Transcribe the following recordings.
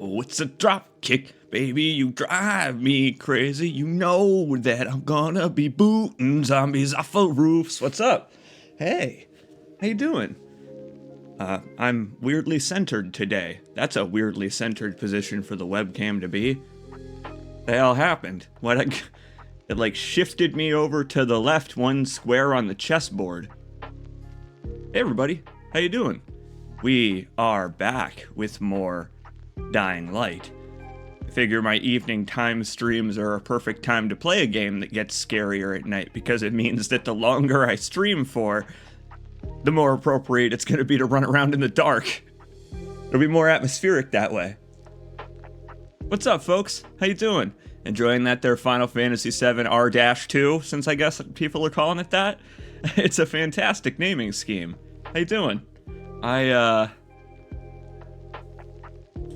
Oh, it's a drop kick, baby, you drive me crazy. You know that I'm gonna be booting zombies off of roofs. What's up? Hey, how you doing? I'm weirdly centered today. That's a weirdly centered position for the webcam to be. The hell happened? It like shifted me over to the left one square on the chessboard. Hey everybody, how you doing? We are back with more Dying Light. I figure my evening time streams are a perfect time to play a game that gets scarier at night, because it means that the longer I stream for, the more appropriate it's going to be to run around in the dark. It'll be more atmospheric that way. What's up, folks? How you doing? Enjoying that there Final Fantasy VII R-2, since I guess people are calling it that? It's a fantastic naming scheme. How you doing? I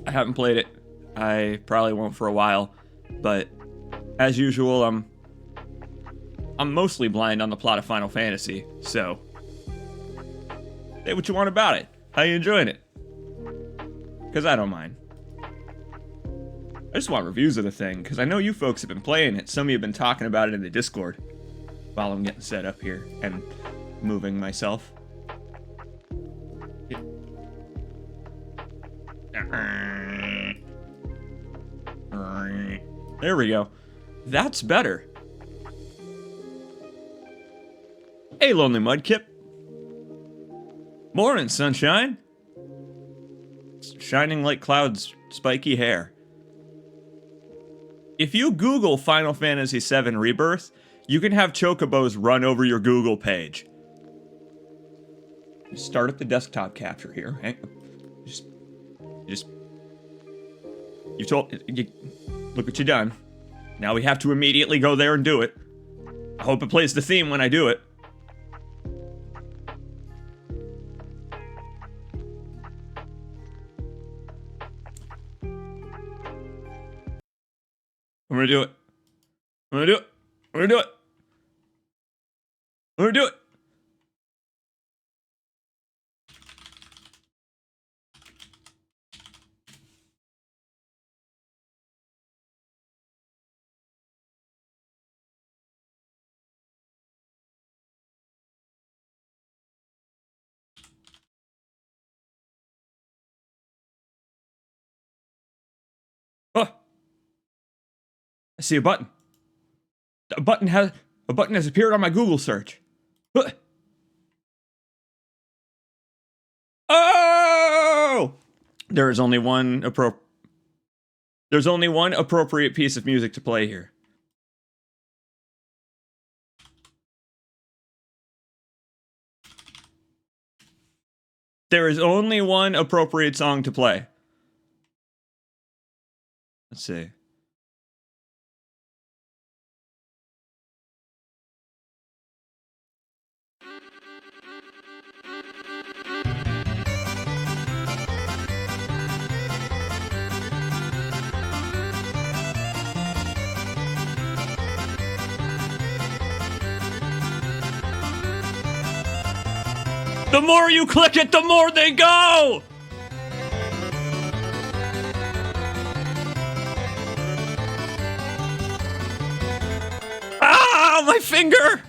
haven't played it. I probably won't for a while, but as usual, I'm mostly blind on the plot of Final Fantasy, so say what you want about it. How you enjoying it? Because I don't mind. I just want reviews of the thing, because I know you folks have been playing it. Some of you have been talking about it in the Discord while I'm getting set up here and moving myself. There we go. That's better. Hey, Lonely Mudkip. Morning, sunshine. Shining like Cloud's spiky hair. If you Google Final Fantasy VII Rebirth, you can have chocobos run over your Google page. Start up the desktop capture here. Look what you done. Now we have to immediately go there and do it. I hope it plays the theme when I do it. I'm gonna do it. I'm gonna do it. I'm gonna do it. I'm gonna do it. Oh, I see a button. A button has appeared on my Google search. Oh! There's only one appropriate piece of music to play here. There is only one appropriate song to play. Let's see. The more you click it, the more they go! Ah, my finger!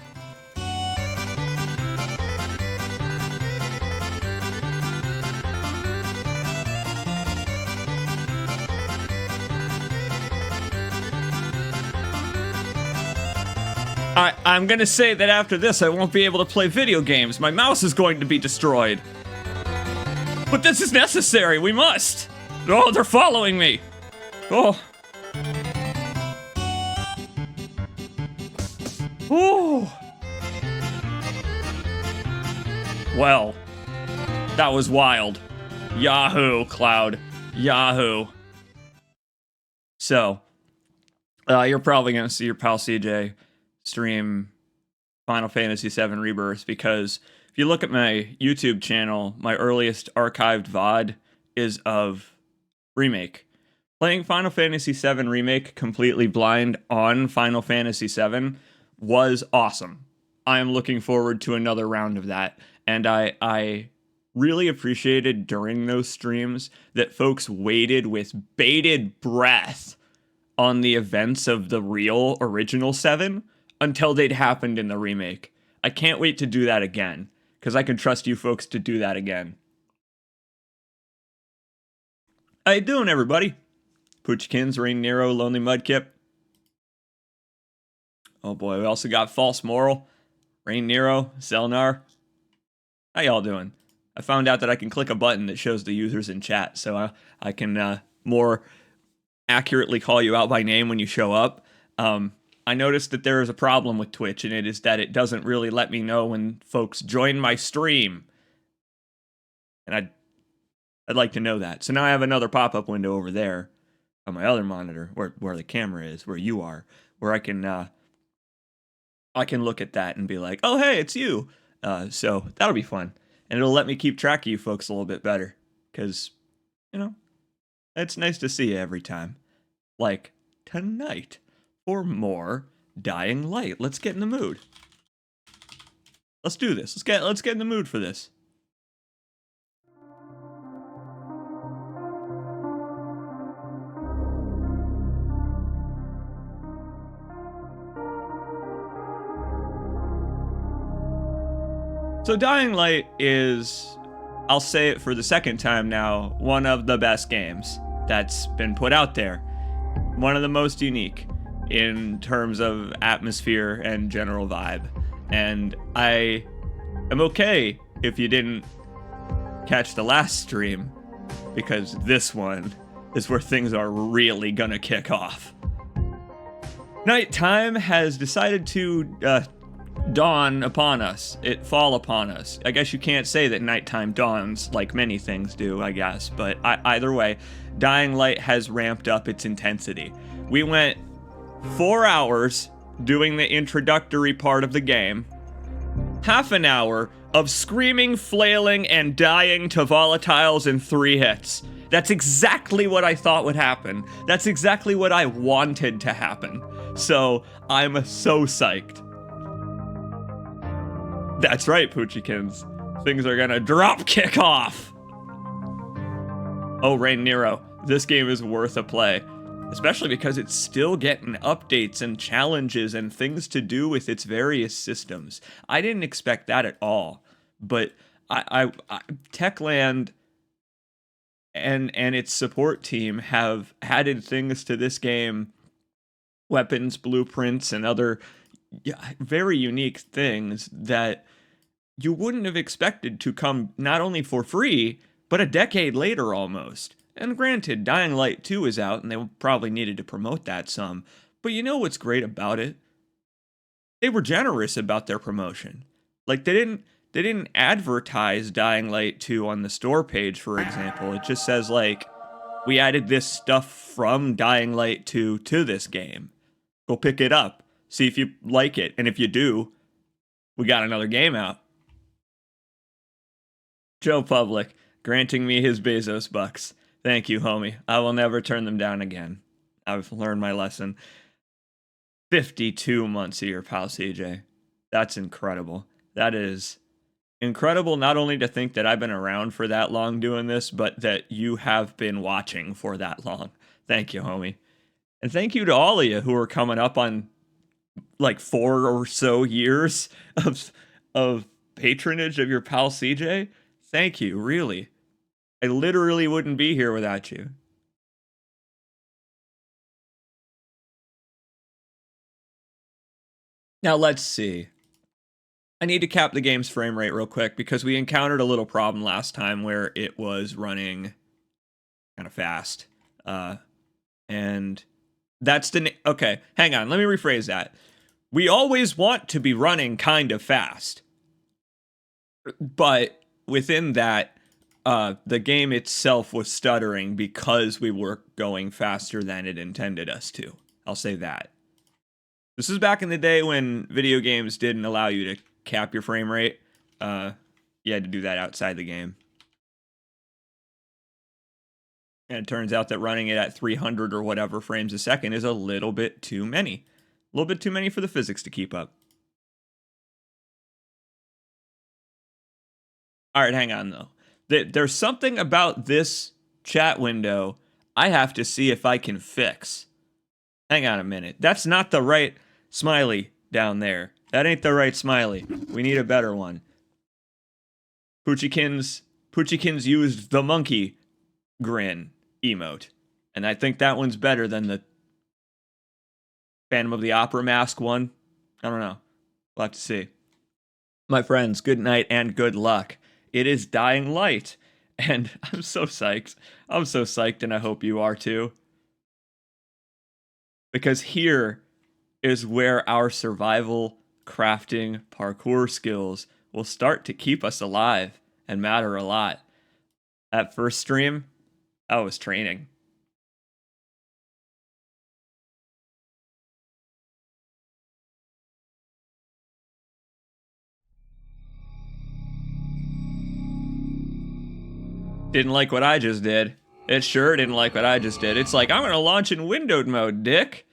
I'm gonna say that after this I won't be able to play video games. My mouse is going to be destroyed. But this is necessary, we must! Oh, they're following me! Oh. Ooh. Well, that was wild. Yahoo, Cloud. Yahoo. So, you're probably gonna see your pal CJ stream Final Fantasy VII Rebirth, because if you look at my YouTube channel, my earliest archived VOD is of Remake. Playing Final Fantasy VII Remake completely blind on Final Fantasy VII was awesome. I am looking forward to another round of that, and I really appreciated during those streams that folks waited with bated breath on the events of the real original 7 until they'd happened in the remake. I can't wait to do that again, because I can trust you folks to do that again. How you doing, everybody? Poochkins, Rain Nero, Lonely Mudkip. Oh boy, we also got False Moral, Rain Nero, Zelnar. How y'all doing? I found out that I can click a button that shows the users in chat, so I can more accurately call you out by name when you show up. I noticed that there is a problem with Twitch, and it is that it doesn't really let me know when folks join my stream. And I'd like to know that. So now I have another pop-up window over there on my other monitor, where the camera is, where you are, where I can look at that and be like, oh, hey, it's you. So that'll be fun. And it'll let me keep track of you folks a little bit better. Because, you know, it's nice to see you every time. Like tonight. For more Dying Light. Let's get in the mood. Let's do this. Let's get in the mood for this. So Dying Light is, I'll say it for the second time now, one of the best games that's been put out there. One of the most unique in terms of atmosphere and general vibe. And I am okay if you didn't catch the last stream, because this one is where things are really gonna kick off. Nighttime has decided to dawn upon us. It fall upon us. I guess you can't say that nighttime dawns like many things do, I guess, but either way, Dying Light has ramped up its intensity. We went 4 hours doing the introductory part of the game, half an hour of screaming, flailing, and dying to volatiles in 3 hits. That's exactly what I thought would happen. That's exactly what I wanted to happen. So I'm so psyched. That's right, Poochykins. Things are gonna drop kick off. Oh, Rain Nero, this game is worth a play. Especially because it's still getting updates and challenges and things to do with its various systems. I didn't expect that at all. But Techland and its support team have added things to this game, weapons, blueprints, and other very unique things that you wouldn't have expected to come not only for free, but a decade later almost. And granted, Dying Light 2 is out, and they probably needed to promote that some. But you know what's great about it? They were generous about their promotion. Like, they didn't advertise Dying Light 2 on the store page, for example. It just says, like, we added this stuff from Dying Light 2 to this game. Go pick it up. See if you like it. And if you do, we got another game out. Joe Public, granting me his Bezos bucks. Thank you, homie. I will never turn them down again. I've learned my lesson. 52 months a year, pal CJ. That's incredible. That is incredible, not only to think that I've been around for that long doing this, but that you have been watching for that long. Thank you, homie. And thank you to all of you who are coming up on like 4 or so years of patronage of your pal CJ. Thank you, really. I literally wouldn't be here without you. Now let's see. I need to cap the game's frame rate real quick because we encountered a little problem last time where it was running kind of fast. And that's okay, hang on, let me rephrase that. We always want to be running kind of fast. But within that, the game itself was stuttering because we were going faster than it intended us to. I'll say that. This is back in the day when video games didn't allow you to cap your frame rate. You had to do that outside the game. And it turns out that running it at 300 or whatever frames a second is a little bit too many. A little bit too many for the physics to keep up. All right, hang on though. There's something about this chat window I have to see if I can fix. Hang on a minute. That's not the right smiley down there. That ain't the right smiley. We need a better one. Poochykins used the monkey grin emote. And I think that one's better than the Phantom of the Opera mask one. I don't know. We'll have to see. My friends, good night and good luck. It is Dying Light. And I'm so psyched. I'm so psyched, and I hope you are too. Because here is where our survival, crafting, parkour skills will start to keep us alive and matter a lot. That first stream, I was training. Didn't like what I just did. It sure didn't like what I just did. It's like, I'm gonna launch in windowed mode, dick.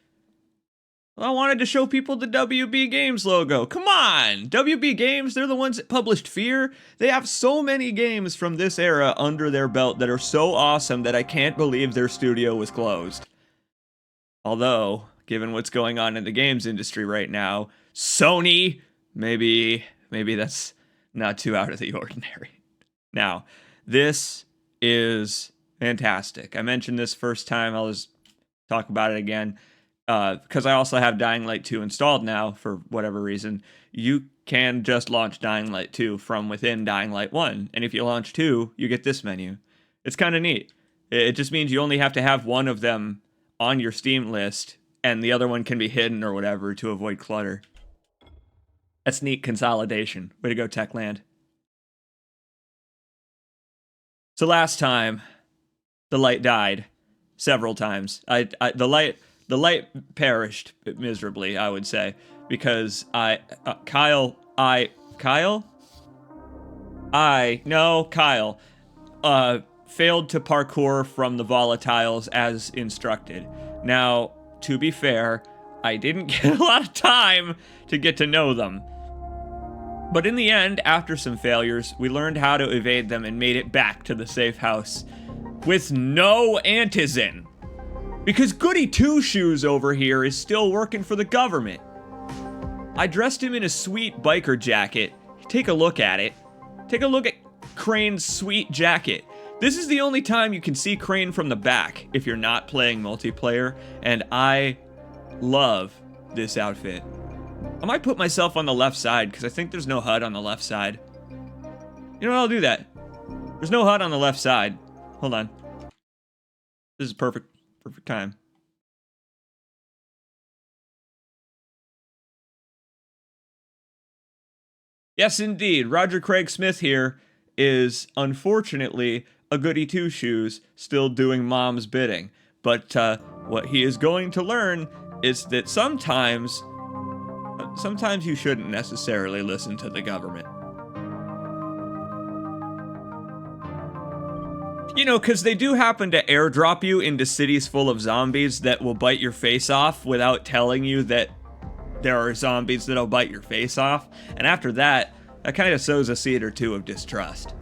I wanted to show people the WB Games logo. Come on! WB Games, they're the ones that published Fear. They have so many games from this era under their belt that are so awesome that I can't believe their studio was closed. Although, given what's going on in the games industry right now, Sony, maybe that's not too out of the ordinary. Now, this is fantastic. I mentioned this first time. I'll just talk about it again. Because I also have Dying Light 2 installed now for whatever reason. You can just launch Dying Light 2 from within Dying Light 1. And if you launch 2, you get this menu. It's kind of neat. It just means you only have to have one of them on your Steam list, and the other one can be hidden or whatever to avoid clutter. That's neat consolidation. Way to go, Techland. So last time, the light died several times. The light perished miserably, I would say, because Kyle failed to parkour from the volatiles as instructed. Now, to be fair, I didn't get a lot of time to get to know them. But in the end, after some failures, we learned how to evade them and made it back to the safe house with no Antizin. Because Goody Two-Shoes over here is still working for the government. I dressed him in a sweet biker jacket. Take a look at it. Take a look at Crane's sweet jacket. This is the only time you can see Crane from the back if you're not playing multiplayer, and I love this outfit. I might put myself on the left side because I think there's no HUD on the left side. You know what, I'll do that. There's no HUD on the left side. Hold on. This is perfect time. Yes, indeed. Roger Craig Smith here is, unfortunately, a goody two-shoes still doing mom's bidding. But what he is going to learn is that sometimes you shouldn't necessarily listen to the government. You know, because they do happen to airdrop you into cities full of zombies that will bite your face off without telling you that there are zombies that'll bite your face off. And after that kind of sows a seed or two of distrust.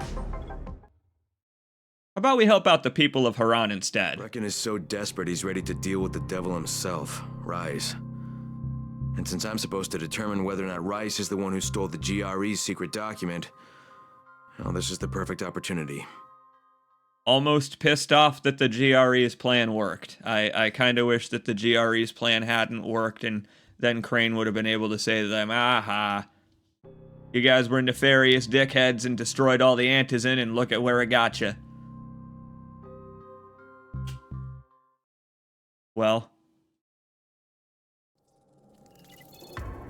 How about we help out the people of Harran instead? Reckon is so desperate he's ready to deal with the devil himself, Rise. And since I'm supposed to determine whether or not Rice is the one who stole the GRE's secret document, well, this is the perfect opportunity. Almost pissed off that the GRE's plan worked. I kind of wish that the GRE's plan hadn't worked, and then Crane would have been able to say to them, aha, you guys were nefarious dickheads and destroyed all the Antizin, and look at where it got you. Well.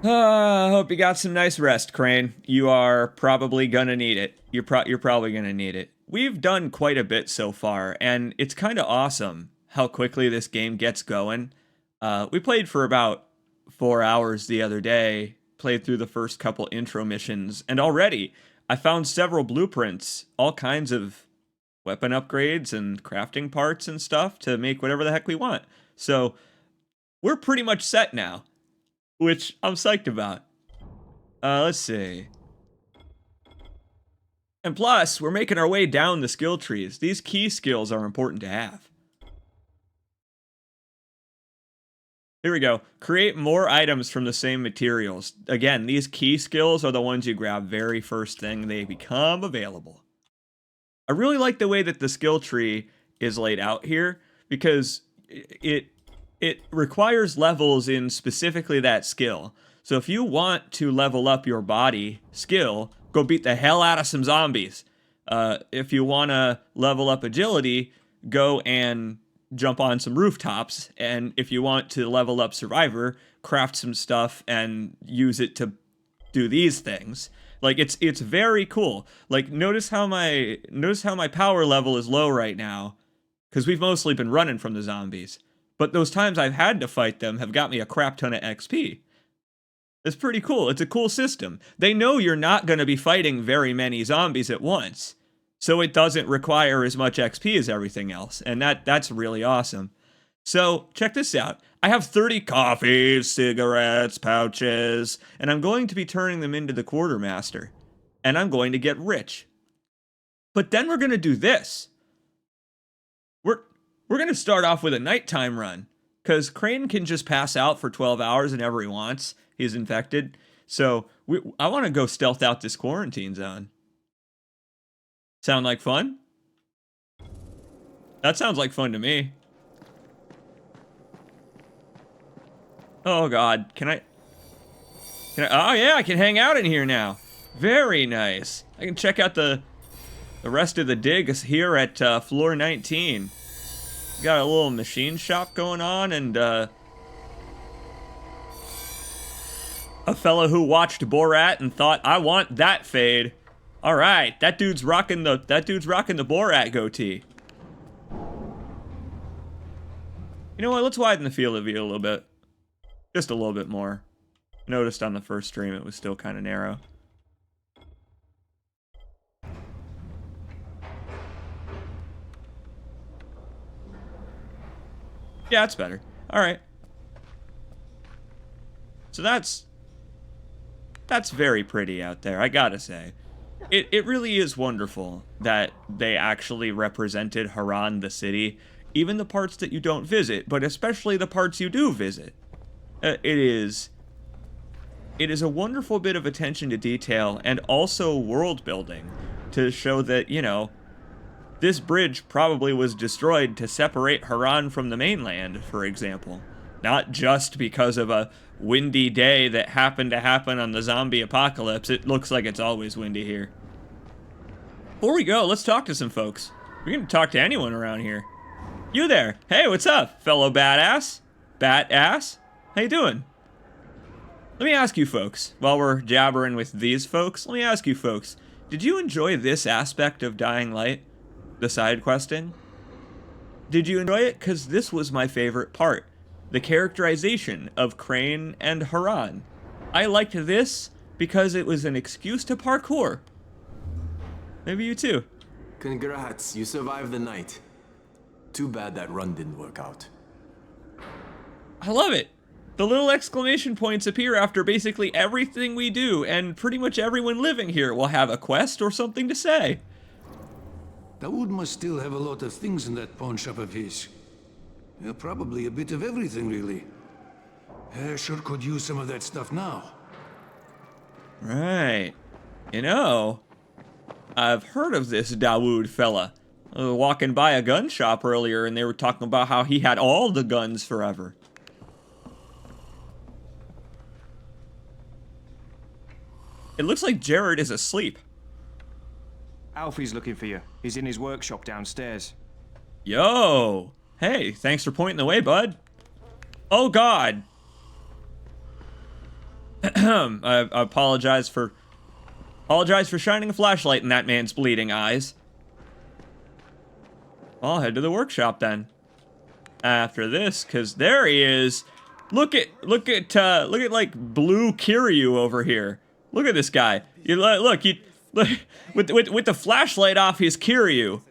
I hope you got some nice rest, Crane. You are probably gonna need it. You're probably gonna need it. We've done quite a bit so far, and it's kind of awesome how quickly this game gets going. We played for about 4 hours the other day, played through the first couple intro missions, and already I found several blueprints, all kinds of weapon upgrades and crafting parts and stuff to make whatever the heck we want. So we're pretty much set now, which I'm psyched about. Let's see. And plus, we're making our way down the skill trees. These key skills are important to have. Here we go. Create more items from the same materials. Again, these key skills are the ones you grab very first thing they become available. I really like the way that the skill tree is laid out here because it requires levels in specifically that skill. So if you want to level up your body skill, go beat the hell out of some zombies. If you want to level up agility, go and jump on some rooftops. And if you want to level up survivor, craft some stuff and use it to do these things. Like it's very cool. Like notice how my power level is low right now because we've mostly been running from the zombies. But those times I've had to fight them have got me a crap ton of XP. It's pretty cool. It's a cool system. They know you're not going to be fighting very many zombies at once, so it doesn't require as much XP as everything else, and that's really awesome. So, check this out. I have 30 coffees, cigarettes, pouches, and I'm going to be turning them into the quartermaster, and I'm going to get rich. But then we're going to do this. We're going to start off with a nighttime run, because Crane can just pass out for 12 hours whenever he wants. He's infected. So I want to go stealth out this quarantine zone. Sound like fun? That sounds like fun to me. Oh God, can I? Oh yeah, I can hang out in here now. Very nice. I can check out the rest of the digs here at floor 19. Got a little machine shop going on, and a fella who watched Borat and thought, I want that fade. All right, that dude's rocking the Borat goatee. You know what? Let's widen the field of view a little bit, just a little bit more. Noticed on the first stream it was still kind of narrow. Yeah, that's better. All right. So that's very pretty out there, I gotta say. It really is wonderful that they actually represented Harran, the city, even the parts that you don't visit, but especially the parts you do visit. It is a wonderful bit of attention to detail and also world building to show that, you know, this bridge probably was destroyed to separate Harran from the mainland, for example. Not just because of a windy day that happened to happen on the zombie apocalypse. It looks like it's always windy here. Before we go, let's talk to some folks. We can talk to anyone around here. You there. Hey, what's up, fellow badass? Bat-ass? How you doing? Let me ask you folks, while we're jabbering with these folks, let me ask you folks, did you enjoy this aspect of Dying Light? The side questing? Did you enjoy it? Because this was my favorite part. The characterization of Crane and Harran. I liked this because it was an excuse to parkour. Maybe you too. Congrats, you survived the night. Too bad that run didn't work out. I love it. The little exclamation points appear after basically everything we do, and pretty much everyone living here will have a quest or something to say. Dawood must still have a lot of things in that pawn shop of his. Yeah, probably a bit of everything, really. Sure could use some of that stuff now. Right. You know, I've heard of this Dawood fella. I was walking by a gun shop earlier and they were talking about how he had all the guns forever. It looks like Jared is asleep. Alfie's looking for you. He's in his workshop downstairs. Yo! Hey, thanks for pointing the way, bud. Oh God! I apologize for shining a flashlight in that man's bleeding eyes. I'll head to the workshop then. After this, cause there he is. Look at like blue Kiryu over here. Look at this guy. Look with the flashlight off, he's Kiryu.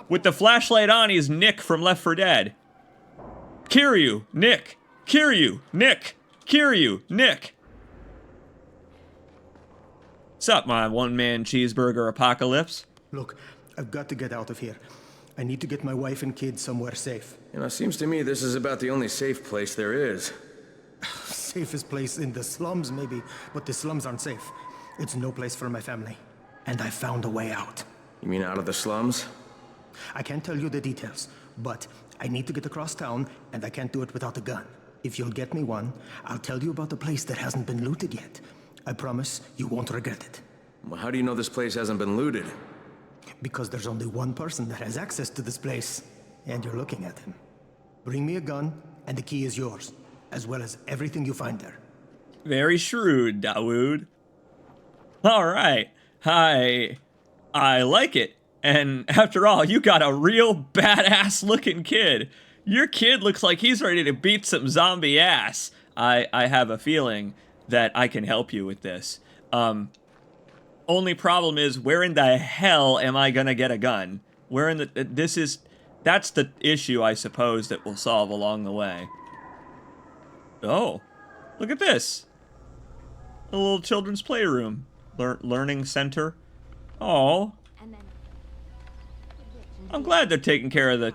With the flashlight on, he's Nick from Left 4 Dead. Kiryu, Nick, Kiryu, Nick, Kiryu, Nick. Sup, my one-man cheeseburger apocalypse? Look, I've got to get out of here. I need to get my wife and kids somewhere safe. You know, it seems to me this is about the only safe place there is. Safest place in the slums, maybe, but the slums aren't safe. It's no place for my family. And I found a way out. You mean out of the slums? I can't tell you the details, but I need to get across town, and I can't do it without a gun. If you'll get me one, I'll tell you about the place that hasn't been looted yet. I promise you won't regret it. Well, how do you know this place hasn't been looted? Because there's only one person that has access to this place, and you're looking at him. Bring me a gun, and the key is yours, as well as everything you find there. Very shrewd, Dawood. All right. I like it. And after all, you got a real badass looking kid. Your kid looks like he's ready to beat some zombie ass. I have a feeling that I can help you with this. Only problem is, where in the hell am I gonna get a gun? Where in the, that's the issue, I suppose, that we'll solve along the way. Oh, look at this. A little children's playroom. Learning center. Oh. I'm glad they're taking care of the...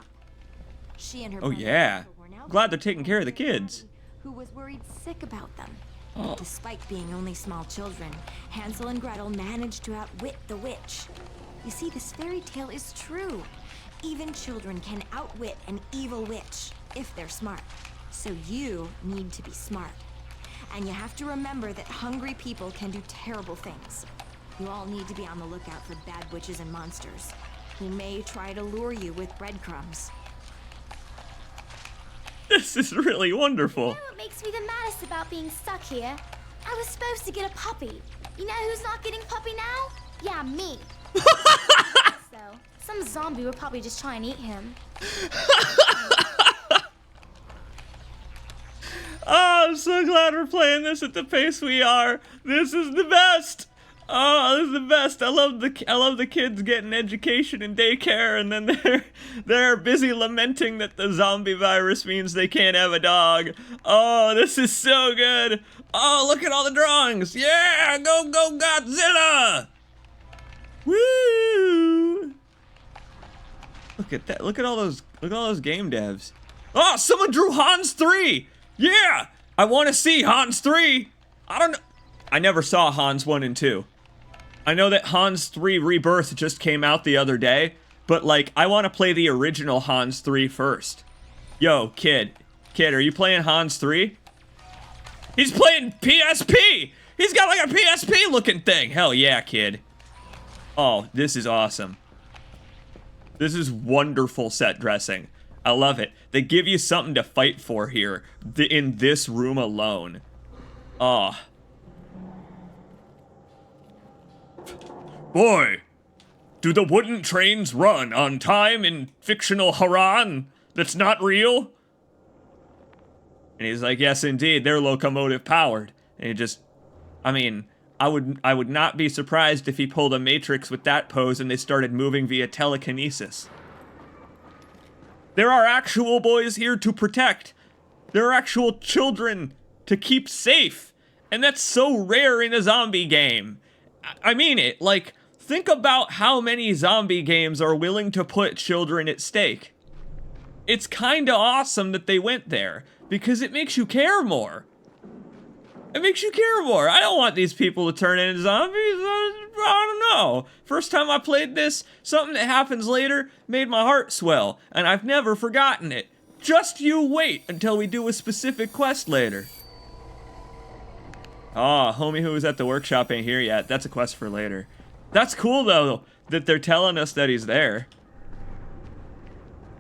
Oh yeah. Glad they're taking care of the kids. Who was worried sick about them. Oh. Despite being only small children, Hansel and Gretel managed to outwit the witch. You see, this fairy tale is true. Even children can outwit an evil witch, if they're smart. So you need to be smart. And you have to remember that hungry people can do terrible things. You all need to be on the lookout for bad witches and monsters who may try to lure you with breadcrumbs. This is really wonderful. You know what makes me the maddest about being stuck here? I was supposed to get a puppy. You know who's not getting puppy now? Yeah, me. So, some zombie would probably just try and eat him. Oh, I'm so glad we're playing this at the pace we are. This is the best. Oh, this is the best. I love the kids getting education in daycare, and then they're busy lamenting that the zombie virus means they can't have a dog. Oh, this is so good. Oh, look at all the drawings. Yeah, go Godzilla. Woo! Look at that. Look at all those game devs. Oh, someone drew Hans 3. Yeah, I want to see Hans 3. I don't know. I never saw Hans 1 and 2. I know that Hans 3 Rebirth just came out the other day, but like, I want to play the original Hans 3 first. Yo, kid, are you playing Hans 3? He's playing PSP! He's got like a PSP looking thing! Hell yeah, kid. Oh, this is awesome. This is wonderful set dressing. I love it. They give you something to fight for here, in this room alone. Oh. Boy, do the wooden trains run on time in fictional Harran that's not real? And he's like, yes, indeed, they're locomotive powered. And he just, I mean, I would not be surprised if he pulled a Matrix with that pose and they started moving via telekinesis. There are actual boys here to protect. There are actual children to keep safe. And that's so rare in a zombie game. I mean it, like, think about how many zombie games are willing to put children at stake. It's kinda awesome that they went there, because it makes you care more. It makes you care more. I don't want these people to turn into zombies. I don't know. First time I played this, something that happens later made my heart swell, and I've never forgotten it. Just you wait until we do a specific quest later. Aw, homie who was at the workshop ain't here yet. That's a quest for later. That's cool, though, that they're telling us that he's there.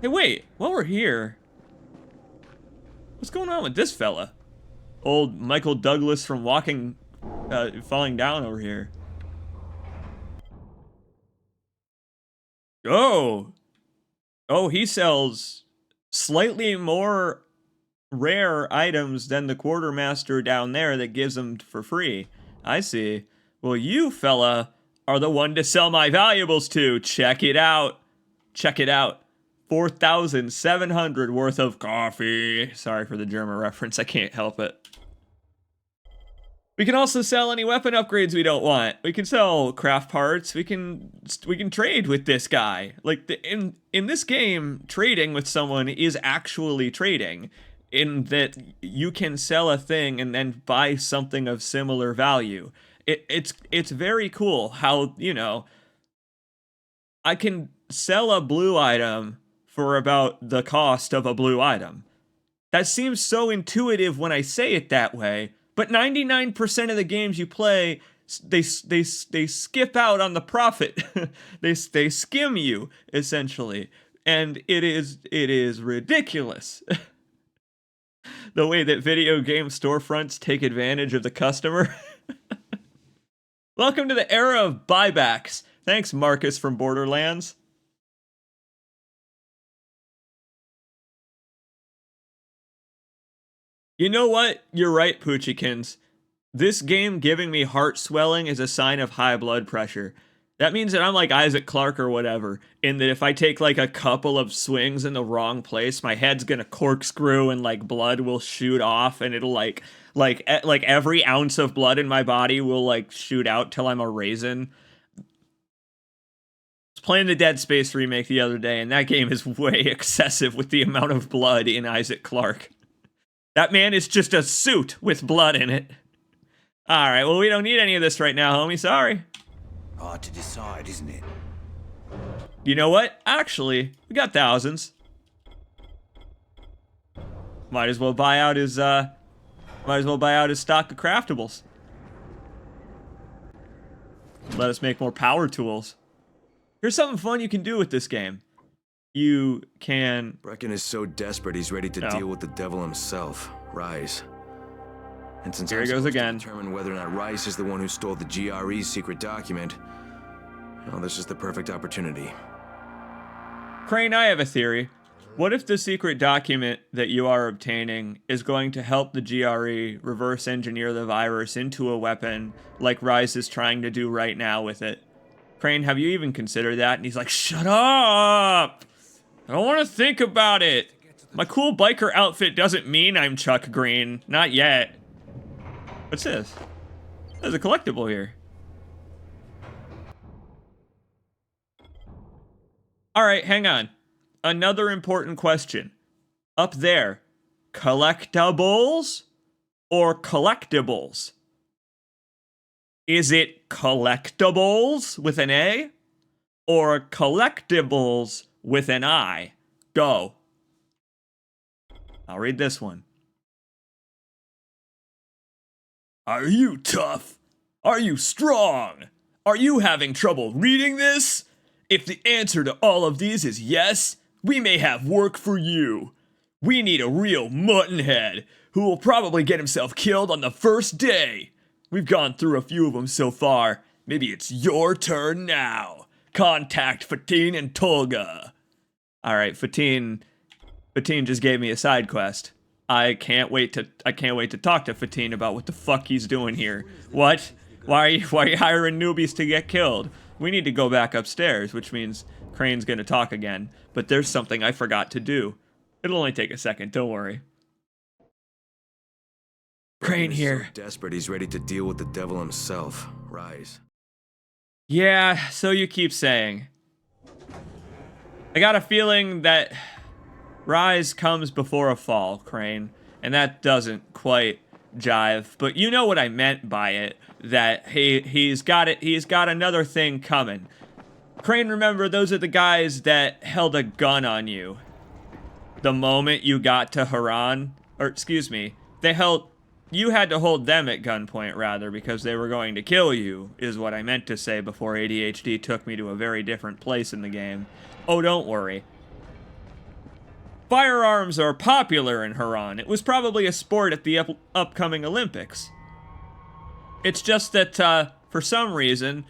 Hey, wait. While we're here... what's going on with this fella? Old Michael Douglas from Falling Down over here. Oh! Oh, he sells slightly more rare items than the quartermaster down there that gives them for free. I see. Well, you fella are the one to sell my valuables to. Check it out. Check it out. 4,700 worth of coffee. Sorry for the German reference. I can't help it. We can also sell any weapon upgrades we don't want. We can sell craft parts. We can trade with this guy. Like in this game, trading with someone is actually trading, in that you can sell a thing and then buy something of similar value. It's very cool how, you know, I can sell a blue item for about the cost of a blue item. That seems so intuitive when I say it that way. But 99% of the games you play, they skip out on the profit. they skim you, essentially, and it is ridiculous. The way that video game storefronts take advantage of the customer. Welcome to the era of buybacks. Thanks, Marcus from Borderlands. You know what? You're right, Poochykins. This game giving me heart swelling is a sign of high blood pressure. That means that I'm like Isaac Clarke or whatever, in that if I take like a couple of swings in the wrong place, my head's gonna corkscrew and like blood will shoot off, and it'll like every ounce of blood in my body will like shoot out till I'm a raisin. I was playing the Dead Space remake the other day, and that game is way excessive with the amount of blood in Isaac Clarke. That man is just a suit with blood in it. Alright, well, we don't need any of this right now, homie. Sorry. Hard to decide, isn't it? You know what? Actually, we got thousands. Might as well buy out his stock of craftables. Let us make more power tools. Here's something fun you can do with this game. You can... Brecken is so desperate he's ready to deal with the devil himself, Rise. And since Here I'm he goes supposed to again. determine whether or not Rice is the one who stole the GRE's secret document, well, this is the perfect opportunity. Crane, I have a theory. What if the secret document that you are obtaining is going to help the GRE reverse engineer the virus into a weapon like Rise is trying to do right now with it? Crane, have you even considered that? And he's like, shut up! I don't want to think about it. My cool biker outfit doesn't mean I'm Chuck Green. Not yet. What's this? There's a collectible here. Alright, hang on. Another important question. Up there, collectibles or collectibles? Is it collectibles with an A or collectibles with an I? Go. I'll read this one. Are you tough? Are you strong? Are you having trouble reading this? If the answer to all of these is yes, we may have work for you. We need a real muttonhead who will probably get himself killed on the first day. We've gone through a few of them so far. Maybe it's your turn now. Contact Fatin and Tolga. Alright, Fatin just gave me a side quest. I can't wait to talk to Fatin about what the fuck he's doing here. What? Why are you hiring newbies to get killed? We need to go back upstairs, which means Crane's gonna talk again. But there's something I forgot to do. It'll only take a second, don't worry. Crane here. So desperate he's ready to deal with the devil himself, Rise. Yeah, so you keep saying. I got a feeling that rise comes before a fall, Crane, and that doesn't quite jive. But you know what I meant by it, that he's got another thing coming. Crane, remember, those are the guys that held a gun on you the moment you got to Harran, or excuse me, you had to hold them at gunpoint, rather, because they were going to kill you, is what I meant to say before ADHD took me to a very different place in the game. Oh, don't worry. Firearms are popular in Harran. It was probably a sport at the upcoming Olympics. It's just that, for some reason,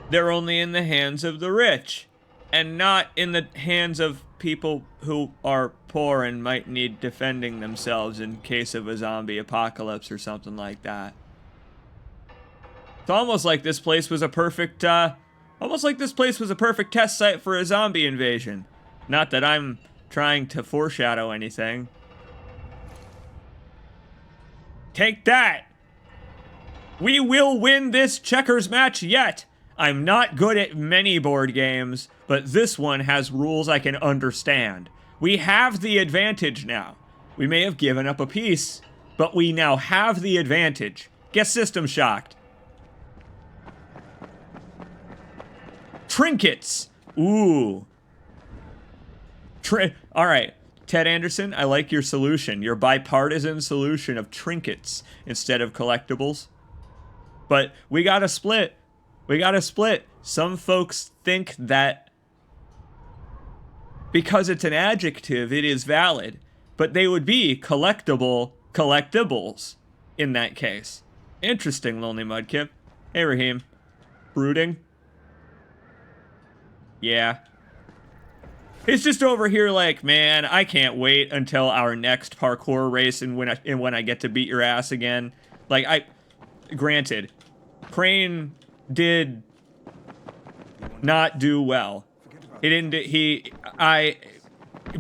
they're only in the hands of the rich, and not in the hands of people who are poor and might need defending themselves in case of a zombie apocalypse or something like that. It's almost like this place was a perfect, test site for a zombie invasion. Not that I'm trying to foreshadow anything. Take that! We will win this checkers match yet. I'm not good at many board games, but this one has rules I can understand. We have the advantage now. We may have given up a piece, but we now have the advantage. Get system shocked. Trinkets. Ooh. All right. Ted Anderson, I like your solution. Your bipartisan solution of trinkets instead of collectibles. But we gotta split. We gotta split. Some folks think that because it's an adjective, it is valid. But they would be collectibles in that case. Interesting, Lonely Mudkip. Hey, Raheem. Brooding? Yeah. He's just over here like, man, I can't wait until our next parkour race and when I get to beat your ass again. Like, granted, Crane did not do well.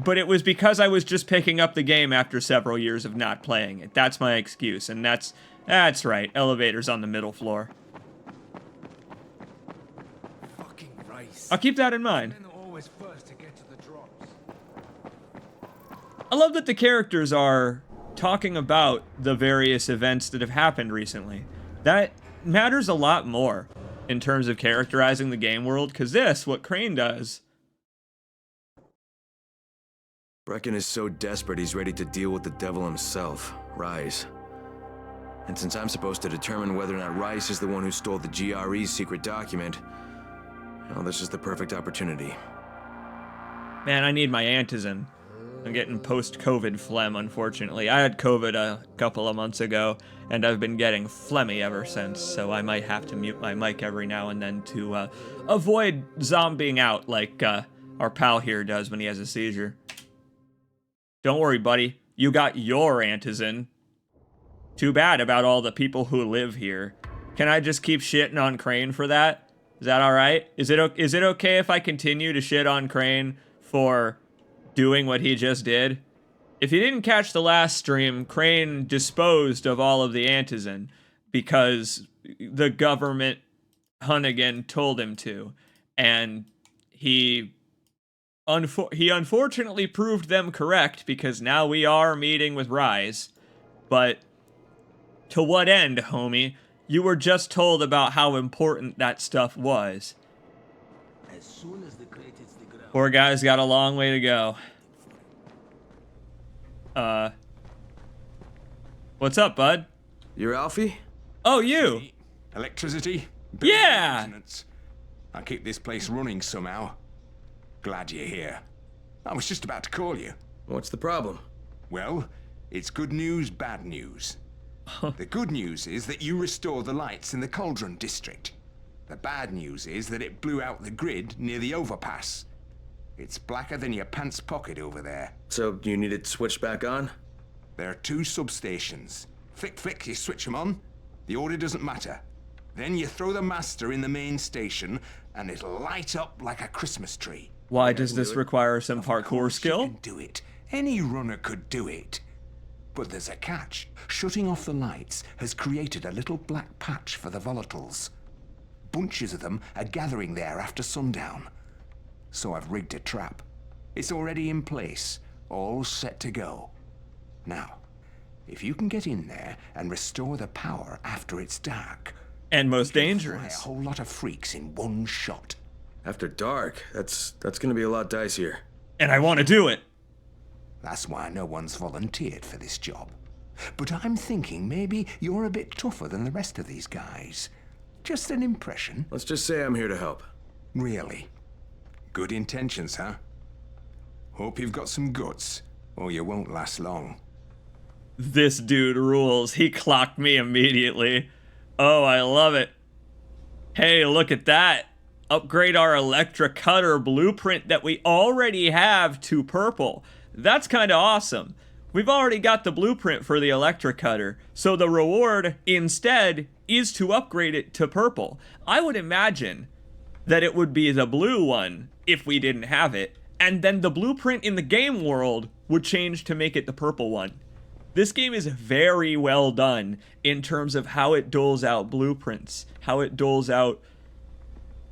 But it was because I was just picking up the game after several years of not playing it. That's my excuse, and that's right. Elevators on the middle floor. Fucking rice. I'll keep that in mind. Men are always first to get to the drops. I love that the characters are talking about the various events that have happened recently. That matters a lot more in terms of characterizing the game world, because what Crane does... Brecken is so desperate he's ready to deal with the devil himself, Rise. And since I'm supposed to determine whether or not Rise is the one who stole the GRE's secret document, well, this is the perfect opportunity. Man, I need my antizin. I'm getting post-COVID phlegm, unfortunately. I had COVID a couple of months ago, and I've been getting phlegmy ever since, so I might have to mute my mic every now and then to avoid zombieing out like our pal here does when he has a seizure. Don't worry, buddy. You got your antizin. Too bad about all the people who live here. Can I just keep shitting on Crane for that? Is that alright? Is it okay if I continue to shit on Crane for doing what he just did? If you didn't catch the last stream, Crane disposed of all of the antizin because the government Hunnigan told him to. And he unfortunately proved them correct because now we are meeting with Rise. But to what end, homie? You were just told about how important that stuff was. As soon as the crate hits the ground. Poor guy's got a long way to go. What's up, bud? You're Alfie? Oh, you! Electricity? Yeah! Maintenance. I keep this place running somehow. Glad you're here. I was just about to call you. What's the problem? Well, it's good news, bad news. The good news is that you restored the lights in the Cauldron district. The bad news is that it blew out the grid near the overpass. It's blacker than your pants pocket over there. So, you need it switched back on? There are 2 substations. Flick, flick, you switch them on. The order doesn't matter. Then you throw the master in the main station, and it'll light up like a Christmas tree. Why does this require some parkour skill? You can do it. Any runner could do it. But there's a catch. Shutting off the lights has created a little black patch for the volatiles. Bunches of them are gathering there after sundown. So I've rigged a trap. It's already in place, all set to go. Now, if you can get in there and restore the power after it's dark... And most fly dangerous. a whole lot of freaks in one shot. After dark? That's gonna be a lot dicier. And I want to do it. That's why no one's volunteered for this job. But I'm thinking maybe you're a bit tougher than the rest of these guys. Just an impression. Let's just say I'm here to help. Really? Good intentions, huh? Hope you've got some guts, or you won't last long. This dude rules. He clocked me immediately. Oh, I love it. Hey, look at that. Upgrade our Electra Cutter blueprint that we already have to purple. That's kind of awesome. We've already got the blueprint for the Electra Cutter, so the reward instead is to upgrade it to purple. I would imagine that it would be the blue one if we didn't have it, and then the blueprint in the game world would change to make it the purple one. This game is very well done in terms of how it doles out blueprints, how it doles out,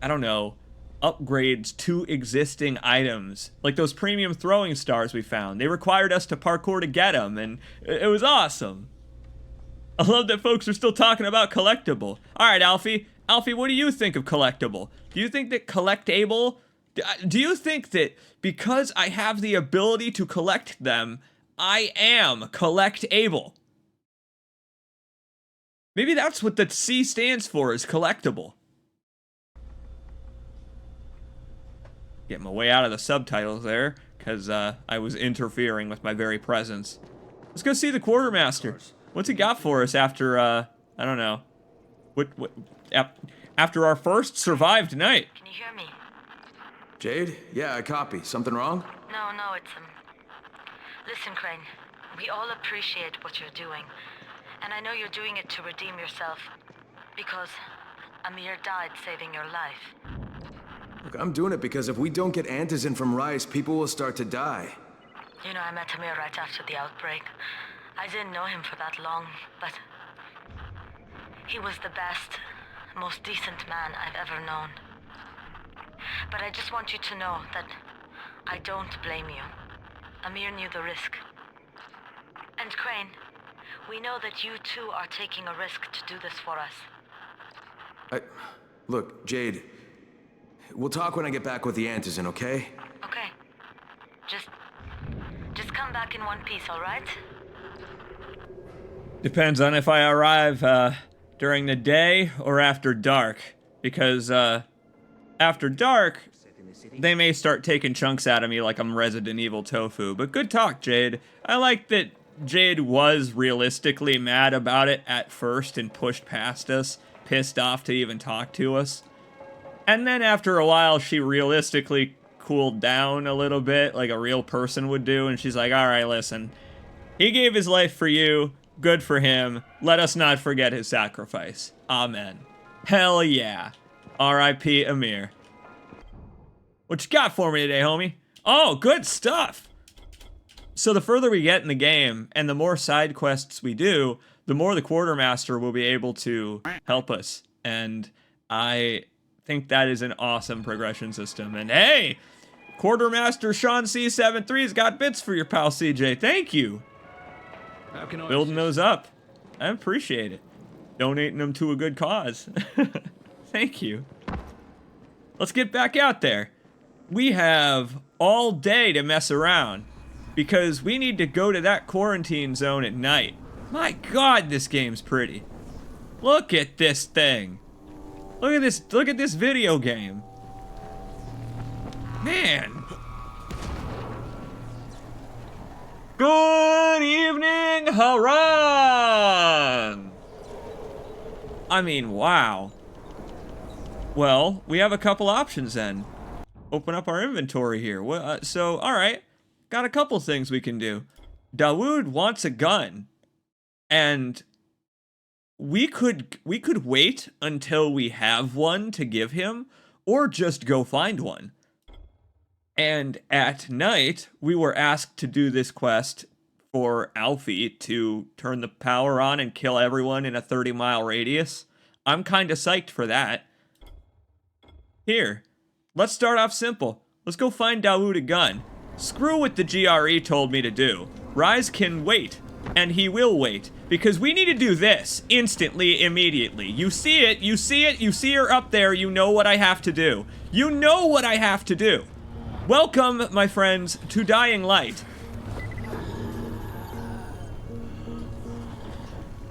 I don't know, upgrades to existing items. Like those premium throwing stars we found. They required us to parkour to get them, and it was awesome. I love that folks are still talking about collectible. All right, Alfie. Alfie, what do you think of collectible? Do you think that collectable... Do you think that because I have the ability to collect them, I am collectable? Maybe that's what the C stands for, is collectible. Get my way out of the subtitles there, because I was interfering with my very presence. Let's go see the quartermaster. What's he got for us after, I don't know. After our first survived night? Can you hear me? Jade? Yeah, I copy. Something wrong? No, it's, Listen, Crane. We all appreciate what you're doing. And I know you're doing it to redeem yourself. Because Amir died saving your life. Look, I'm doing it because if we don't get antizin from Rice, people will start to die. You know, I met Amir right after the outbreak. I didn't know him for that long, but... he was the best, most decent man I've ever known. But I just want you to know that I don't blame you. Amir knew the risk. And Crane, we know that you too are taking a risk to do this for us. Look, Jade, we'll talk when I get back with the antizin, okay? Okay. Just come back in one piece, all right? Depends on if I arrive during the day or after dark. Because after dark, they may start taking chunks out of me like I'm Resident Evil Tofu. But good talk, Jade. I like that Jade was realistically mad about it at first and pushed past us, pissed off to even talk to us. And then after a while, she realistically cooled down a little bit, like a real person would do, and she's like, all right, listen, he gave his life for you, good for him, let us not forget his sacrifice. Amen. Hell yeah. R.I.P. Amir. What you got for me today, homie? Oh, good stuff! So the further we get in the game, and the more side quests we do, the more the quartermaster will be able to help us. And I think that is an awesome progression system. And hey, Quartermaster Sean C73's got bits for your pal CJ. Thank you. Building those up. I appreciate it. Donating them to a good cause. Thank you. Let's get back out there. We have all day to mess around because we need to go to that quarantine zone at night. My God, this game's pretty. Look at this thing. Look at this video game. Man. Good evening, Harran. I mean, wow. Well, we have a couple options then. Open up our inventory here. So, all right. Got a couple things we can do. Dawood wants a gun. And we could wait until we have one to give him, or just go find one. And at night, we were asked to do this quest for Alfie to turn the power on and kill everyone in a 30-mile radius. I'm kind of psyched for that. Here, let's start off simple. Let's go find Dawood a gun. Screw what the GRE told me to do. Rise can wait, and he will wait, because we need to do this instantly, immediately. You see it, you see it, you see her up there, you know what I have to do. You know what I have to do. Welcome, my friends, to Dying Light.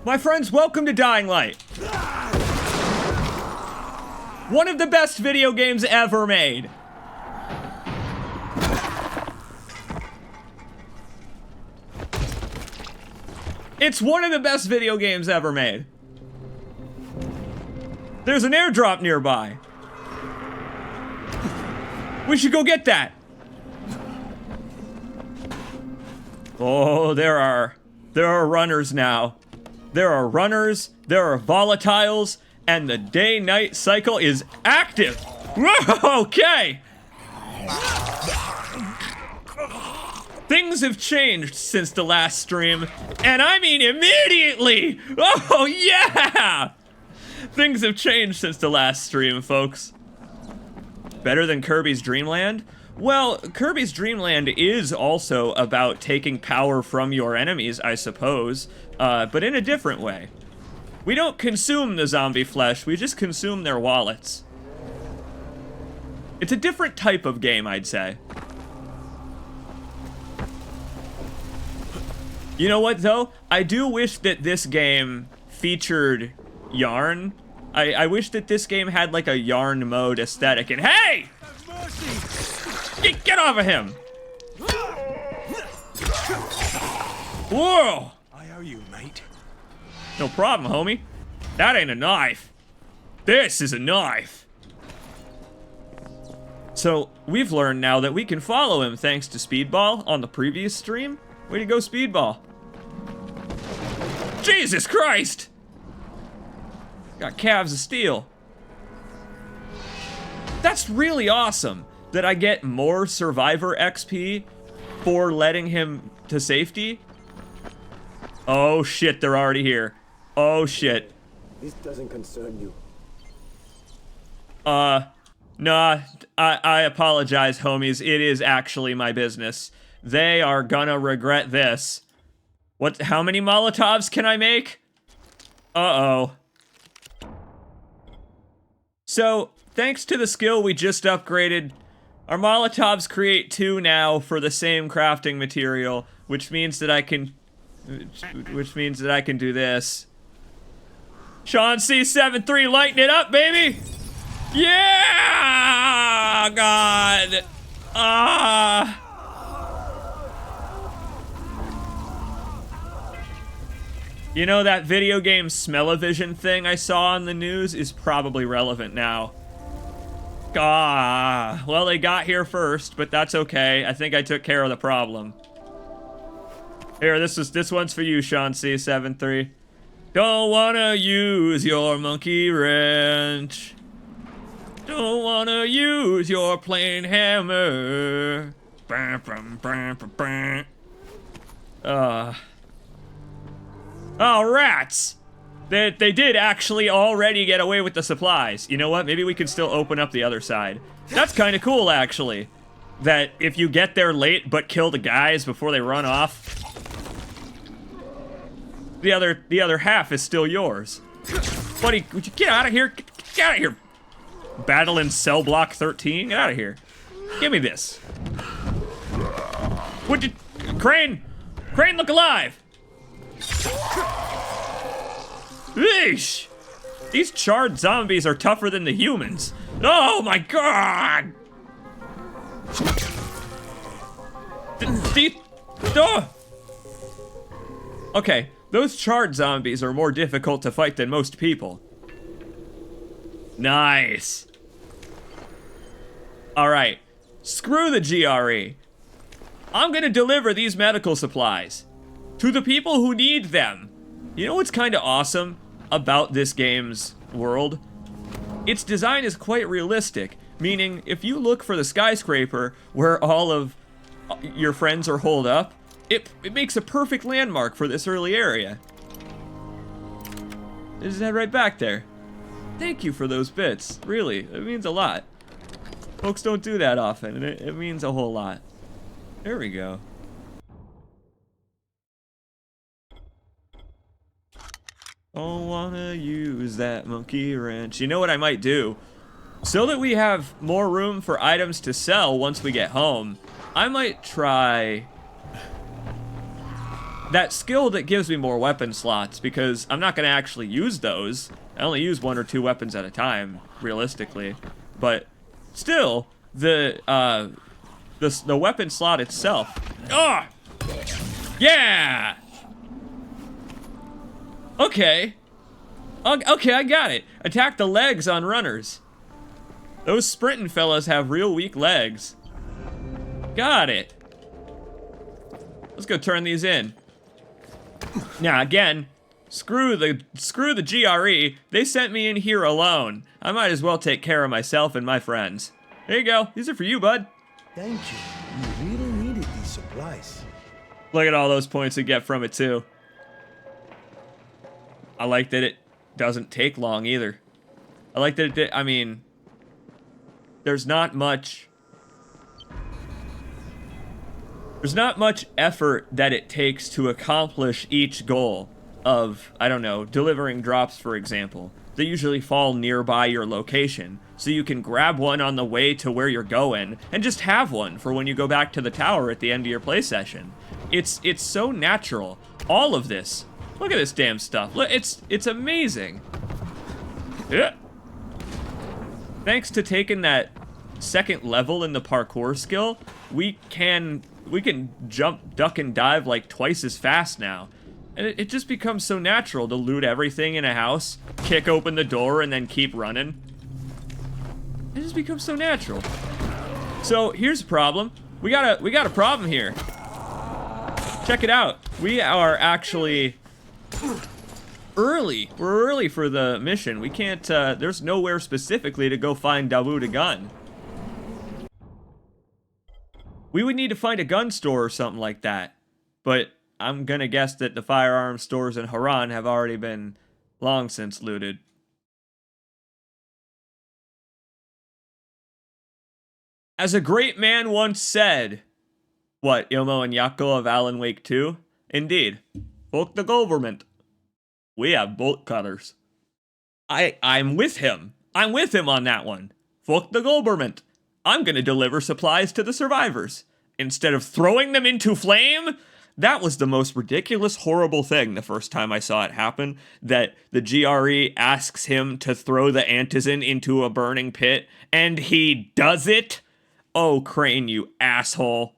My friends, welcome to Dying Light. One of the best video games ever made. It's one of the best video games ever made. There's an airdrop nearby. We should go get that. Oh, there are runners now. There are runners, there are volatiles, and the day-night cycle is active. Whoa, okay. Things have changed since the last stream, and I mean immediately! Oh, yeah! Things have changed since the last stream, folks. Better than Kirby's Dream Land? Well, Kirby's Dream Land is also about taking power from your enemies, I suppose, but in a different way. We don't consume the zombie flesh, we just consume their wallets. It's a different type of game, I'd say. You know what, though? I do wish that this game featured yarn. I wish that this game had, like, a yarn mode aesthetic. And hey! Get off of him! Whoa! I owe you, mate. No problem, homie. That ain't a knife. This is a knife. So, we've learned now that we can follow him thanks to Speedball on the previous stream. Way to go, Speedball. Jesus Christ! Got calves of steel. That's really awesome that I get more Survivor XP for letting him to safety. Oh shit, they're already here. Oh shit. This doesn't concern you. Nah, I apologize, homies. It is actually my business. They are gonna regret this. How many Molotovs can I make? Uh-oh. So, thanks to the skill we just upgraded, our Molotovs create 2 now for the same crafting material, which means that I can do this. Sean C73 lighting it up, baby! Yeah! God! You know, that video game smell-o-vision thing I saw on the news is probably relevant now. Well, they got here first, but that's okay. I think I took care of the problem. Here, this one's for you, Sean C73. Don't wanna use your monkey wrench. Don't wanna use your plain hammer. Oh, rats! They did actually already get away with the supplies. You know what? Maybe we can still open up the other side. That's kind of cool, actually. That if you get there late but kill the guys before they run off, the other half is still yours. Buddy, would you get out of here? Get out of here! Battle in cell block 13? Get out of here. Give me this. Would you... Crane! Crane, look alive! Eesh! These charred zombies are tougher than the humans. Oh my god! Okay, those charred zombies are more difficult to fight than most people. Nice. Alright, screw the GRE. I'm gonna deliver these medical supplies to the people who need them. You know what's kind of awesome about this game's world? Its design is quite realistic, meaning if you look for the skyscraper where all of your friends are holed up, it makes a perfect landmark for this early area. Is that right back there? Thank you for those bits. Really, it means a lot. Folks don't do that often, and it means a whole lot. There we go. Don't wanna use that monkey wrench. You know what I might do? So that we have more room for items to sell once we get home, I might try that skill that gives me more weapon slots, because I'm not gonna actually use those. I only use 1 or 2 weapons at a time, realistically. But still, the weapon slot itself. Ah! Yeah! Okay. Okay, I got it. Attack the legs on runners. Those sprinting fellas have real weak legs. Got it. Let's go turn these in. Now, again, screw the GRE. They sent me in here alone. I might as well take care of myself and my friends. There you go. These are for you, bud. Thank you. We really needed these supplies. Nice. Look at all those points we get from it, too. I like that it doesn't take long, either. I like that I mean, there's not much effort that it takes to accomplish each goal of, I don't know, delivering drops, for example. They usually fall nearby your location, so you can grab one on the way to where you're going, and just have one for when you go back to the tower at the end of your play session. It's so natural. All of this. Look at this damn stuff. Look, it's amazing. Yeah. Thanks to taking that second level in the parkour skill, we can jump, duck, and dive like twice as fast now. And it just becomes so natural to loot everything in a house, kick open the door, and then keep running. It just becomes so natural. So here's a problem. We got a problem here. Check it out. We are actually early. We're early for the mission. We can't, there's nowhere specifically to go find Dawood a gun. We would need to find a gun store or something like that. But I'm gonna guess that the firearms stores in Harran have already been long since looted. As a great man once said, what, Ilmo and Yako of Alan Wake 2? Indeed. Fuck the government. We have bolt cutters. I'm with him. I'm with him on that one. Fuck the government. I'm gonna deliver supplies to the survivors. Instead of throwing them into flame? That was the most ridiculous, horrible thing the first time I saw it happen, that the GRE asks him to throw the Antizin into a burning pit, and he does it? Oh, Crane, you asshole.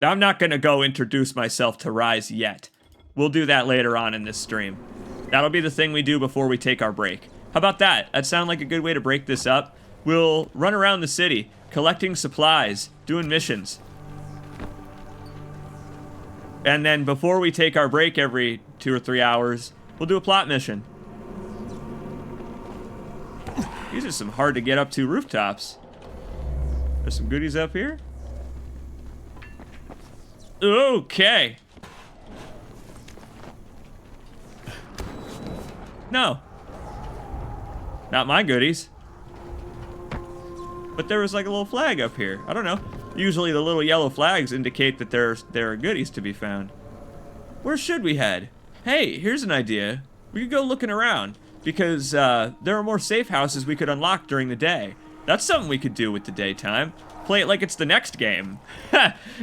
I'm not gonna go introduce myself to Rise yet. We'll do that later on in this stream. That'll be the thing we do before we take our break. How about that? That sound like a good way to break this up? We'll run around the city, collecting supplies, doing missions. And then before we take our break every 2 or 3 hours, we'll do a plot mission. These are some hard to get up to rooftops. There's some goodies up here. Okay. No. Not my goodies. But there was like a little flag up here. I don't know. Usually the little yellow flags indicate that there are goodies to be found. Where should we head? Hey, here's an idea. We could go looking around, because there are more safe houses we could unlock during the day. That's something we could do with the daytime. Play it like it's the next game.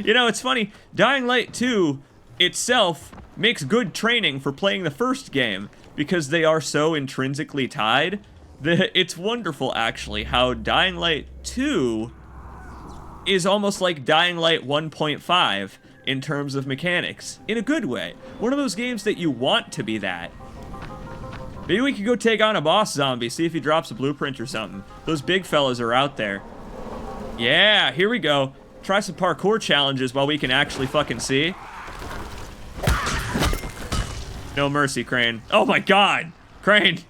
You know, it's funny. Dying Light 2 itself makes good training for playing the first game, because they are so intrinsically tied. It's wonderful, actually, how Dying Light 2 is almost like Dying Light 1.5 in terms of mechanics, in a good way. One of those games that you want to be that. Maybe we could go take on a boss zombie, see if he drops a blueprint or something. Those big fellas are out there. Yeah, here we go. Try some parkour challenges while we can actually fucking see. No mercy, Crane. Oh my god! Crane!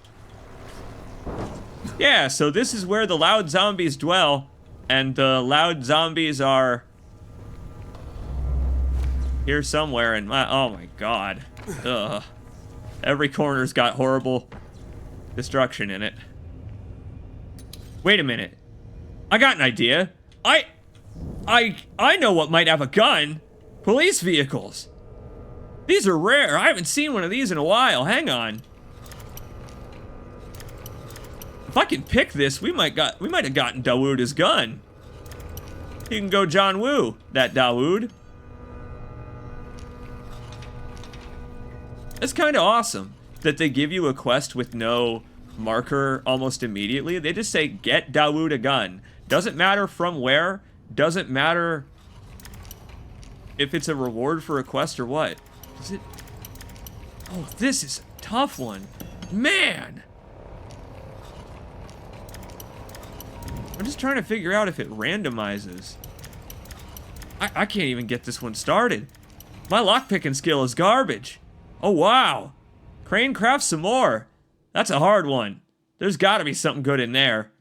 Yeah, so this is where the loud zombies dwell. And the loud zombies are here somewhere, and oh my god. Ugh. Every corner's got horrible destruction in it. Wait a minute. I got an idea. I know what might have a gun. Police vehicles. These are rare. I haven't seen one of these in a while. Hang on. If I can pick this, we might have gotten Dawood his gun. He can go John Woo, that Dawood. It's kind of awesome that they give you a quest with no marker almost immediately. They just say, get Dawood a gun. Doesn't matter from where. Doesn't matter if it's a reward for a quest or what. Is it? Oh, this is a tough one. Man! I'm just trying to figure out if it randomizes. I can't even get this one started. My lockpicking skill is garbage. Oh, wow. Crane crafts some more. That's a hard one. There's gotta be something good in there.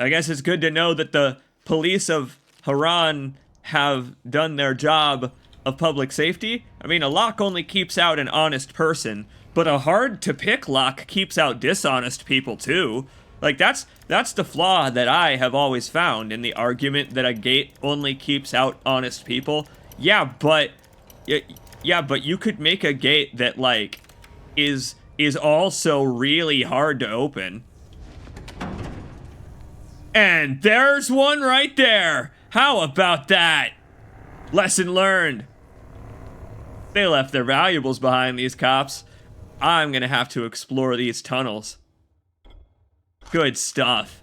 I guess it's good to know that the police of Harran have done their job of public safety. I mean, a lock only keeps out an honest person, but a hard-to-pick lock keeps out dishonest people, too. Like, that's the flaw that I have always found in the argument that a gate only keeps out honest people. Yeah, but you could make a gate that, like, is also really hard to open. And there's one right there. How about that? Lesson learned. They left their valuables behind, these cops. I'm gonna have to explore these tunnels. Good stuff.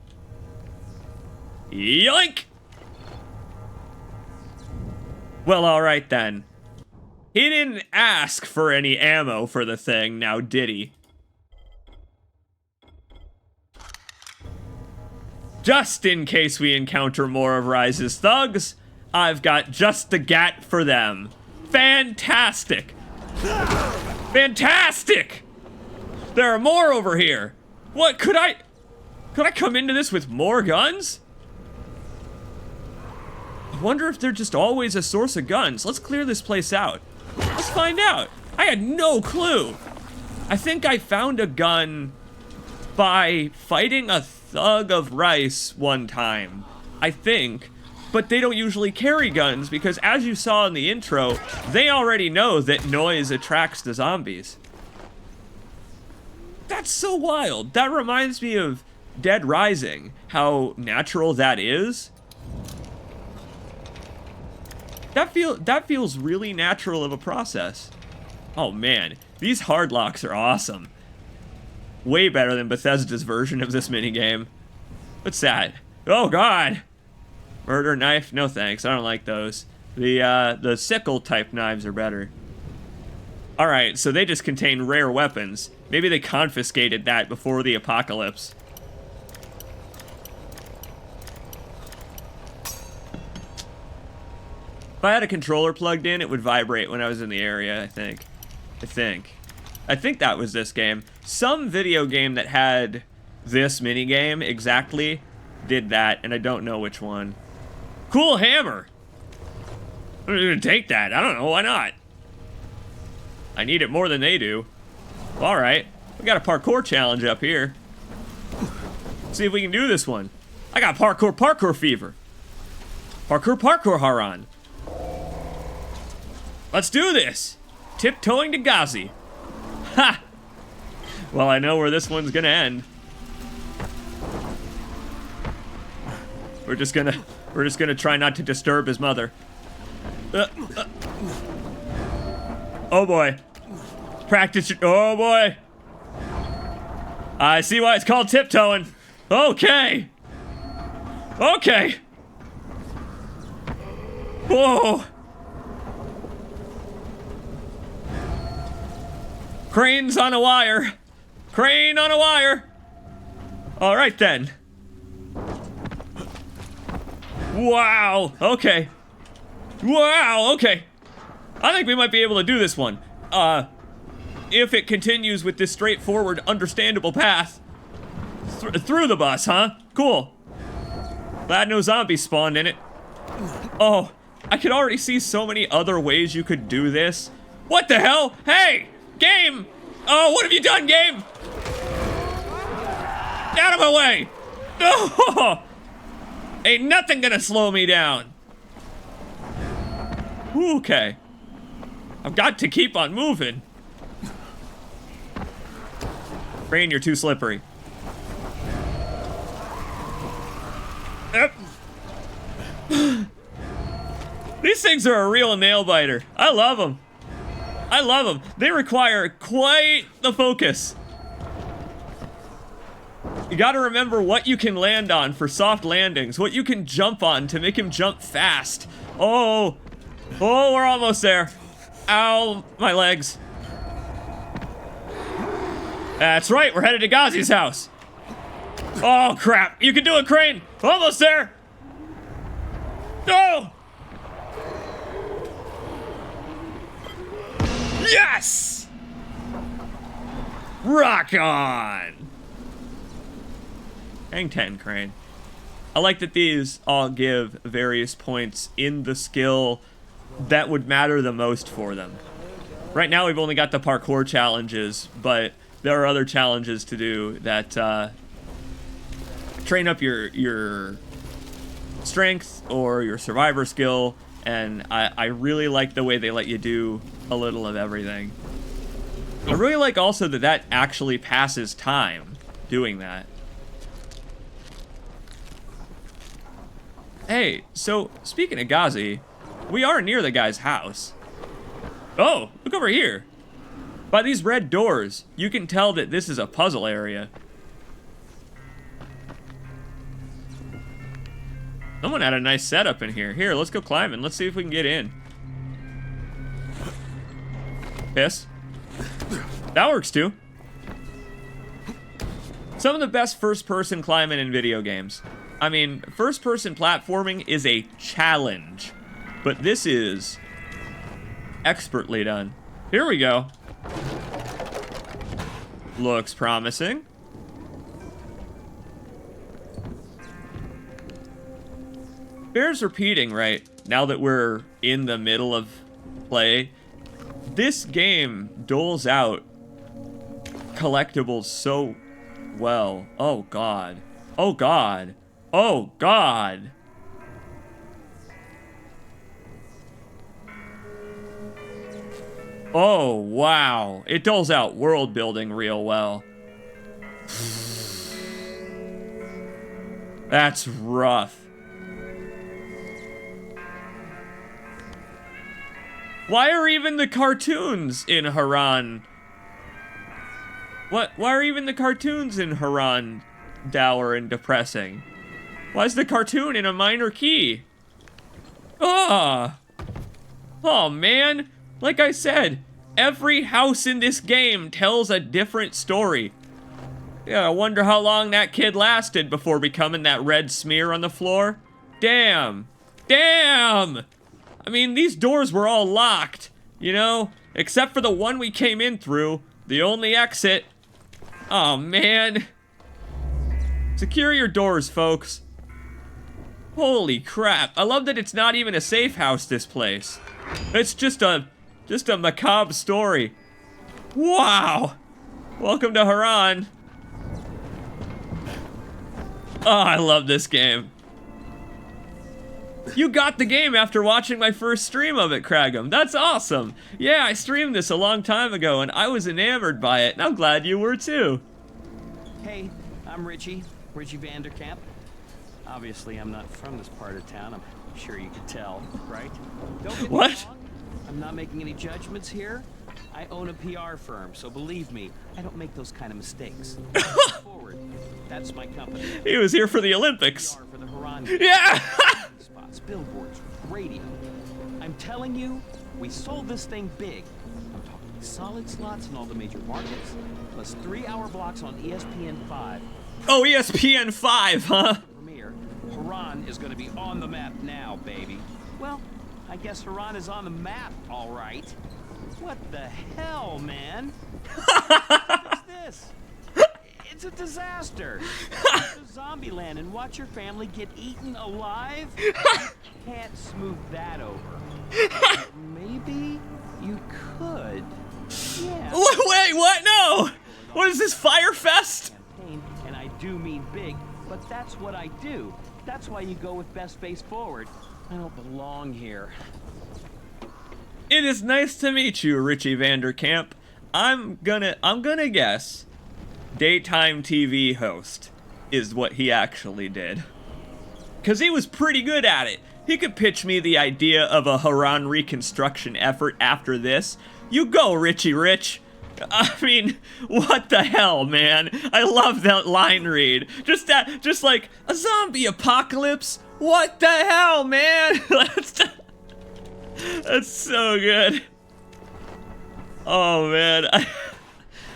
Yoink! Well, alright then. He didn't ask for any ammo for the thing, now did he? Just in case we encounter more of Rise's thugs, I've got just the gat for them. Fantastic! Fantastic! There are more over here! What, could I come into this with more guns? I wonder if they're just always a source of guns. Let's clear this place out. Let's find out. I had no clue. I think I found a gun by fighting a thug of Rice one time. I think. But they don't usually carry guns because, as you saw in the intro, they already know that noise attracts the zombies. That's so wild. That reminds me of Dead Rising, how natural that is. That feels really natural of a process. Oh man, these hard locks are awesome. Way better than Bethesda's version of this minigame. What's that? Oh god! Murder knife? No thanks, I don't like those. The sickle type knives are better. Alright, so they just contain rare weapons. Maybe they confiscated that before the apocalypse. If I had a controller plugged in, it would vibrate when I was in the area, I think. I think that was this game. Some video game that had this minigame exactly did that, and I don't know which one. Cool hammer! I'm gonna take that. I don't know, why not? I need it more than they do. Alright, we got a parkour challenge up here. Let's see if we can do this one. I got parkour fever. Parkour Harran. Let's do this! Tiptoeing to Ghazi. Ha! Well, I know where this one's gonna end. We're just gonna try not to disturb his mother. Oh boy. Practice. Oh boy. I see why it's called tiptoeing. Okay. Okay. Whoa. Crane's on a wire. Crane on a wire. All right then. Wow. Okay. Wow. Okay. I think we might be able to do this one. If it continues with this straightforward, understandable path through the bus, huh? Cool. Glad no zombies spawned in it. Oh, I could already see so many other ways you could do this. What the hell? Hey, game! Oh, what have you done, game? Out of my way! Oh, ain't nothing gonna slow me down. Okay. I've got to keep on moving. Crane, you're too slippery. Yep. These things are a real nail biter. I love them. I love them. They require quite the focus. You gotta remember what you can land on for soft landings, what you can jump on to make him jump fast. Oh, we're almost there. Ow, my legs. That's right, we're headed to Ghazi's house. Oh crap, you can do it, Crane. Almost there. No. Yes! Rock on! Hang 10, Crane. I like that these all give various points in the skill that would matter the most for them. Right now we've only got the parkour challenges, but there are other challenges to do that train up your strength or your survivor skill, and I really like the way they let you do a little of everything. I really like also that actually passes time doing that. Hey, so speaking of Ghazi, we are near the guy's house. Oh, look over here. By these red doors, you can tell that this is a puzzle area. Someone had a nice setup in here. Here, let's go climbing. Let's see if we can get in. Yes. That works too. Some of the best first-person climbing in video games. I mean, first-person platforming is a challenge, but this is expertly done. Here we go. Looks promising. Bears repeating, right? Now that we're in the middle of play, this game doles out collectibles so well. Oh god. Oh god. Oh god. Oh wow. It doles out world building real well. That's rough. Why are even the cartoons in Harran? Why are even the cartoons in Harran dour and depressing? Why is the cartoon in a minor key? Ah! Oh man, like I said, every house in this game tells a different story. Yeah, I wonder how long that kid lasted before becoming that red smear on the floor. Damn! Damn! I mean, these doors were all locked, you know? Except for the one we came in through, the only exit. Oh, man. Secure your doors, folks. Holy crap. I love that it's not even a safe house, this place. It's just a macabre story. Wow. Welcome to Harran. Oh, I love this game. You got the game after watching my first stream of it, Cragum. That's awesome. Yeah, I streamed this a long time ago, and I was enamored by it, and I'm glad you were too. Hey, I'm Richie Vanderkamp. Obviously, I'm not from this part of town. I'm sure you could tell, right? Don't get me wrong. I'm not making any judgments here. I own a PR firm, so believe me, I don't make those kind of mistakes. Forward. That's my company. He was here for the Olympics. PR for the Harran. Yeah! Spots, billboards, radio. I'm telling you, we sold this thing big. I'm talking solid slots in all the major markets, plus 3-hour blocks on ESPN5. Oh, ESPN5, huh? Premiere. Harran is going to be on the map now, baby. Well, I guess Harran is on the map, all right. What the hell, man? What's this? It's a disaster. Go to zombie land and watch your family get eaten alive? You can't smooth that over. Maybe you could. Yeah. Wait, what? No! What is this, Fire Fest? And I do mean big, but that's what I do. That's why you go with best face forward. I don't belong here. It is nice to meet you, Richie Vanderkamp. I'm gonna guess daytime TV host is what he actually did. 'Cause he was pretty good at it. He could pitch me the idea of a Harran reconstruction effort after this. You go, Richie Rich. I mean, what the hell, man? I love that line read. Just like a zombie apocalypse. What the hell, man? That's so good. Oh man,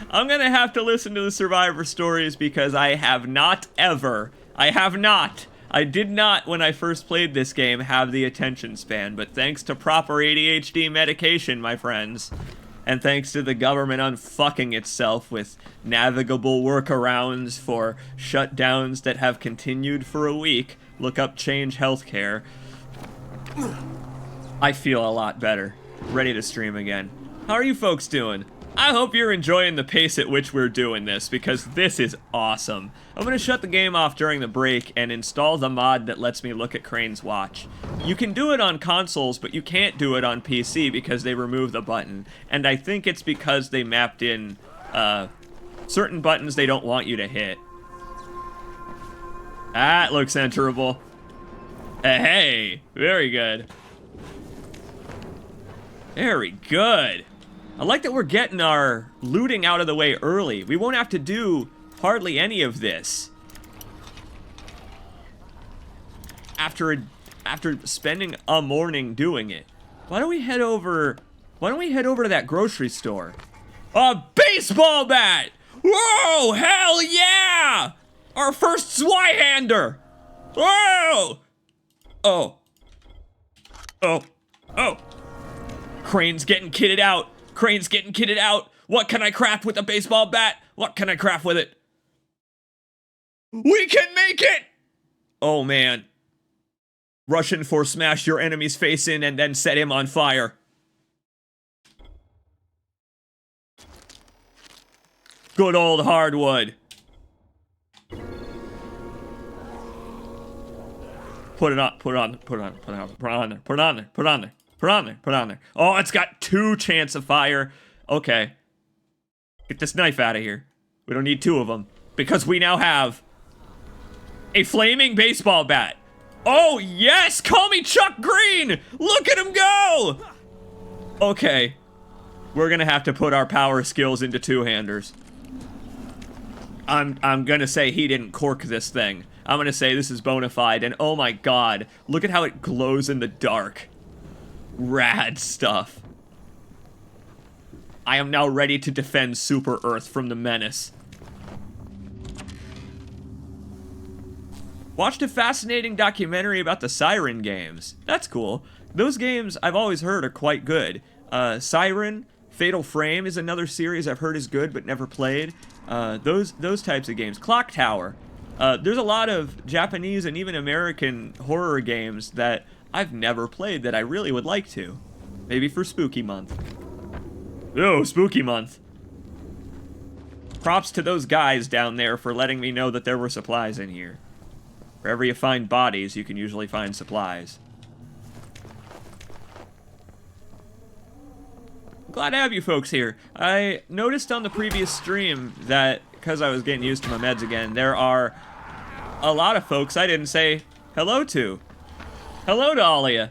I'm gonna have to listen to the survivor stories because I did not, when I first played this game, have the attention span, but thanks to proper ADHD medication, my friends, and thanks to the government unfucking itself with navigable workarounds for shutdowns that have continued for a week, look up change healthcare. I feel a lot better. Ready to stream again. How are you folks doing? I hope you're enjoying the pace at which we're doing this, because this is awesome. I'm gonna shut the game off during the break and install the mod that lets me look at Crane's watch. You can do it on consoles, but you can't do it on PC because they removed the button. And I think it's because they mapped in certain buttons they don't want you to hit. That looks enterable. Hey, very good. Very good. I like that we're getting our looting out of the way early. We won't have to do hardly any of this after spending a morning doing it. Why don't we head over to that grocery store? A baseball bat! Whoa, hell yeah! Our first Zweihander! Whoa! Oh. Oh. Oh. Crane's getting kitted out. Crane's getting kitted out. What can I craft with a baseball bat? What can I craft with it? We can make it! Oh, man. Russian for smash your enemy's face in and then set him on fire. Good old hardwood. Put it on, put it on, put it on, put it on, put it on there, put it on there, put it on there, put it on there, put it on there. Oh, it's got 2 chance of fire. Okay. Get this knife out of here. We don't need 2 of them. Because we now have a flaming baseball bat. Oh, yes! Call me Chuck Green! Look at him go! Okay. We're gonna have to put our power skills into two-handers. I'm gonna say he didn't cork this thing. I'm gonna say this is bona fide, and oh my god, look at how it glows in the dark. Rad stuff. I am now ready to defend Super Earth from the menace. Watched a fascinating documentary about the Siren games. That's cool. Those games, I've always heard, are quite good. Siren, Fatal Frame is another series I've heard is good but never played. Those types of games. Clock Tower. There's a lot of Japanese and even American horror games that I've never played that I really would like to. Maybe for Spooky Month. Oh, Spooky Month. Props to those guys down there for letting me know that there were supplies in here. Wherever you find bodies, you can usually find supplies. Glad to have you folks here. I noticed on the previous stream that, because I was getting used to my meds again, there are a lot of folks I didn't say hello to. Hello to all of you.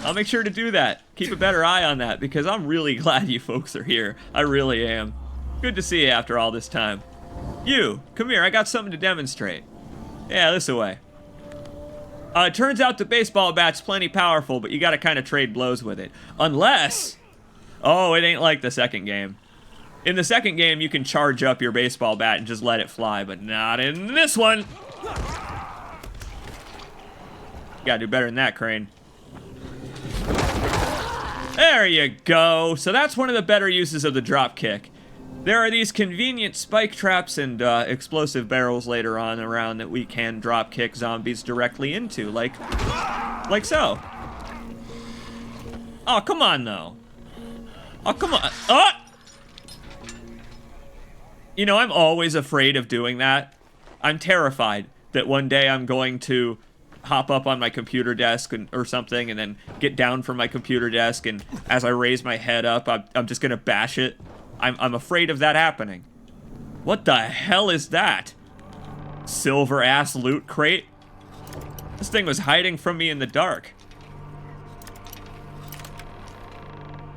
I'll make sure to do that. Keep a better eye on that, because I'm really glad you folks are here. I really am. Good to see you after all this time. You, come here, I got something to demonstrate. Yeah, this away. It turns out the baseball bat's plenty powerful, but you gotta kind of trade blows with it. Unless... Oh, it ain't like the second game. In the second game, you can charge up your baseball bat and just let it fly, but not in this one! You gotta do better than that, Crane. There you go! So that's one of the better uses of the dropkick. There are these convenient spike traps and explosive barrels later on around that we can dropkick zombies directly into, like so. Oh, come on, though. Oh, come on. Oh! You know, I'm always afraid of doing that. I'm terrified that one day I'm going to hop up on my computer desk or something and then get down from my computer desk, and as I raise my head up, I'm just gonna bash it. I'm afraid of that happening. What the hell is that? Silver-ass loot crate? This thing was hiding from me in the dark.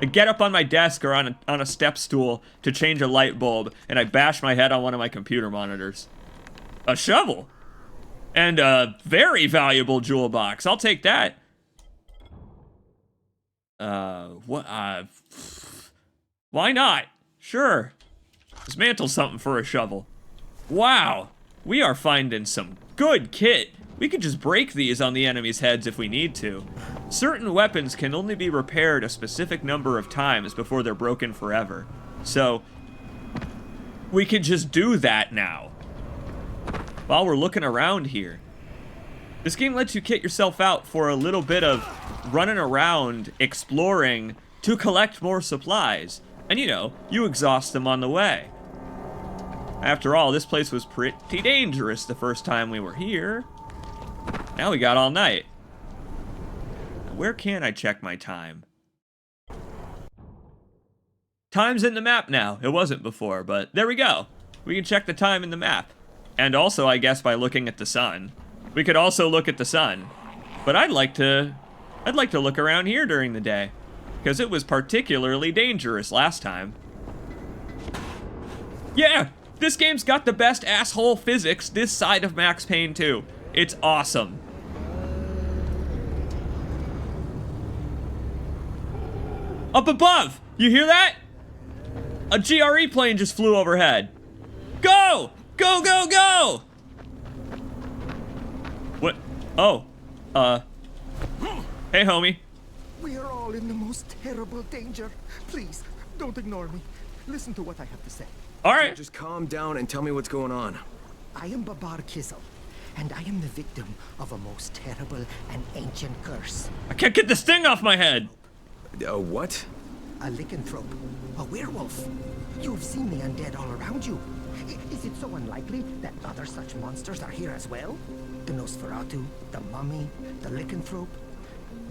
I get up on my desk or on a step stool to change a light bulb, and I bash my head on one of my computer monitors. A shovel! And a very valuable jewel box. I'll take that. Why not? Sure. Dismantle something for a shovel. Wow. We are finding some good kit. We could just break these on the enemy's heads if we need to. Certain weapons can only be repaired a specific number of times before they're broken forever. So, we could just do that now. While we're looking around here. This game lets you kit yourself out for a little bit of running around, exploring, to collect more supplies. And you know, you exhaust them on the way. After all, this place was pretty dangerous the first time we were here. Now we got all night. Now where can I check my time? Time's in the map now. It wasn't before, but there we go. We can check the time in the map. And also, I guess, by looking at the sun. We could also look at the sun. But I'd like to look around here during the day, because it was particularly dangerous last time. Yeah, this game's got the best asshole physics this side of Max Payne 2. It's awesome. Up above, you hear that? A GRE plane just flew overhead. Go! Go, go, go! What? Oh. Hey, homie. We are all in the most terrible danger. Please, don't ignore me. Listen to what I have to say. All right. Just calm down and tell me what's going on. I am Babar Kissel, and I am the victim of a most terrible and ancient curse. I can't get this thing off my head. What? A lycanthrope, a werewolf. You have seen the undead all around you. Is it so unlikely that other such monsters are here as well? The Nosferatu, the mummy, the lycanthrope.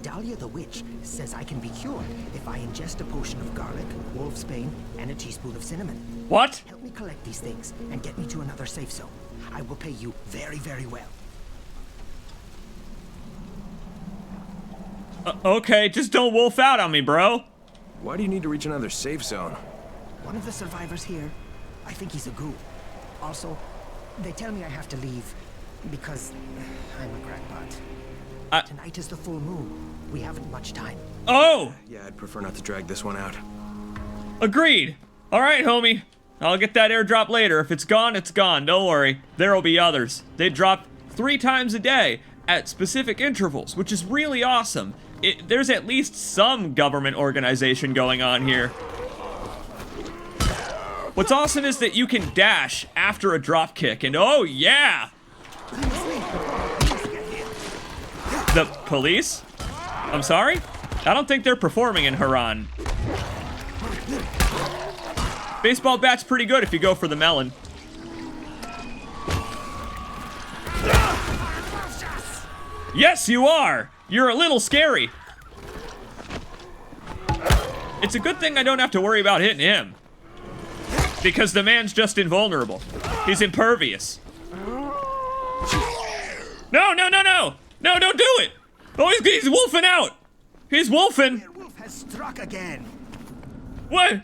Dahlia the witch says I can be cured if I ingest a potion of garlic, wolfsbane, and a teaspoon of cinnamon. What? Help me collect these things and get me to another safe zone. I will pay you very, very well. Okay, just don't wolf out on me, bro. Why do you need to reach another safe zone? One of the survivors here, I think he's a ghoul. Also, they tell me I have to leave because I'm a crackpot. Tonight is the full moon. We haven't much time. Oh! Yeah, I'd prefer not to drag this one out. Agreed. All right, homie. I'll get that airdrop later. If it's gone, it's gone. Don't worry. There'll be others. They drop 3 times a day at specific intervals, which is really awesome. There's at least some government organization going on here. What's awesome is that you can dash after a drop kick, and oh yeah! The police? I'm sorry? I don't think they're performing in Harran. Baseball bat's pretty good if you go for the melon. Yes, you are! You're a little scary. It's a good thing I don't have to worry about hitting him. Because the man's just invulnerable. He's impervious. No, no, no, no! No, don't do it! Oh, he's wolfing out! He's wolfing! The wolf has struck again. What?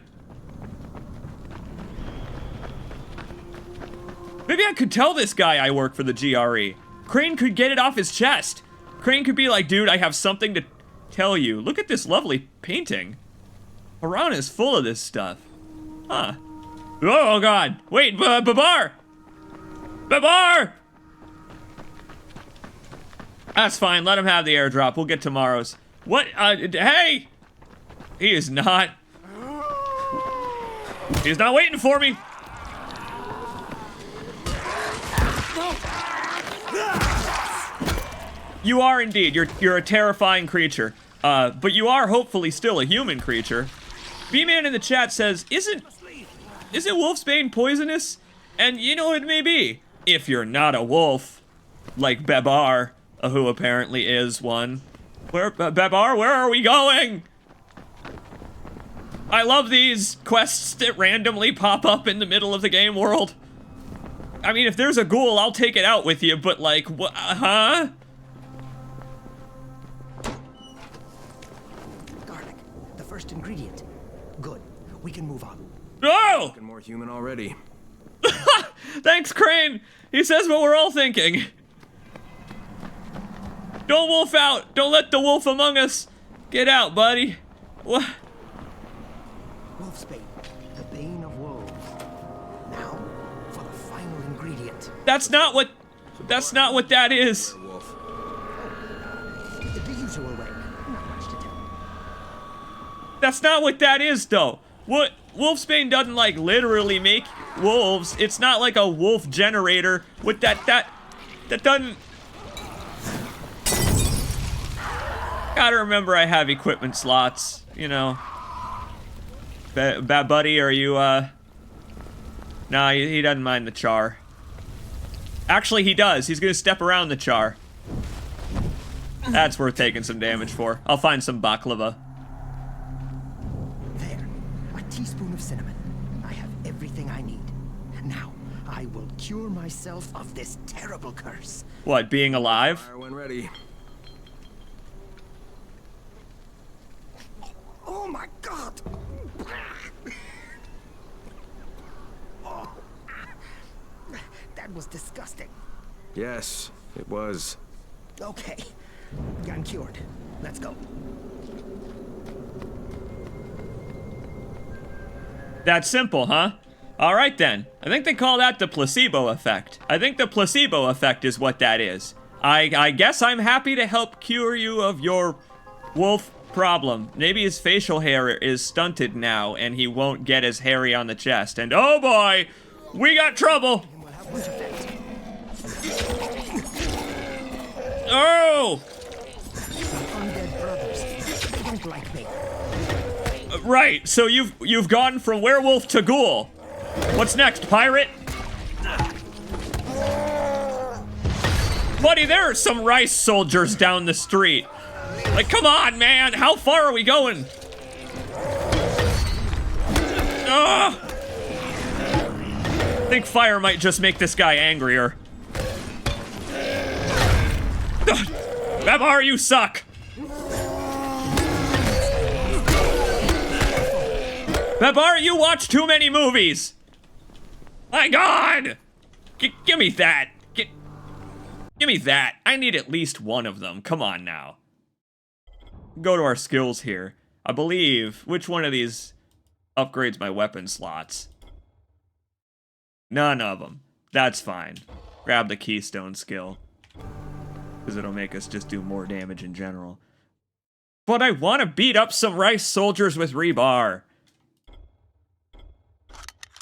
Maybe I could tell this guy I work for the GRE. Crane could get it off his chest. Crane could be like, dude, I have something to tell you. Look at this lovely painting. Harran is full of this stuff. Huh. Oh, God. Wait, Babar! Babar! That's fine. Let him have the airdrop. We'll get tomorrow's. What? Hey! He is not. He's not waiting for me. You are indeed. You're a terrifying creature. But you are hopefully still a human creature. B-Man in the chat says, isn't wolfsbane poisonous? And you know it may be. If you're not a wolf. Like Babar, who apparently is one. Babar, where are we going? I love these quests that randomly pop up in the middle of the game world. I mean, if there's a ghoul, I'll take it out with you, but like, huh? Garlic, the first ingredient. Good. We can move on. No! Looking more human already. Thanks, Crane. He says what we're all thinking. Don't wolf out. Don't let the wolf among us get out, buddy. What? Wolfsbane, the bane of wolves. Now, for the final ingredient. That's not what that is. Wolf. The usual way. Not much to tell. That's not what that is, though. What? Wolfsbane doesn't, like, literally make wolves. It's not like a wolf generator with that doesn't... Gotta remember I have equipment slots, you know. Bad buddy, are you, Nah, he doesn't mind the char. Actually, he does. He's gonna step around the char. That's worth taking some damage for. I'll find some baklava. There. A teaspoon of cinnamon. I have everything I need. Now, I will cure myself of this terrible curse. What, being alive? Fire when ready. Oh my god! Oh. That was disgusting. Yes, it was. Okay. I'm cured. Let's go. That's simple, huh? Alright then. I think they call that the placebo effect. I think the placebo effect is what that is. I guess I'm happy to help cure you of your wolf problem. Maybe his facial hair is stunted now and he won't get as hairy on the chest. And oh boy, we got trouble! Oh! Undead brothers. They don't like me. Right, so you've gone from werewolf to ghoul. What's next, pirate? Buddy, there are some rice soldiers down the street. Like, come on, man, how far are we going? Ugh! I think fire might just make this guy angrier. Babar, you suck! Babar, you watch too many movies! My god! Give me that! Give me that! I need at least one of them, come on now. Go to our skills here. I believe, which one of these upgrades my weapon slots? None of them. That's fine. Grab the keystone skill. Because it'll make us just do more damage in general. But I want to beat up some rice soldiers with rebar.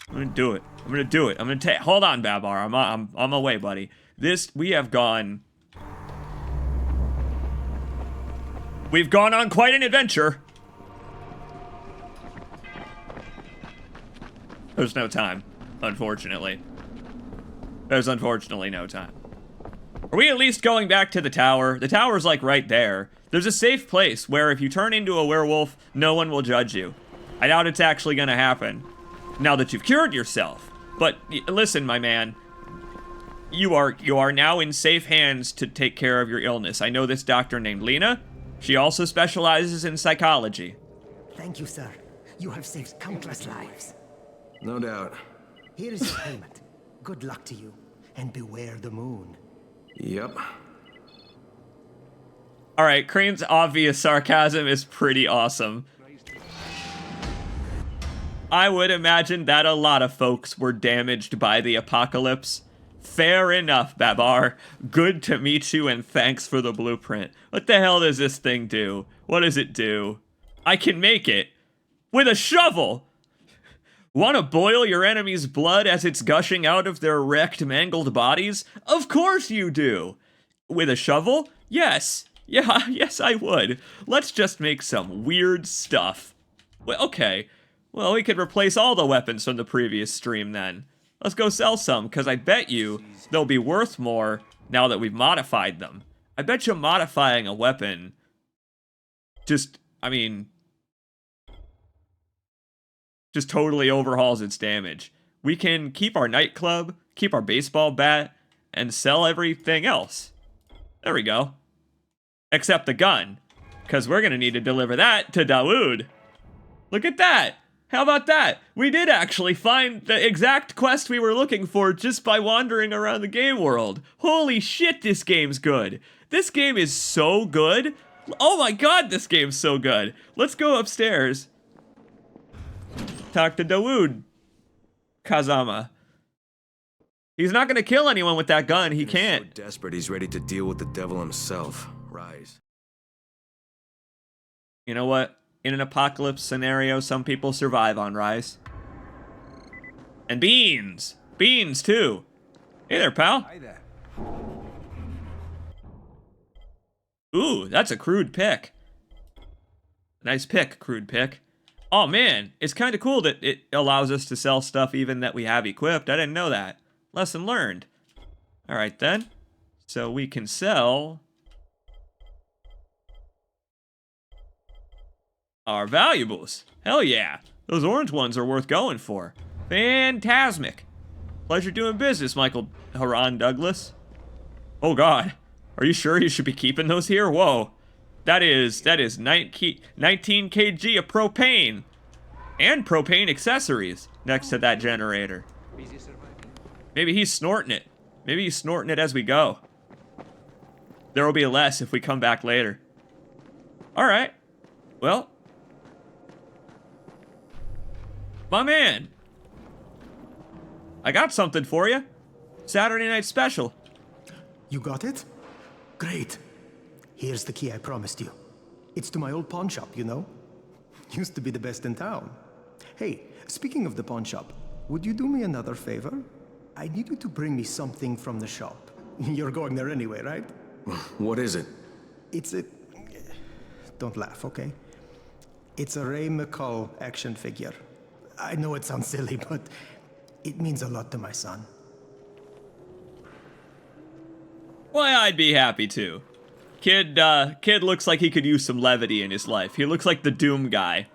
I'm gonna do it. I'm gonna do it. I'm gonna take. Hold on, Babar. I'm on my way, buddy. We have gone. We've gone on quite an adventure. There's no time, unfortunately. There's unfortunately no time. Are we at least going back to the tower? The tower's like right there. There's a safe place where if you turn into a werewolf, no one will judge you. I doubt it's actually gonna happen now that you've cured yourself. But listen, my man, you are now in safe hands to take care of your illness. I know this doctor named Lena. She also specializes in psychology. Thank you, sir. You have saved countless lives. No doubt. Here is your payment. Good luck to you, and beware the moon. Yep. Alright, Crane's obvious sarcasm is pretty awesome. I would imagine that a lot of folks were damaged by the apocalypse. Fair enough, Babar. Good to meet you and thanks for the blueprint. What the hell does this thing do? What does it do? I can make it. With a shovel! Want to boil your enemy's blood as it's gushing out of their wrecked, mangled bodies? Of course you do! With a shovel? Yes. Yeah, yes I would. Let's just make some weird stuff. Well, okay. Well, we could replace all the weapons from the previous stream then. Let's go sell some, because I bet you they'll be worth more now that we've modified them. I bet you modifying a weapon just totally overhauls its damage. We can keep our nightclub, keep our baseball bat, and sell everything else. There we go. Except the gun, because we're going to need to deliver that to Dawood. Look at that. How about that? We did actually find the exact quest we were looking for just by wandering around the game world. Holy shit, this game's good. This game is so good. Oh my god, this game's so good. Let's go upstairs. Talk to Dawood. Kazama. He's not gonna kill anyone with that gun. He can't. So desperate, he's ready to deal with the devil himself. Rise. You know what? In an apocalypse scenario, some people survive on rice. And beans! Beans, too! Hey there, pal. Hi there. Ooh, that's a crude pick. Nice pick, crude pick. Oh man, it's kind of cool that it allows us to sell stuff even that we have equipped. I didn't know that. Lesson learned. All right then. So we can sell our valuables. Hell yeah. Those orange ones are worth going for. Phantasmic. Pleasure doing business, Michael Harran Douglas. Oh god. Are you sure you should be keeping those here? Whoa. That is 19 kg of propane. And propane accessories next to that generator. Maybe he's snorting it. Maybe he's snorting it as we go. There will be less if we come back later. Alright. Well. My man. I got something for you. Saturday night special. You got it? Great. Here's the key I promised you. It's to my old pawn shop, you know? Used to be the best in town. Hey, speaking of the pawn shop, would you do me another favor? I need you to bring me something from the shop. You're going there anyway, right? What is it? It's a... Don't laugh, okay? It's a Ray McCall action figure. I know it sounds silly, but it means a lot to my son. Why, I'd be happy to. Kid looks like he could use some levity in his life. He looks like the Doom guy.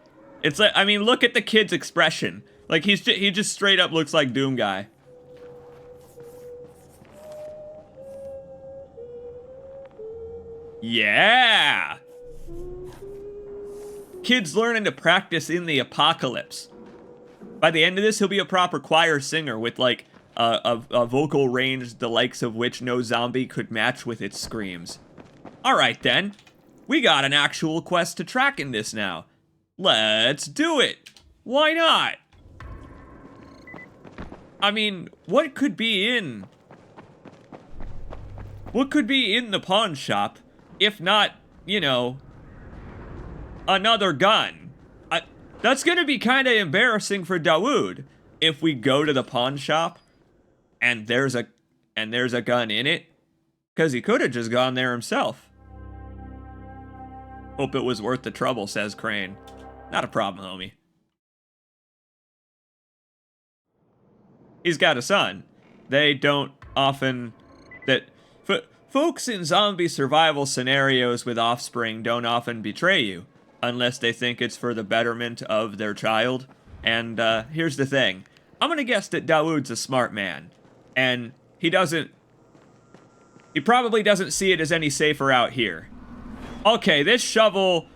It's like, I mean, look at the kid's expression. Like, he just straight up looks like Doom guy. Yeah! Kid's learning to practice in the apocalypse. By the end of this, he'll be a proper choir singer with, like, a vocal range the likes of which no zombie could match with its screams. Alright then, we got an actual quest to track in this now. Let's do it! Why not? I mean, what could be in the pawn shop if not, you know, another gun? That's gonna be kinda embarrassing for Dawood if we go to the pawn shop and there's a gun in it, cause he could have just gone there himself. Hope it was worth the trouble, says Crane. Not a problem, homie. He's got a son. They don't often... Folks in zombie survival scenarios with offspring don't often betray you, unless they think it's for the betterment of their child. And here's the thing. I'm gonna guess that Dawood's a smart man. And he probably doesn't see it as any safer out here. Okay, this shovel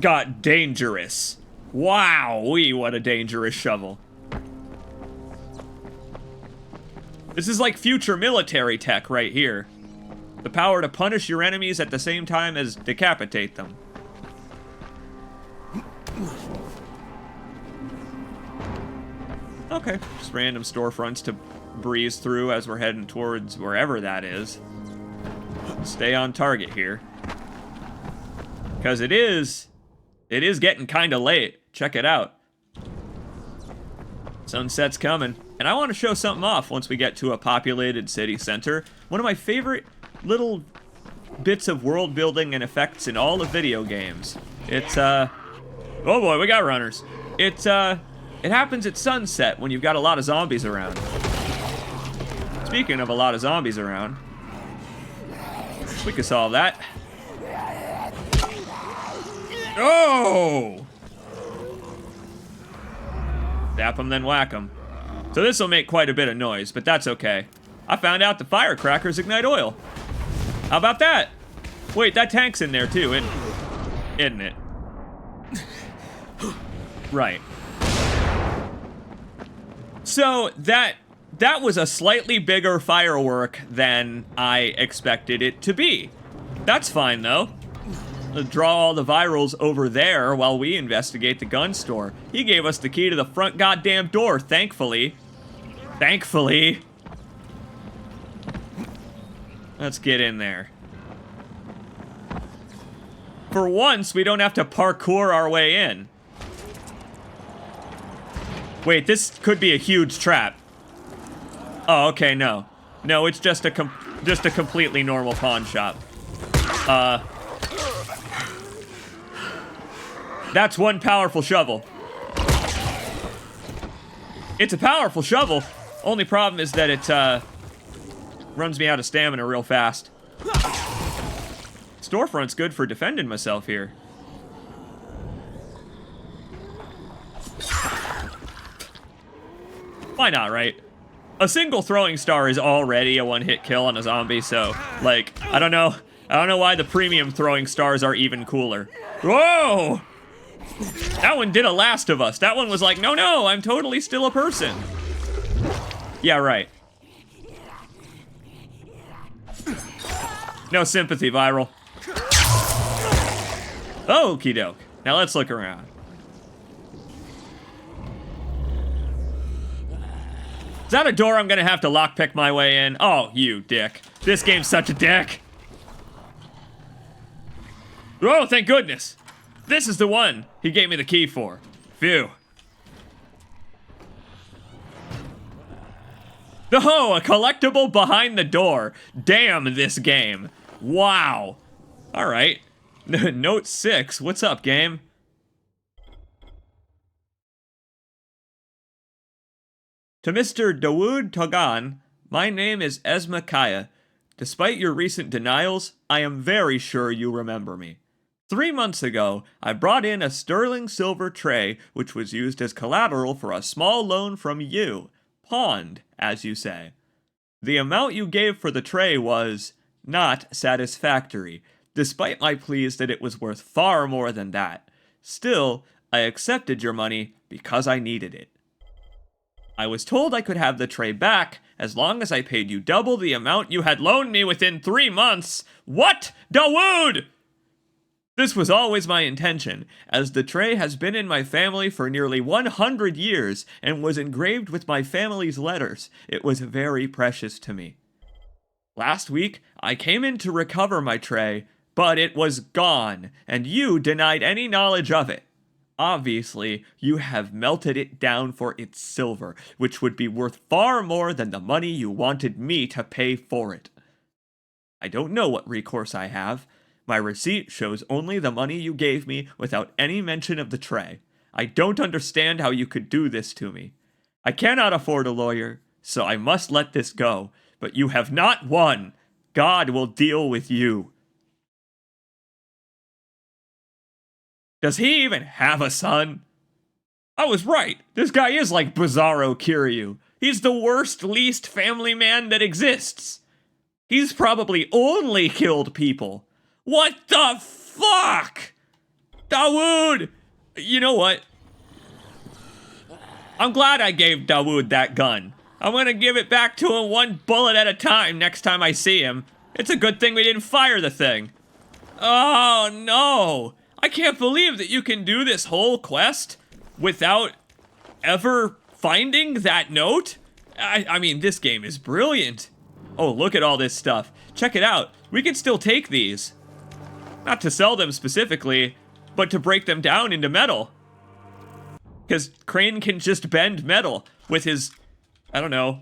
got dangerous. Wowee, what a dangerous shovel. This is like future military tech right here. The power to punish your enemies at the same time as decapitate them. Okay, just random storefronts to breeze through as we're heading towards wherever that is. Stay on target here. Because it is getting kind of late. Check it out. Sunset's coming. And I want to show something off once we get to a populated city center. One of my favorite little bits of world building and effects in all of video games. It's, oh boy, we got runners. It happens at sunset when you've got a lot of zombies around. Speaking of a lot of zombies around, we can solve that. Oh! Zap them, then whack them. So this will make quite a bit of noise, but that's okay. I found out the firecrackers ignite oil. How about that? Wait, that tank's in there too, isn't it? Right. So that was a slightly bigger firework than I expected it to be. That's fine though. Draw all the virals over there while we investigate the gun store. He gave us the key to the front goddamn door, thankfully. Thankfully. Let's get in there. For once, we don't have to parkour our way in. Wait, this could be a huge trap. Oh, okay, no. No, it's just a completely normal pawn shop. That's one powerful shovel. It's a powerful shovel. Only problem is that it runs me out of stamina real fast. Storefront's good for defending myself here. Why not, right? A single throwing star is already a one-hit kill on a zombie, so, like, I don't know why the premium throwing stars are even cooler. Whoa! That one did a Last of Us. That one was like, no, I'm totally still a person. Yeah, right. No sympathy, Viral. Okie doke. Now let's look around. Is that a door I'm gonna have to lockpick my way in? Oh, you dick. This game's such a dick. Oh, thank goodness. This is the one he gave me the key for. Phew. Oh, a collectible behind the door. Damn this game. Wow. All right. Note 6. What's up, game? To Mr. Dawood Togan, my name is Esma Kaya. Despite your recent denials, I am very sure you remember me. 3 months ago, I brought in a sterling silver tray which was used as collateral for a small loan from you. Pawned, as you say. The amount you gave for the tray was not satisfactory, despite my pleas that it was worth far more than that. Still, I accepted your money because I needed it. I was told I could have the tray back as long as I paid you double the amount you had loaned me within 3 months. What? Dawood! This was always my intention, as the tray has been in my family for nearly 100 years and was engraved with my family's letters. It was very precious to me. Last week, I came in to recover my tray, but it was gone, and you denied any knowledge of it. Obviously, you have melted it down for its silver, which would be worth far more than the money you wanted me to pay for it. I don't know what recourse I have. My receipt shows only the money you gave me without any mention of the tray. I don't understand how you could do this to me. I cannot afford a lawyer, so I must let this go, but you have not won. God will deal with you. Does he even have a son? I was right. This guy is like Bizarro Kiryu. He's the worst, least family man that exists. He's probably only killed people. What the fuck? Dawood! You know what? I'm glad I gave Dawood that gun. I'm gonna give it back to him one bullet at a time next time I see him. It's a good thing we didn't fire the thing. Oh no! I can't believe that you can do this whole quest without ever finding that note. I mean, this game is brilliant. Oh, look at all this stuff. Check it out. We can still take these. Not to sell them specifically, but to break them down into metal. Because Crane can just bend metal with his, I don't know,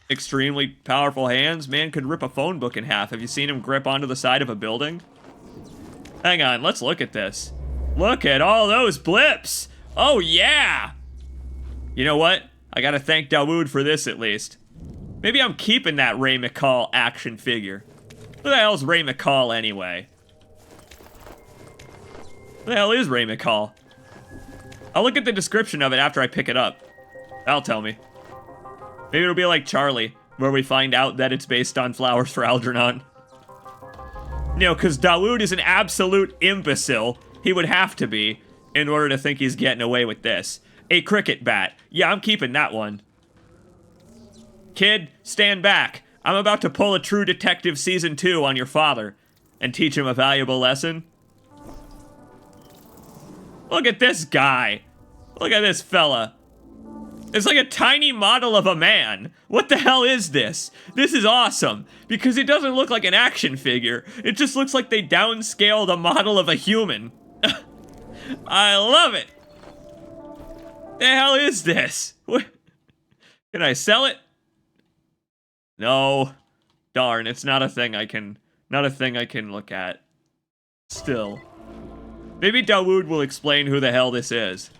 extremely powerful hands. Man could rip a phone book in half. Have you seen him grip onto the side of a building? Hang on, let's look at this. Look at all those blips. Oh, yeah. You know what? I gotta thank Dawood for this, at least. Maybe I'm keeping that Ray McCall action figure. Who the hell's Ray McCall, anyway? Who the hell is Ray McCall? I'll look at the description of it after I pick it up. That'll tell me. Maybe it'll be like Charlie, where we find out that it's based on Flowers for Algernon. You know, because Dawood is an absolute imbecile. He would have to be, in order to think he's getting away with this. A cricket bat. Yeah, I'm keeping that one. Kid, stand back. I'm about to pull a True Detective Season 2 on your father and teach him a valuable lesson. Look at this guy. Look at this fella. It's like a tiny model of a man. What the hell is this? This is awesome, because it doesn't look like an action figure. It just looks like they downscaled a model of a human. I love it. The hell is this? What? Can I sell it? No. Darn, it's not a thing I can look at. Still. Maybe Dawood will explain who the hell this is.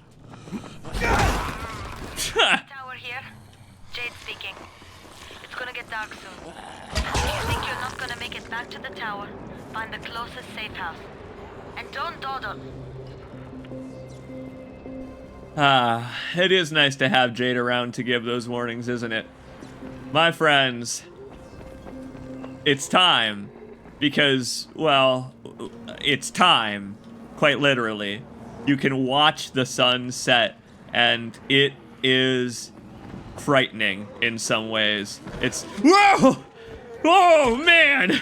Tower here. Jade speaking. It's gonna get dark soon. If you think you're not gonna make it back to the tower, find the closest safe house. And don't dawdle. It is nice to have Jade around to give those warnings, isn't it? My friends, it's time. Because, well, it's time. Quite literally. You can watch the sun set, and it is frightening in some ways. It's... Whoa! Oh, man!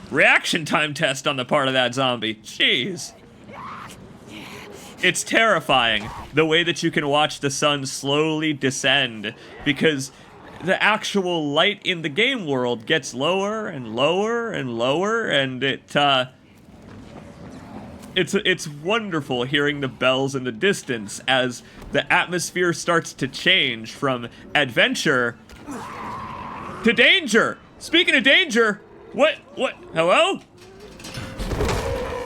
Reaction time test on the part of that zombie. Jeez. It's terrifying, the way that you can watch the sun slowly descend, because the actual light in the game world gets lower and lower and lower, and it's wonderful hearing the bells in the distance as the atmosphere starts to change from adventure to danger. Speaking of danger, what, hello?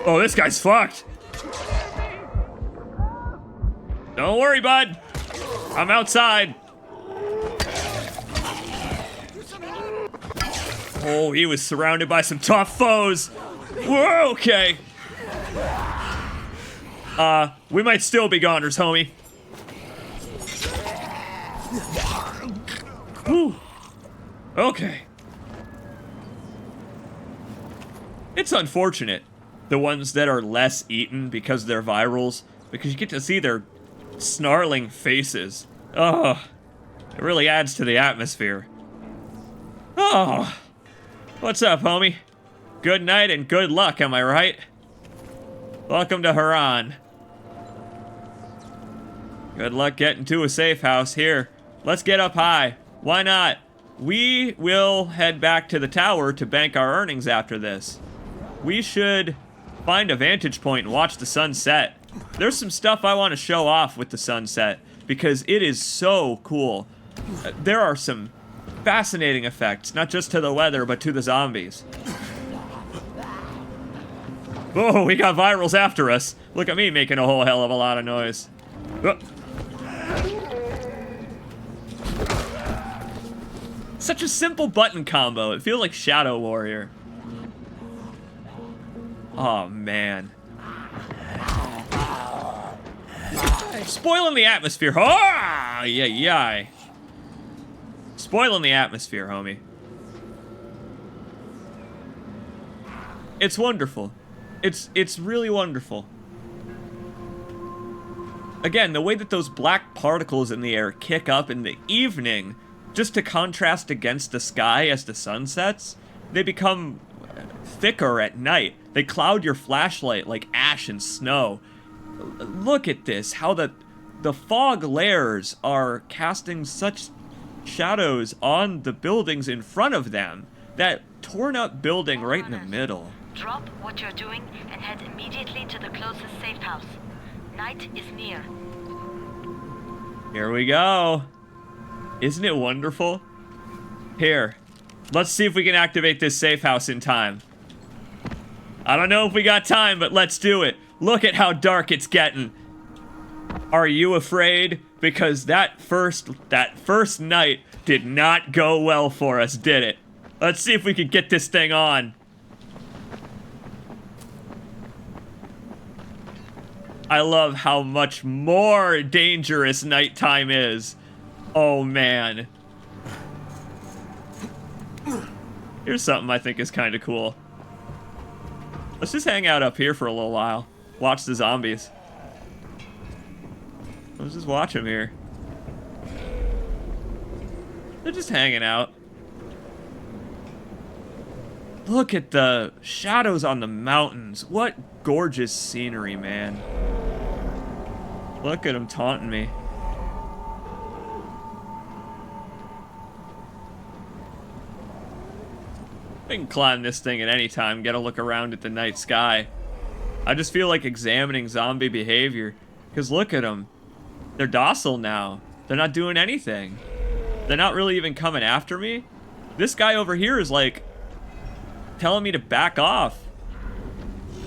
Oh, this guy's fucked. Don't worry, bud. I'm outside. Oh, he was surrounded by some tough foes. Whoa, okay. We might still be goners, homie. Whew. Okay. It's unfortunate, the ones that are less eaten because they're virals, because you get to see their snarling faces. Oh, it really adds to the atmosphere. Oh, what's up, homie? Good night and good luck, am I right? Welcome to Harran. Good luck getting to a safe house here. Let's get up high. Why not? We will head back to the tower to bank our earnings after this. We should find a vantage point and watch the sunset. There's some stuff I want to show off with the sunset because it is so cool. There are some fascinating effects, not just to the weather, but to the zombies. Oh, we got virals after us. Look at me making a whole hell of a lot of noise. Oh. Such a simple button combo. It feels like Shadow Warrior. Oh, man. Spoiling the atmosphere. Oh, yeah. Spoiling the atmosphere, homie. It's wonderful. It's really wonderful. Again, the way that those black particles in the air kick up in the evening, just to contrast against the sky as the sun sets, they become thicker at night. They cloud your flashlight like ash and snow. Look at this, how the fog layers are casting such shadows on the buildings in front of them. That torn up building right in the middle. Drop what you're doing and head immediately to the closest safe house. Night is near. Here we go. Isn't it wonderful? Here, let's see if we can activate this safe house in time. I don't know if we got time, but let's do it. Look at how dark it's getting. Are you afraid? Because that first night did not go well for us, did it? Let's see if we can get this thing on. I love how much more dangerous nighttime is. Oh, man. Here's something I think is kind of cool. Let's just hang out up here for a little while. Watch the zombies. Let's just watch them here. They're just hanging out. Look at the shadows on the mountains. What gorgeous scenery, man. Look at them taunting me. I can climb this thing at any time, get a look around at the night sky. I just feel like examining zombie behavior. Because look at them. They're docile now. They're not doing anything. They're not really even coming after me. This guy over here is like telling me to back off.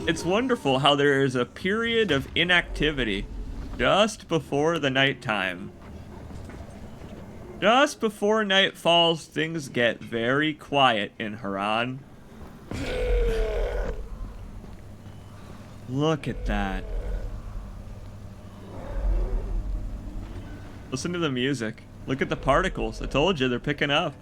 It's wonderful how there is a period of inactivity just before the nighttime. Just before night falls, things get very quiet in Harran. Look at that. Listen to the music. Look at the particles. I told you, they're picking up.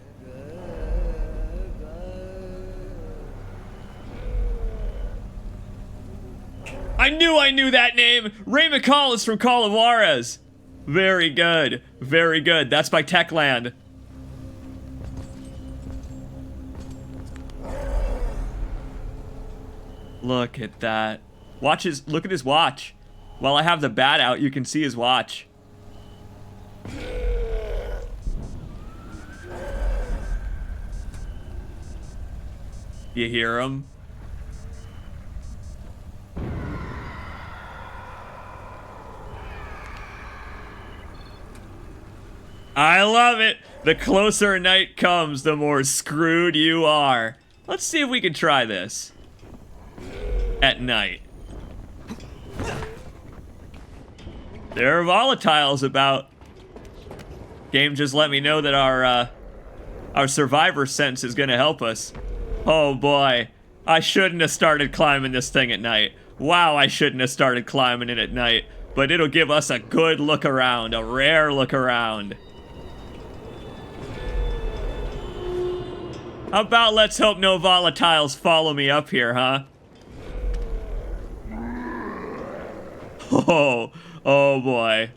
I knew that name! Ray McCall is from Call of Juarez. Very good. Very good. That's by Techland. Look at that. Look at his watch. While I have the bat out, you can see his watch. You hear him? I love it! The closer night comes, the more screwed you are. Let's see if we can try this. At night. There are volatiles about. Game just let me know that our survivor sense is gonna help us. Oh boy. I shouldn't have started climbing this thing at night. Wow, I shouldn't have started climbing it at night. But it'll give us a good look around, a rare look around. How about let's hope no volatiles follow me up here, huh? Oh boy.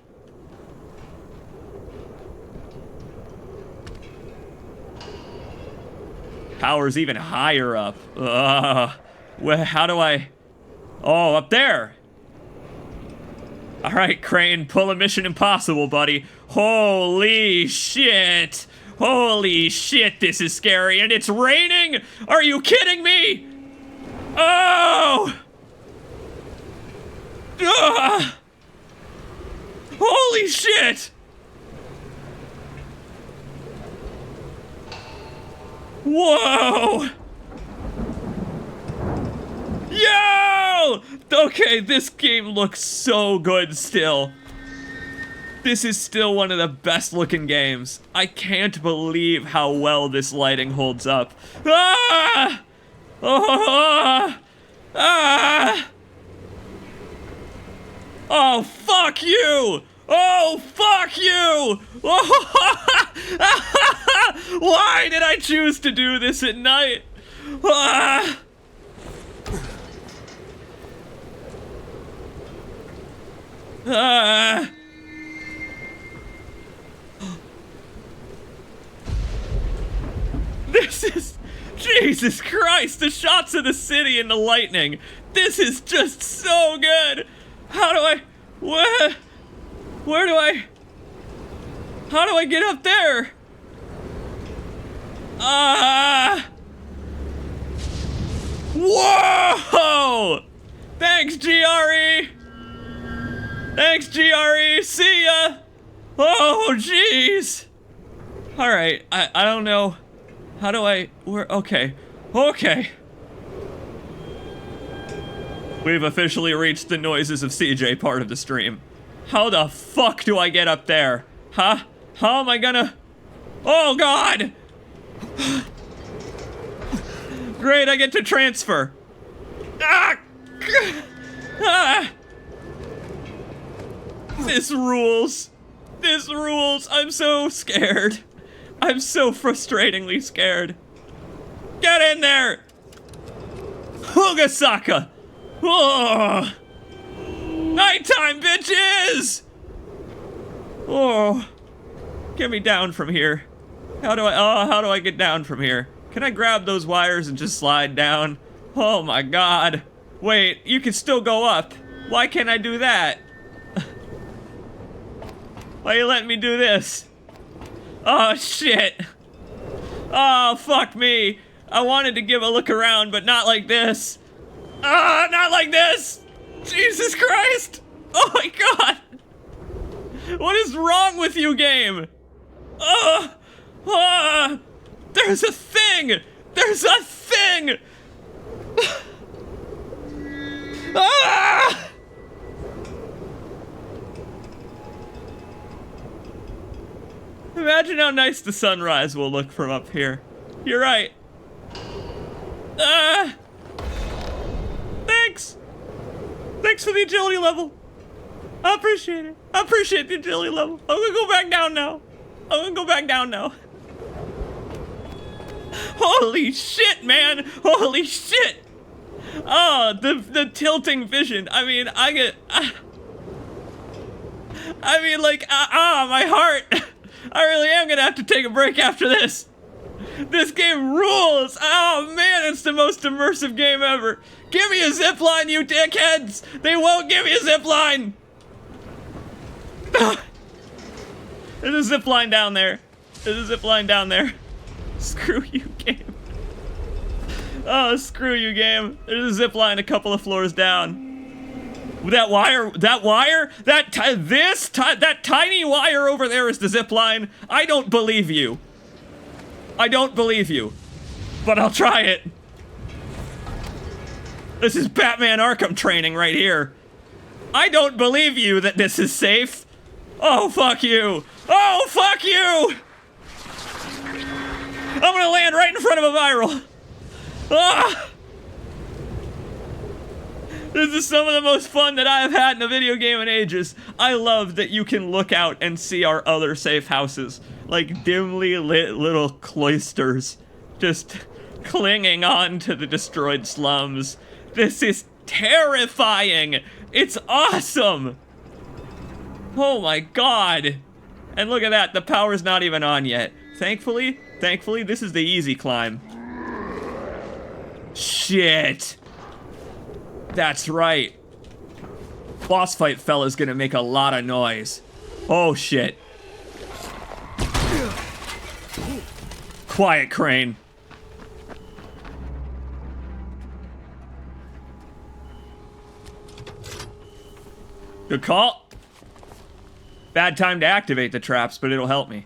Power's even higher up. Well, how do I... Oh, up there. All right, Crane, pull a Mission Impossible, buddy. Holy shit. Holy shit, this is scary, and it's raining? Are you kidding me? Oh! Holy shit! Whoa! Yo! Okay, this game looks so good still. This is still one of the best looking games. I can't believe how well this lighting holds up. Ah! Oh! Ah! Oh, fuck you! Oh, fuck you! Why did I choose to do this at night? Ah! Ah! This is... Jesus Christ, the shots of the city and the lightning. This is just so good. How do I... Where do I... How do I get up there? Whoa! Thanks, GRE! Thanks, GRE! See ya! Oh, jeez! Alright, I don't know. How do I... Okay. Okay. We've officially reached the noises of CJ part of the stream. How the fuck do I get up there? Huh? How am I gonna... Oh, God! Great, I get to transfer. Ah! Ah! This rules. This rules. I'm so scared. I'm so frustratingly scared. Get in there! Hugasaka! Oh! Nighttime, bitches! Oh. Get me down from here. How do I get down from here? Can I grab those wires and just slide down? Oh my God. Wait, you can still go up. Why can't I do that? Why are you letting me do this? Oh, shit. Oh, fuck me. I wanted to give a look around, but not like this. Ah, not like this. Jesus Christ. Oh my God. What is wrong with you, game? There's a thing. There's a thing. Ah! Imagine how nice the sunrise will look from up here. You're right. Thanks! Thanks for the agility level. I appreciate it. I appreciate the agility level. I'm gonna go back down now. I'm gonna go back down now. Holy shit, man! Holy shit! Oh, the tilting vision. I mean, I get... I mean, like, my heart. I really am gonna have to take a break after this. This game rules! Oh man, it's the most immersive game ever. Give me a zipline, you dickheads! They won't give me a zipline! There's a zipline down there. There's a zipline down there. Screw you, game. Oh, screw you, game. There's a zipline a couple of floors down. That wire, that tiny wire over there is the zipline. I don't believe you. I don't believe you. But I'll try it. This is Batman Arkham training right here. I don't believe you that this is safe. Oh, fuck you. Oh, fuck you! I'm gonna land right in front of a viral. Ah! This is some of the most fun that I have had in a video game in ages. I love that you can look out and see our other safe houses. Like dimly lit little cloisters. Just clinging on to the destroyed slums. This is terrifying. It's awesome. Oh my god. And look at that, the power's not even on yet. Thankfully, this is the easy climb. Shit. That's right. Boss fight fella's gonna make a lot of noise. Oh shit. Quiet, Crane. Good call. Bad time to activate the traps, but it'll help me.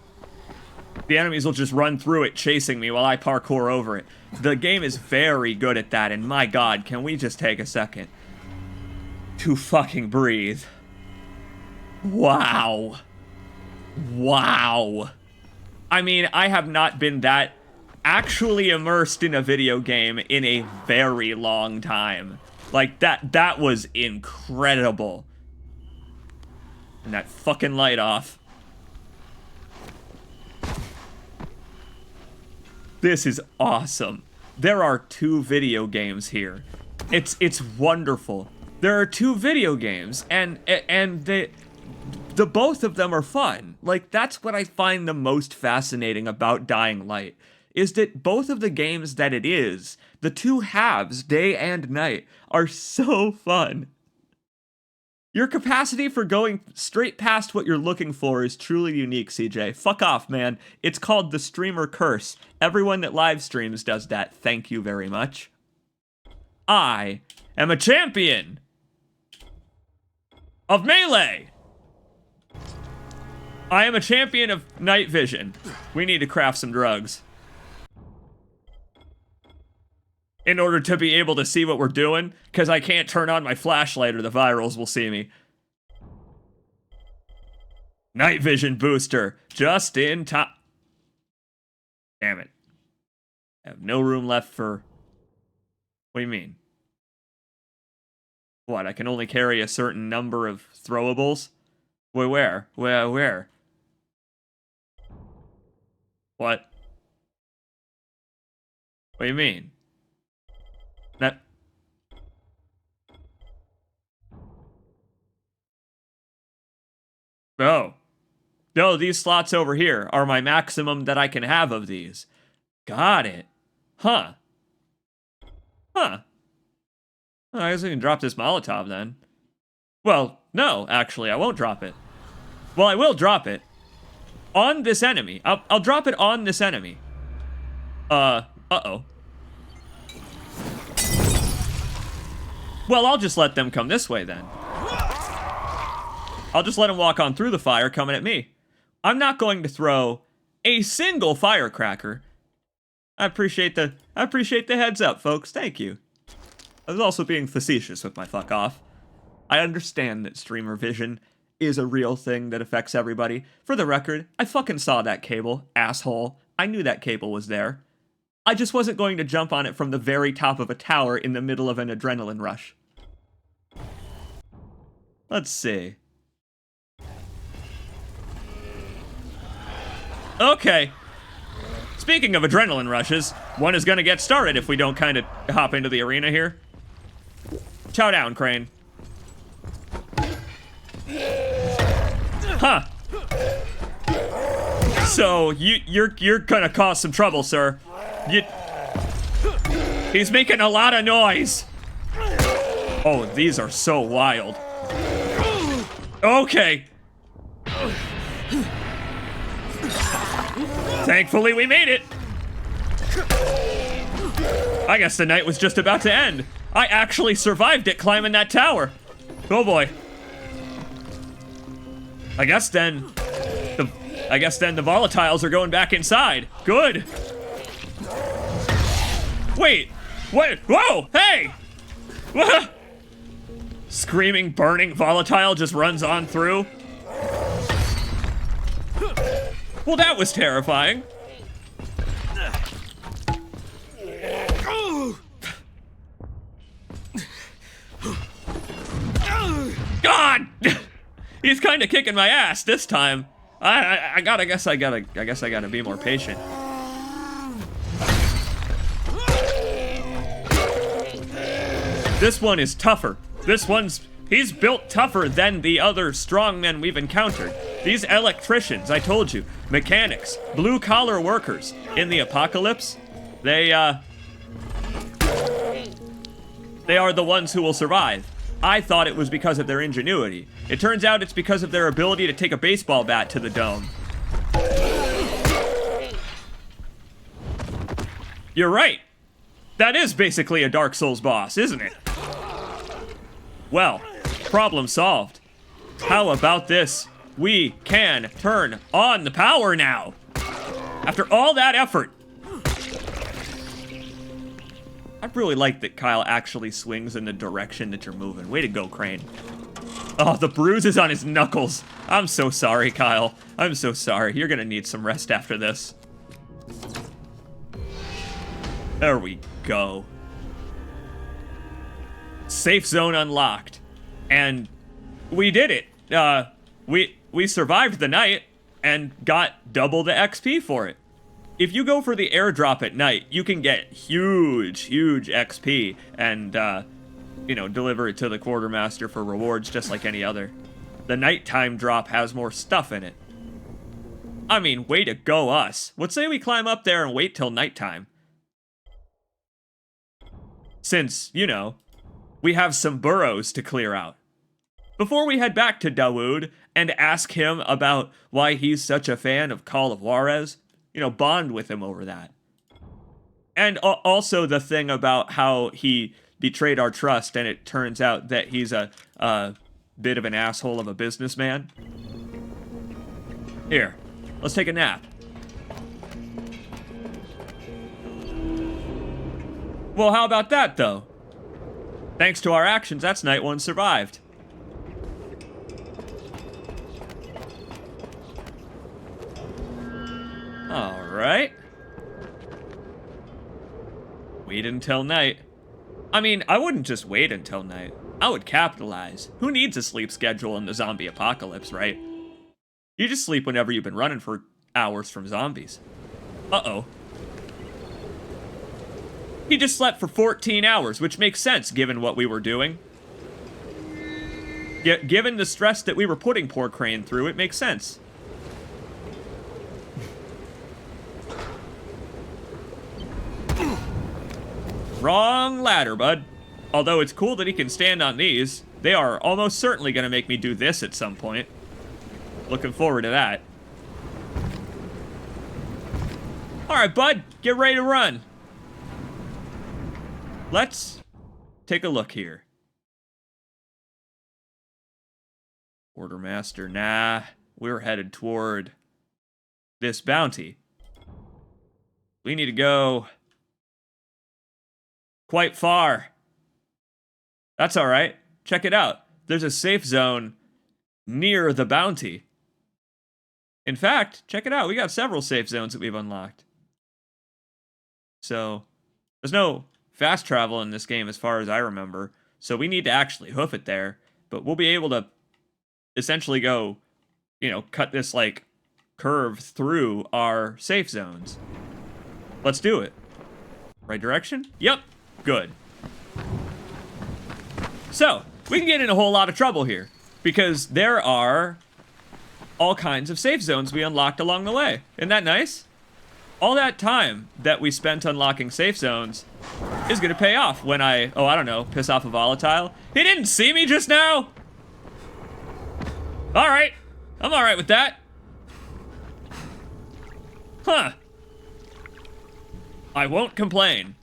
The enemies will just run through it, chasing me while I parkour over it. The game is very good at that, and my god, can we just take a second to fucking breathe? Wow. Wow. I mean, I have not been that actually immersed in a video game in a very long time. Like, that was incredible. And that fucking light off. This is awesome. There are 2 video games here. It's wonderful. There are 2 video games, and the both of them are fun. Like, that's what I find the most fascinating about Dying Light, is that both of the games that it is, the 2 halves, day and night, are so fun. Your capacity for going straight past what you're looking for is truly unique, CJ. Fuck off, man. It's called the streamer curse. Everyone that live streams does that. Thank you very much. I am a champion of melee. I am a champion of night vision. We need to craft some drugs in order to be able to see what we're doing, because I can't turn on my flashlight or the virals will see me. Night vision booster, just in time. Damn it. I have no room left for... What do you mean? What, I can only carry a certain number of throwables? Wait, where? Where? What? What do you mean? That... Oh. No, these slots over here are my maximum that I can have of these. Got it. Huh. Huh. Oh, I guess I can drop this Molotov then. Well, no, actually, I won't drop it. Well, I will drop it. On this enemy. I'll drop it on this enemy. Uh-oh. Well, I'll just let them come this way then. I'll just let them walk on through the fire coming at me. I'm not going to throw a single firecracker. I appreciate the heads up, folks. Thank you. I was also being facetious with my fuck off. I understand that streamer vision is a real thing that affects everybody. For the record, I fucking saw that cable, asshole. I knew that cable was there. I just wasn't going to jump on it from the very top of a tower in the middle of an adrenaline rush. Let's see. Okay. Speaking of adrenaline rushes, one is gonna get started if we don't kind of hop into the arena here. Chow down, Crane. Huh. So, you're gonna cause some trouble, sir. He's making a lot of noise. Oh, these are so wild. Okay. Thankfully, we made it. I guess the night was just about to end. I actually survived it climbing that tower. Oh boy. I guess then the volatiles are going back inside. Good. Wait. What? Whoa! Hey! Screaming, burning volatile just runs on through. Well, that was terrifying. God! He's kind of kicking my ass this time. I guess I gotta be more patient. This one is tougher. He's built tougher than the other strongmen we've encountered. These electricians, I told you, mechanics, blue-collar workers in the apocalypse, they are the ones who will survive. I thought it was because of their ingenuity. It turns out it's because of their ability to take a baseball bat to the dome. You're right. That is basically a Dark Souls boss, isn't it? Well, problem solved. How about this? We can turn on the power now. After all that effort. I really like that Kyle actually swings in the direction that you're moving. Way to go, Crane. Oh, the bruises on his knuckles. I'm so sorry, Kyle. I'm so sorry. You're gonna need some rest after this. There we go. Safe zone unlocked. And we did it. We survived the night and got double the XP for it. If you go for the airdrop at night, you can get huge XP and, deliver it to the quartermaster for rewards just like any other. The nighttime drop has more stuff in it. I mean, way to go us. Let's say we climb up there and wait till nighttime. Since, we have some burrows to clear out. Before we head back to Dawood and ask him about why he's such a fan of Call of Juarez, bond with him over that. And also the thing about how he betrayed our trust and it turns out that he's a bit of an asshole of a businessman. Here, let's take a nap. Well, how about that, though? Thanks to our actions, that's night one survived. Alright. Wait until night. I mean, I wouldn't just wait until night. I would capitalize. Who needs a sleep schedule in the zombie apocalypse, right? You just sleep whenever you've been running for hours from zombies. Uh-oh. He just slept for 14 hours, which makes sense given what we were doing. Given the stress that we were putting poor Crane through, it makes sense. Wrong ladder, bud. Although it's cool that he can stand on these. They are almost certainly going to make me do this at some point. Looking forward to that. Alright, bud. Get ready to run. Let's take a look here. Quartermaster, nah. We're headed toward this bounty. We need to go quite far. That's all right. Check it out. There's a safe zone near the bounty. In fact, check it out. We got several safe zones that we've unlocked. So, there's no fast travel in this game as far as I remember. So we need to actually hoof it there. But we'll be able to essentially go, you know, cut this, like, curve through our safe zones. Let's do it. Right direction? Yep. Good. So, we can get in a whole lot of trouble here. Because there are all kinds of safe zones we unlocked along the way. Isn't that nice? All that time that we spent unlocking safe zones is going to pay off when I don't know, piss off a volatile. He didn't see me just now? Alright. I'm alright with that. Huh. I won't complain.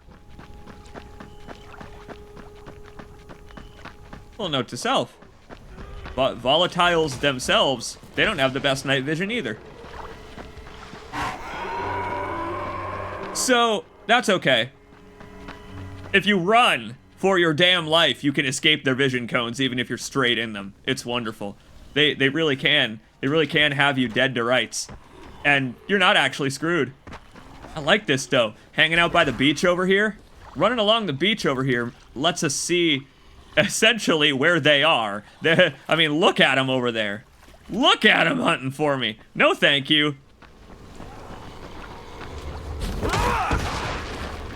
Well, note to self. But volatiles themselves, they don't have the best night vision either. So, that's okay. If you run for your damn life, you can escape their vision cones even if you're straight in them. It's wonderful. They really can. They really can have you dead to rights. And you're not actually screwed. I like this, though. Hanging out by the beach over here. Running along the beach over here lets us see essentially where they are. I mean, look at them over there. Look at them hunting for me. No thank you.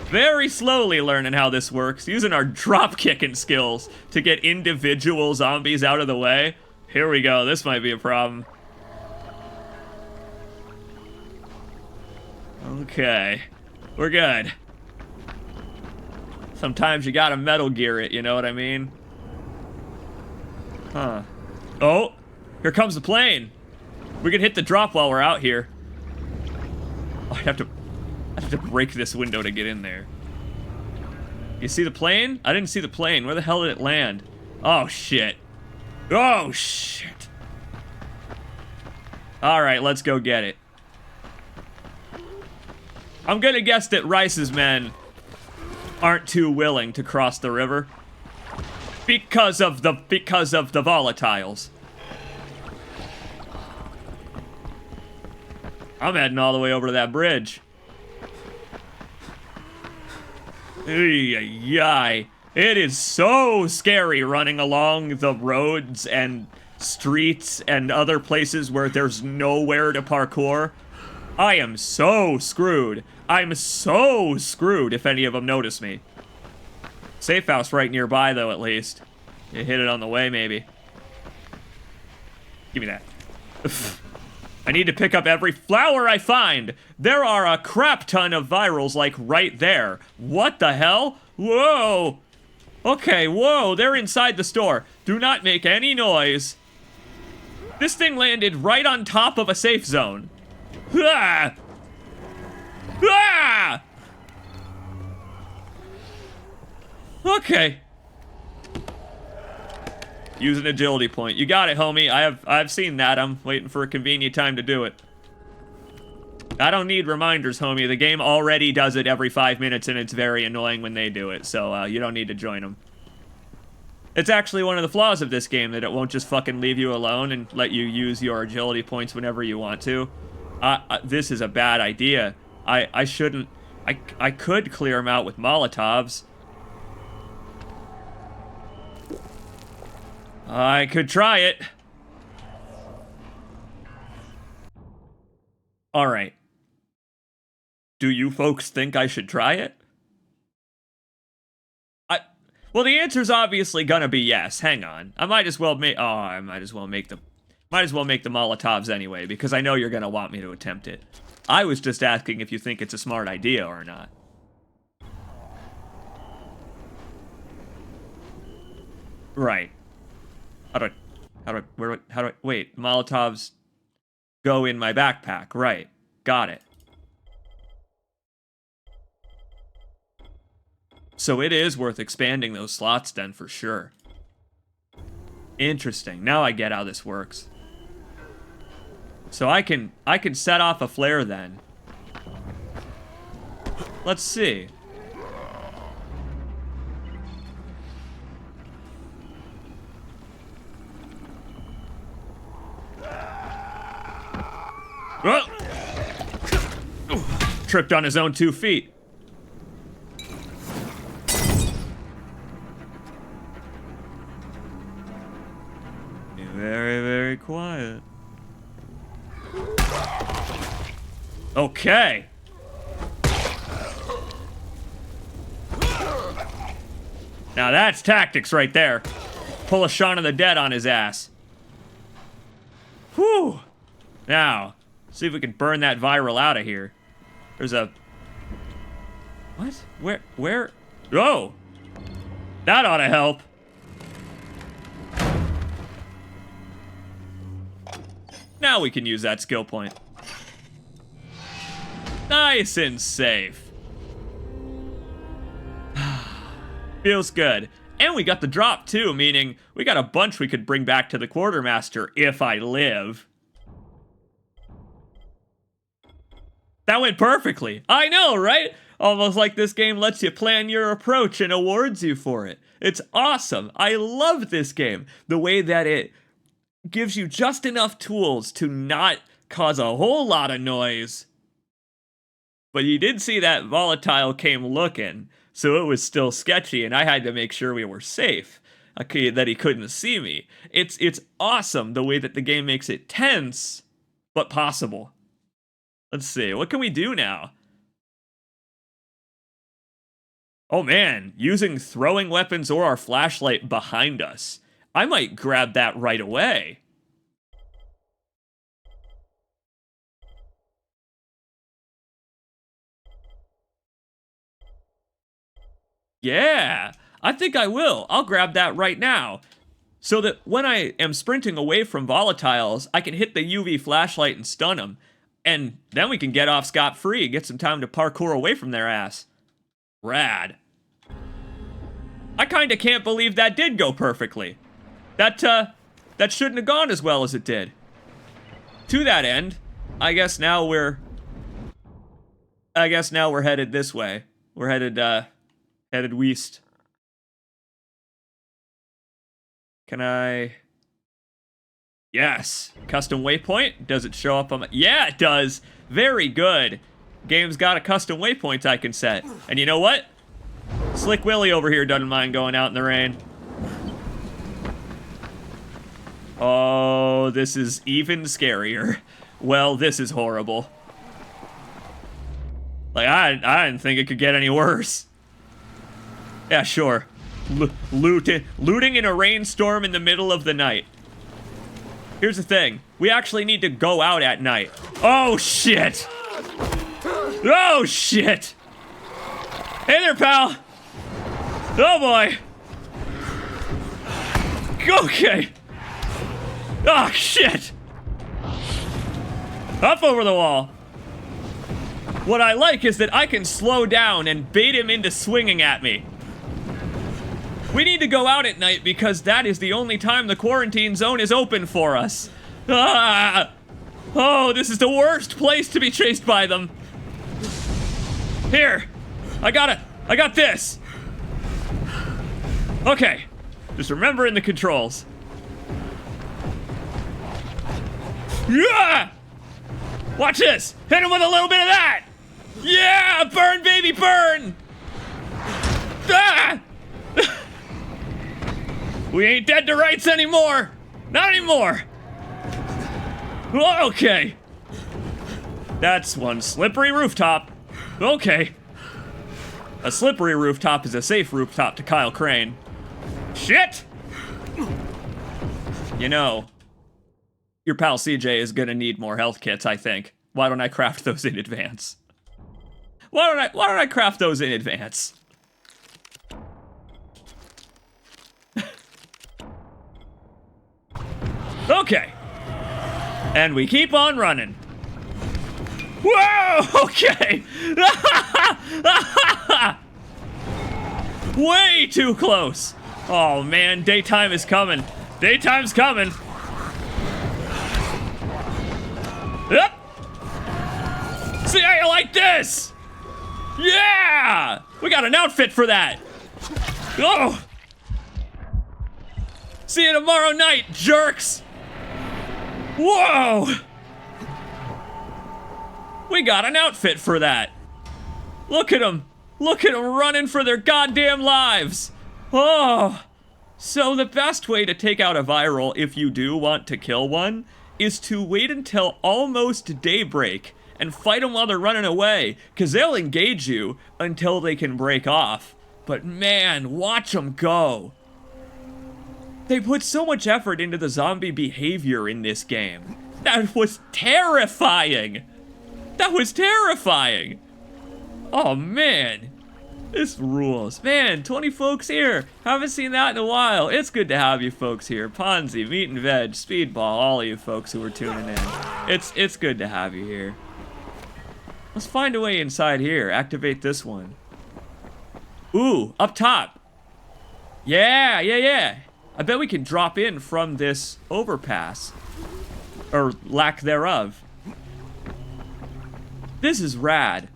Very slowly learning how this works, using our drop kicking skills to get individual zombies out of the way. Here we go, this might be a problem. Okay, we're good. Sometimes you gotta Metal Gear it, you know what I mean? Huh. Oh, here comes the plane. We can hit the drop while we're out here. Oh, I have to break this window to get in there. You see the plane? I didn't see the plane. Where the hell did it land? Oh, shit. Oh, shit. Alright, let's go get it. I'm gonna guess that Rice's men aren't too willing to cross the river. Because of the volatiles. I'm heading all the way over to that bridge. It is so scary running along the roads and streets and other places where there's nowhere to parkour. I am so screwed. I'm so screwed if any of them notice me. Safe house right nearby, though, at least. You hit it on the way, maybe. Give me that. I need to pick up every flower I find. There are a crap ton of virals, like, right there. What the hell? Whoa. Okay, whoa, they're inside the store. Do not make any noise. This thing landed right on top of a safe zone. Ah! Ah! Okay. Use an agility point. You got it, homie. I've seen that. I'm waiting for a convenient time to do it. I don't need reminders, homie. The game already does it every 5 minutes, and it's very annoying when they do it, so you don't need to join them. It's actually one of the flaws of this game, that it won't just fucking leave you alone and let you use your agility points whenever you want to. This is a bad idea. I shouldn't... I could clear them out with Molotovs. I could try it. Alright. Do you folks think I should try it? Well, the answer's obviously gonna be yes. Hang on. I might as well make... Oh, I might as well make the Molotovs anyway, because I know you're gonna want me to attempt it. I was just asking if you think it's a smart idea or not. Right. Wait, Molotovs go in my backpack. Right. Got it. So it is worth expanding those slots then, for sure. Interesting. Now I get how this works. So I can set off a flare then. Let's see. Oh. Tripped on his own 2 feet. Be very, very quiet. Okay. Now that's tactics right there. Pull a Shaun of the Dead on his ass. Whew. Now, see if we can burn that viral out of here. There's a... What? Where? Oh! That ought to help. Now we can use that skill point. Nice and safe. Feels good. And we got the drop too, meaning we got a bunch we could bring back to the quartermaster if I live. That went perfectly. I know, right? Almost like this game lets you plan your approach and awards you for it. It's awesome. I love this game. The way that it gives you just enough tools to not cause a whole lot of noise. But you did see that volatile came looking, so it was still sketchy, and I had to make sure we were safe, okay, that he couldn't see me. It's awesome the way that the game makes it tense, but possible. Let's see, what can we do now? Oh man, using throwing weapons or our flashlight behind us. I might grab that right away. Yeah, I think I will. I'll grab that right now. So that when I am sprinting away from volatiles, I can hit the UV flashlight and stun them. And then we can get off scot-free, get some time to parkour away from their ass. Rad. I kinda can't believe that did go perfectly. That shouldn't have gone as well as it did. To that end, I guess now we're headed this way. We're headed west. Can I... Yes. Custom waypoint? Does it show up on my... Yeah, it does. Very good. Game's got a custom waypoint I can set. And you know what? Slick Willy over here doesn't mind going out in the rain. Oh, this is even scarier. Well, this is horrible. Like, I didn't think it could get any worse. Yeah, sure. Looting in a rainstorm in the middle of the night. Here's the thing. We actually need to go out at night. Oh, shit. Oh, shit. Hey there, pal. Oh, boy. Okay. Oh, shit. Up over the wall. What I like is that I can slow down and bait him into swinging at me. We need to go out at night because that is the only time the quarantine zone is open for us. Ah! Oh, this is the worst place to be chased by them. Here, I got this. Okay, just remembering the controls. Yeah! Watch this, hit him with a little bit of that. Yeah, burn, baby, burn. Ah! We ain't dead to rights anymore! Not anymore! Okay. That's one slippery rooftop. Okay. A slippery rooftop is a safe rooftop to Kyle Crane. Shit! You know, your pal CJ is gonna need more health kits, I think. Why don't I craft those in advance? Why don't I craft those in advance? Okay. And we keep on running. Whoa! Okay. Way too close. Oh man, daytime is coming. Daytime's coming. Yep. See how you like this? Yeah! We got an outfit for that. Oh! See you tomorrow night, jerks! Whoa! We got an outfit for that. Look at them. Look at them running for their goddamn lives. Oh. So the best way to take out a viral, if you do want to kill one, is to wait until almost daybreak and fight them while they're running away, because they'll engage you until they can break off. But man, watch them go. They put so much effort into the zombie behavior in this game. That was terrifying. That was terrifying. Oh man, this rules. Man, 20 folks here. Haven't seen that in a while. It's good to have you folks here. Ponzi, Meat and Veg, Speedball, all of you folks who are tuning in. It's good to have you here. Let's find a way inside here. Activate this one. Ooh, up top. Yeah. I bet we can drop in from this overpass. Or lack thereof. This is rad.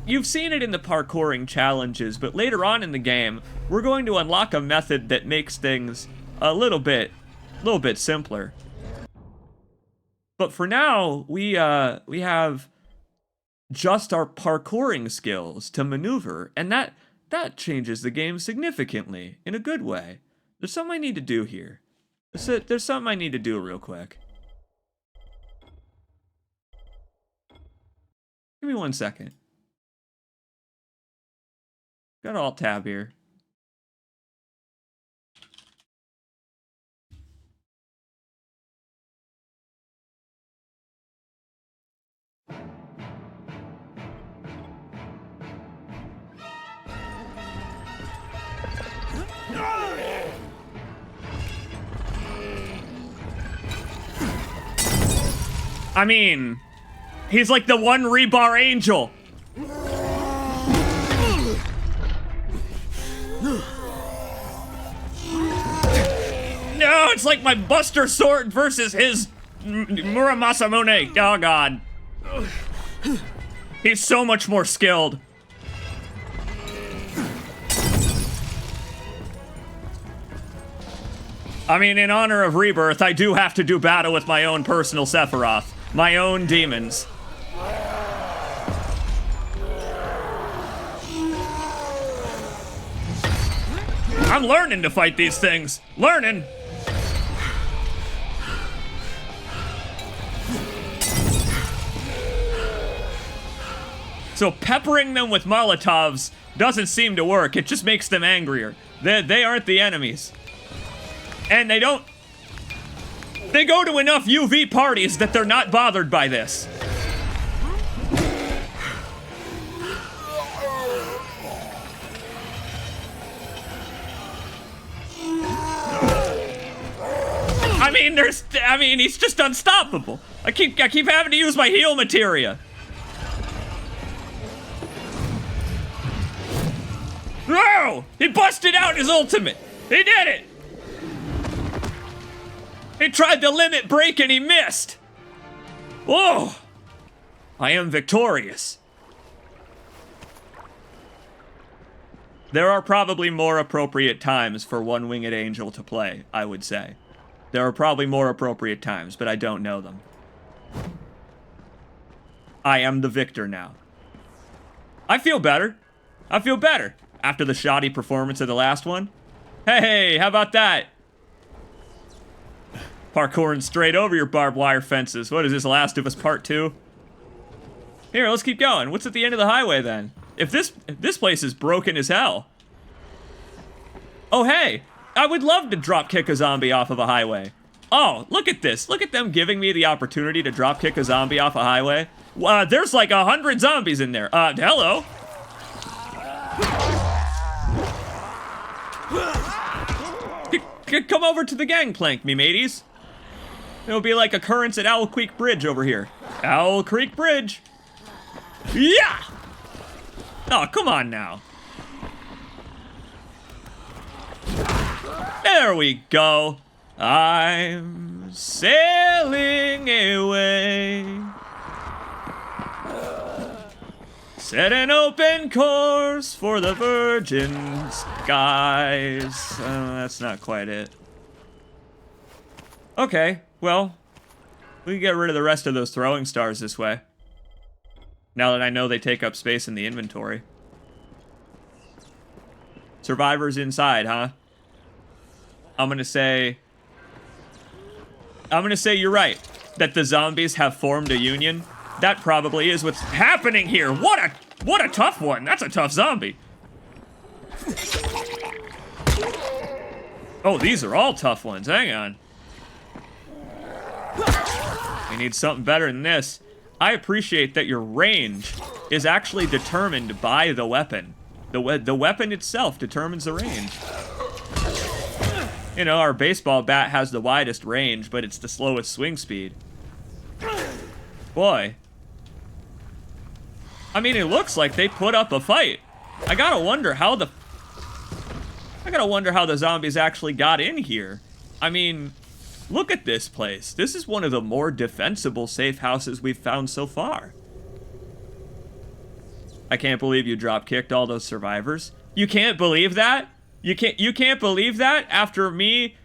You've seen it in the parkouring challenges, but later on in the game, we're going to unlock a method that makes things a little bit simpler. But for now, we have just our parkouring skills to maneuver, and that changes the game significantly, in a good way. There's something I need to do here. There's something I need to do real quick. Give me 1 second. Got Alt-Tab here. I mean, he's like the one rebar angel. No, it's like my Buster Sword versus his Muramasamune. Oh god. He's so much more skilled. I mean, in honor of Rebirth, I do have to do battle with my own personal Sephiroth. My own demons. I'm learning to fight these things. Learning. So peppering them with Molotovs doesn't seem to work. It just makes them angrier. They aren't the enemies. And they don't... They go to enough UV parties that they're not bothered by this. I mean, he's just unstoppable. I keep having to use my heal materia. No! He busted out his ultimate. He did it. He tried the limit break and he missed. Oh! I am victorious. There are probably more appropriate times for One Winged Angel to play, I would say. There are probably more appropriate times, but I don't know them. I am the victor now. I feel better. I feel better after the shoddy performance of the last one. Hey, how about that? Parkouring straight over your barbed wire fences. What is this, Last of Us Part 2? Here, let's keep going. What's at the end of the highway then? If this place is broken as hell. Oh, hey. I would love to drop kick a zombie off of a highway. Oh, look at this. Look at them giving me the opportunity to drop kick a zombie off a highway. There's like 100 zombies in there. Hello. Come over to the gangplank, me mateys. It'll be like occurrence at Owl Creek Bridge over here. Owl Creek Bridge. Yeah! Oh, come on now. There we go. I'm sailing away. Set an open course for the virgin skies. That's not quite it. Okay, well, we can get rid of the rest of those throwing stars this way. Now that I know they take up space in the inventory. Survivors inside, huh? I'm gonna say you're right. That the zombies have formed a union. That probably is what's happening here. What a tough one. That's a tough zombie. Oh, these are all tough ones. Hang on. We need something better than this. I appreciate that your range is actually determined by the weapon. The weapon itself determines the range. You know, our baseball bat has the widest range, but it's the slowest swing speed. Boy. I mean, it looks like they put up a fight. I gotta wonder how the zombies actually got in here. I mean, look at this place. This is one of the more defensible safe houses we've found so far. I can't believe you drop-kicked all those survivors. You can't believe that? You can't believe that after me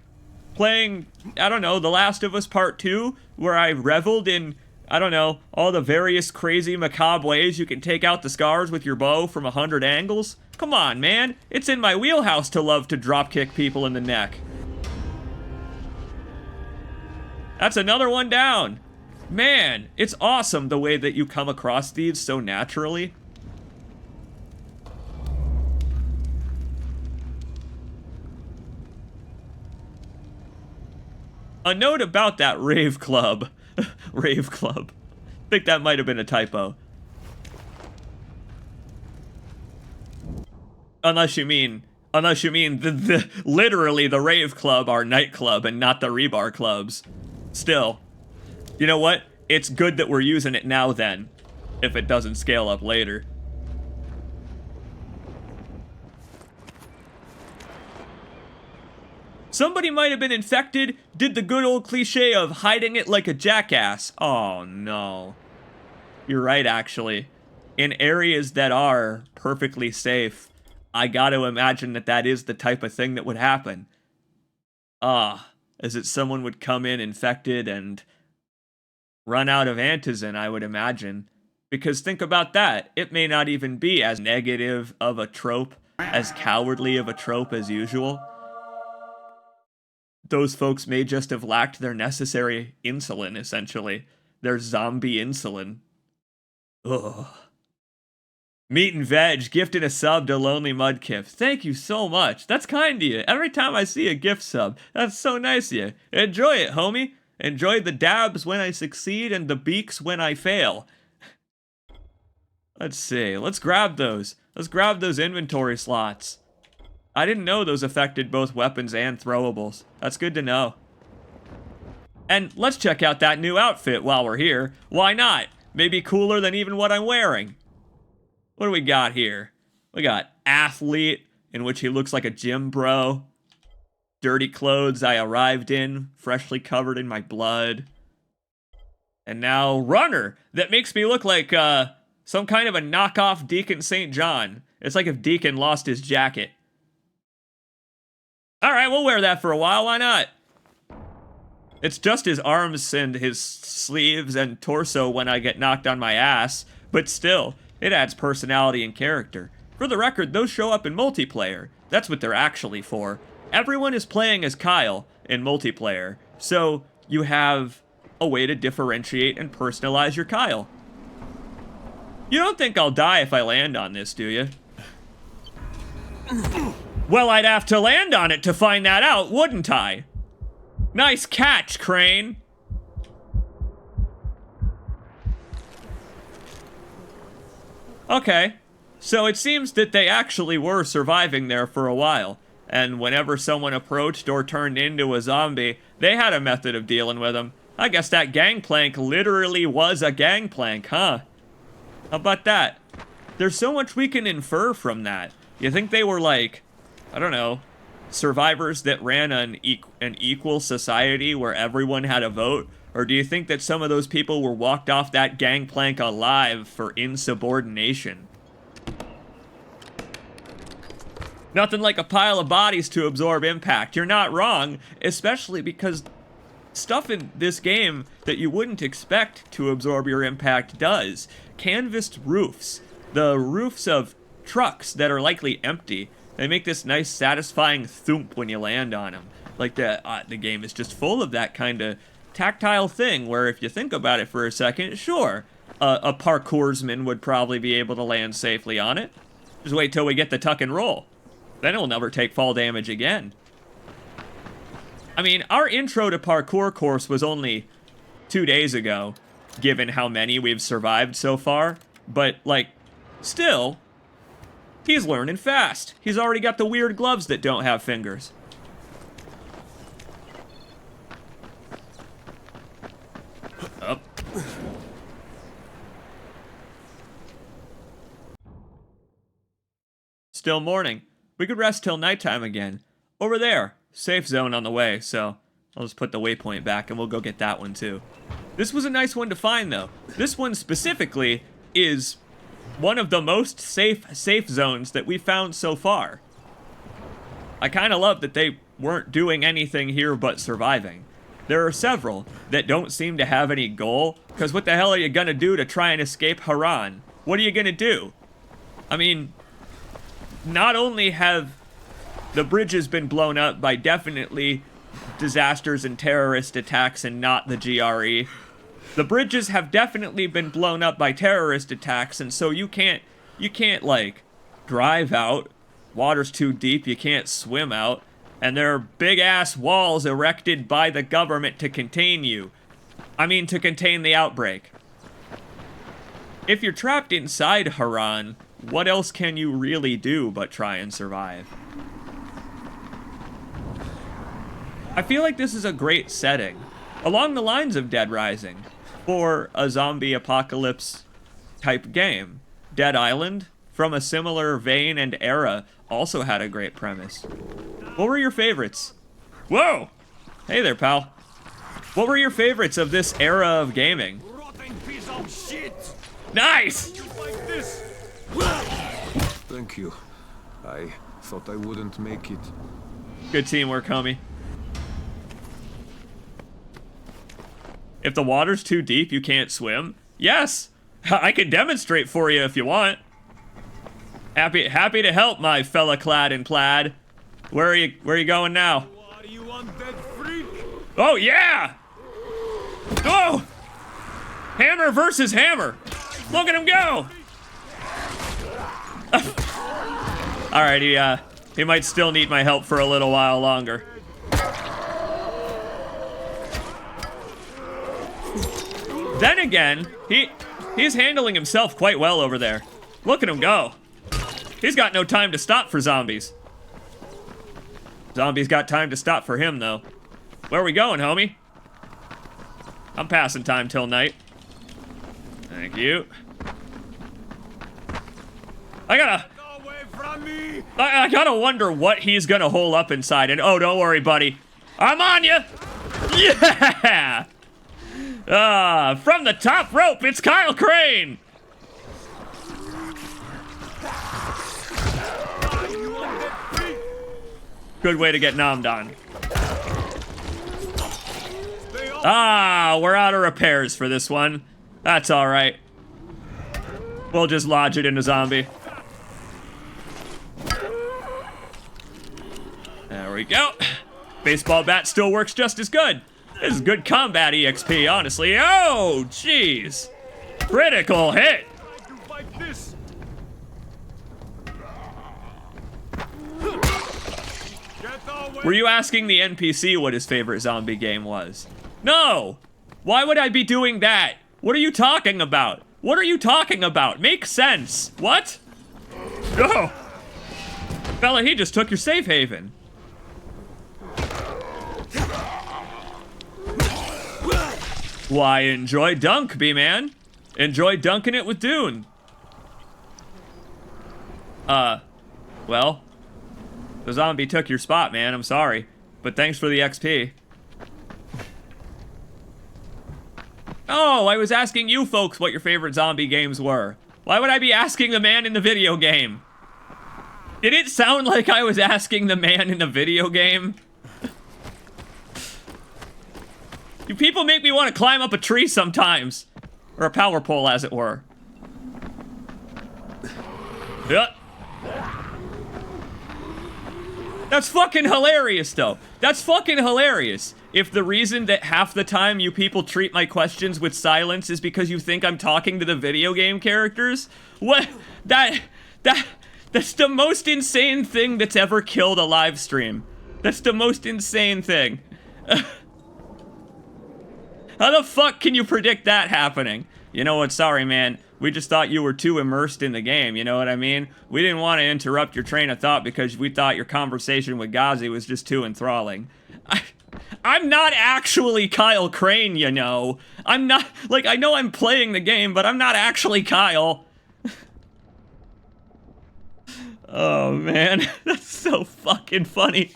playing, I don't know, The Last of Us Part 2, where I reveled in, I don't know, all the various crazy macabre ways you can take out the scars with your bow from 100 angles? Come on, man. It's in my wheelhouse to love to drop-kick people in the neck. That's another one down. Man, it's awesome the way that you come across these so naturally. A note about that rave club. Rave club. I think that might have been a typo. Unless you mean literally the rave club, our nightclub, and not the rebar clubs. Still, you know what? It's good that we're using it now then, if it doesn't scale up later. Somebody might have been infected, did the good old cliche of hiding it like a jackass. Oh no. You're right, actually. In areas that are perfectly safe, I gotta imagine that that is the type of thing that would happen. As it someone would come in infected and run out of antizin, I would imagine. Because think about that, it may not even be as negative of a trope, as cowardly of a trope as usual. Those folks may just have lacked their necessary insulin, essentially. Their zombie insulin. Ugh. Meat and Veg gifted a sub to Lonely Mudkip. Thank you so much. That's kind of you. Every time I see a gift sub, that's so nice of you. Enjoy it, homie. Enjoy the dabs when I succeed and the beaks when I fail. Let's see. Let's grab those. Let's grab those inventory slots. I didn't know those affected both weapons and throwables. That's good to know. And let's check out that new outfit while we're here. Why not? Maybe cooler than even what I'm wearing. What do we got here? We got Athlete, in which he looks like a gym bro. Dirty clothes I arrived in, freshly covered in my blood. And now Runner, that makes me look like some kind of a knockoff Deacon St. John. It's like if Deacon lost his jacket. Alright, we'll wear that for a while, why not? It's just his arms and his sleeves and torso when I get knocked on my ass, but still, it adds personality and character. For the record, those show up in multiplayer. That's what they're actually for. Everyone is playing as Kyle in multiplayer, so you have a way to differentiate and personalize your Kyle. You don't think I'll die if I land on this, do you? Well, I'd have to land on it to find that out, wouldn't I? Nice catch, Crane. Okay, so it seems that they actually were surviving there for a while, and whenever someone approached or turned into a zombie, they had a method of dealing with them. I guess that gangplank literally was a gangplank, huh? How about that? There's so much we can infer from that. You think they were like, I don't know, survivors that ran an equal society where everyone had a vote? Or do you think that some of those people were walked off that gangplank alive for insubordination? Nothing like a pile of bodies to absorb impact. You're not wrong, especially because stuff in this game that you wouldn't expect to absorb your impact does. Canvased roofs. The roofs of trucks that are likely empty. They make this nice satisfying thump when you land on them. Like the game is just full of that kind of tactile thing where if you think about it for a second, sure, a parkoursman would probably be able to land safely on it. Just wait till we get the tuck and roll. Then it'll never take fall damage again. I mean, our intro to parkour course was only 2 days ago, given how many we've survived so far. But, like, still, he's learning fast. He's already got the weird gloves that don't have fingers. Up. Still morning. We could rest till nighttime again. Over there. Safe zone on the way, so I'll just put the waypoint back and we'll go get that one too. This was a nice one to find though. This one specifically is one of the most safe zones that we found so far. I kind of love that they weren't doing anything here but surviving. There are several that don't seem to have any goal, because what the hell are you gonna do to try and escape Harran? What are you gonna do? I mean, not only have the bridge has been blown up by definitely disasters and terrorist attacks and not the GRE. The bridges have definitely been blown up by terrorist attacks, and so you can't like drive out. Water's too deep, you can't swim out. And there are big ass walls erected by the government to contain you. I mean, to contain the outbreak. If you're trapped inside Harran, what else can you really do but try and survive? I feel like this is a great setting, along the lines of Dead Rising, for a zombie apocalypse type game. Dead Island, from a similar vein and era, also had a great premise. What were your favorites? Whoa! Hey there, pal. What were your favorites of this era of gaming? Rotten piece of shit! Nice! Like this! Thank you. I thought I wouldn't make it. Good teamwork, homie. If the water's too deep, you can't swim? Yes! I can demonstrate for you if you want. Happy to help, my fella clad in plaid. Where are you going now? Are you undead freak? Oh yeah! Oh! Hammer versus hammer. Look at him go! Alright, he might still need my help for a little while longer. Then again, he's handling himself quite well over there. Look at him go. He's got no time to stop for zombies. Zombies got time to stop for him, though. Where are we going, homie? I'm passing time till night. Thank you. I gotta wonder what he's gonna hole up inside. And oh, don't worry, buddy. I'm on you. Yeah! From the top rope, it's Kyle Crane! Good way to get nommed on. We're out of repairs for this one. That's alright. We'll just lodge it in a zombie. There we go. Baseball bat still works just as good. This is good combat EXP, honestly. Oh, jeez. Critical hit. Were you asking the NPC what his favorite zombie game was? No! Why would I be doing that? What are you talking about? What are you talking about? Make sense. What? Oh! Fella, he just took your safe haven. Why, enjoy dunk, B-man. Enjoy dunking it with Dune. Well, the zombie took your spot, man. I'm sorry. But thanks for the XP. Oh, I was asking you folks what your favorite zombie games were. Why would I be asking the man in the video game? Did it sound like I was asking the man in the video game? You people make me want to climb up a tree sometimes. Or a power pole, as it were. Yeah. That's fucking hilarious, though. That's fucking hilarious. If the reason that half the time you people treat my questions with silence is because you think I'm talking to the video game characters, what? That's the most insane thing that's ever killed a live stream. That's the most insane thing. How the fuck can you predict that happening? You know what, sorry man, we just thought you were too immersed in the game, you know what I mean? We didn't want to interrupt your train of thought because we thought your conversation with Ghazi was just too enthralling. I'm not actually Kyle Crane, you know. I'm not, like, I know I'm playing the game, but I'm not actually Kyle. Oh man, that's so fucking funny.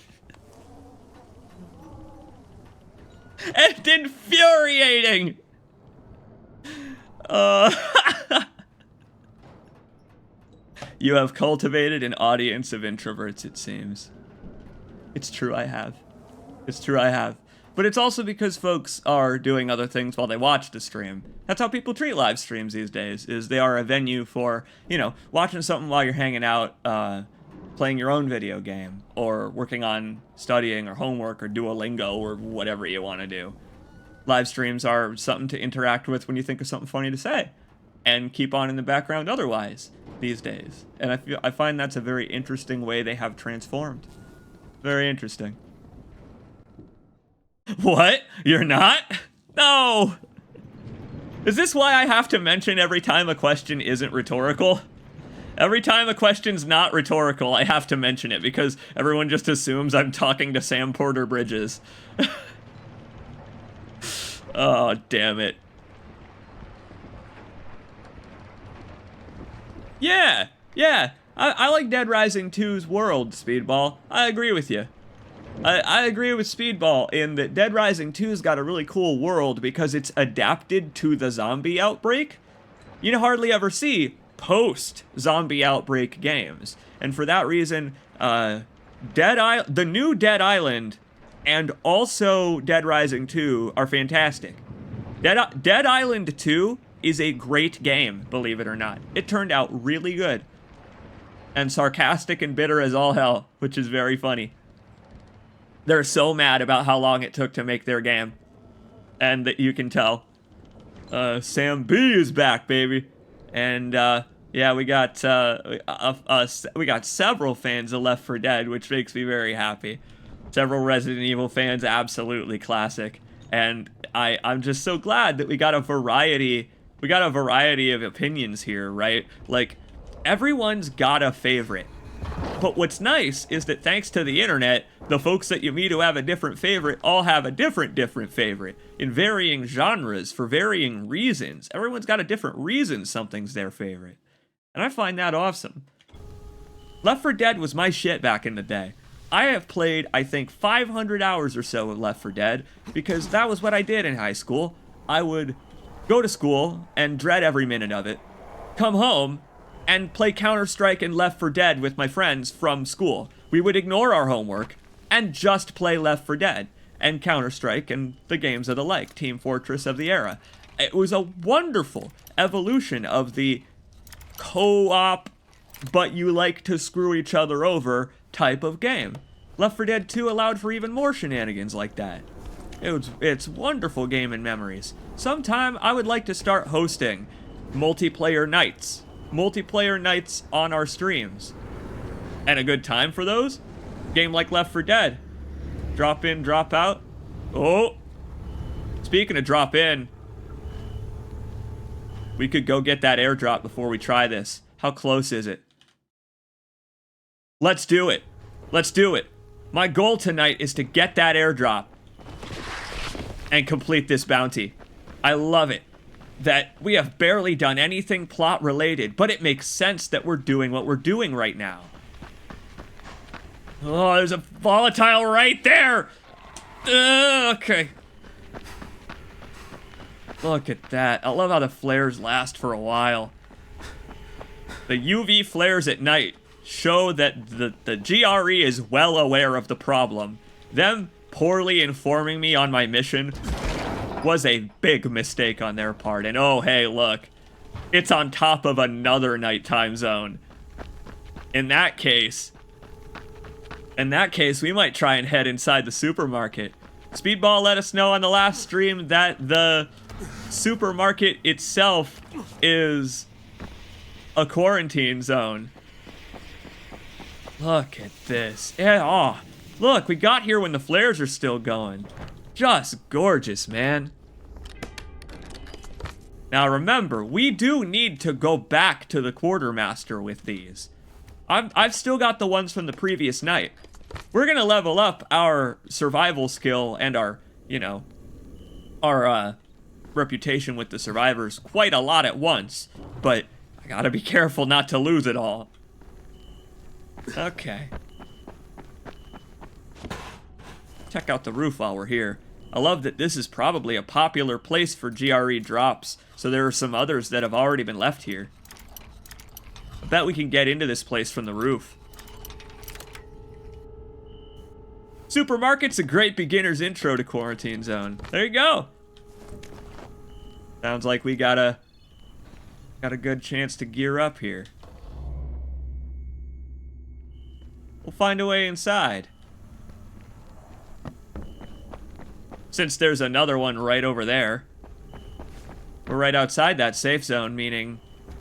And infuriating! You have cultivated an audience of introverts, it seems. It's true, I have. It's true, I have. But it's also because folks are doing other things while they watch the stream. That's how people treat live streams these days, is they are a venue for, you know, watching something while you're hanging out, playing your own video game, or working on studying or homework or Duolingo or whatever you want to do. Live streams are something to interact with when you think of something funny to say, and keep on in the background otherwise these days. And I find that's a very interesting way they have transformed. Very interesting. What? You're not? No! Is this why I have to mention every time a question isn't rhetorical? Every time a question's not rhetorical, I have to mention it because everyone just assumes I'm talking to Sam Porter Bridges. Oh, damn it. Yeah, I like Dead Rising 2's world, Speedball. I agree with you. I agree with Speedball in that Dead Rising 2's got a really cool world because it's adapted to the zombie outbreak. You hardly ever see post-zombie outbreak games. And for that reason, the new Dead Island and also Dead Rising 2 are fantastic. Dead Island 2 is a great game, believe it or not. It turned out really good. And sarcastic and bitter as all hell, which is very funny. They're so mad about how long it took to make their game. And that you can tell. Sam B is back, baby. And, yeah, we got several fans of Left 4 Dead, which makes me very happy. Several Resident Evil fans, absolutely classic. And I'm just so glad that we got a variety of opinions here, right? Like, everyone's got a favorite. But what's nice is that thanks to the internet, the folks that you meet who have a different favorite all have a different favorite in varying genres for varying reasons. Everyone's got a different reason something's their favorite. And I find that awesome. Left 4 Dead was my shit back in the day. I have played, I think, 500 hours or so of Left 4 Dead because that was what I did in high school. I would go to school and dread every minute of it, come home, and play Counter-Strike and Left 4 Dead with my friends from school. We would ignore our homework and just play Left 4 Dead and Counter-Strike and the games of the like, Team Fortress of the era. It was a wonderful evolution of the co-op, but you like to screw each other over type of game. Left 4 Dead 2 allowed for even more shenanigans like that. It's wonderful gaming memories. Sometime I would like to start hosting multiplayer nights on our streams. And a good time for those? Game like Left 4 Dead. Drop in, drop out. Oh! Speaking of drop in, we could go get that airdrop before we try this. How close is it? Let's do it. Let's do it. My goal tonight is to get that airdrop and complete this bounty. I love it that we have barely done anything plot related, but it makes sense that we're doing what we're doing right now. Oh, there's a volatile right there. Okay. Look at that. I love how the flares last for a while. The UV flares at night show that the GRE is well aware of the problem. Them poorly informing me on my mission was a big mistake on their part. And oh, hey, look. It's on top of another nighttime zone. In that case, we might try and head inside the supermarket. Speedball let us know on the last stream that the supermarket itself is a quarantine zone. Look at this. Yeah, oh, look, we got here when the flares are still going. Just gorgeous, man. Now remember, we do need to go back to the quartermaster with these. I've still got the ones from the previous night. We're gonna level up our survival skill and our, you know, our reputation with the survivors quite a lot at once, but I gotta be careful not to lose it all. Okay. Check out the roof while we're here. I love that this is probably a popular place for GRE drops, so there are some others that have already been left here. I bet we can get into this place from the roof. Supermarket's a great beginner's intro to Quarantine Zone. There you go. Sounds like we got a good chance to gear up here. We'll find a way inside. Since there's another one right over there. We're right outside that safe zone, meaning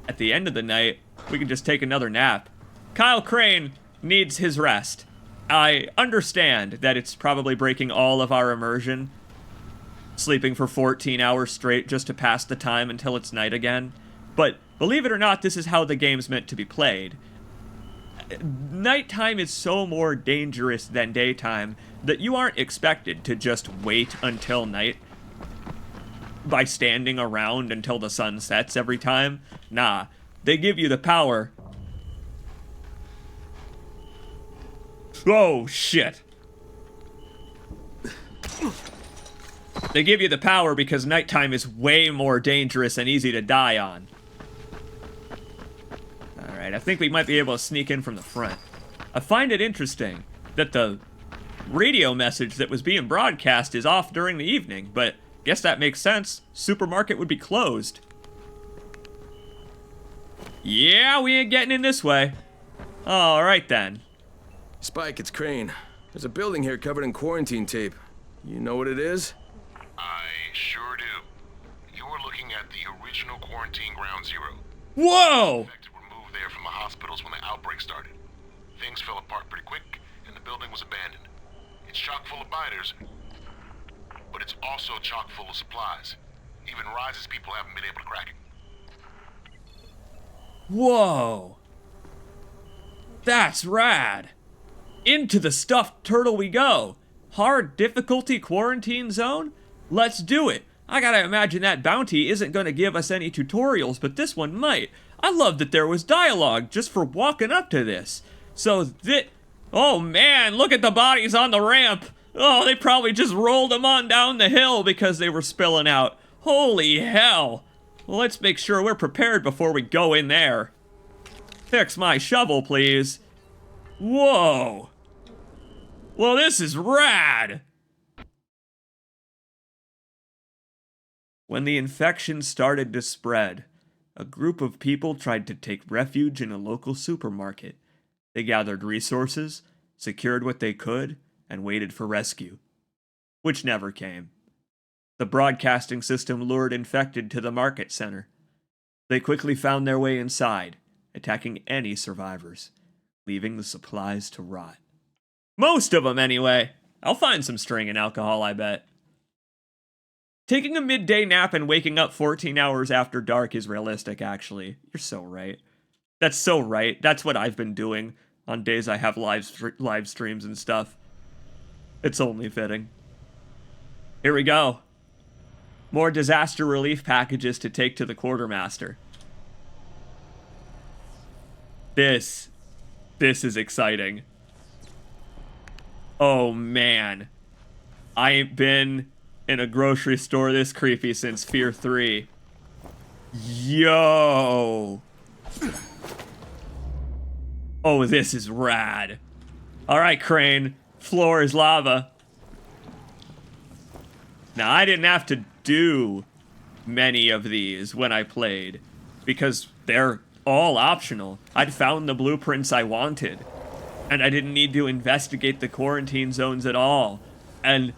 at the end of the night, we can just take another nap. Kyle Crane needs his rest. I understand that it's probably breaking all of our immersion, sleeping for 14 hours straight just to pass the time until it's night again. But believe it or not, this is how the game's meant to be played. Nighttime is so more dangerous than daytime that you aren't expected to just wait until night by standing around until the sun sets every time. Nah, they give you the power. Oh, shit. They give you the power because nighttime is way more dangerous and easy to die on. Alright, I think we might be able to sneak in from the front. I find it interesting that the radio message that was being broadcast is off during the evening, but guess that makes sense. Supermarket would be closed. Yeah, we ain't getting in this way. Alright then. Spike, it's Crane. There's a building here covered in quarantine tape. You know what it is? I sure do. You're looking at the original quarantine ground zero. Whoa! Infected were moved there from the hospitals when the outbreak started. Things fell apart pretty quick, and the building was abandoned. It's chock full of biters, but it's also chock full of supplies. Even Rise's people haven't been able to crack it. Whoa. That's rad. Into the stuffed turtle we go. Hard difficulty quarantine zone? Let's do it. I gotta imagine that bounty isn't gonna give us any tutorials, but this one might. I love that there was dialogue just for walking up to this. So that... Oh man, look at the bodies on the ramp. Oh, they probably just rolled them on down the hill because they were spilling out. Holy hell. Well, let's make sure we're prepared before we go in there. Fix my shovel, please. Whoa. Well, this is rad. When the infection started to spread, a group of people tried to take refuge in a local supermarket. They gathered resources, secured what they could, and waited for rescue, which never came. The broadcasting system lured infected to the market center. They quickly found their way inside, attacking any survivors, leaving the supplies to rot. Most of them, anyway. I'll find some string and alcohol, I bet. Taking a midday nap and waking up 14 hours after dark is realistic, actually. You're so right. That's so right. That's what I've been doing on days I have live streams and stuff. It's only fitting. Here we go. More disaster relief packages to take to the quartermaster. This is exciting. Oh man. I ain't been in a grocery store this creepy since Fear 3. Yo. Oh, this is rad. Alright, Crane. Floor is lava. Now, I didn't have to do many of these when I played, because they're all optional. I'd found the blueprints I wanted, and I didn't need to investigate the quarantine zones at all. And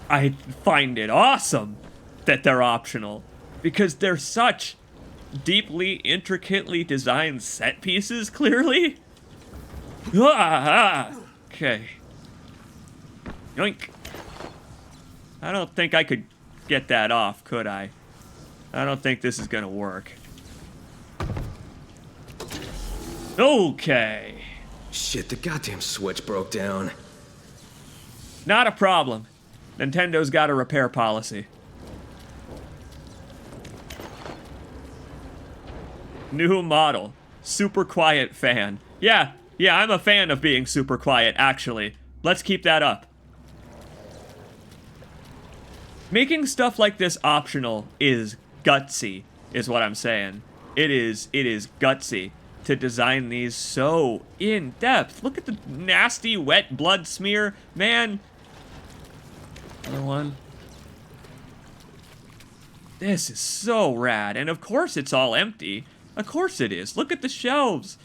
I find it awesome that they're optional, because they're such deeply, intricately designed set pieces, clearly. Okay. Yoink. I don't think I could get that off, could I? I don't think this is gonna work. Okay. Shit, the goddamn switch broke down. Not a problem. Nintendo's got a repair policy. New model. Super quiet fan. Yeah, I'm a fan of being super quiet, actually. Let's keep that up. Making stuff like this optional is gutsy, is what I'm saying. It is gutsy to design these so in-depth. Look at the nasty wet blood smear. Man. Another one. This is so rad. And of course it's all empty. Of course it is. Look at the shelves.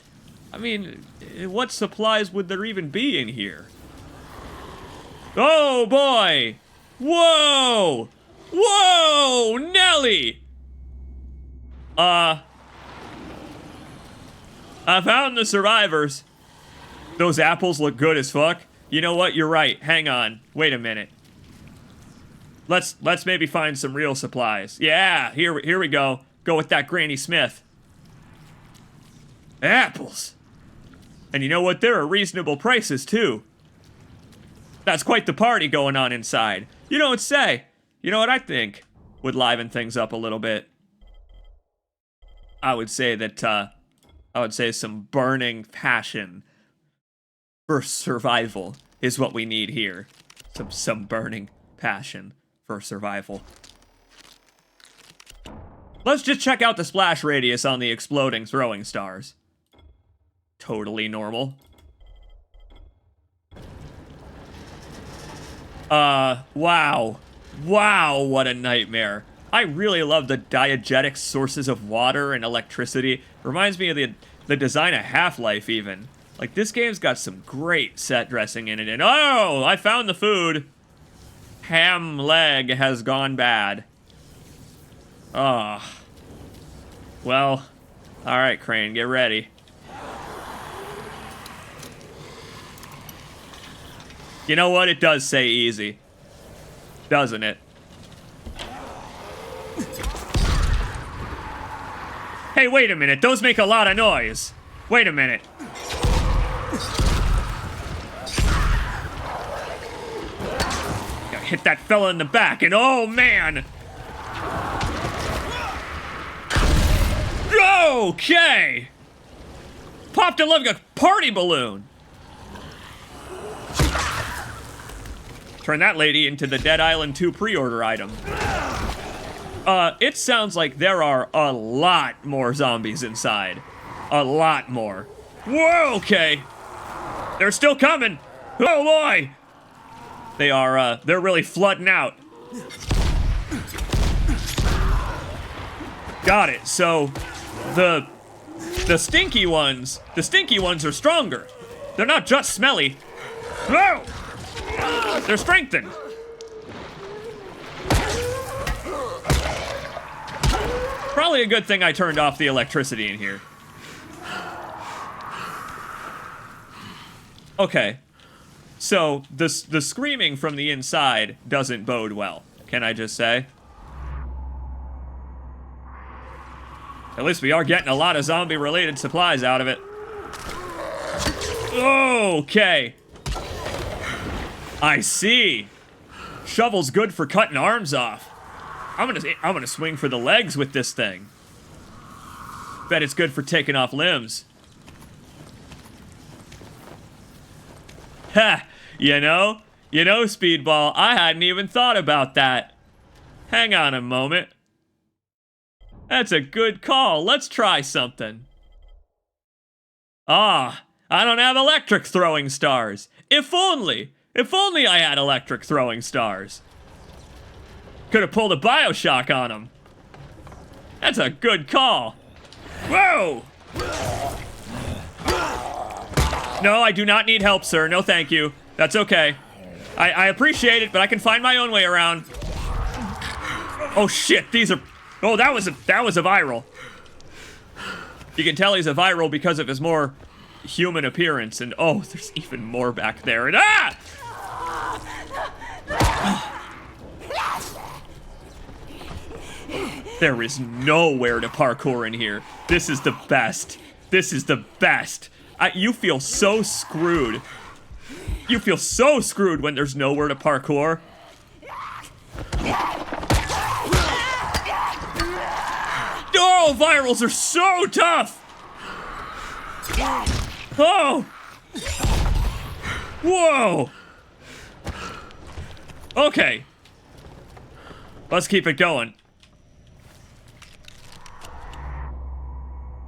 I mean, what supplies would there even be in here? Oh boy! Whoa! Whoa! Nelly! I found the survivors. Those apples look good as fuck. You know what? You're right. Hang on. Wait a minute. Let's maybe find some real supplies. Yeah, here we go. Go with that Granny Smith. Apples. And you know what? There are reasonable prices, too. That's quite the party going on inside. You don't say. You know what I think would liven things up a little bit? I would say that, I would say some burning passion for survival is what we need here. Some burning passion for survival. Let's just check out the splash radius on the exploding throwing stars. Totally normal. Wow. Wow, what a nightmare. I really love the diegetic sources of water and electricity. Reminds me of the design of Half-Life, even. Like, this game's got some great set dressing in it. And oh, I found the food. Ham leg has gone bad. Ah. Well, alright, Crane, get ready. You know what? It does say easy. Doesn't it? Hey, wait a minute. Those make a lot of noise. Wait a minute. Gotta hit that fella in the back, and oh, man! Okay! Popped him like a party balloon. Turn that lady into the Dead Island 2 pre-order item. It sounds like there are a lot more zombies inside. A lot more. Whoa, okay. They're still coming. Oh boy. They are, they're really flooding out. Got it. So, the stinky ones are stronger. They're not just smelly. Whoa! They're strengthened. Probably a good thing I turned off the electricity in here. Okay. So, the screaming from the inside doesn't bode well. Can I just say? At least we are getting a lot of zombie-related supplies out of it. Okay. I see. Shovel's good for cutting arms off. I'm gonna swing for the legs with this thing. Bet it's good for taking off limbs. Ha! You know, Speedball, I hadn't even thought about that. Hang on a moment. That's a good call. Let's try something. Ah, I don't have electric throwing stars. If only I had electric throwing stars. Could have pulled a Bioshock on him. That's a good call. Whoa! No, I do not need help, sir. No, thank you. That's okay. I appreciate it, but I can find my own way around. Oh shit, these are... Oh, that was a viral. You can tell he's a viral because of his more human appearance, and oh, there's even more back there. And ah! There is nowhere to parkour in here. This is the best. This is the best. You feel so screwed. You feel so screwed when there's nowhere to parkour. Oh, virals are so tough! Oh! Whoa! Okay. Let's keep it going.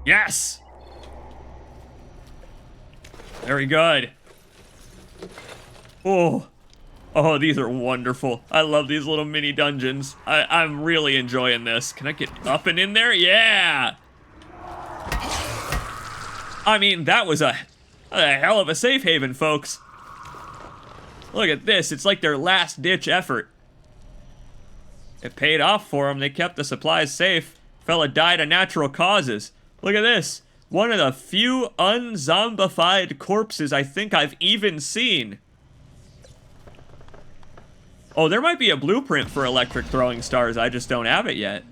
Yes! Very good. Oh. Oh, these are wonderful. I love these little mini dungeons. I'm really enjoying this. Can I get up and in there? Yeah! I mean, that was a hell of a safe haven, folks. Look at this. It's like their last-ditch effort. It paid off for them. They kept the supplies safe. Fella died of natural causes. Look at this. One of the few unzombified corpses I think I've even seen. Oh, there might be a blueprint for electric throwing stars. I just don't have it yet.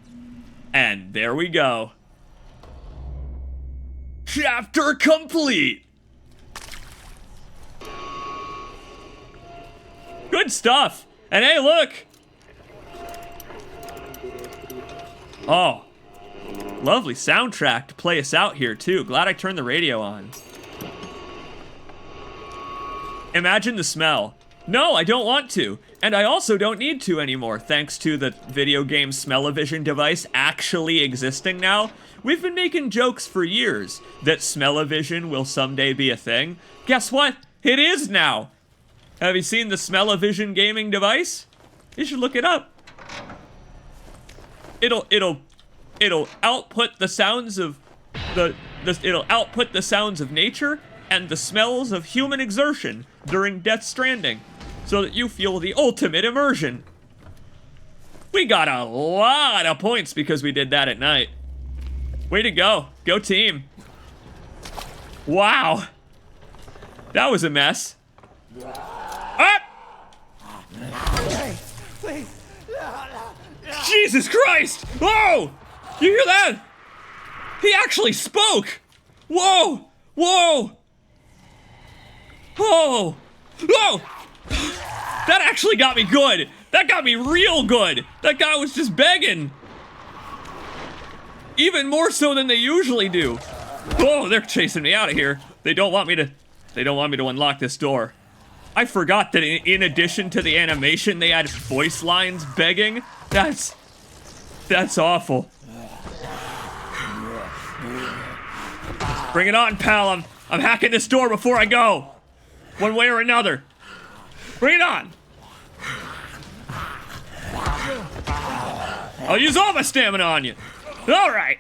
And there we go. Chapter complete. Good stuff. And hey, look. Oh. Lovely soundtrack to play us out here, too. Glad I turned the radio on. Imagine the smell. No, I don't want to. And I also don't need to anymore, thanks to the video game smell-o-vision device actually existing now. We've been making jokes for years that smell-o-vision will someday be a thing. Guess what? It is now! Have you seen the smell-o-vision gaming device? You should look it up. It'll output the sounds of it'll output the sounds of nature and the smells of human exertion during Death Stranding, so that you feel the ultimate immersion. We got a lot of points because we did that at night. Way to go. Go team. Wow. That was a mess. Up! Jesus Christ! Whoa! You hear that? He actually spoke! Whoa! Whoa! Oh! Whoa! That actually got me good. That got me real good. That guy was just begging. Even more so than they usually do. Oh, they're chasing me out of here. They don't want me to unlock this door. I forgot that in addition to the animation, they had voice lines begging. That's awful. Bring it on, pal. I'm hacking this door before I go. One way or another. Bring it on. I'll use all my stamina on you. All right.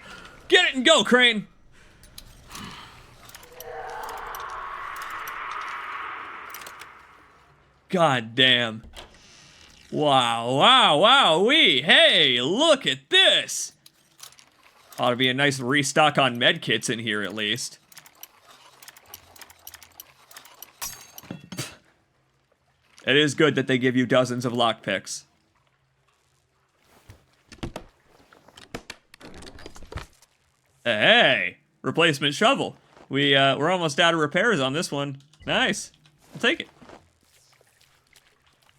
Get it and go, Crane. God damn. Wow, wow, wow, wee. Hey, look at this. Ought to be a nice restock on medkits in here at least. It is good that they give you dozens of lockpicks. Hey, replacement shovel. We're almost out of repairs on this one. Nice. I'll take it.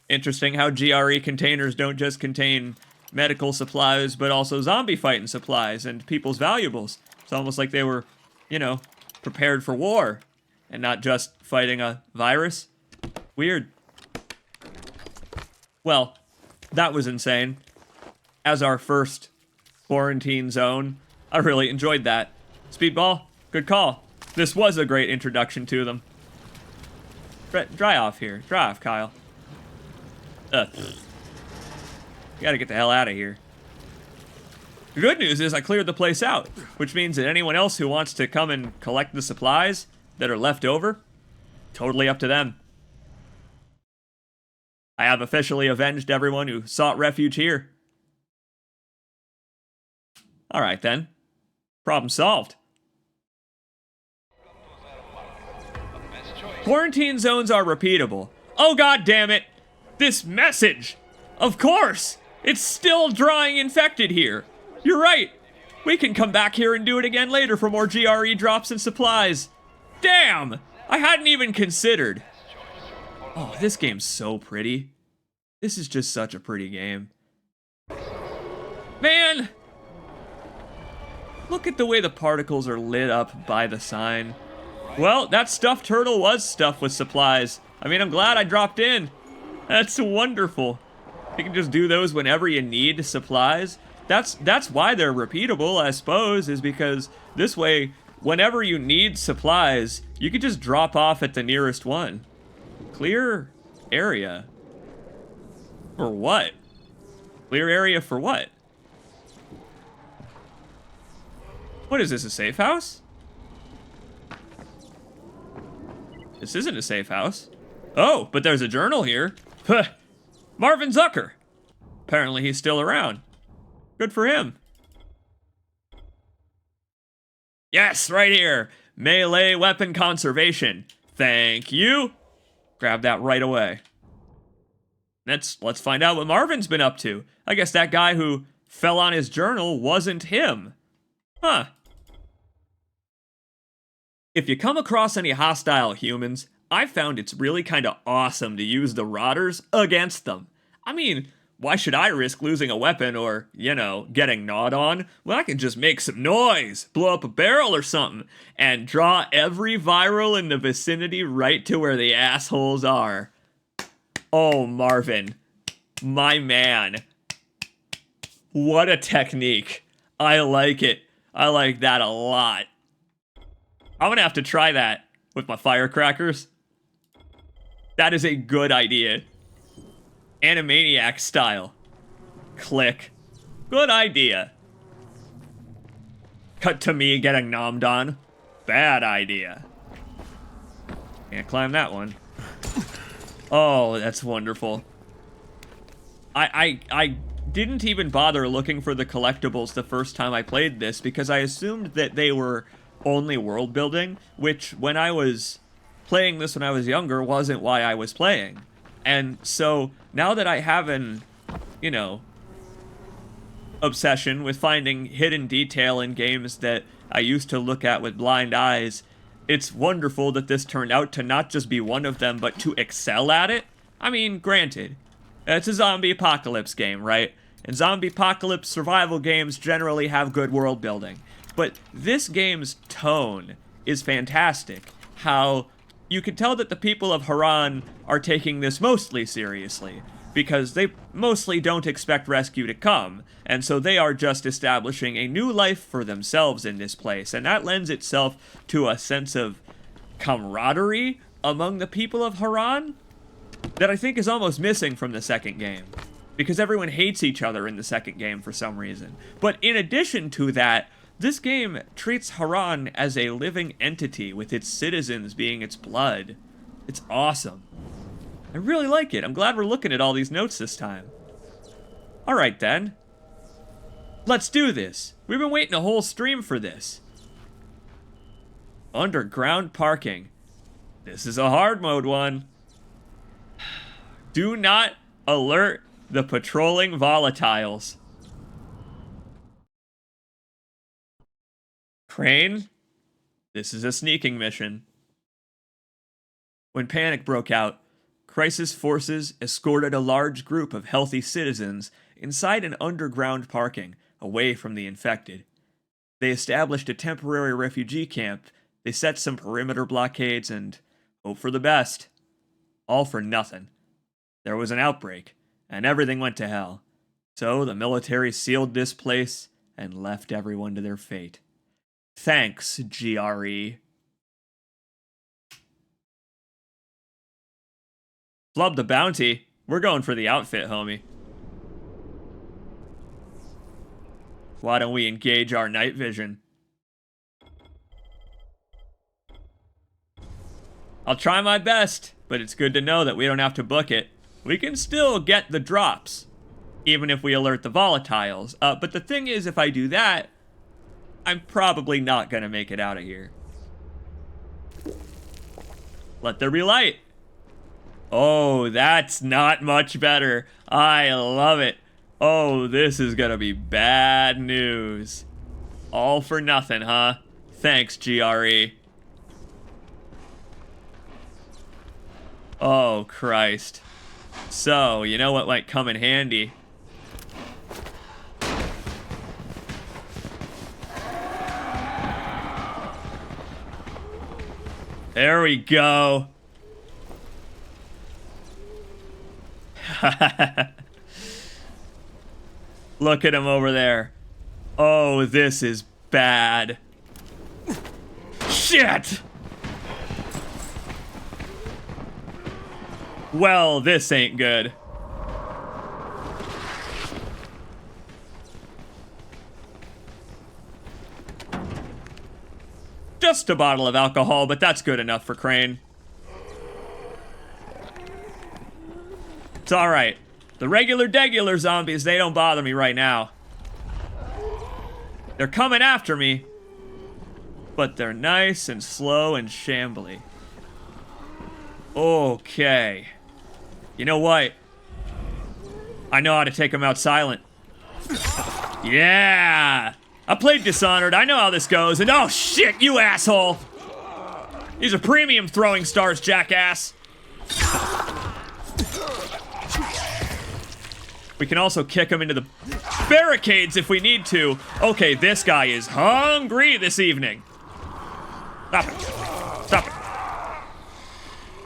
Interesting how GRE containers don't just contain medical supplies, but also zombie fighting supplies and people's valuables. It's almost like they were, you know, prepared for war and not just fighting a virus. Weird. Well, that was insane. As our first quarantine zone, I really enjoyed that. Speedball, good call. This was a great introduction to them. Dry off here. Dry off, Kyle. Gotta get the hell out of here. The good news is I cleared the place out, which means that anyone else who wants to come and collect the supplies that are left over, totally up to them. I have officially avenged everyone who sought refuge here. Alright then. Problem solved. Quarantine zones are repeatable. Oh god damn it! This message! Of course! It's still drawing infected here! You're right! We can come back here and do it again later for more GRE drops and supplies. Damn! I hadn't even considered. Oh, this game's so pretty. This is just such a pretty game. Man! Look at the way the particles are lit up by the sign. Well, that stuffed turtle was stuffed with supplies. I mean, I'm glad I dropped in. That's wonderful. You can just do those whenever you need supplies. That's why they're repeatable, I suppose, is because this way, whenever you need supplies, you can just drop off at the nearest one. Clear area. For what? Clear area for what? What is this, a safe house? This isn't a safe house. Oh, but there's a journal here. Huh. Marvin Zucker. Apparently he's still around. Good for him. Yes, right here. Melee weapon conservation. Thank you. Grab that right away. Let's find out what Marvin's been up to. I guess that guy who fell on his journal wasn't him. Huh. If you come across any hostile humans, I found it's really kind of awesome to use the rotters against them. I mean, why should I risk losing a weapon or, you know, getting gnawed on? Well, I can just make some noise, blow up a barrel or something, and draw every viral in the vicinity right to where the assholes are. Oh, Marvin. My man. What a technique. I like it. I like that a lot. I'm gonna have to try that with my firecrackers. That is a good idea. Animaniac style. Click. Good idea. Cut to me getting nommed on. Bad idea. Can't climb that one. Oh, that's wonderful. I didn't even bother looking for the collectibles the first time I played this because I assumed that they were only world building, which when I was playing this when I was younger wasn't why I was playing. And so now that I have an, you know, obsession with finding hidden detail in games that I used to look at with blind eyes, it's wonderful that this turned out to not just be one of them, but to excel at it. I mean, granted, it's a zombie apocalypse game, right? And zombie apocalypse survival games generally have good world building. But this game's tone is fantastic. How you can tell that the people of Harran are taking this mostly seriously, because they mostly don't expect rescue to come, and so they are just establishing a new life for themselves in this place, and that lends itself to a sense of camaraderie among the people of Harran that I think is almost missing from the second game, because everyone hates each other in the second game for some reason. But in addition to that, this game treats Harran as a living entity with its citizens being its blood. It's awesome. I really like it. I'm glad we're looking at all these notes this time. Alright then. Let's do this. We've been waiting a whole stream for this. Underground parking. This is a hard mode one. Do not alert the patrolling volatiles. Crane, this is a sneaking mission. When panic broke out, crisis forces escorted a large group of healthy citizens inside an underground parking, away from the infected. They established a temporary refugee camp, they set some perimeter blockades, and hope for the best. All for nothing. There was an outbreak, and everything went to hell. So the military sealed this place and left everyone to their fate. Thanks, GRE. Flub the bounty. We're going for the outfit, homie. Why don't we engage our night vision? I'll try my best, but it's good to know that we don't have to book it. We can still get the drops, even if we alert the volatiles. But the thing is, if I do that, I'm probably not gonna make it out of here. Let there be light. Oh, that's not much better. I love it. Oh, this is gonna be bad news. All for nothing, huh? Thanks, GRE. Oh, Christ. So, you know what might come in handy? There we go. Look at him over there. Oh, this is bad. Shit! Well, this ain't good. Just a bottle of alcohol, but that's good enough for Crane. It's alright. The regular zombies, they don't bother me right now. They're coming after me, but they're nice and slow and shambly. Okay. You know what? I know how to take them out silent. Yeah! I played Dishonored. I know how this goes. And oh shit, you asshole! These are premium throwing stars, jackass. We can also kick him into the barricades if we need to. Okay, this guy is hungry this evening. Stop it. Stop it.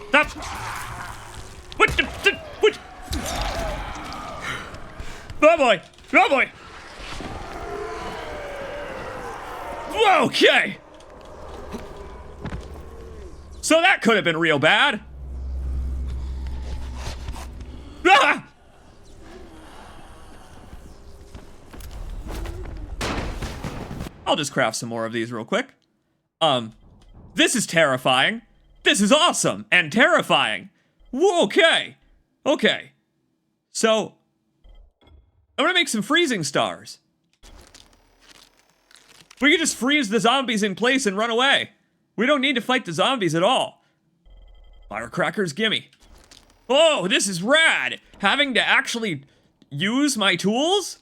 Stop. What the? What? Oh boy. Oh boy. Okay. So that could have been real bad. Ah! I'll just craft some more of these real quick. This is terrifying. This is awesome and terrifying. Whoa, okay. Okay. So, I'm gonna make some freezing stars. We can just freeze the zombies in place and run away. We don't need to fight the zombies at all. Firecrackers, gimme. Oh, this is rad. Having to actually use my tools?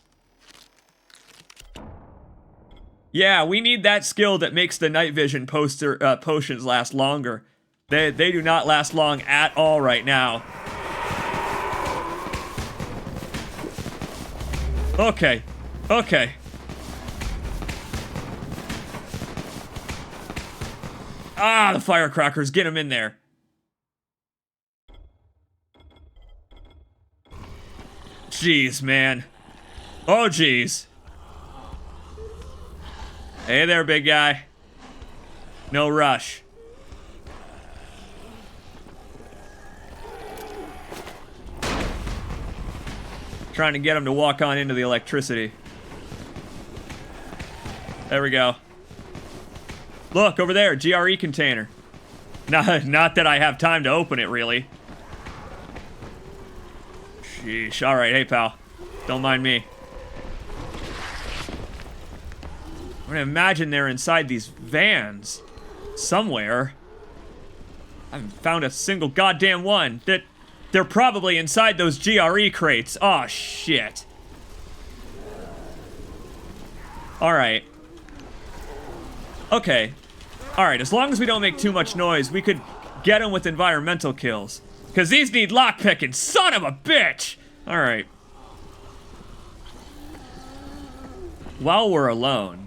Yeah, we need that skill that makes the night vision potions last longer. They do not last long at all right now. Okay. Okay. Ah, the firecrackers, get them in there. Jeez, man. Oh, jeez. Hey there, big guy. No rush. Trying to get him to walk on into the electricity. There we go. Look, over there, GRE container. Not that I have time to open it, really. Sheesh. Alright, hey, pal. Don't mind me. I'm gonna imagine they're inside these vans. Somewhere. I haven't found a single goddamn one. They're probably inside those GRE crates. Aw, shit. Alright. Okay. Alright, as long as we don't make too much noise, we could get them with environmental kills. Because these need lockpicking, son of a bitch! Alright. While we're alone...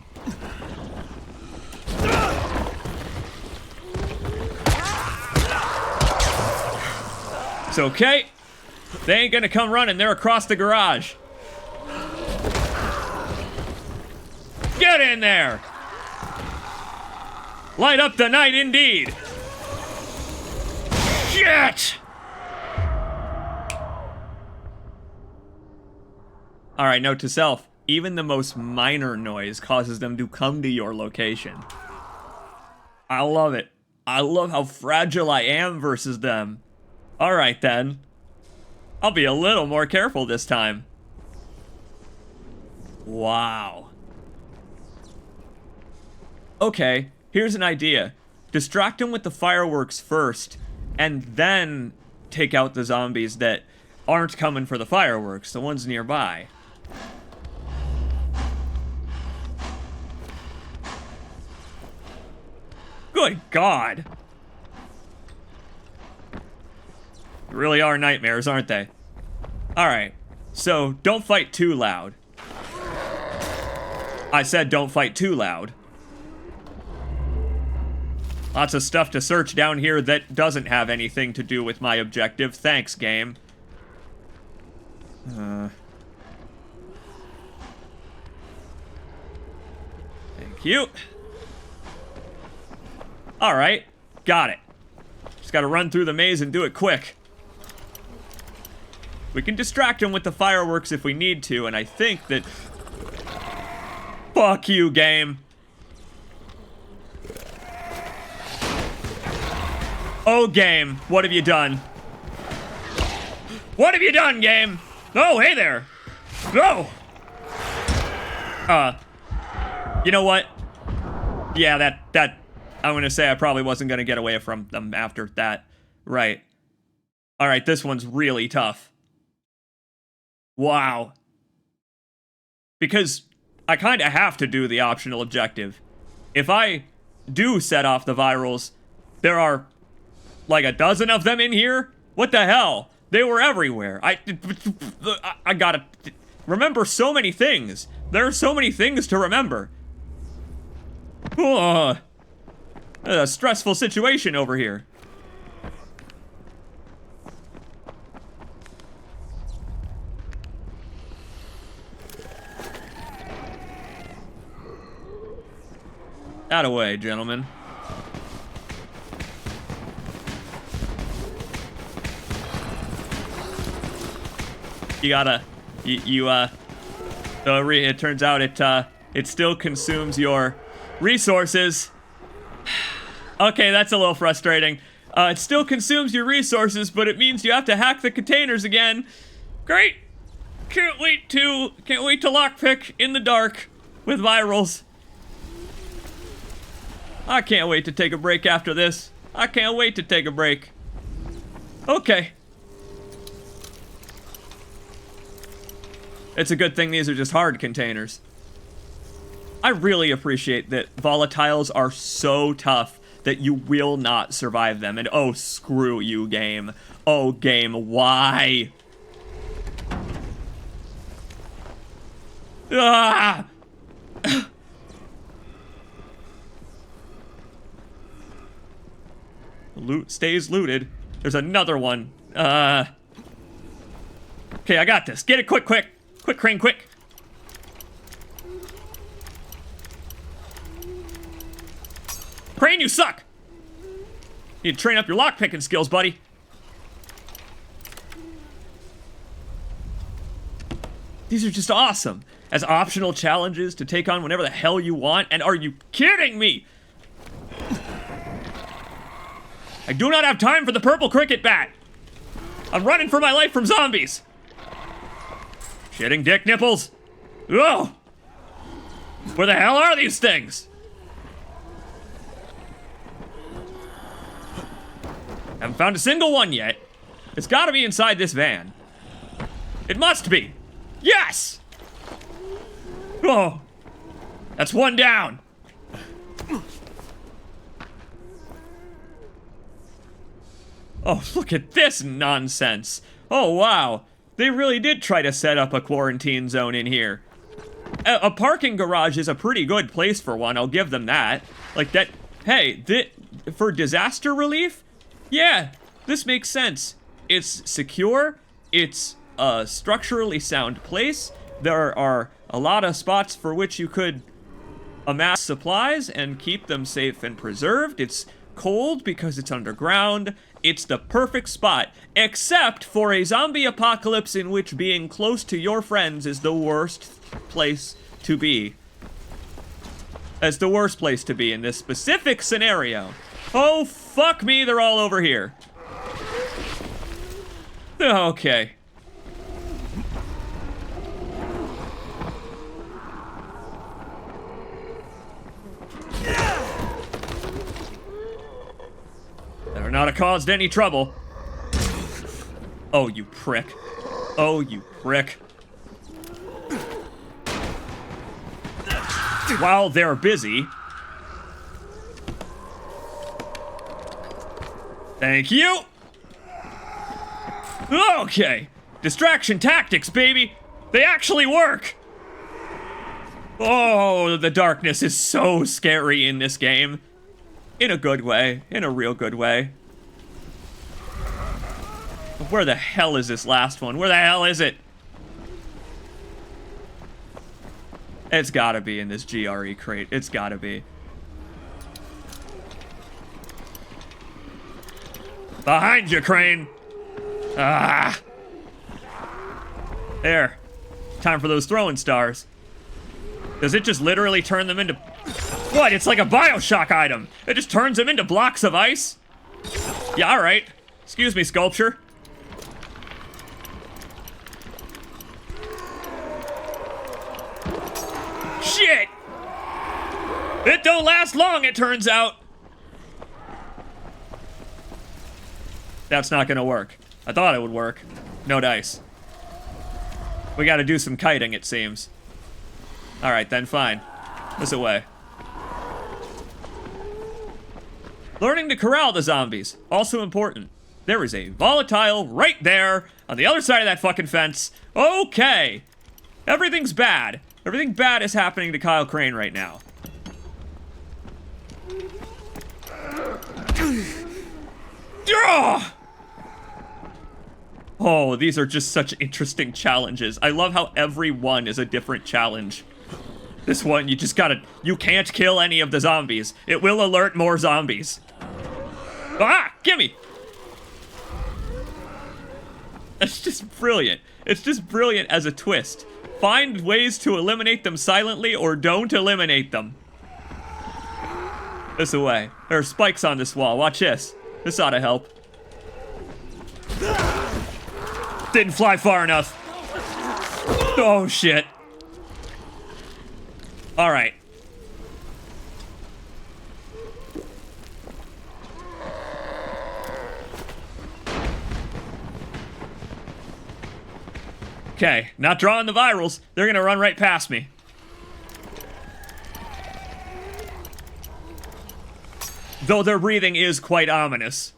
It's okay. They ain't gonna come running, they're across the garage. Get in there! Light up the night indeed! Shit! Alright, note to self. Even the most minor noise causes them to come to your location. I love it. I love how fragile I am versus them. Alright then. I'll be a little more careful this time. Wow. Okay, here's an idea. Distract them with the fireworks first, and then take out the zombies that aren't coming for the fireworks, the ones nearby. Good God. They really are nightmares, aren't they? Alright, so don't fight too loud. I said don't fight too loud. Lots of stuff to search down here that doesn't have anything to do with my objective. Thanks, game. Thank you. Alright, got it. Just gotta run through the maze and do it quick. We can distract him with the fireworks if we need to, and I think that... Fuck you, game. Oh, game, what have you done? What have you done, game? Oh, hey there. Go. You know what? Yeah, that I'm gonna say I probably wasn't gonna get away from them after that. Right. Alright, this one's really tough. Wow. Because I kinda have to do the optional objective. If I do set off the virals, there are like a dozen of them in here? What the hell? They were everywhere. I gotta remember so many things. There are so many things to remember. Oh, a stressful situation over here. Out of way, gentlemen. You gotta, it turns out it still consumes your resources. Okay, that's a little frustrating. It still consumes your resources, but it means you have to hack the containers again. Great! Can't wait to lockpick in the dark with virals. I can't wait to take a break after this. I can't wait to take a break. Okay. It's a good thing these are just hard containers. I really appreciate that volatiles are so tough that you will not survive them. And oh, screw you, game. Oh, game, why? Ah! Loot stays looted. There's another one. Okay, I got this. Get it quick, quick. Quick, Crane, quick. Crane, you suck. You need to train up your lockpicking skills, buddy. These are just awesome. As optional challenges to take on whenever the hell you want. And are you kidding me? I do not have time for the purple cricket bat. I'm running for my life from zombies. Shitting dick nipples. Ugh. Where the hell are these things? Haven't found a single one yet. It's gotta be inside this van. It must be. Yes! Oh. That's one down. Oh, look at this nonsense. Oh, wow. They really did try to set up a quarantine zone in here. A parking garage is a pretty good place for one, I'll give them that. Like that, hey, for disaster relief? Yeah, this makes sense. It's secure, it's a structurally sound place, there are a lot of spots for which you could amass supplies and keep them safe and preserved. It's cold because it's underground. It's the perfect spot, except for a zombie apocalypse in which being close to your friends is the worst place to be. That's the worst place to be in this specific scenario. Oh, fuck me, they're all over here. Okay. Better not have caused any trouble. Oh, you prick. Oh, you prick. While they're busy. Thank you. Okay. Distraction tactics, baby. They actually work. Oh, the darkness is so scary in this game. In a good way. In a real good way. Where the hell is this last one? Where the hell is it? It's gotta be in this GRE crate. It's gotta be. Behind you, Crane! Ah! There. Time for those throwing stars. Does it just literally turn them into... What? It's like a Bioshock item. It just turns them into blocks of ice? Yeah, alright. Excuse me, sculpture. Shit! It don't last long, it turns out. That's not gonna work. I thought it would work. No dice. We gotta do some kiting, it seems. Alright then, fine. This away. Learning to corral the zombies. Also important. There is a volatile right there on the other side of that fucking fence. Okay. Everything's bad. Everything bad is happening to Kyle Crane right now. Oh, these are just such interesting challenges. I love how every one is a different challenge. This one, you can't kill any of the zombies. It will alert more zombies. Ah, gimme! It's just brilliant. It's just brilliant as a twist. Find ways to eliminate them silently or don't eliminate them. This away. There are spikes on this wall. Watch this. This ought to help. Didn't fly far enough. Oh, shit. All right. Okay, not drawing the virals. They're gonna run right past me. Though their breathing is quite ominous.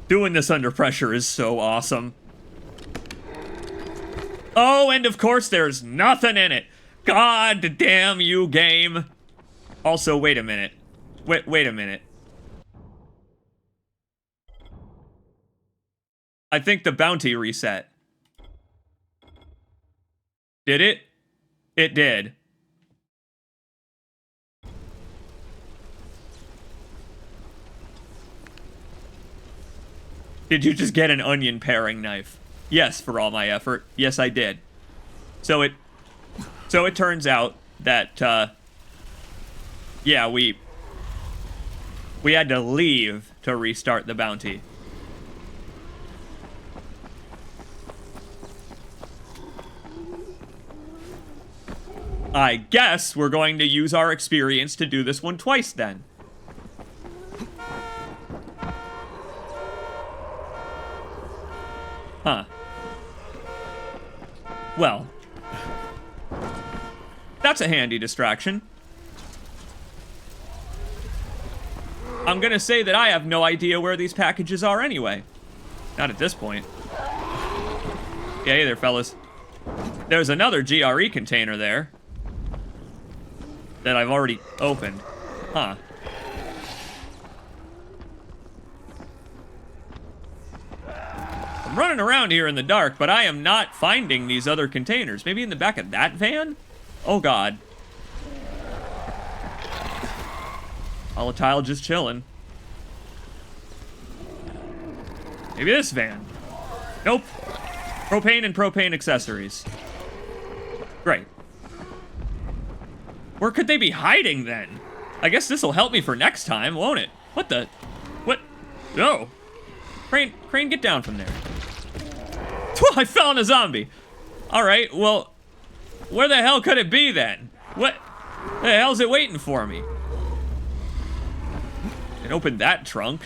Doing this under pressure is so awesome. Oh, and of course there's nothing in it. God damn you, game. Also, wait a minute. Wait a minute. I think the bounty reset. Did it? It did. Did you just get an onion paring knife? Yes, for all my effort. Yes, I did. So it turns out that, yeah, we had to leave to restart the bounty. I guess we're going to use our experience to do this one twice then. Huh. Well. That's a handy distraction. I'm gonna say that I have no idea where these packages are anyway. Not at this point. Yeah, hey there, fellas. There's another GRE container there that I've already opened. Huh. I'm running around here in the dark, but I am not finding these other containers. Maybe in the back of that van? Oh god. Volatile just chilling. Maybe this van. Nope. Propane and propane accessories. Great. Where could they be hiding then? I guess this'll help me for next time, won't it? What the? What? No. Crane, get down from there. I fell on a zombie. Alright, well, where the hell could it be then? What the hell's it waiting for me? And open that trunk.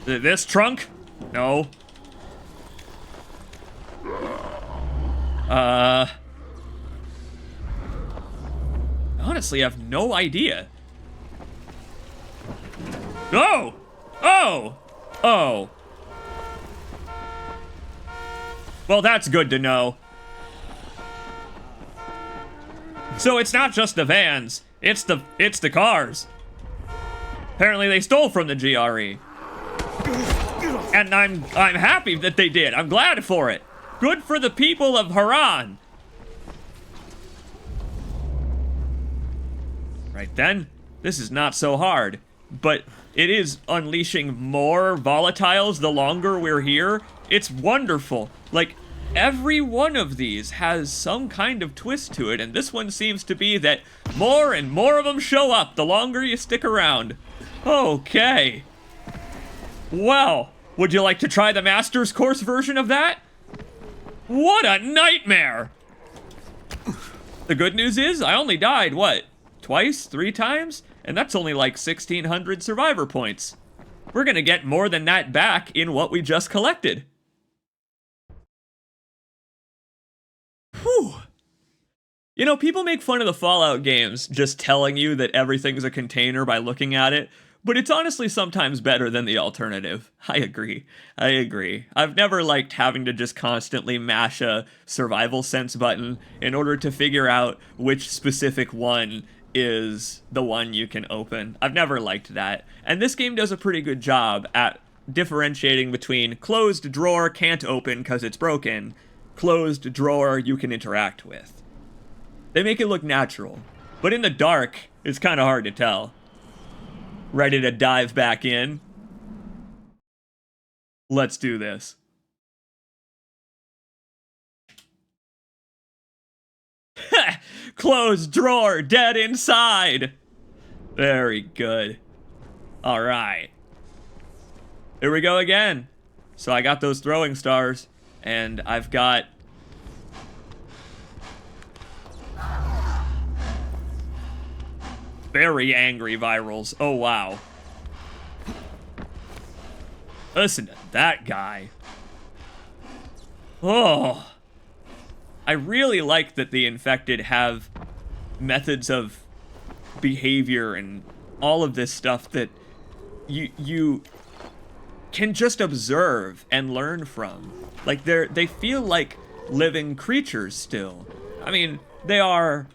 This trunk? No. Honestly, I have no idea. No! Oh! Oh. Well, that's good to know. So it's not just the vans, it's the cars. Apparently they stole from the GRE. And I'm happy that they did. I'm glad for it. Good for the people of Harran. Right then, this is not so hard, but it is unleashing more volatiles the longer we're here. It's wonderful. Like, every one of these has some kind of twist to it, and this one seems to be that more and more of them show up the longer you stick around. Okay. Well, would you like to try the Master's Course version of that? What a nightmare! The good news is, I only died, what, twice, 3 times? And that's only like 1,600 survivor points. We're gonna get more than that back in what we just collected. Whew. You know, people make fun of the Fallout games just telling you that everything's a container by looking at it, but it's honestly sometimes better than the alternative. I agree. I've never liked having to just constantly mash a survival sense button in order to figure out which specific one is the one you can open. I've never liked that. And this game does a pretty good job at differentiating between closed drawer can't open because it's broken, closed drawer you can interact with. They make it look natural, but in the dark, it's kind of hard to tell. Ready to dive back in? Let's do this. Closed drawer, dead inside. Very good. All right. Here we go again. So I got those throwing stars, and I've got very angry virals. Oh, wow. Listen to that guy. Oh. I really like that the infected have methods of behavior and all of this stuff that you can just observe and learn from. Like, they feel like living creatures still. I mean, they are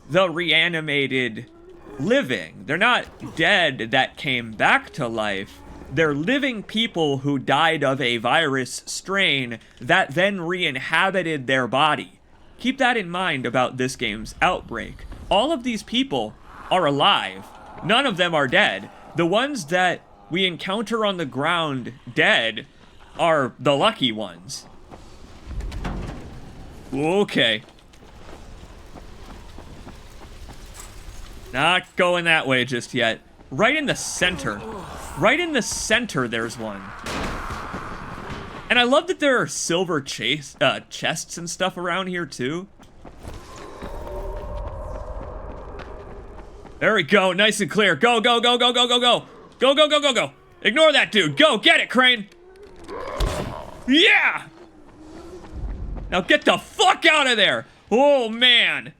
the reanimated living. They're not dead that came back to life. They're living people who died of a virus strain that then re-inhabited their body. Keep that in mind about this game's Outbreak. All of these people are alive. None of them are dead. The ones that we encounter on the ground dead are the lucky ones. Okay. Not going that way just yet. Right in the center. Right in the center, there's one. And I love that there are silver chests and stuff around here, too. There we go, nice and clear. Go, go, go, go, go, go, go. Go, go, go, go, go. Ignore that dude. Go, get it, Crane. Yeah! Now get the fuck out of there. Oh, man.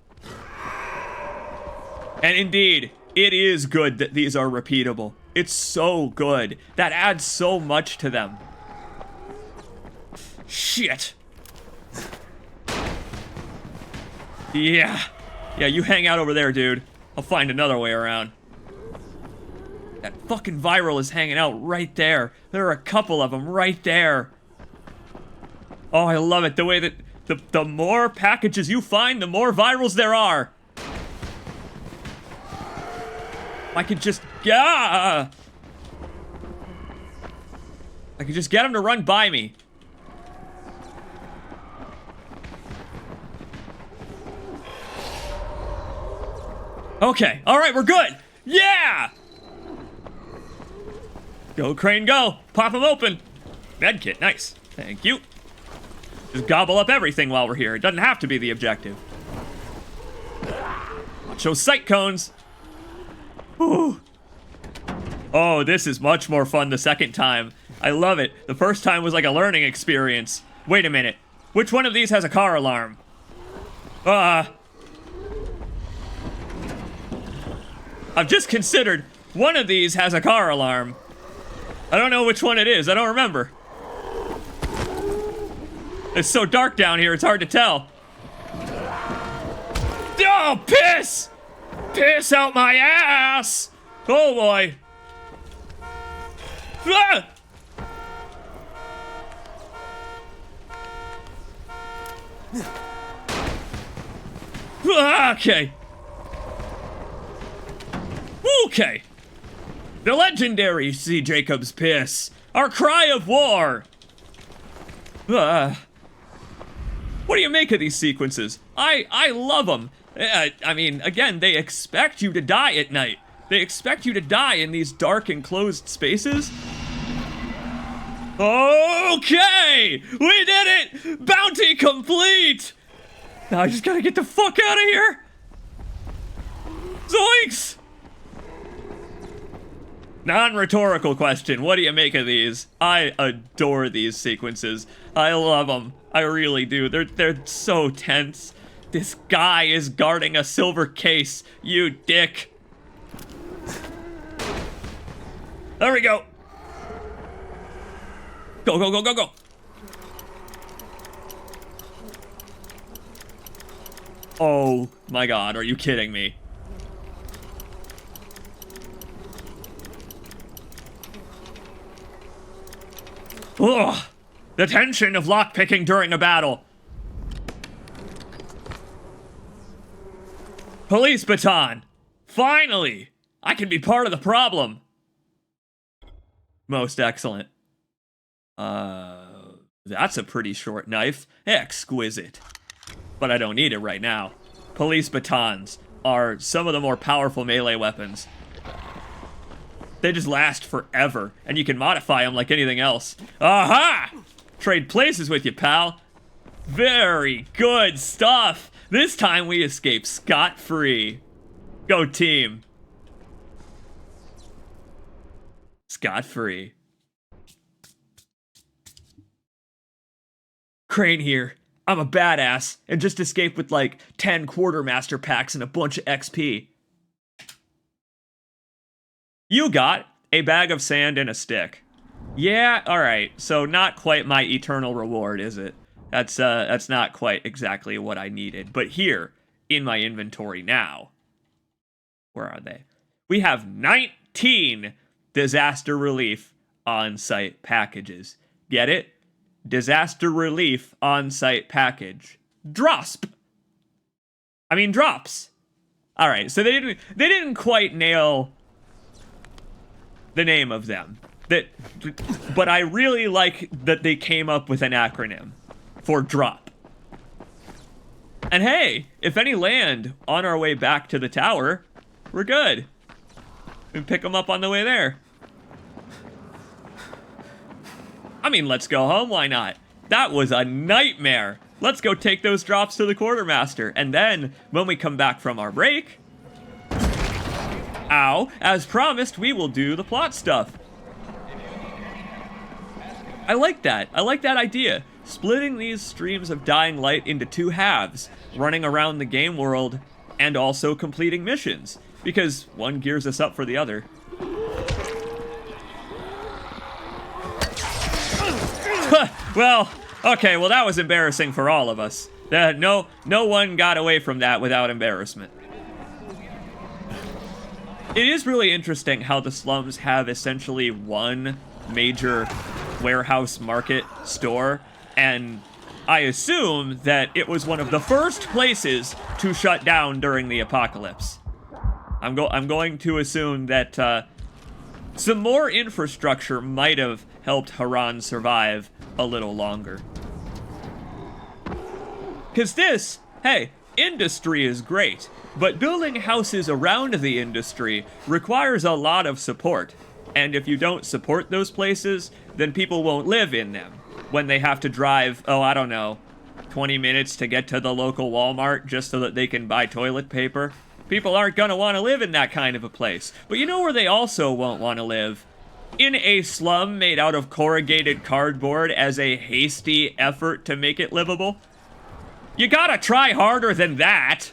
And indeed, it is good that these are repeatable. It's so good. That adds so much to them. Shit. Yeah. Yeah, you hang out over there, dude. I'll find another way around. That fucking viral is hanging out right there. There are a couple of them right there. Oh, I love it. The way that The more packages you find, the more virals there are. I could just I could just get him to run by me. Okay, all right, we're good. Yeah! Go, Crane, go. Pop him open. Medkit, nice. Thank you. Just gobble up everything while we're here. It doesn't have to be the objective. Watch those sight cones. Ooh. Oh, this is much more fun the second time. I love it. The first time was like a learning experience. Wait a minute. Which one of these has a car alarm? I've just considered one of these has a car alarm. I don't know which one it is. I don't remember. It's so dark down here, it's hard to tell. Oh, piss! Piss out my ass! Oh, boy. Ah! Okay. Okay. The legendary C. Jacob's piss. Our cry of war. What do you make of these sequences? I love them. I mean, again, they expect you to die at night. They expect you to die in these dark enclosed spaces. Okay! We did it! Bounty complete! Now I just gotta get the fuck out of here! Zoinks! Non-rhetorical question, what do you make of these? I adore these sequences. I love them. I really do. They're so tense. This guy is guarding a silver case, you dick. There we go. Go, go, go, go, go. Oh my god, are you kidding me? Ugh! The tension of lockpicking during a battle. Police baton! Finally! I can be part of the problem. Most excellent. That's a pretty short knife. Exquisite. But I don't need it right now. Police batons are some of the more powerful melee weapons. They just last forever, and you can modify them like anything else. Aha! Trade places with you, pal. Very good stuff. This time we escape scot-free. Go team. Scot-free. Crane here. I'm a badass and just escaped with like 10 quartermaster packs and a bunch of XP. You got a bag of sand and a stick. Yeah, alright. So not quite my eternal reward, is it? That's not quite exactly what I needed. But here, in my inventory now, where are they? We have 19 disaster relief on-site packages. Get it? Disaster relief on-site package. Drosp. I mean drops. Alright, so they didn't quite nail the name of them. But I really like that they came up with an acronym for drop. And hey, if any land on our way back to the tower, we're good. We can pick them up on the way there. I mean, let's go home, why not? That was a nightmare. Let's go take those drops to the quartermaster. And then, when we come back from our break, as promised, we will do the plot stuff. I like that. I like that idea. Splitting these streams of dying light into two halves, running around the game world, and also completing missions. Because one gears us up for the other. Well, okay, well that was embarrassing for all of us. No one got away from that without embarrassment. It is really interesting how the slums have essentially one major warehouse market store, and I assume that it was one of the first places to shut down during the apocalypse. I'm going to assume that some more infrastructure might have helped Harran survive a little longer. Because this, hey, industry is great, but building houses around the industry requires a lot of support. And if you don't support those places, then people won't live in them. When they have to drive, oh, I don't know, 20 minutes to get to the local Walmart just so that they can buy toilet paper. People aren't gonna want to live in that kind of a place. But you know where they also won't want to live? In a slum made out of corrugated cardboard as a hasty effort to make it livable. You gotta try harder than that.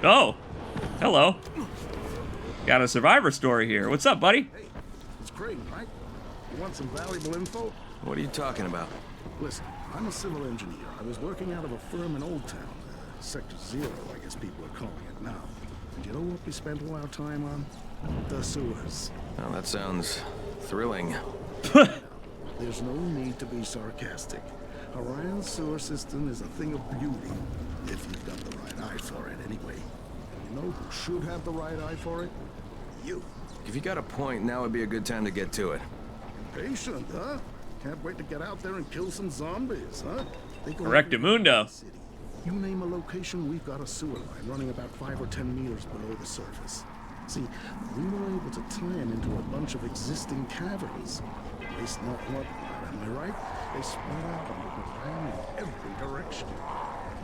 Oh, hello. Got a survivor story here. What's up, buddy? Hey, it's Crane, right? You want some valuable info? What are you talking about? Listen, I'm a civil engineer. I was working out of a firm in Old Town. Sector Zero, I guess people are calling it now. And you know what we spent all our time on? The sewers. Well, that sounds thrilling. There's no need to be sarcastic. Harran's sewer system is a thing of beauty, if you've got the right eye for it anyway. And you know who should have the right eye for it? You. If you got a point, now would be a good time to get to it. Patient, huh? Can't wait to get out there and kill some zombies, huh? Correctamundo. You name a location, we've got a sewer line running about 5 or 10 meters below the surface. See, we were able to tie them into a bunch of existing caverns. At least not one, am I right? They spread out and ran in every direction.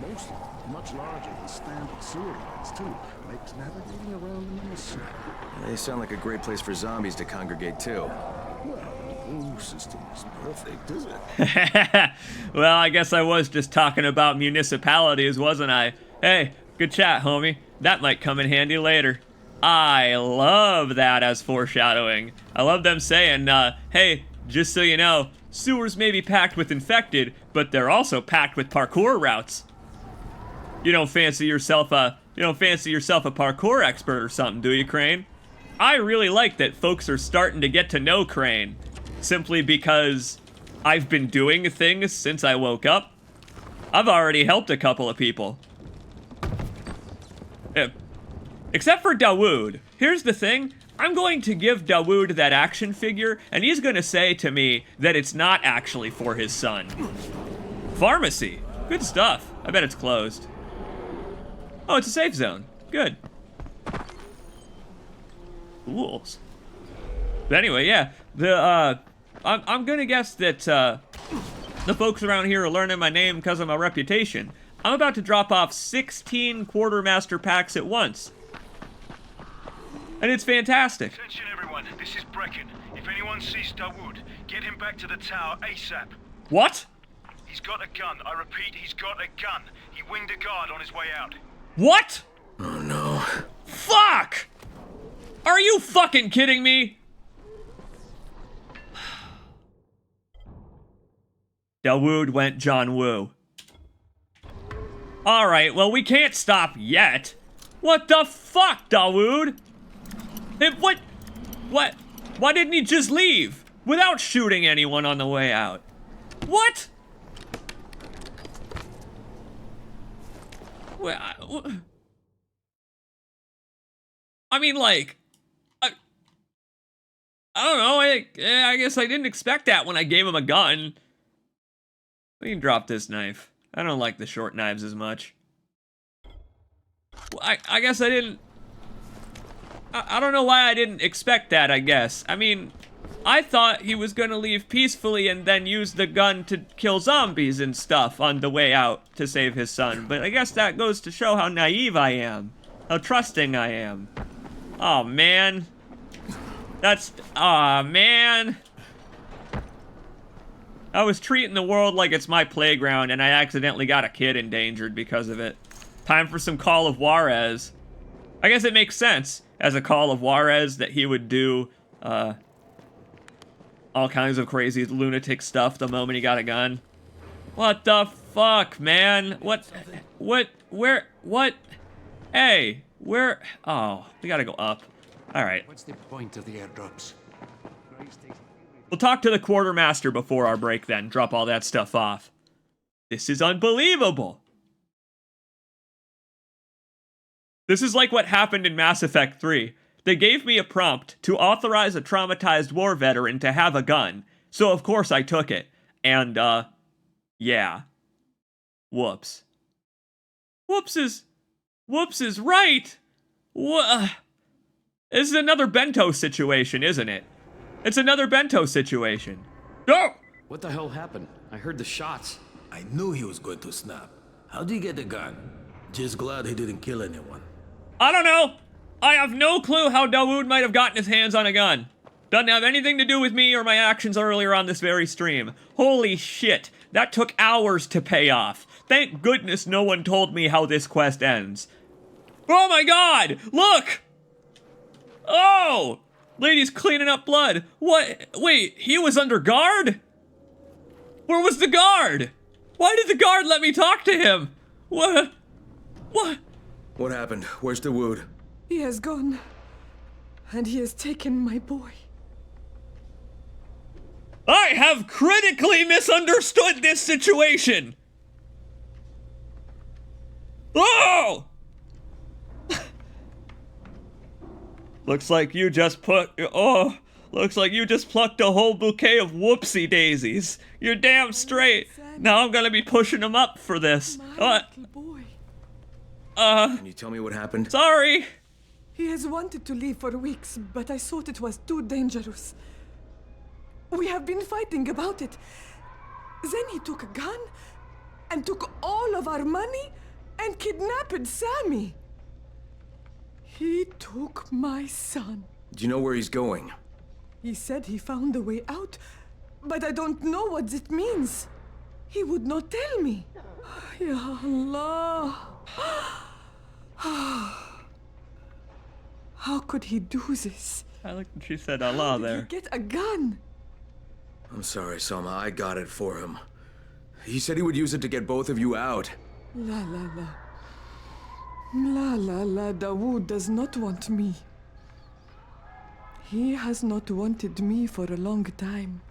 Most of them much larger than standard sewer lines, too. Makes navigating around them a snap. They sound like a great place for zombies to congregate, too. Well, no system is perfect, is it? Well, I guess I was just talking about municipalities, wasn't I? Hey, good chat, homie. That might come in handy later. I love that as foreshadowing. I love them saying, hey, just so you know, sewers may be packed with infected, but they're also packed with parkour routes. You don't fancy yourself a parkour expert or something, do you, Crane? I really like that folks are starting to get to know Crane, simply because I've been doing things since I woke up. I've already helped a couple of people. Except for Dawood. Here's the thing. I'm going to give Dawood that action figure, and he's going to say to me that it's not actually for his son. Pharmacy. Good stuff. I bet it's closed. Oh, it's a safe zone. Good. Fools. But anyway, yeah. I'm going to guess that the folks around here are learning my name because of my reputation. I'm about to drop off 16 quartermaster packs at once. And it's fantastic. Attention everyone, this is Brecken. If anyone sees Dawood, get him back to the tower ASAP. What? He's got a gun. I repeat, he's got a gun. He winged a guard on his way out. What? Oh no. Fuck! Are you fucking kidding me? Dawood went John Woo. Alright, well we can't stop yet. What the fuck, Dawood? What? Why didn't he just leave? Without shooting anyone on the way out? What? I mean, like, I don't know, I guess I didn't expect that when I gave him a gun. We can drop this knife. I don't like the short knives as much. I guess I didn't... I don't know why I didn't expect that, I guess. I mean, I thought he was gonna leave peacefully and then use the gun to kill zombies and stuff on the way out to save his son. But I guess that goes to show how naive I am. How trusting I am. Oh, man. Aw, man. I was treating the world like it's my playground and I accidentally got a kid endangered because of it. Time for some Call of Juarez. I guess it makes sense as a Call of Juarez that he would do all kinds of crazy lunatic stuff the moment he got a gun. What the fuck, man? What? Hey, where? Oh, we gotta go up. All right. What's the point of the airdrops? We'll talk to the quartermaster before our break then. Drop all that stuff off. This is unbelievable. This is like what happened in Mass Effect 3. They gave me a prompt to authorize a traumatized war veteran to have a gun. So of course I took it. And, yeah. Whoops. Whoops is right. This is another bento situation, isn't it? It's another bento situation. No! What the hell happened? I heard the shots. I knew he was going to snap. How'd he get the gun? Just glad he didn't kill anyone. I don't know. I have no clue how Dawood might have gotten his hands on a gun. Doesn't have anything to do with me or my actions earlier on this very stream. Holy shit, that took hours to pay off. Thank goodness no one told me how this quest ends. Oh my god, look! Oh! Lady's cleaning up blood. What? Wait, he was under guard? Where was the guard? Why did the guard let me talk to him? What? What happened? Where's Dawood? He has gone. And he has taken my boy. I have critically misunderstood this situation! Oh! Looks like you just plucked a whole bouquet of whoopsie daisies. You're damn straight. Now I'm gonna be pushing him up for this. Can you tell me what happened? Sorry. He has wanted to leave for weeks, but I thought it was too dangerous. We have been fighting about it. Then he took a gun and took all of our money and kidnapped Sammy. He took my son. Do you know where he's going? He said he found a way out, but I don't know what it means. He would not tell me. Ya Allah. How could he do this? I like that she said Allah there. Get a gun. I'm sorry, Salma. I got it for him. He said he would use it to get both of you out. La la la. La la la, Dawood does not want me. He has not wanted me for a long time.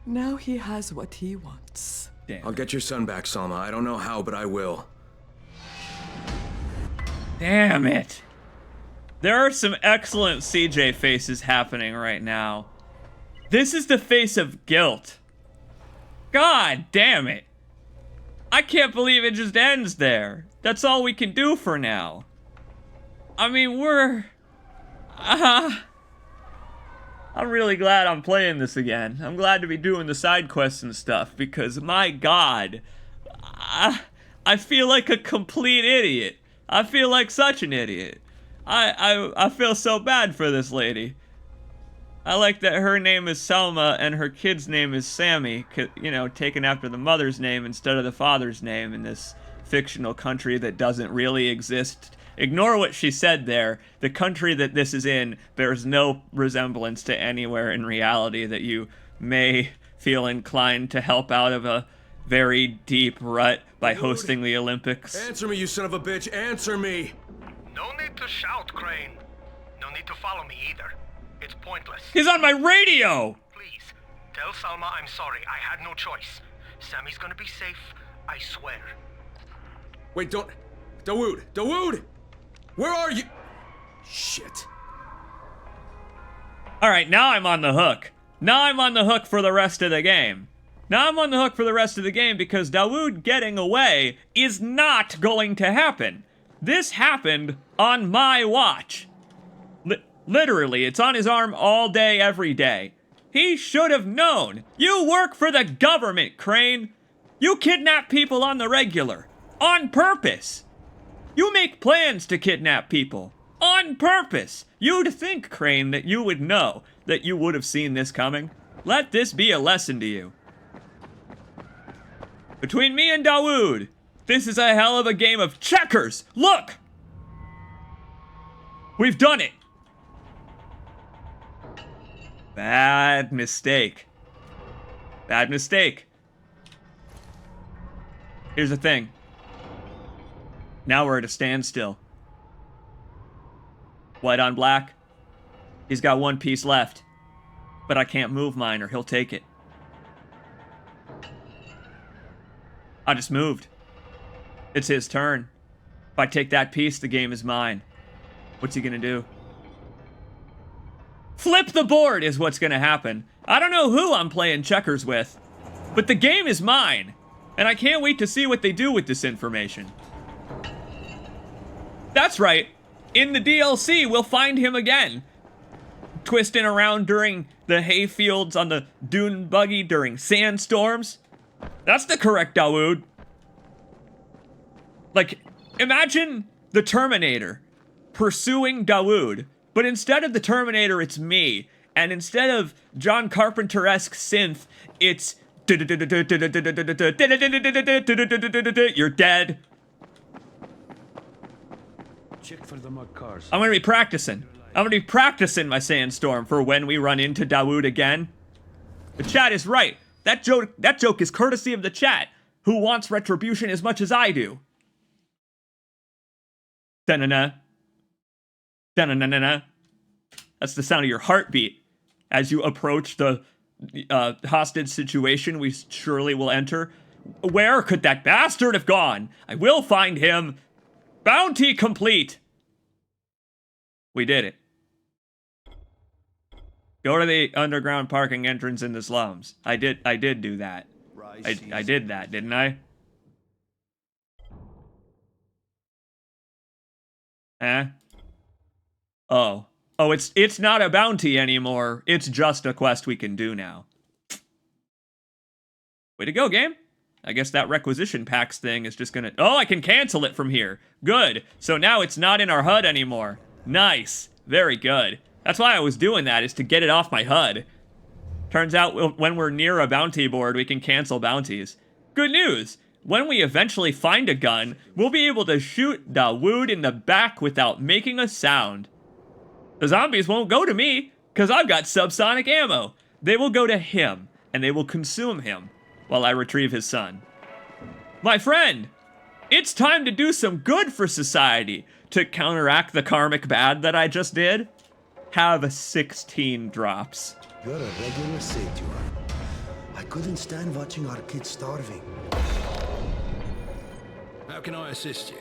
Now he has what he wants. Damn. I'll get your son back, Salma. I don't know how, but I will. Damn it. There are some excellent CJ faces happening right now. This is the face of guilt. God damn it. I can't believe it just ends there. That's all we can do for now. I mean, I'm really glad I'm playing this again. I'm glad to be doing the side quests and stuff because, my God, I feel like a complete idiot. I feel like such an idiot. I feel so bad for this lady. I like that her name is Selma and her kid's name is Sammy, you know, taken after the mother's name instead of the father's name in this fictional country that doesn't really exist. Ignore what she said there. The country that this is in bears no resemblance to anywhere in reality that you may feel inclined to help out of a very deep rut by hosting the Olympics. Answer me, you son of a bitch! Answer me! No need to shout, Crane. No need to follow me either. It's pointless. He's on my radio! Please, tell Salma I'm sorry. I had no choice. Sammy's gonna be safe, I swear. Wait, don't... Dawood! Dawood! Where are you? Shit. Alright, now I'm on the hook. Now I'm on the hook for the rest of the game. Now I'm on the hook for the rest of the game because Dawood getting away is not going to happen. This happened on my watch. Literally, it's on his arm all day, every day. He should have known. You work for the government, Crane. You kidnap people on the regular. On purpose. You make plans to kidnap people. On purpose. You'd think, Crane, that you would know, that you would have seen this coming. Let this be a lesson to you. Between me and Dawood, this is a hell of a game of checkers. Look! We've done it. Bad mistake. Bad mistake. Here's the thing. Now we're at a standstill. White on black. He's got one piece left. But I can't move mine or he'll take it. I just moved. It's his turn. If I take that piece, the game is mine. What's he gonna do? Flip the board is what's gonna happen. I don't know who I'm playing checkers with, but the game is mine. And I can't wait to see what they do with this information. That's right. In the DLC, we'll find him again. Twisting around during the hay fields on the dune buggy during sandstorms. That's the correct Dawood. Like, imagine the Terminator pursuing Dawood, but instead of the Terminator, it's me. And instead of John Carpenter-esque synth, it's you're dead. Check for the mud cars. I'm gonna be practicing. I'm gonna be practicing my sandstorm for when we run into Dawood again. The chat is right. That joke is courtesy of the chat, who wants retribution as much as I do. Da-na-na. Da-na-na-na-na. That's the sound of your heartbeat as you approach the hostage situation we surely will enter. Where could that bastard have gone? I will find him. Bounty complete. We did it. Go to the underground parking entrance in the slums. I did do that. I did that, didn't I? Eh? Oh. Oh, it's not a bounty anymore. It's just a quest we can do now. Way to go, game. I guess that requisition packs thing is just gonna... Oh, I can cancel it from here. Good. So now it's not in our HUD anymore. Nice. Very good. That's why I was doing that, is to get it off my HUD. Turns out when we're near a bounty board, we can cancel bounties. Good news. When we eventually find a gun, we'll be able to shoot Dawood in the back without making a sound. The zombies won't go to me, because I've got subsonic ammo. They will go to him, and they will consume him, while I retrieve his son. My friend, it's time to do some good for society to counteract the karmic bad that I just did. Have 16 drops. You're a regular saint, you are. I couldn't stand watching our kids starving. How can I assist you?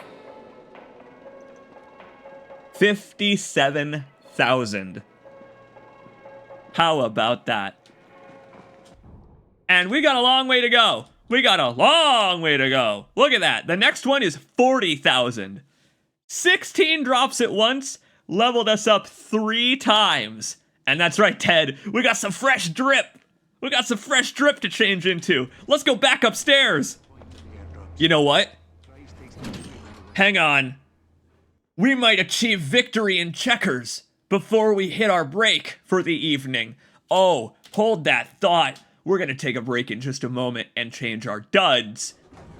57,000. How about that? And we got a long way to go. We got a long way to go. Look at that. The next one is 40,000. 16 drops at once leveled us up 3 times. And that's right, Ted. We got some fresh drip. We got some fresh drip to change into. Let's go back upstairs. You know what? Hang on. We might achieve victory in checkers before we hit our break for the evening. Oh, hold that thought. We're gonna take a break in just a moment and change our duds.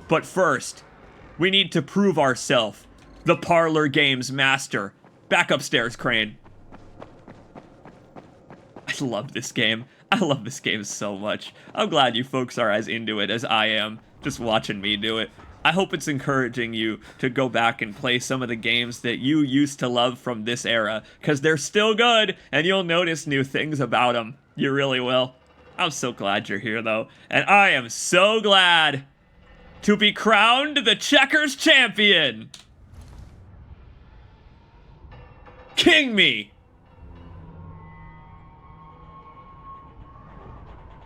But first, we need to prove ourselves the parlor games master. Back upstairs, Crane. I love this game. I love this game so much. I'm glad you folks are as into it as I am, just watching me do it. I hope it's encouraging you to go back and play some of the games that you used to love from this era, because they're still good, and you'll notice new things about them. You really will. I'm so glad you're here, though, and I am so glad to be crowned the Checkers champion. King me!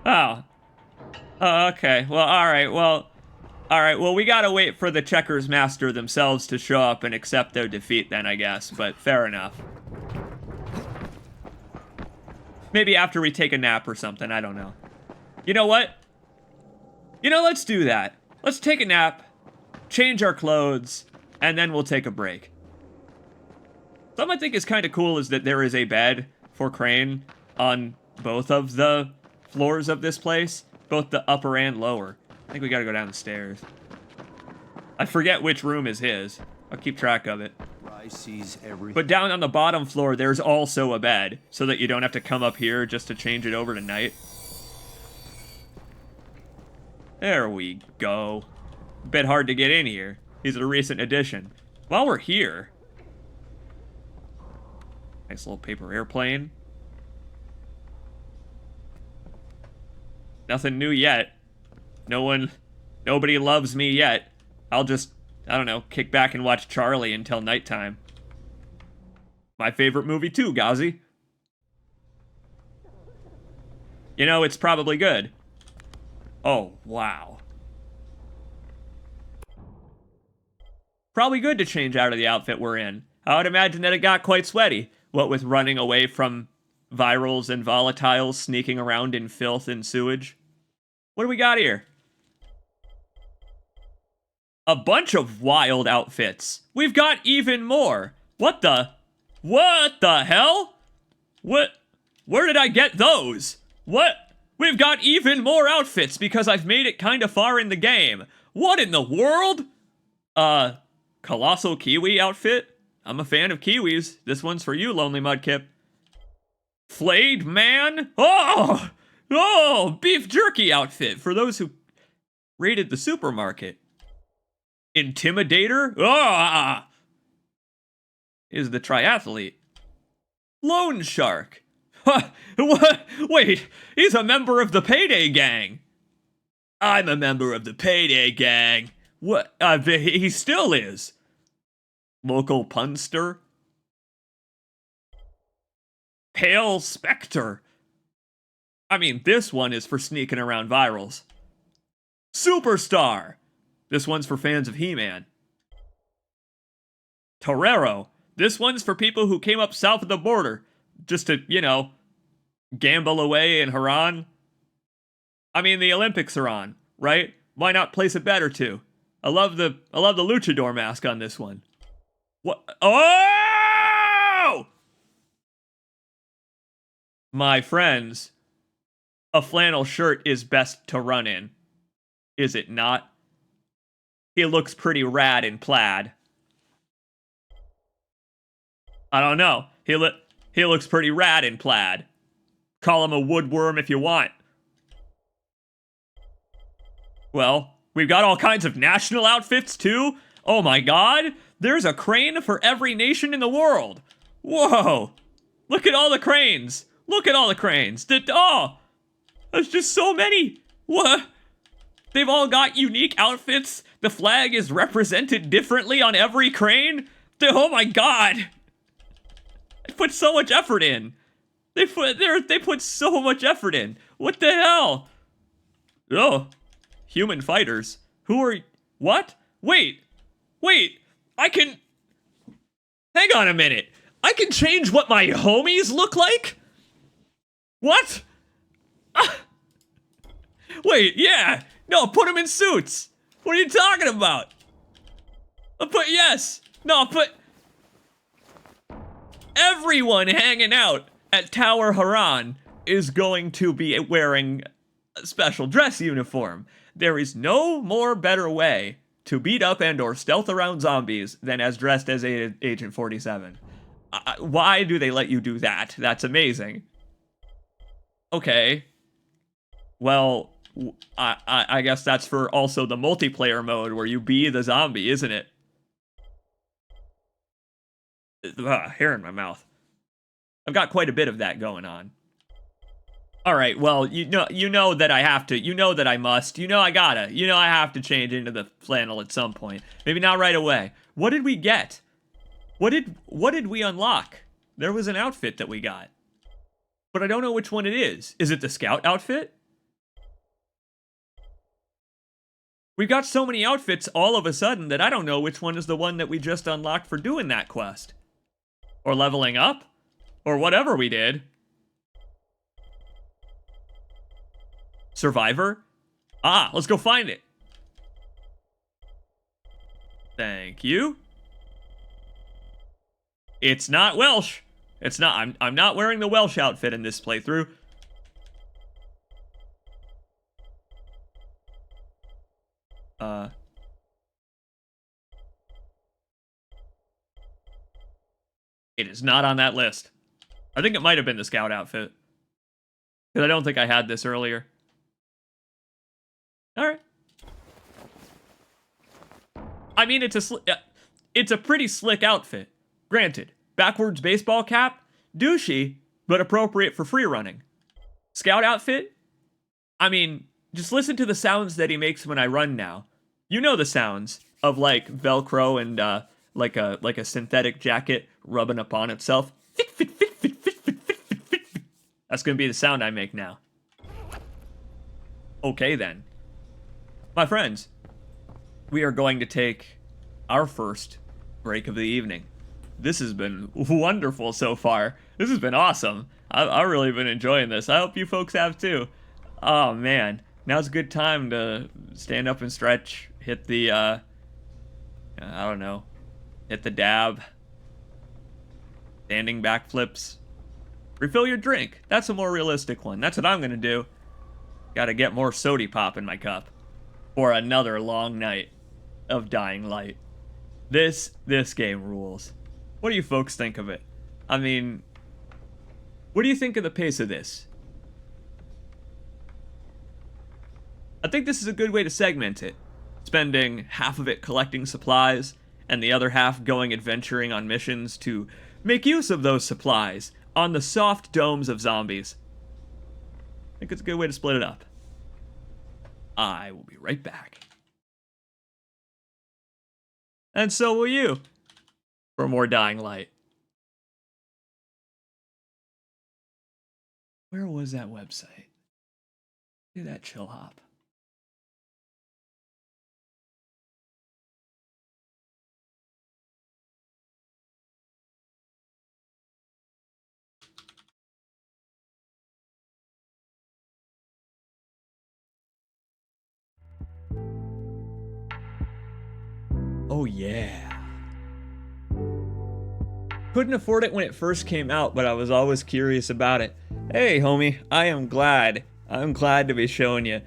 Oh. Oh, okay. Well, alright, well, we gotta wait for the Checkers master themselves to show up and accept their defeat then, I guess, but fair enough. Maybe after we take a nap or something, I don't know. You know what? You know, let's do that. Let's take a nap, change our clothes, and then we'll take a break. Something I think is kind of cool is that there is a bed for Crane on both of the floors of this place, both the upper and lower. I think we gotta go down the stairs. I forget which room is his. I'll keep track of it. But down on the bottom floor, there's also a bed, so that you don't have to come up here just to change it over to night. There we go. A bit hard to get in here. He's a recent addition. While we're here... Nice little paper airplane. Nothing new yet. Nobody loves me yet. I'll just, I don't know, kick back and watch Charlie until nighttime. My favorite movie too, Gazi. You know, it's probably good. Oh, wow. Probably good to change out of the outfit we're in. I would imagine that it got quite sweaty. What with running away from virals and volatiles, sneaking around in filth and sewage. What do we got here? A bunch of wild outfits. We've got even more. What the hell? Where did I get those? What? We've got even more outfits because I've made it kind of far in the game. What in the world? Colossal Kiwi outfit? I'm a fan of kiwis. This one's for you, Lonely Mudkip. Flayed Man? Oh, beef jerky outfit for those who raided the supermarket. Intimidator? Is the triathlete. Loan Shark. What? Wait, he's a member of the Payday Gang. I'm a member of the Payday Gang. What? He still is. Local Punster. Pale Spectre. I mean, this one is for sneaking around virals. Superstar. This one's for fans of He-Man. Torero. This one's for people who came up south of the border just to, you know, gamble away in Harran. I mean, the Olympics are on, right? Why not place a bet or two? I love the luchador mask on this one. What? Oh! My friends, a flannel shirt is best to run in. Is it not? He looks pretty rad in plaid. I don't know. He looks pretty rad in plaid. Call him a woodworm if you want. Well, we've got all kinds of national outfits too. Oh my god, there's a crane for every nation in the world. Whoa, look at all the cranes. Look at all the cranes. There's just so many. What? They've all got unique outfits. The flag is represented differently on every crane. Oh my god. They put so much effort in. They put so much effort in. What the hell? Oh, human fighters. Who are... What? Wait. I can... Hang on a minute. I can change what my homies look like? What? Wait, yeah. No, put them in suits. What are you talking about? Put everyone hanging out at Tower Harran is going to be wearing a special dress uniform. There is no more better way to beat up and or stealth around zombies than as dressed as Agent 47. Why do they let you do that? That's amazing. Okay. Well, I guess that's for also the multiplayer mode where you be the zombie, isn't it? Hair in my mouth. I've got quite a bit of that going on. All right, well, you know that I have to. You know that I must. You know I gotta. You know I have to change into the flannel at some point. Maybe not right away. What did we get? What did we unlock? There was an outfit that we got. But I don't know which one it is. Is it the scout outfit? We've got so many outfits all of a sudden that I don't know which one is the one that we just unlocked for doing that quest. Or leveling up. Or whatever we did. Survivor? Let's go find it. Thank you. It's not Welsh. It's not. I'm not wearing the Welsh outfit in this playthrough. It is not on that list. I think it might have been the scout outfit. Because I don't think I had this earlier. Alright. I mean, it's a pretty slick outfit. Granted, backwards baseball cap, douchey, but appropriate for free running. Scout outfit, I mean, just listen to the sounds that he makes when I run now. You know the sounds of like Velcro and like a synthetic jacket rubbing upon itself. That's gonna be the sound I make now. Okay then. My friends, we are going to take our first break of the evening. This has been wonderful so far. This has been awesome. I've really been enjoying this. I hope you folks have too. Oh man, now's a good time to stand up and stretch, hit the, I don't know, hit the dab, standing backflips, refill your drink. That's a more realistic one. That's what I'm gonna do. Gotta get more sody pop in my cup for another long night of Dying Light. This game rules. What do you folks think of it? I mean, what do you think of the pace of this? I think this is a good way to segment it. Spending half of it collecting supplies, and the other half going adventuring on missions to make use of those supplies on the soft domes of zombies. I think it's a good way to split it up. I will be right back. And so will you, for more Dying Light. Where was that website? Do that chill hop. Oh yeah. Couldn't afford it when it first came out, but I was always curious about it. Hey, homie, I'm glad to be showing you.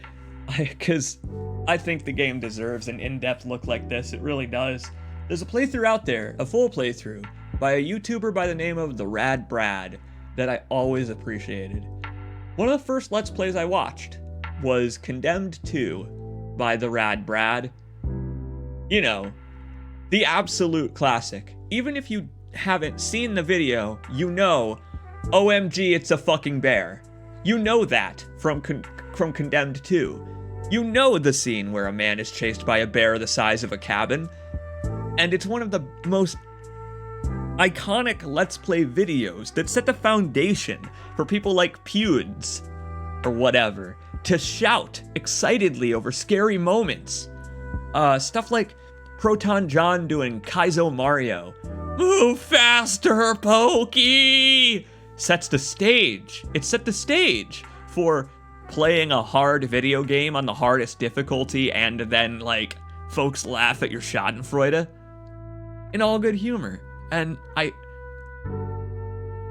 Because I think the game deserves an in-depth look like this. It really does. There's a playthrough out there, a full playthrough, by a YouTuber by the name of The Rad Brad that I always appreciated. One of the first Let's Plays I watched was Condemned 2 by The Rad Brad. You know, the absolute classic. Even if you haven't seen the video, you know, OMG, it's a fucking bear. You know that from Condemned 2. You know the scene where a man is chased by a bear the size of a cabin. And it's one of the most iconic Let's Play videos that set the foundation for people like Pewds, or whatever, to shout excitedly over scary moments. Stuff like Proton John doing Kaizo Mario. Move faster, Pokey! Sets the stage. It set the stage for playing a hard video game on the hardest difficulty and then, like, folks laugh at your schadenfreude in all good humor. And I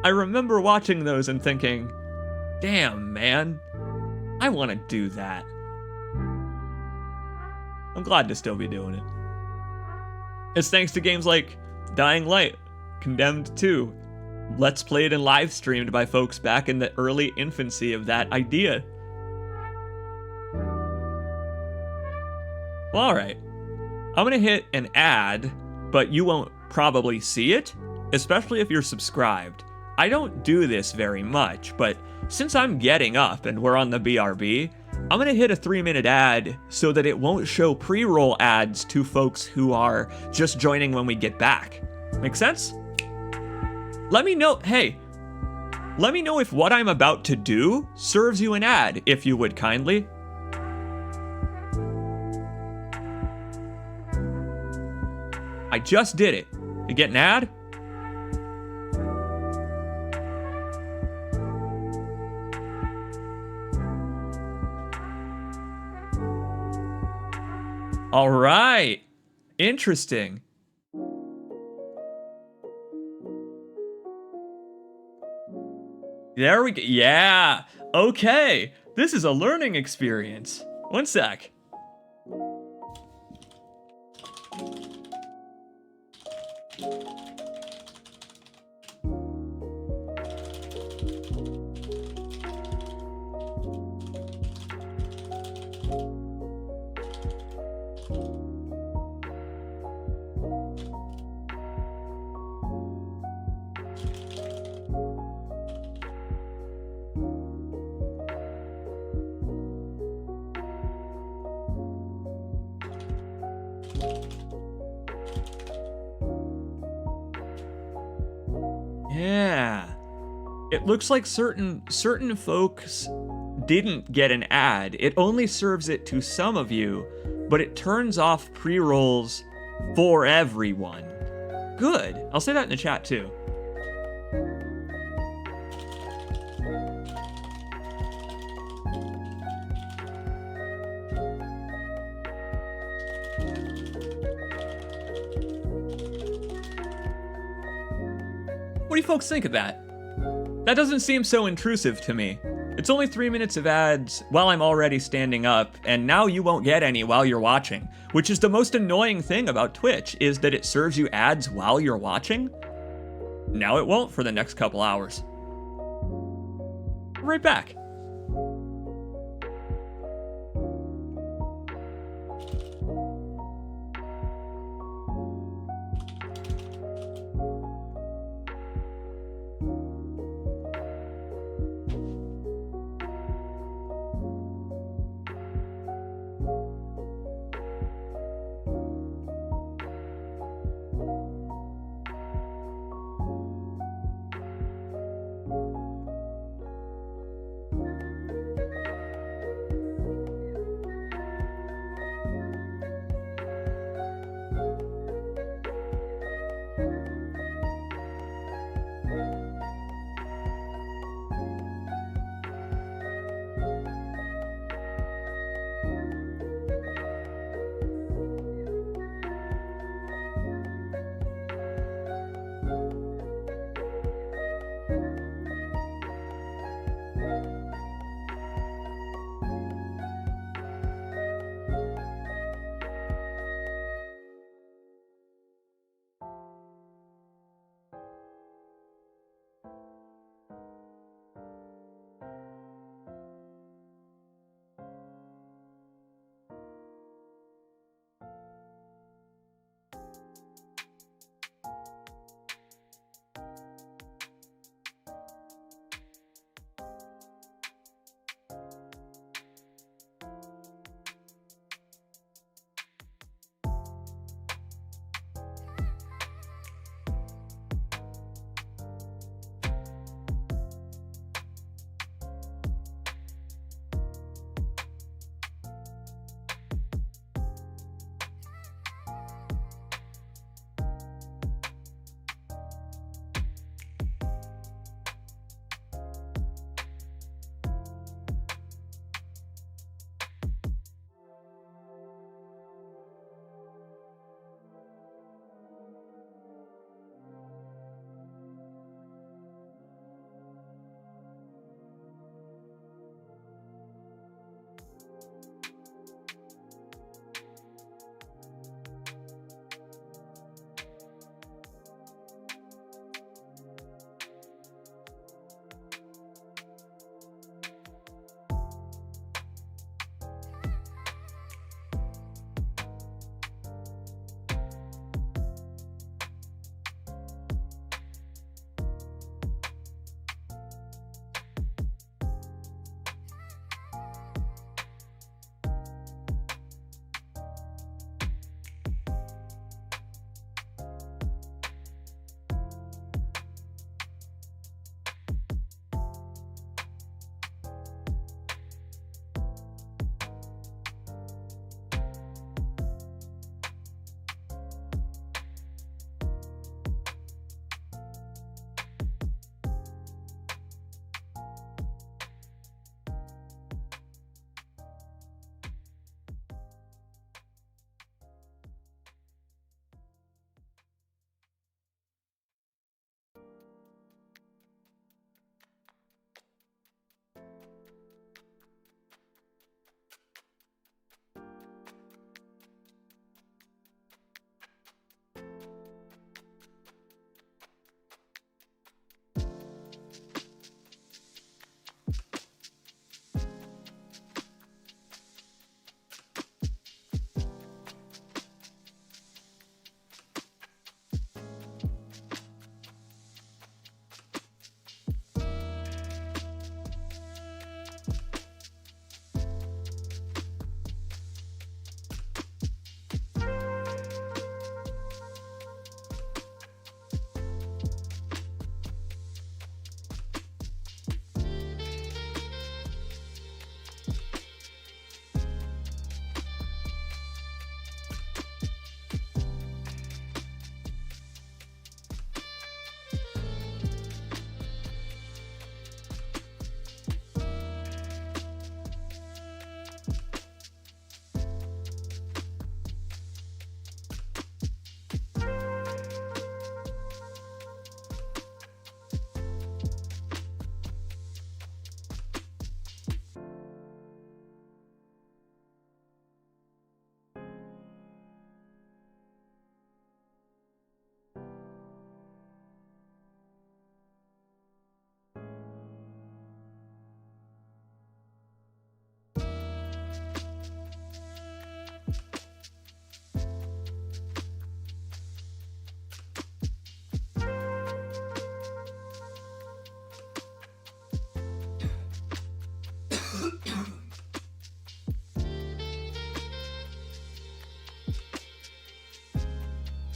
remember watching those and thinking, damn, man, I want to do that. I'm glad to still be doing it. It's thanks to games like Dying Light, Condemned 2, Let's Played and live streamed by folks back in the early infancy of that idea. Well, alright. I'm gonna hit an ad, but you won't probably see it, especially if you're subscribed. I don't do this very much, but since I'm getting up and we're on the BRB, I'm gonna hit a 3-minute ad so that it won't show pre-roll ads to folks who are just joining when we get back. Make sense? Let me know, hey, let me know if what I'm about to do serves you an ad, if you would kindly. I just did it. You get an ad? All right. Interesting. There we go. Yeah. Okay. This is a learning experience. One sec. Yeah. It looks like certain folks didn't get an ad. It only serves it to some of you, but it turns off pre-rolls for everyone. Good. I'll say that in the chat too. What do you folks think of that? That doesn't seem so intrusive to me. It's only 3 minutes of ads while I'm already standing up, and now you won't get any while you're watching, which is the most annoying thing about Twitch, is that it serves you ads while you're watching. Now it won't for the next couple hours. Right back.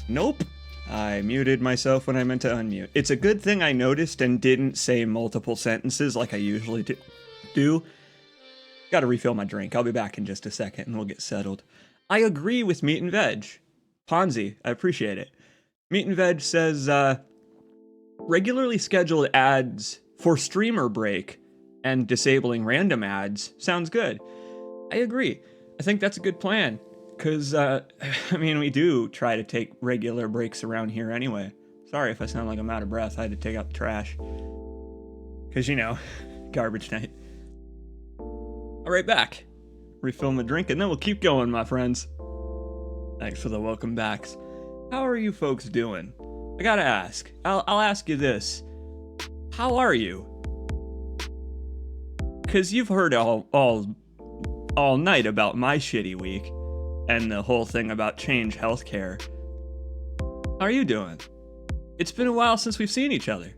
Nope. I muted myself when I meant to unmute. It's a good thing I noticed and didn't say multiple sentences like I usually do. Gotta refill my drink. I'll be back in just a second and we'll get settled. I agree with Meat and Veg. Ponzi, I appreciate it. Meat and Veg says, regularly scheduled ads for streamer break and disabling random ads sounds good. I agree. I think that's a good plan. Because, I mean, we do try to take regular breaks around here anyway. Sorry if I sound like I'm out of breath. I had to take out the trash. Because, you know, garbage night. All right, back. Refill my drink, and then we'll keep going, my friends. Thanks for the welcome backs. How are you folks doing? I gotta ask. I'll ask you this. How are you? Because you've heard all night about my shitty week. And the whole thing about Change Healthcare. How are you doing? It's been a while since we've seen each other.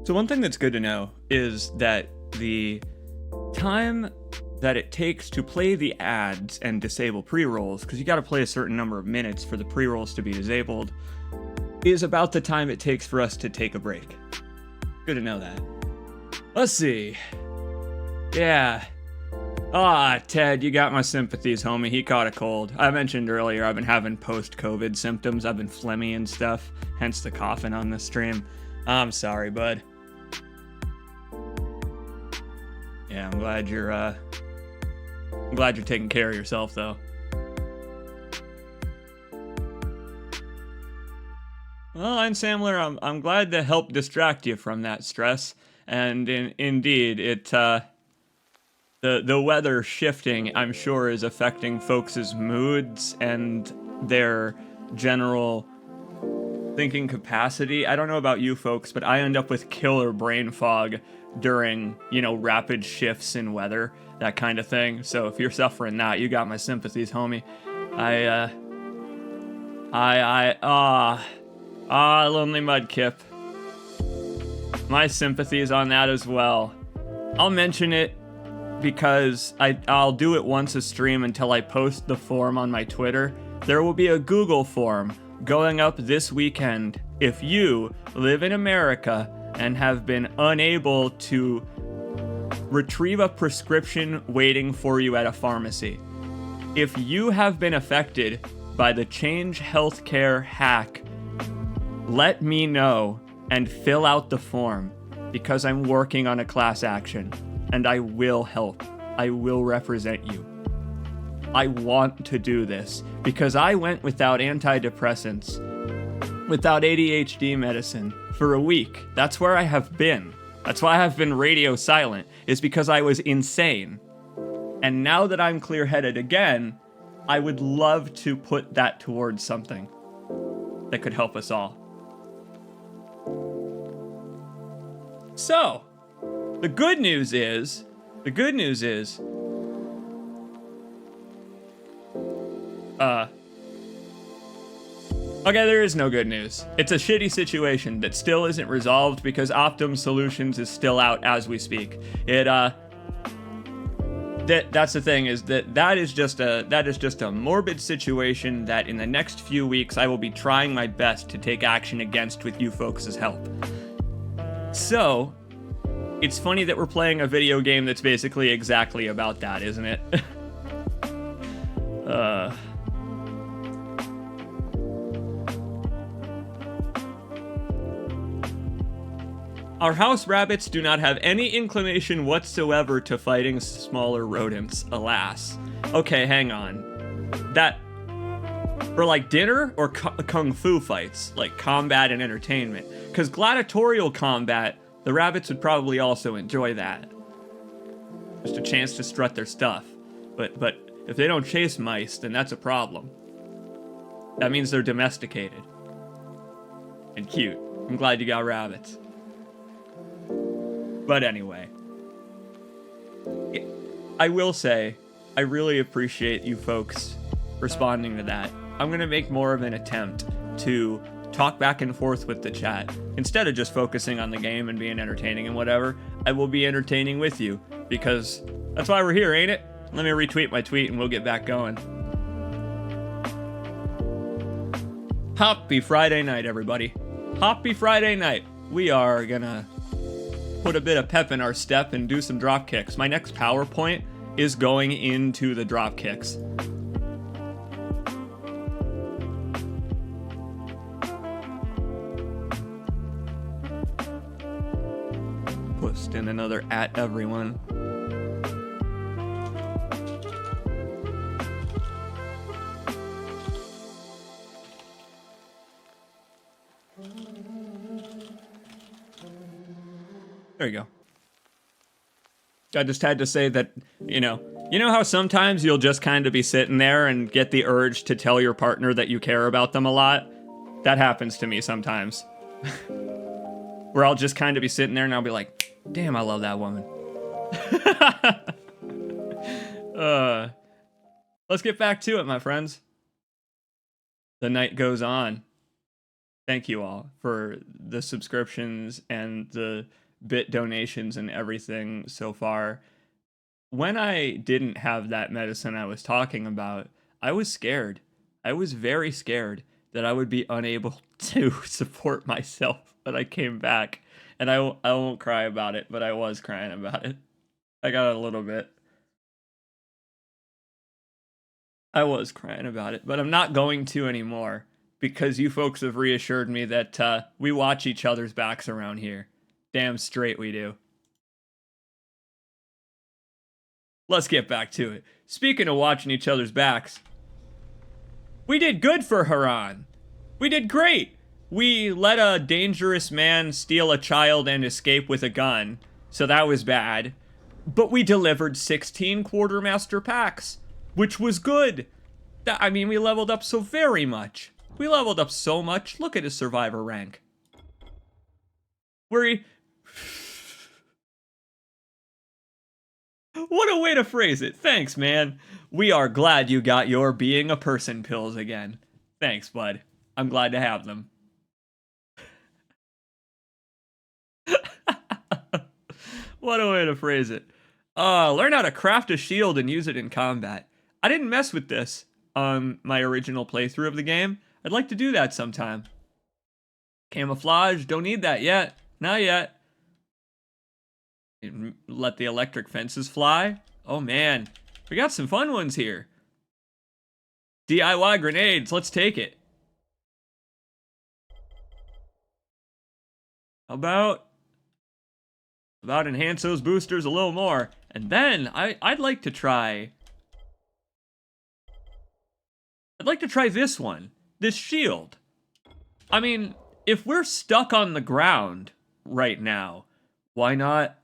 So one thing that's good to know is that the time that it takes to play the ads and disable pre-rolls, because you got to play a certain number of minutes for the pre-rolls to be disabled, is about the time it takes for us to take a break. Good to know that. Let's see. Yeah. Ted, you got my sympathies, homie. He caught a cold. I mentioned earlier I've been having post-COVID symptoms. I've been phlegmy and stuff, hence the coughing on the stream. I'm sorry, bud. Yeah, I'm glad you're taking care of yourself, though. Well, and Samler, I'm glad to help distract you from that stress. And indeed, the weather shifting, I'm sure, is affecting folks' moods and their general thinking capacity. I don't know about you folks, but I end up with killer brain fog during, rapid shifts in weather, that kind of thing. So if you're suffering that, you got my sympathies, homie. Lonely Mudkip. My sympathies on that as well. I'll mention it because I'll do it once a stream until I post the form on my Twitter. There will be a Google form going up this weekend if you live in America and have been unable to retrieve a prescription waiting for you at a pharmacy. If you have been affected by the Change Healthcare hack, let me know and fill out the form, because I'm working on a class action and I will help. I will represent you. I want to do this because I went without antidepressants, without ADHD medicine for a week. That's where I have been. That's why I have been radio silent, is because I was insane. And now that I'm clear-headed again, I would love to put that towards something that could help us all. So, the good news is, okay, there is no good news. It's a shitty situation that still isn't resolved because Optum Solutions is still out as we speak. That's the thing, is that is just a morbid situation that in the next few weeks I will be trying my best to take action against with you folks' help. So, it's funny that we're playing a video game that's basically exactly about that, isn't it? Our house rabbits do not have any inclination whatsoever to fighting smaller rodents, alas. Okay, hang on. That... For like dinner or kung fu fights, like combat and entertainment? Because gladiatorial combat, the rabbits would probably also enjoy that. Just a chance to strut their stuff. But if they don't chase mice, then that's a problem. That means they're domesticated. And cute. I'm glad you got rabbits. But anyway, I will say, I really appreciate you folks responding to that. I'm going to make more of an attempt to talk back and forth with the chat. Instead of just focusing on the game and being entertaining and whatever, I will be entertaining with you, because that's why we're here, ain't it? Let me retweet my tweet and we'll get back going. Happy Friday night, everybody. Happy Friday night. We are gonna put a bit of pep in our step and do some drop kicks. My next PowerPoint is going into the drop kicks. Post in another at everyone. There you go. I just had to say that, you know how sometimes you'll just kind of be sitting there and get the urge to tell your partner that you care about them a lot? That happens to me sometimes. Where I'll just kind of be sitting there and I'll be like, damn, I love that woman. Let's get back to it, my friends. The night goes on. Thank you all for the subscriptions and the bit donations and everything so far. When I didn't have that medicine I was talking about, I was scared. I was very scared that I would be unable to support myself when I came back. And I won't cry about it, but I was crying about it. I got a little bit. I was crying about it, but I'm not going to anymore, because you folks have reassured me that we watch each other's backs around here. Damn straight we do. Let's get back to it. Speaking of watching each other's backs, we did good for Harran. We did great. We let a dangerous man steal a child and escape with a gun, so that was bad. But we delivered 16 quartermaster packs, which was good. I mean, we leveled up so very much. We leveled up so much. Look at his survivor rank. What a way to phrase it. Thanks, man. We are glad you got your being a person pills again. Thanks, bud. I'm glad to have them. What a way to phrase it. Learn how to craft a shield and use it in combat. I didn't mess with this on my original playthrough of the game. I'd like to do that sometime. Camouflage, don't need that yet. Not yet. Let the electric fences fly. Oh man, we got some fun ones here. DIY grenades, let's take it. How about enhance those boosters a little more? And then I'd like to try this one, this shield. I mean, if we're stuck on the ground right now, why not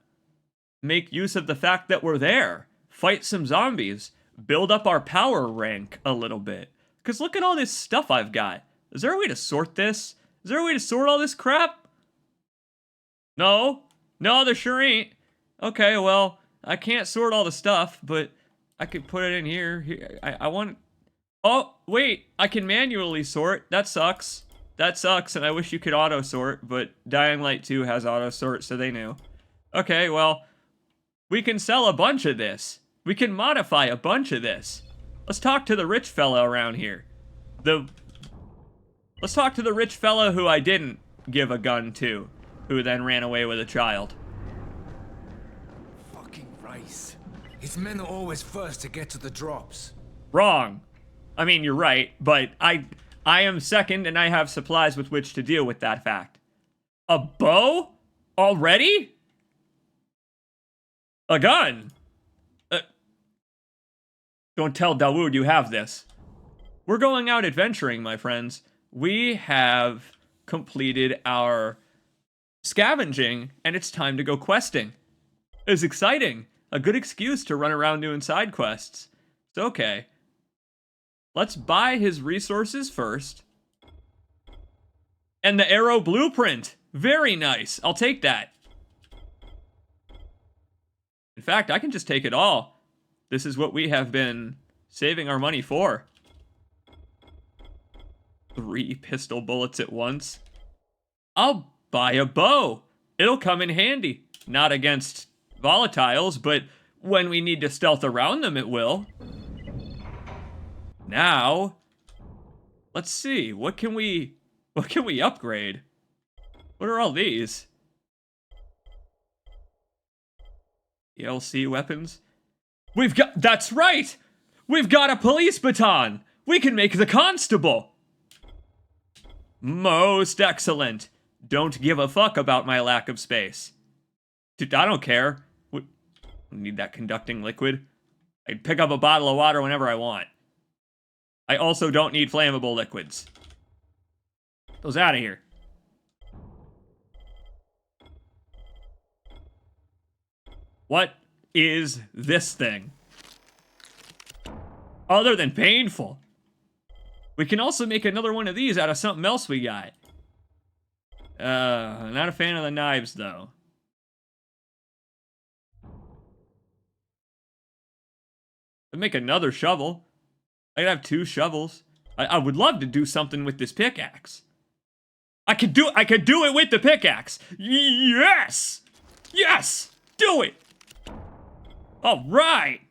make use of the fact that we're there? Fight some zombies, build up our power rank a little bit. Because look at all this stuff I've got. Is there a way to sort this? Is there a way to sort all this crap? No? No, there sure ain't. Okay, well, I can't sort all the stuff, but I could put it in here. Here, I want... Oh, wait, I can manually sort. That sucks. That sucks, and I wish you could auto-sort, but Dying Light 2 has auto-sort, so they knew. Okay, well, we can sell a bunch of this. We can modify a bunch of this. Let's talk to the rich fella around here. Let's talk to the rich fella who I didn't give a gun to, who then ran away with a child. Fucking Rice. His men are always first to get to the drops. Wrong. I mean, you're right, but I am second and I have supplies with which to deal with that fact. A bow? Already? A gun? Don't tell Dawood you have this. We're going out adventuring, my friends. We have completed our scavenging, and it's time to go questing. It's exciting. A good excuse to run around doing side quests. It's okay. Let's buy his resources first. And the arrow blueprint. Very nice. I'll take that. In fact, I can just take it all. This is what we have been saving our money for. 3 pistol bullets at once. I'll buy a bow. It'll come in handy. Not against volatiles, but when we need to stealth around them, it will. Now, let's see. What can we upgrade? What are all these? ELC weapons? That's right! We've got a police baton! We can make the constable! Most excellent. Don't give a fuck about my lack of space. Dude, I don't care. We need that conducting liquid. I can pick up a bottle of water whenever I want. I also don't need flammable liquids. Those out of here. What is this thing? Other than painful. We can also make another one of these out of something else we got. Not a fan of the knives, though. I'd make another shovel. I could have 2 shovels. I would love to do something with this pickaxe. I could do it with the pickaxe. Yes! Yes! Do it! All right!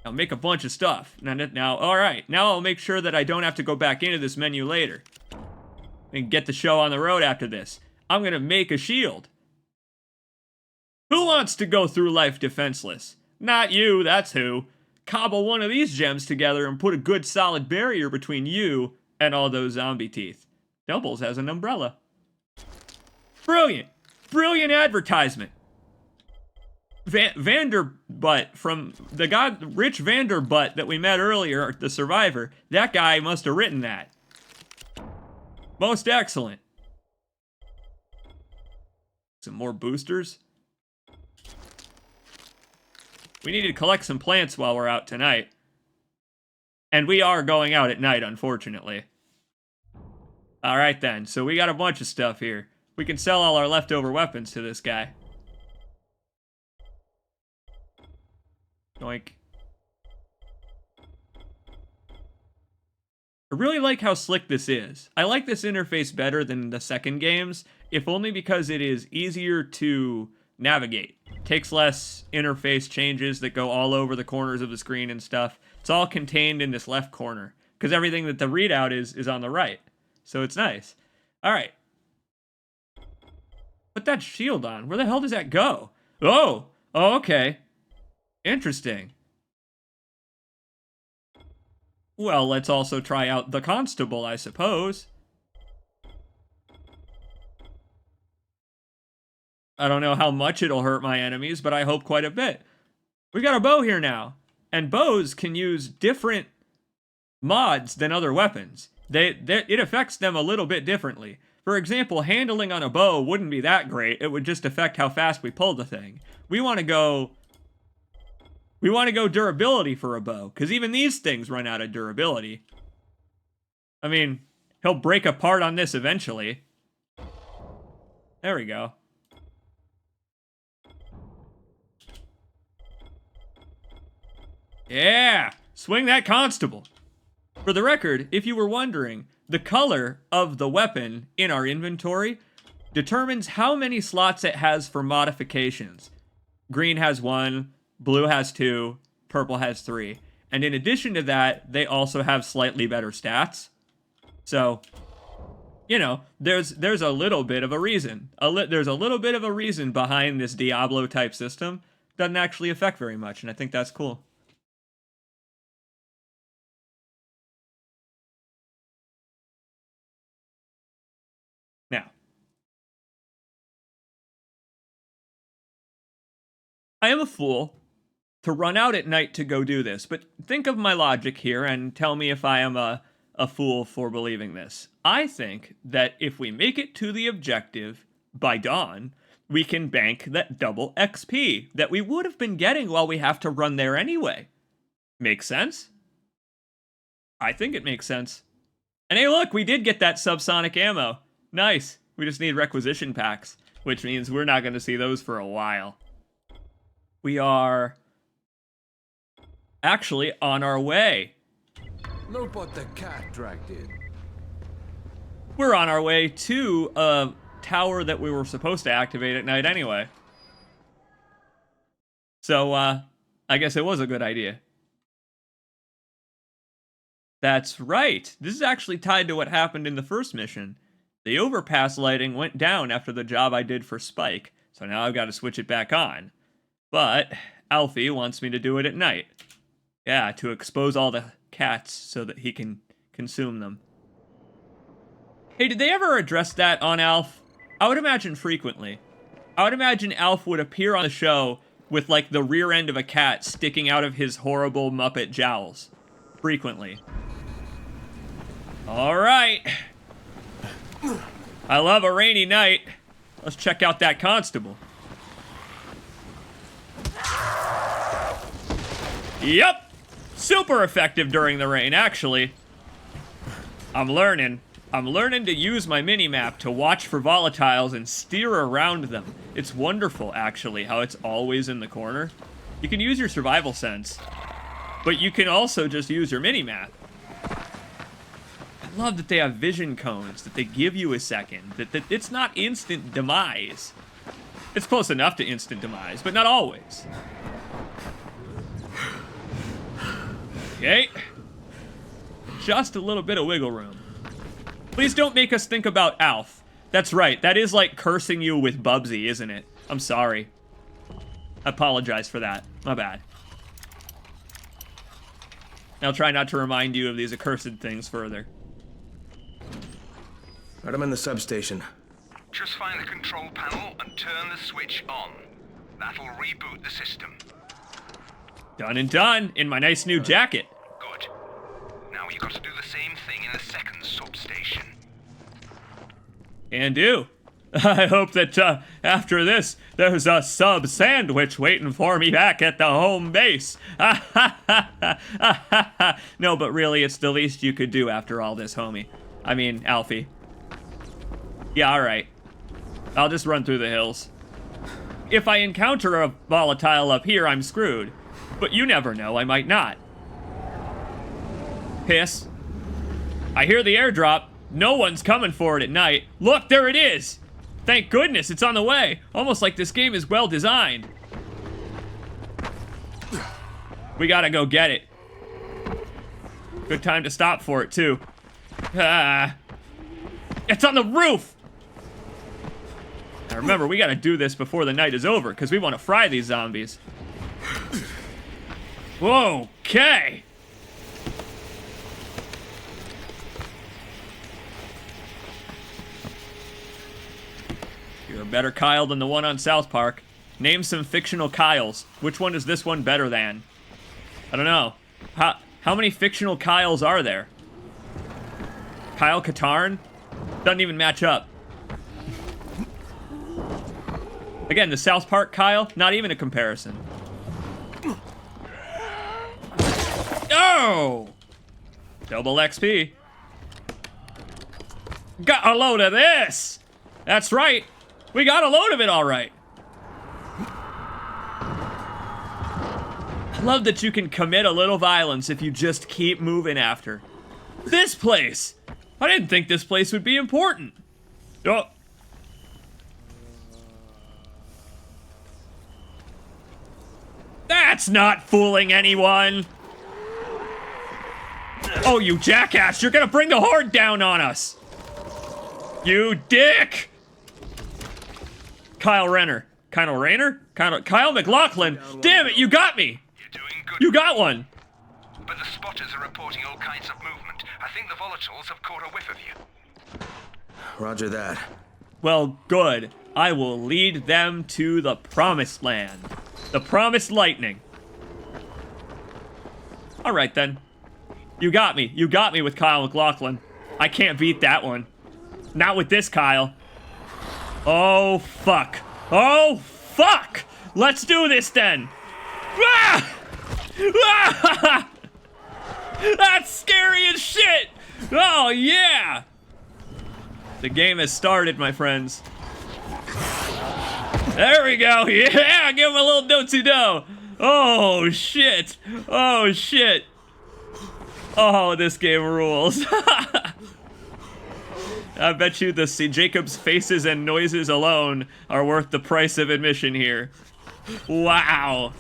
I'll make a bunch of stuff. Now, all right. Now I'll make sure that I don't have to go back into this menu later. And get the show on the road after this. I'm gonna make a shield. Who wants to go through life defenseless? Not you, that's who. Cobble one of these gems together and put a good solid barrier between you and all those zombie teeth. Doubles has an umbrella. Brilliant. Brilliant advertisement. Vanderbutt from the guy, Rich Vanderbutt that we met earlier, the survivor, that guy must have written that. Most excellent. Some more boosters. We need to collect some plants while we're out tonight. And we are going out at night, unfortunately. Alright then, so we got a bunch of stuff here. We can sell all our leftover weapons to this guy. Doink. I really like how slick this is. I like this interface better than the second games, if only because it is easier to navigate. Takes less interface changes that go all over the corners of the screen and stuff. It's all contained in this left corner, because everything that the readout is on the right. So it's nice. Alright. Put that shield on. Where the hell does that go? Oh! Oh, okay. Interesting. Well, let's also try out the constable, I suppose. I don't know how much it'll hurt my enemies, but I hope quite a bit. We got a bow here now. And bows can use different mods than other weapons. It affects them a little bit differently. For example, handling on a bow wouldn't be that great. It would just affect how fast we pull the thing. We want to go durability for a bow, because even these things run out of durability. I mean, he'll break apart on this eventually. There we go. Yeah, swing that constable. For the record, if you were wondering, the color of the weapon in our inventory determines how many slots it has for modifications. Green has 1, blue has 2, purple has 3. And in addition to that, they also have slightly better stats. So, you know, there's a little bit of a reason. There's a little bit of a reason behind this Diablo-type system. Doesn't actually affect very much, and I think that's cool. Now, I am a fool to run out at night to go do this, but think of my logic here and tell me if I am a fool for believing this. I think that if we make it to the objective by dawn, we can bank that double XP that we would have been getting while we have to run there anyway. Makes sense? I think it makes sense. And hey, look, we did get that subsonic ammo. Nice. We just need requisition packs, which means we're not going to see those for a while. We are actually on our way. Look what the cat dragged in. We're on our way to a tower that we were supposed to activate at night anyway. So, I guess it was a good idea. That's right. This is actually tied to what happened in the first mission. The overpass lighting went down after the job I did for Spike, so now I've got to switch it back on. But Alfie wants me to do it at night. Yeah, to expose all the cats so that he can consume them. Hey, did they ever address that on Alf? I would imagine frequently. I would imagine Alf would appear on the show with, like, the rear end of a cat sticking out of his horrible Muppet jowls. Frequently. All right. I love a rainy night. Let's check out that constable. Yep. Super effective during the rain, actually. I'm learning to use my mini-map to watch for volatiles and steer around them. It's wonderful, actually, how it's always in the corner. You can use your survival sense, but you can also just use your mini-map. I love that they have vision cones, that they give you a second, that it's not instant demise. It's close enough to instant demise, but not always. Okay. Just a little bit of wiggle room. Please don't make us think about Alf. That's right, that is like cursing you with Bubsy, isn't it? I'm sorry. I apologize for that. My bad. I'll try not to remind you of these accursed things further. Right, I'm in the substation. Just find the control panel and turn the switch on. That'll reboot the system. Done and done, in my nice new jacket. Good. Now you got to do the same thing in the second substation. Can do. I hope that after this, there's a sub sandwich waiting for me back at the home base. No, but really, it's the least you could do after all this, homie. I mean, Alfie. Yeah, alright. I'll just run through the hills. If I encounter a volatile up here, I'm screwed. But you never know, I might not. Piss. I hear the airdrop. No one's coming for it at night. Look, there it is! Thank goodness, it's on the way. Almost like this game is well designed. We gotta go get it. Good time to stop for it, too. It's on the roof! Now remember, we gotta do this before the night is over, because we want to fry these zombies. Whoa, okay. You're a better Kyle than the one on South Park. Name some fictional Kyles. Which one is this one better than? I don't know. How many fictional Kyles are there? Kyle Katarn? Doesn't even match up. Again, the South Park Kyle, not even a comparison. Oh! Double XP. Got a load of this! That's right. We got a load of it all right. Love that you can commit a little violence if you just keep moving after. This place! I didn't think this place would be important. Oh. That's not fooling anyone! Oh, you jackass! You're gonna bring the horde down on us! You dick! Kyle Renner. Kyle Rayner? Kyle McLaughlin! Damn it, you got me! You're doing good. You got one! But the spotters are reporting all kinds of movement. I think the volatiles have caught a whiff of you. Roger that. Well, good. I will lead them to the promised land. The promised lightning. Alright then. You got me. You got me with Kyle McLaughlin. I can't beat that one. Not with this Kyle. Oh, fuck. Oh, fuck! Let's do this then! Ah! Ah! That's scary as shit! Oh, yeah! The game has started, my friends. There we go. Yeah, give him a little do-to-do. Oh, shit. Oh, shit. Oh, this game rules. I bet you the Jacob's faces and noises alone are worth the price of admission here. Wow.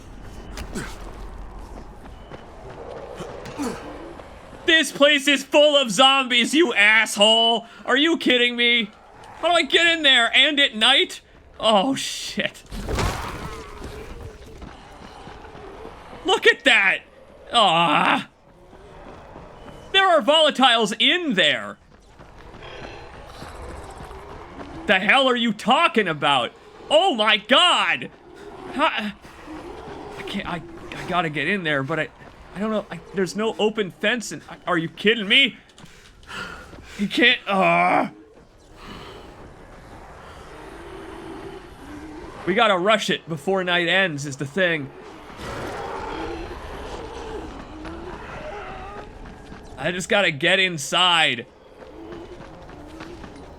This place is full of zombies, you asshole! Are you kidding me? How do I get in there? And at night? Oh, shit. Look at that! Ah. There are volatiles in there. The hell are you talking about? Oh my god! I can't, I gotta get in there, but I don't know, there's no open fence and, are you kidding me? You can't, We gotta rush it before night ends is the thing. I just gotta get inside.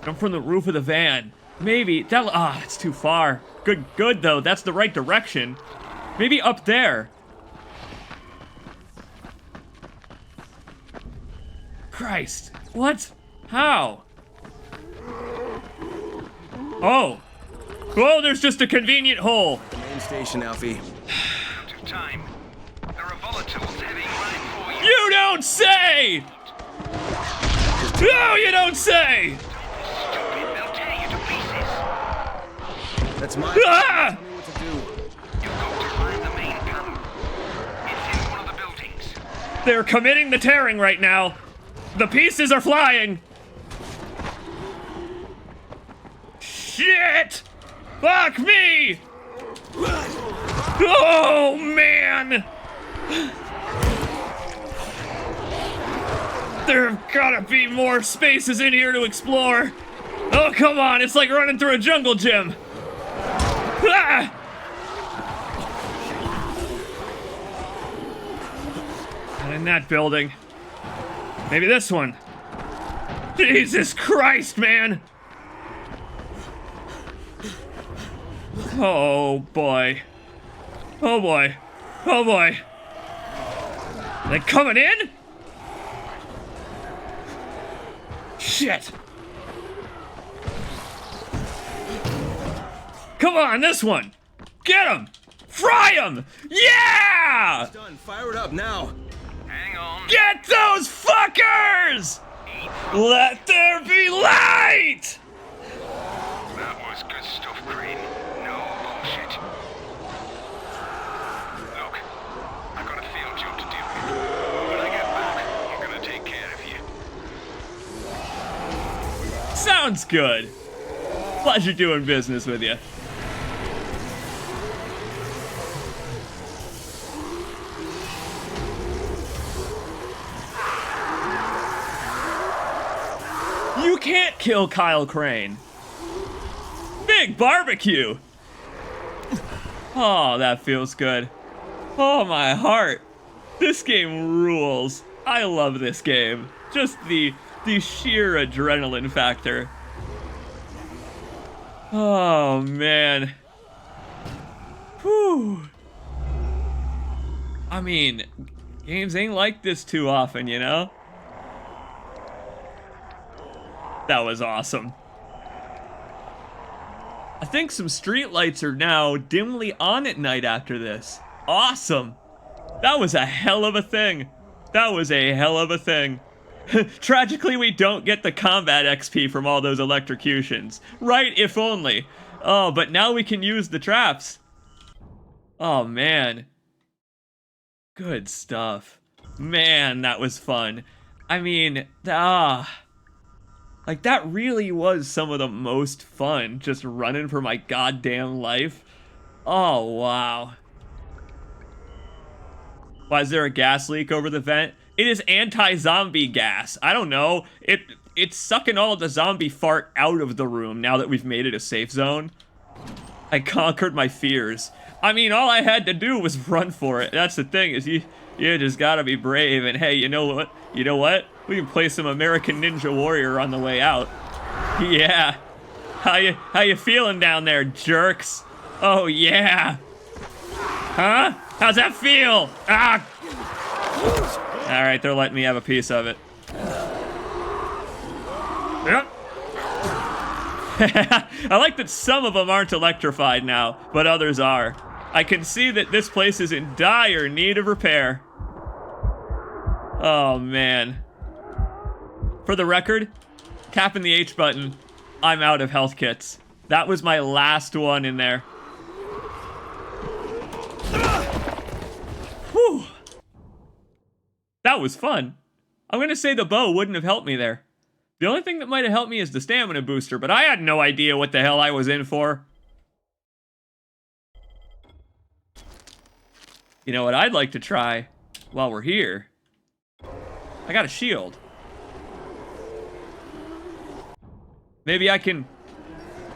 Jump from the roof of the van. Maybe, it's too far. Good though, that's the right direction. Maybe up there. Christ, what? How? Oh. Oh, there's just a convenient hole. The main station, Alfie. Out of time. There are volatiles heading right for you. You don't say! No, you don't say! Stupid, they'll tear you to pieces. That's my... Ah! Tell me what to do. You've got to find the main panel. It's in one of the buildings. They're committing the tearing right now. The pieces are flying. Shit! Fuck me! Oh, man! There gotta be more spaces in here to explore. Oh, come on, it's like running through a jungle gym. Ah! Not in that building. Maybe this one. Jesus Christ, man! Oh boy. Oh boy. Oh boy. Are they coming in? Shit. Come on, this one. Get him. Fry him. Yeah! It's done. Fire it up now. Hang on. Get those fuckers! Let there be light! That was good stuff, Crane. No bullshit. Look, I got a field job to do. When I get back, I'm gonna take care of you. Sounds good. Pleasure doing business with you. You can't kill Kyle Crane. Big barbecue. Oh, that feels good. Oh, my heart. This game rules. I love this game. Just the sheer adrenaline factor. Oh, man. Whew. I mean, games ain't like this too often, you know? That was awesome. I think some street lights are now dimly on at night after this. Awesome. That was a hell of a thing. That was a hell of a thing. Tragically, we don't get the combat XP from all those electrocutions. Right, if only. Oh, but now we can use the traps. Oh, man. Good stuff. Man, that was fun. I mean, like, that really was some of the most fun, just running for my goddamn life. Oh, wow. Why, is there a gas leak over the vent? It is anti-zombie gas. I don't know. It's sucking all the zombie fart out of the room now that we've made it a safe zone. I conquered my fears. I mean, all I had to do was run for it. That's the thing, is you just gotta be brave. And hey, you know what? You know what? We can play some American Ninja Warrior on the way out. Yeah. How you feeling down there, jerks? Oh yeah. Huh? How's that feel? Ah! Alright, they're letting me have a piece of it. Yep. I like that some of them aren't electrified now, but others are. I can see that this place is in dire need of repair. Oh, man. For the record, tapping the H button, I'm out of health kits. That was my last one in there. Whew. That was fun. I'm gonna say the bow wouldn't have helped me there. The only thing that might have helped me is the stamina booster, but I had no idea what the hell I was in for. You know what I'd like to try while we're here? I got a shield. Maybe I can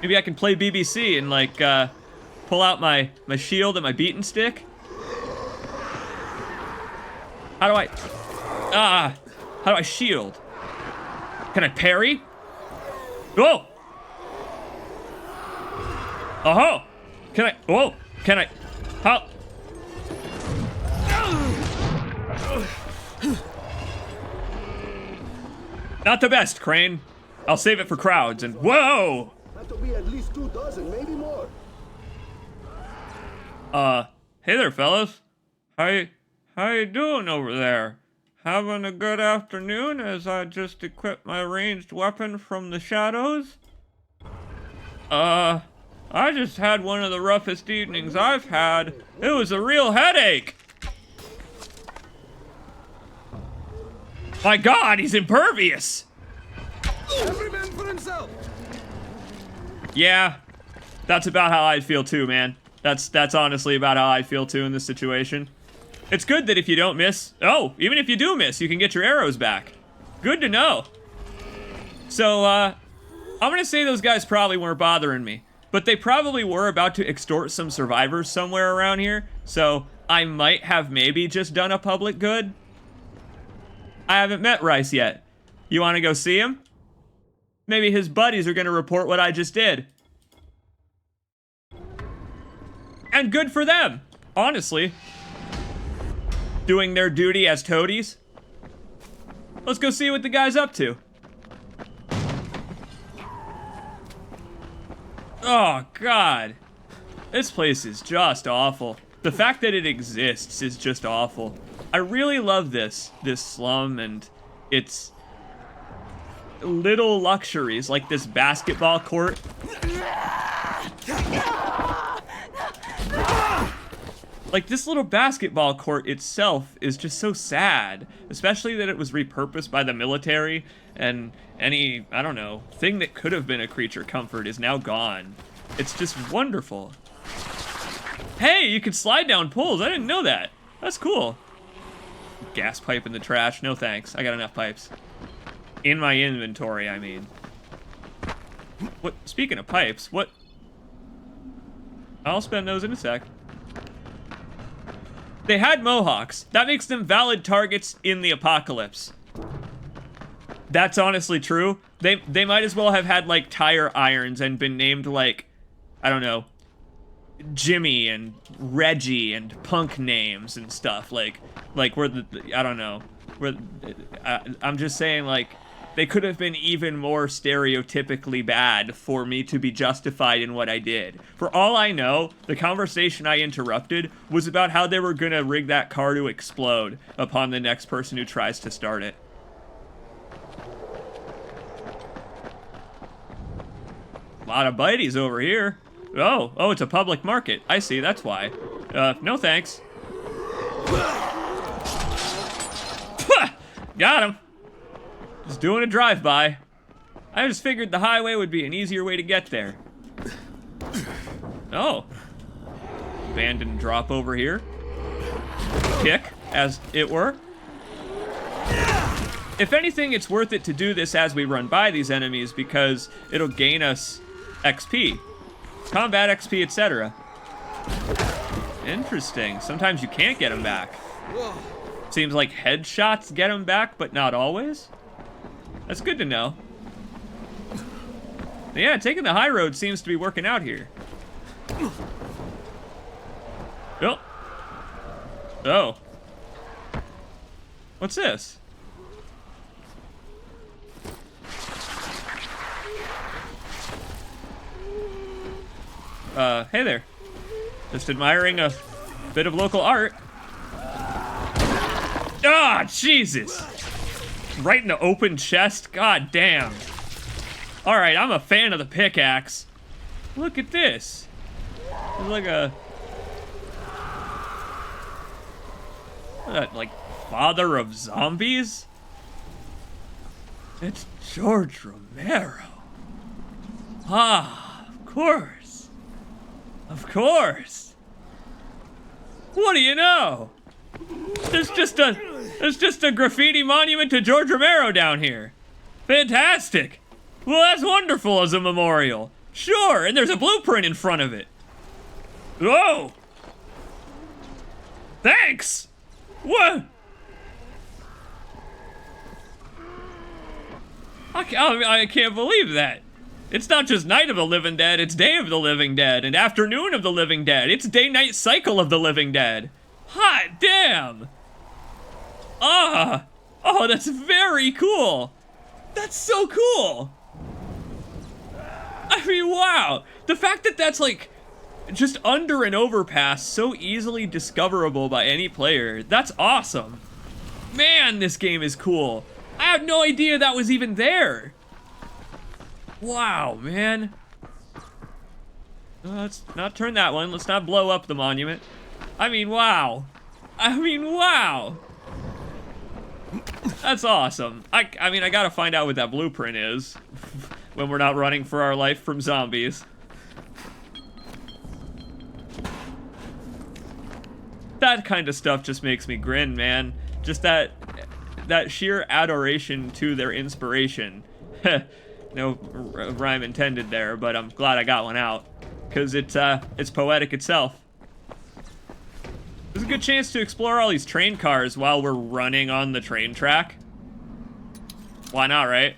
play BBC and like pull out my shield and my beaten stick. How do I shield? Can I parry? Whoa! Oh! Can I? Whoa! Can I? How? Not the best, Crane. I'll save it for crowds and whoa! That'll be at least 2 dozen, maybe more. Hey there, fellas. How you doing over there? Having a good afternoon as I just equipped my ranged weapon from the shadows? I just had one of the roughest evenings I've had. It was a real headache. My God, he's impervious. Every man for himself. Yeah, that's about how I'd feel too, man. That's honestly about how I feel too in this situation. It's good that if you don't miss, even if you do miss, you can get your arrows back. Good to know. So, I'm gonna say those guys probably weren't bothering me, but they probably were about to extort some survivors somewhere around here, so I might have maybe just done a public good. I haven't met Rice yet. You wanna go see him? Maybe his buddies are gonna report what I just did. And good for them, honestly. Doing their duty as toadies. Let's go see what the guy's up to. Oh, God. This place is just awful. The fact that it exists is just awful. I really love this slum and its little luxuries, like this basketball court. Like, this little basketball court itself is just so sad, especially that it was repurposed by the military, and any, I don't know, thing that could have been a creature comfort is now gone. It's just wonderful. Hey, you can slide down poles. I didn't know that. That's cool. Gas pipe in the trash. No thanks. I got enough pipes. In my inventory, I mean. What? Speaking of pipes, what? I'll spend those in a sec. They had mohawks. That makes them valid targets in the apocalypse. That's honestly true. They might as well have had, like, tire irons and been named, like, I don't know, Jimmy and Reggie and punk names and stuff. Like we're I don't know. I'm just saying, like, they could have been even more stereotypically bad for me to be justified in what I did. For all I know, the conversation I interrupted was about how they were gonna rig that car to explode upon the next person who tries to start it. A lot of biteys over here. Oh, it's a public market. I see, that's why. No thanks. Got him. Just doing a drive-by. I just figured the highway would be an easier way to get there. Oh. Abandoned drop over here. Kick, as it were. If anything, it's worth it to do this as we run by these enemies because it'll gain us XP. Combat XP, etc. Interesting. Sometimes you can't get them back. Seems like headshots get them back, but not always. That's good to know. Yeah, taking the high road seems to be working out here. Oh. What's this? Hey there. Just admiring a bit of local art. Ah, Jesus! Right in the open chest? God damn. Alright, I'm a fan of the pickaxe. Look at this. It's like a... like, father of zombies? It's George Romero. Ah, of course. Of course. What do you know? There's just a graffiti monument to George Romero down here. Fantastic. Well, that's wonderful as a memorial. Sure, and there's a blueprint in front of it. Whoa. Thanks. What? I can't believe that. It's not just Night of the Living Dead, it's Day of the Living Dead, and Afternoon of the Living Dead. It's Day-Night Cycle of the Living Dead. Hot damn! Ah! Oh, that's very cool! That's so cool! I mean, wow! The fact that that's, like, just under an overpass, so easily discoverable by any player, that's awesome. Man, this game is cool. I had no idea that was even there. Wow, man. Let's not turn that one. Let's not blow up the monument. I mean, wow. I mean, wow. That's awesome. I mean, I gotta find out what that blueprint is when we're not running for our life from zombies. That kind of stuff just makes me grin, man. Just that sheer adoration to their inspiration. No rhyme intended there, but I'm glad I got one out. Because it's poetic itself. There's a good chance to explore all these train cars while we're running on the train track. Why not, right?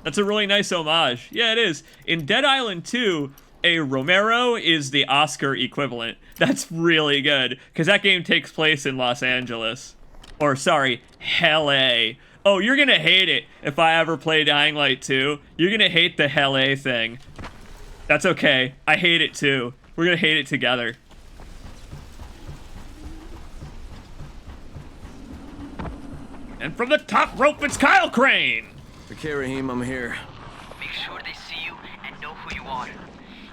That's a really nice homage. Yeah, it is. In Dead Island 2, a Romero is the Oscar equivalent. That's really good, because that game takes place in Los Angeles. Or, sorry, L.A. Oh, you're gonna hate it if I ever play Dying Light 2. You're gonna hate the L.A. thing. That's okay. I hate it too. We're gonna hate it together. And from the top rope, it's Kyle Crane! Okay, Raheem, I'm here. Make sure they see you and know who you are.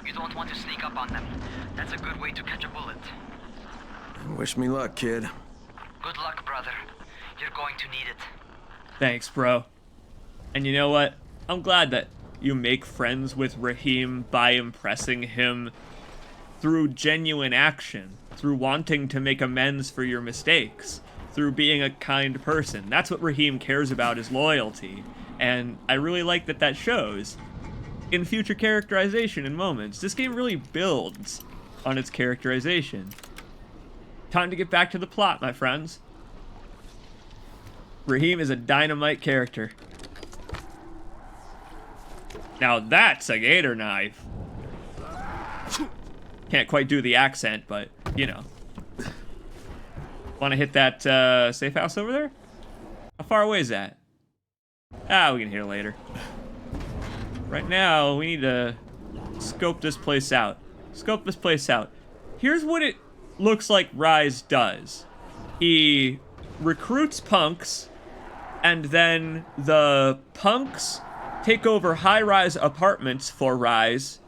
You don't want to sneak up on them. That's a good way to catch a bullet. Wish me luck, kid. Good luck, brother. You're going to need it. Thanks, bro. And you know what? I'm glad that you make friends with Raheem by impressing him through genuine action, through wanting to make amends for your mistakes, through being a kind person. That's what Raheem cares about, is loyalty. And I really like that that shows in future characterization and moments. This game really builds on its characterization. Time to get back to the plot, my friends. Raheem is a dynamite character. Now that's a gator knife. Can't quite do the accent, but, you know. Want to hit that safe house over there? How far away is that? Ah, we can hit it later. Right now, we need to scope this place out. Scope this place out. Here's what it looks like Rise does. He recruits punks, and then the punks take over high-rise apartments for Rise,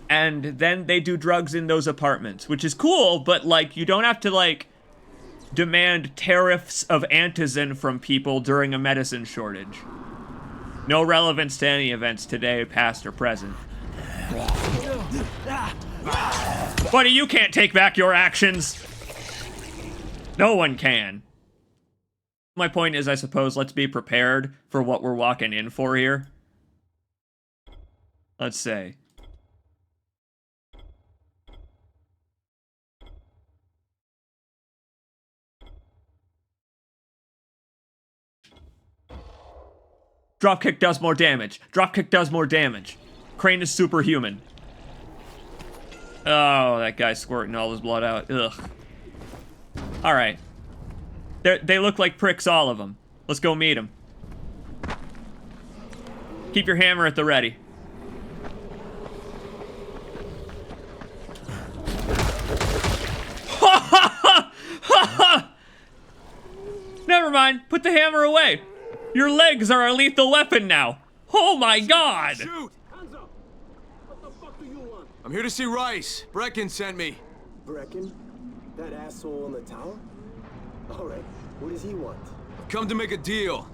and then they do drugs in those apartments, which is cool, but, like, you don't have to, like, demand tariffs of antizin from people during a medicine shortage. No relevance to any events today, past or present. Buddy, you can't take back your actions. No one can. My point is, I suppose, let's be prepared for what we're walking in for here. Let's say. Dropkick does more damage. Dropkick does more damage. Crane is superhuman. Oh, that guy's squirting all his blood out. Ugh. Alright. They look like pricks, all of them. Let's go meet them. Keep your hammer at the ready. Never mind. Put the hammer away. Your legs are a lethal weapon now. Oh my god. Shoot! I'm here to see Rice. Brecken sent me. Brecken? That asshole in the tower? Alright, what does he want? I've come to make a deal.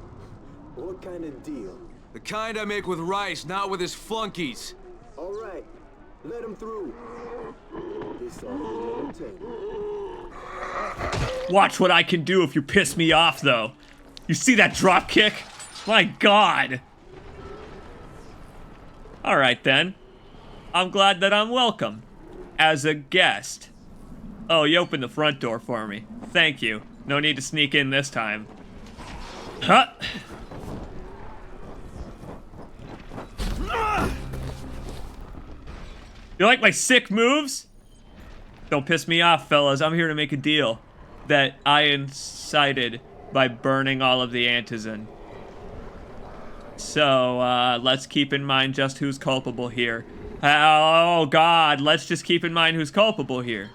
What kind of deal? The kind I make with Rice, not with his flunkies. Alright, let him through. This ought to be entertaining. Watch what I can do if you piss me off, though. You see that drop kick? My god. Alright then. I'm glad that I'm welcome. As a guest. Oh, you opened the front door for me. Thank you. No need to sneak in this time. Huh? You like my sick moves? Don't piss me off, fellas. I'm here to make a deal that I incited by burning all of the antizin. So, let's keep in mind just who's culpable here. Oh, God, let's just keep in mind who's culpable here.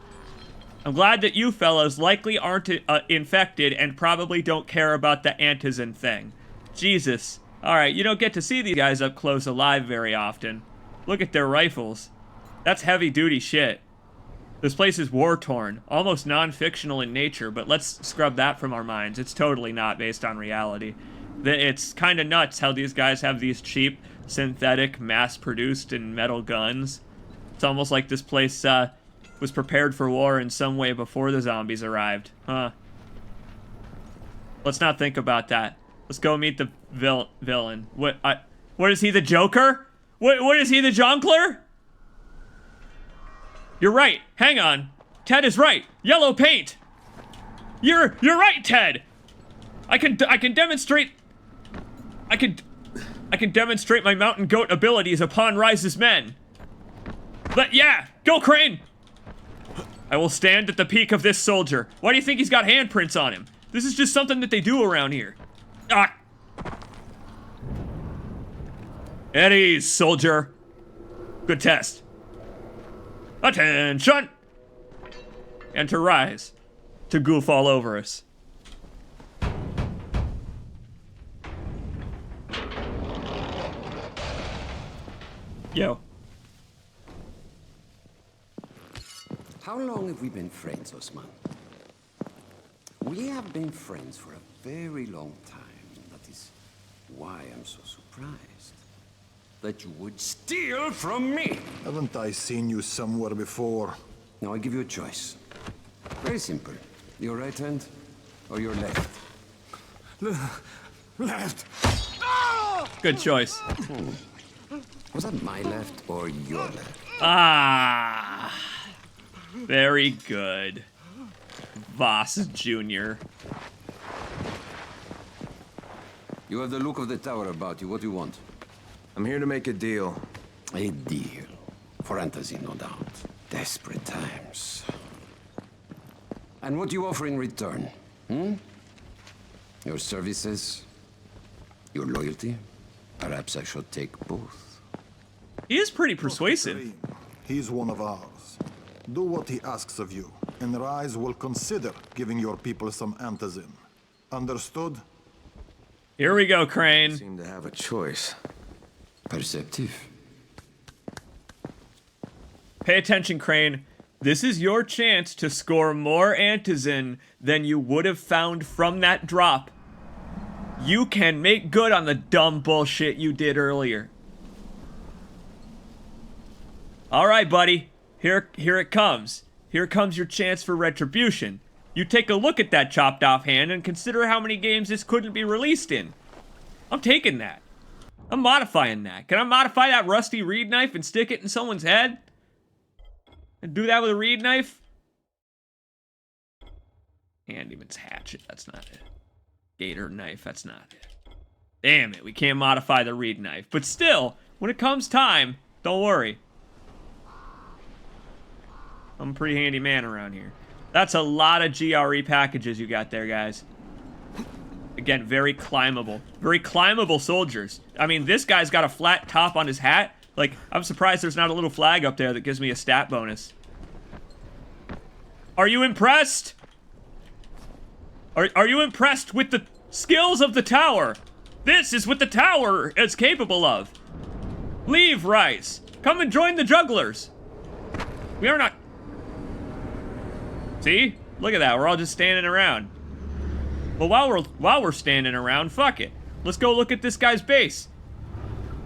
I'm glad that you fellas likely aren't infected and probably don't care about the antizin thing. Jesus. Alright, you don't get to see these guys up close alive very often. Look at their rifles. That's heavy-duty shit. This place is war-torn, almost non-fictional in nature, but let's scrub that from our minds. It's totally not based on reality. It's kind of nuts how these guys have these cheap, synthetic, mass-produced and metal guns. It's almost like this place was prepared for war in some way before the zombies arrived. Huh. Let's not think about that. Let's go meet the villain. What is he, the Joker? What is he, the Jongleur? You're right. Hang on. Ted is right. Yellow paint. You're right, Ted. I can demonstrate my mountain goat abilities upon Rise's men. But yeah, go Crane. I will stand at the peak of this soldier. Why do you think he's got handprints on him? This is just something that they do around here. Ah. At ease, soldier. Good test. Attention! And to Rise. To goof all over us. Yo. How long have we been friends, Osman? We have been friends for a very long time. That is why I'm so surprised that you would steal from me. Haven't I seen you somewhere before? Now I give you a choice. Very simple. Your right hand or your left? Left. Good choice. Was that my left or your left? Ah. Very good. Voss Jr. You have the look of the tower about you. What do you want? I'm here to make a deal. A deal. For antizin, no doubt. Desperate times. And what do you offer in return? Hmm? Your services? Your loyalty? Perhaps I should take both. He is pretty persuasive. He's one of ours. Do what he asks of you, and Rise will consider giving your people some antizin. Understood? Here we go, Crane. Seem to have a choice. Perceptive. Pay attention, Crane. This is your chance to score more antizin than you would have found from that drop. You can make good on the dumb bullshit you did earlier. All right, buddy. Here it comes. Here comes your chance for retribution. You take a look at that chopped off hand and consider how many games this couldn't be released in. I'm taking that. I'm modifying that. Can I modify that rusty reed knife and stick it in someone's head? And do that with a reed knife? Handyman's hatchet, that's not it. Gator knife, that's not it. Damn it, we can't modify the reed knife. But still, when it comes time, don't worry. I'm a pretty handy man around here. That's a lot of GRE packages you got there, guys. Again, very climbable. Very climbable soldiers. I mean, this guy's got a flat top on his hat. Like, I'm surprised there's not a little flag up there that gives me a stat bonus. Are you impressed? Are you impressed with the skills of the tower? This is what the tower is capable of. Leave, Rice. Come and join the jugglers. We are not... See? Look at that. We're all just standing around. But while we're standing around, fuck it. Let's go look at this guy's base.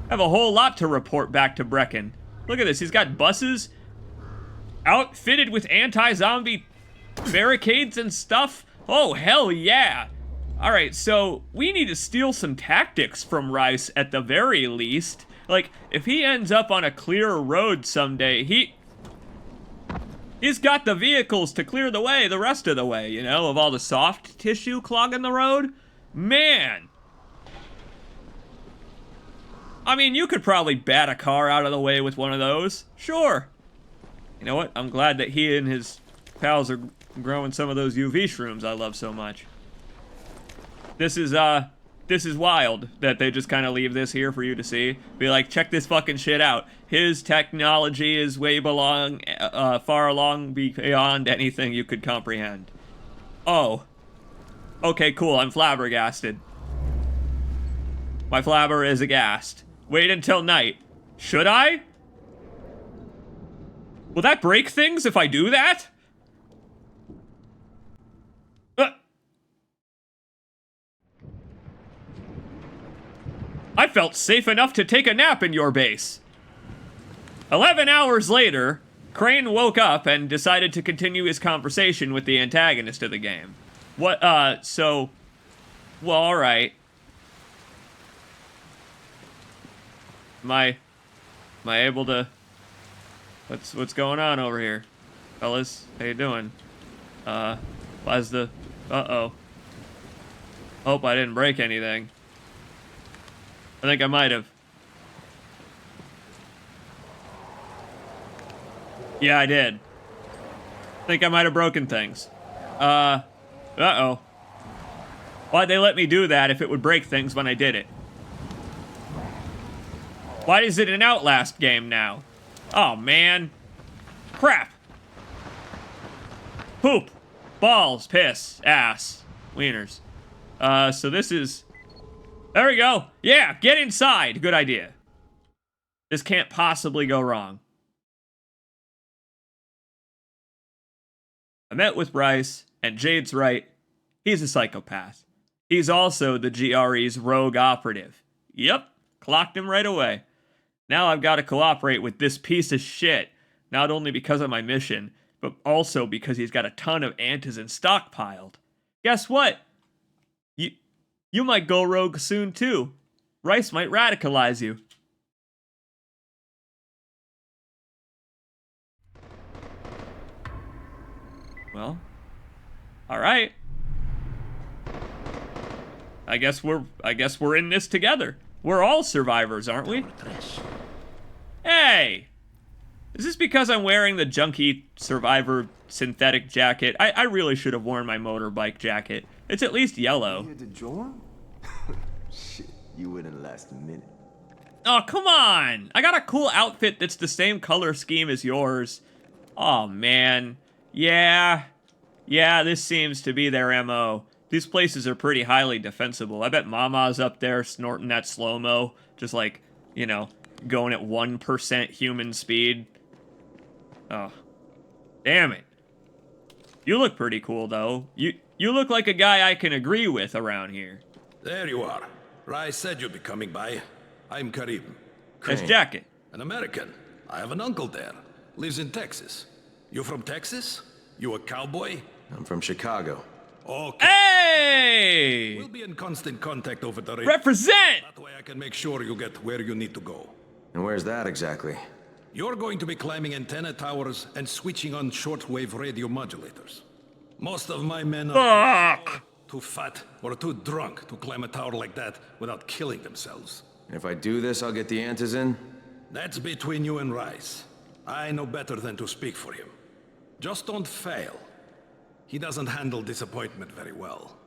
I have a whole lot to report back to Brecken. Look at this. He's got buses outfitted with anti-zombie barricades and stuff. Oh, hell yeah. All right, so we need to steal some tactics from Rice at the very least. Like, if he ends up on a clear road someday, he's got the vehicles to clear the way the rest of the way, you know, of all the soft tissue clogging the road. Man. I mean, you could probably bat a car out of the way with one of those. Sure. You know what? I'm glad that he and his pals are growing some of those UV shrooms I love so much. This is wild that they just kind of leave this here for you to see. Be like, check this fucking shit out. His technology is way far along beyond anything you could comprehend. Oh. Okay, cool. I'm flabbergasted. My flabber is aghast. Wait until night. Should I? Will that break things if I do that? I felt safe enough to take a nap in your base. 11 hours later, Crane woke up and decided to continue his conversation with the antagonist of the game. What, well, alright. Am I able to... What's going on over here? Fellas, how you doing? Why's the... Uh-oh. Hope I didn't break anything. I think I might have. Yeah, I did. I think I might have broken things. Uh-oh. Why'd they let me do that if it would break things when I did it? Why is it an Outlast game now? Oh, man. Crap. Poop. Balls. Piss. Ass. Wieners. So this is... There we go. Yeah, get inside. Good idea. This can't possibly go wrong. I met with Bryce, and Jade's right. He's a psychopath. He's also the GRE's rogue operative. Yep, clocked him right away. Now I've got to cooperate with this piece of shit, not only because of my mission, but also because he's got a ton of antizin stockpiled. Guess what? You might go rogue soon, too. Rice might radicalize you. Well, all right. I guess we're in this together. We're all survivors, aren't we? Hey! Is this because I'm wearing the Junkie Survivor synthetic jacket? I really should have worn my motorbike jacket. It's at least yellow. Here to join? Shit, you wouldn't last a minute. Oh, come on! I got a cool outfit that's the same color scheme as yours. Oh, man. Yeah, this seems to be their MO. These places are pretty highly defensible. I bet Mama's up there snorting that slow-mo, just like, you know, going at 1% human speed. Oh, damn it. You look pretty cool, though. You look like a guy I can agree with around here. There you are. Rai said you'd be coming by. I'm Karim. Nice jacket. An American. I have an uncle there. Lives in Texas. You from Texas? You a cowboy? I'm from Chicago. Okay. Hey! We'll be in constant contact over the radio. Represent! That way I can make sure you get where you need to go. And where's that exactly? You're going to be climbing antenna towers and switching on shortwave radio modulators. Most of my men are too fat or too drunk to climb a tower like that without killing themselves. And if I do this, I'll get the antas in? That's between you and Rice. I know better than to speak for him. Just don't fail. He doesn't handle disappointment very well.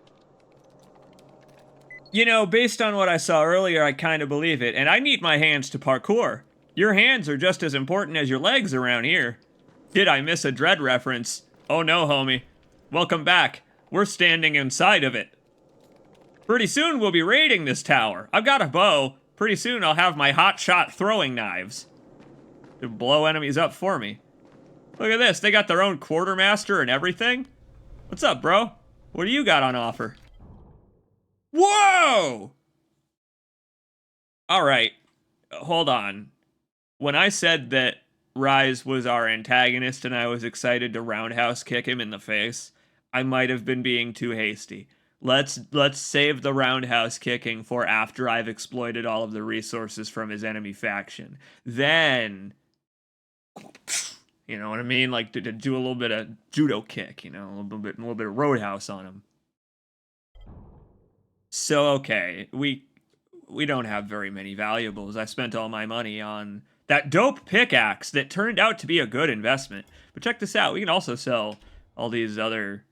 You know, based on what I saw earlier, I kind of believe it. And I need my hands to parkour. Your hands are just as important as your legs around here. Did I miss a Dread reference? Oh no, homie. Welcome back. We're standing inside of it. Pretty soon we'll be raiding this tower. I've got a bow. Pretty soon I'll have my hot-shot throwing knives. To blow enemies up for me. Look at this. They got their own quartermaster and everything. What's up, bro? What do you got on offer? Whoa! Alright. Hold on. When I said that Rise was our antagonist and I was excited to roundhouse kick him in the face, I might have been being too hasty. Let's save the roundhouse kicking for after I've exploited all of the resources from his enemy faction. Then, you know what I mean? Like to do a little bit of judo kick, you know, a little bit of roadhouse on him. So okay, we don't have very many valuables. I spent all my money on that dope pickaxe that turned out to be a good investment. But check this out. We can also sell all these other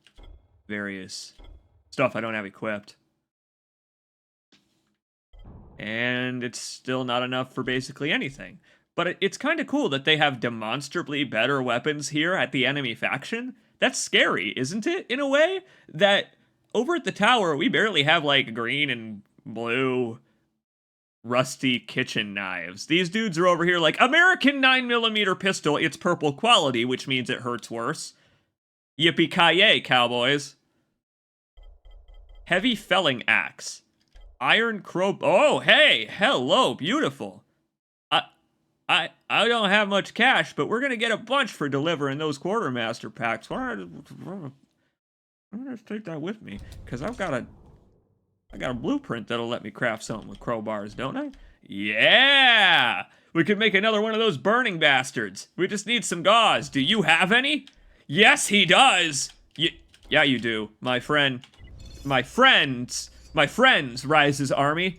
various stuff I don't have equipped. And it's still not enough for basically anything. But it's kind of cool that they have demonstrably better weapons here at the enemy faction. That's scary, isn't it, in a way? That over at the tower, we barely have, like, green and blue rusty kitchen knives. These dudes are over here like, American 9mm pistol, it's purple quality, which means it hurts worse. Yippee-ki-yay, cowboys. Heavy felling axe. Iron crow... Oh, hey! Hello, beautiful. I don't have much cash, but we're gonna get a bunch for delivering those quartermaster packs. I'm gonna take that with me, because I got a blueprint that'll let me craft something with crowbars, don't I? Yeah! We could make another one of those burning bastards. We just need some gauze. Do you have any? Yes, he does! Yeah, you do, my friend. My friends, Rise's army.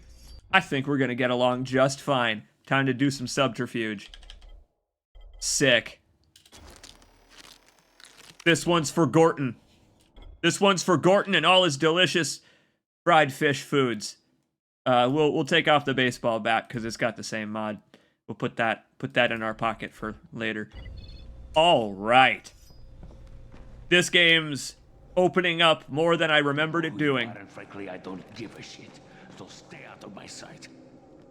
I think we're gonna get along just fine. Time to do some subterfuge. Sick. This one's for Gorton. This one's for Gorton and all his delicious fried fish foods. We'll take off the baseball bat because it's got the same mod. We'll put that in our pocket for later. All right. This game's opening up more than I remembered it doing. And frankly, I don't give a shit. So stay out of my sight.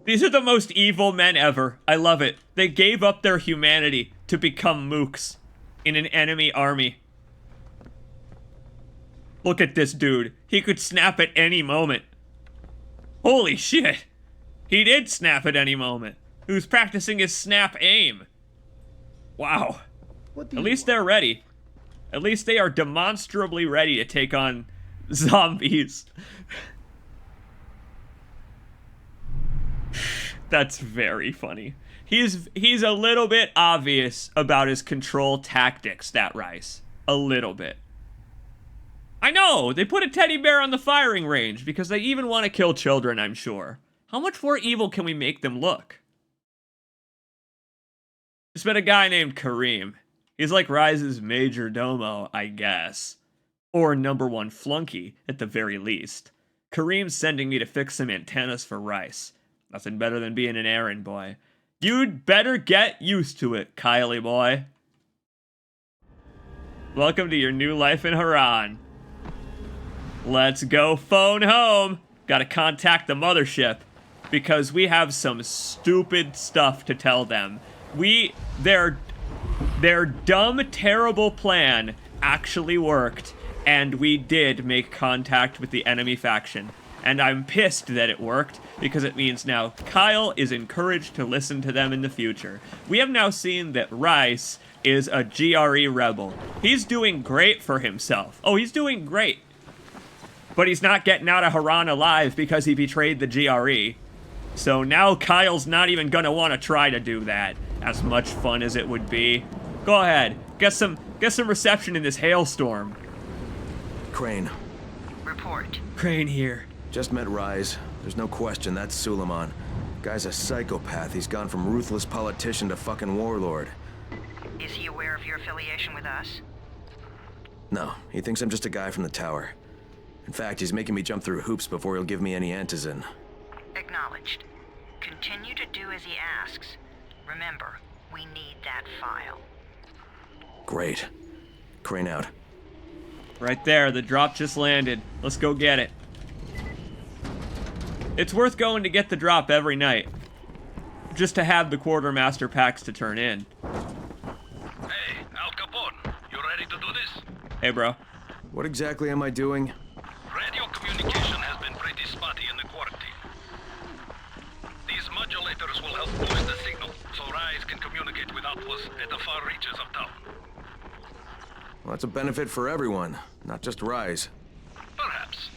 These are the most evil men ever. I love it. They gave up their humanity to become mooks in an enemy army. Look at this dude. He could snap at any moment. Holy shit. He did snap at any moment. He was practicing his snap aim. Wow. At least they're ready. At least they are demonstrably ready to take on zombies. That's very funny. He's a little bit obvious about his control tactics, that Rice. A little bit. I know! They put a teddy bear on the firing range because they even want to kill children, I'm sure. How much more evil can we make them look? Just met a guy named Kareem. He's like Rise's major domo, I guess. Or #1 flunky, at the very least. Kareem's sending me to fix some antennas for Rice. Nothing better than being an errand boy. You'd better get used to it, Kylie boy. Welcome to your new life in Harran. Let's go phone home. Gotta contact the mothership, because we have some stupid stuff to tell them. Their dumb, terrible plan actually worked, and we did make contact with the enemy faction. And I'm pissed that it worked, because it means now Kyle is encouraged to listen to them in the future. We have now seen that Rice is a GRE rebel. He's doing great for himself. Oh, he's doing great. But he's not getting out of Harran alive because he betrayed the GRE. So now Kyle's not even gonna want to try to do that, as much fun as it would be. Go ahead, get some reception in this hailstorm. Crane. Report. Crane here. Just met Rise. There's no question that's Suleiman. Guy's a psychopath. He's gone from ruthless politician to fucking warlord. Is he aware of your affiliation with us? No, he thinks I'm just a guy from the tower. In fact, he's making me jump through hoops before he'll give me any antizin. Acknowledged. Continue to do as he asks. Remember, we need that file. Great. Crane out. Right there, the drop just landed. Let's go get it. It's worth going to get the drop every night, just to have the quartermaster packs to turn in. Hey, Al Capone, you ready to do this? Hey, bro. What exactly am I doing? Radio communication has been pretty spotty in the quarantine. These modulators will help boost the signal, so Rise can communicate with outposts at the far reaches of town. Well, that's a benefit for everyone, not just Rise. Perhaps.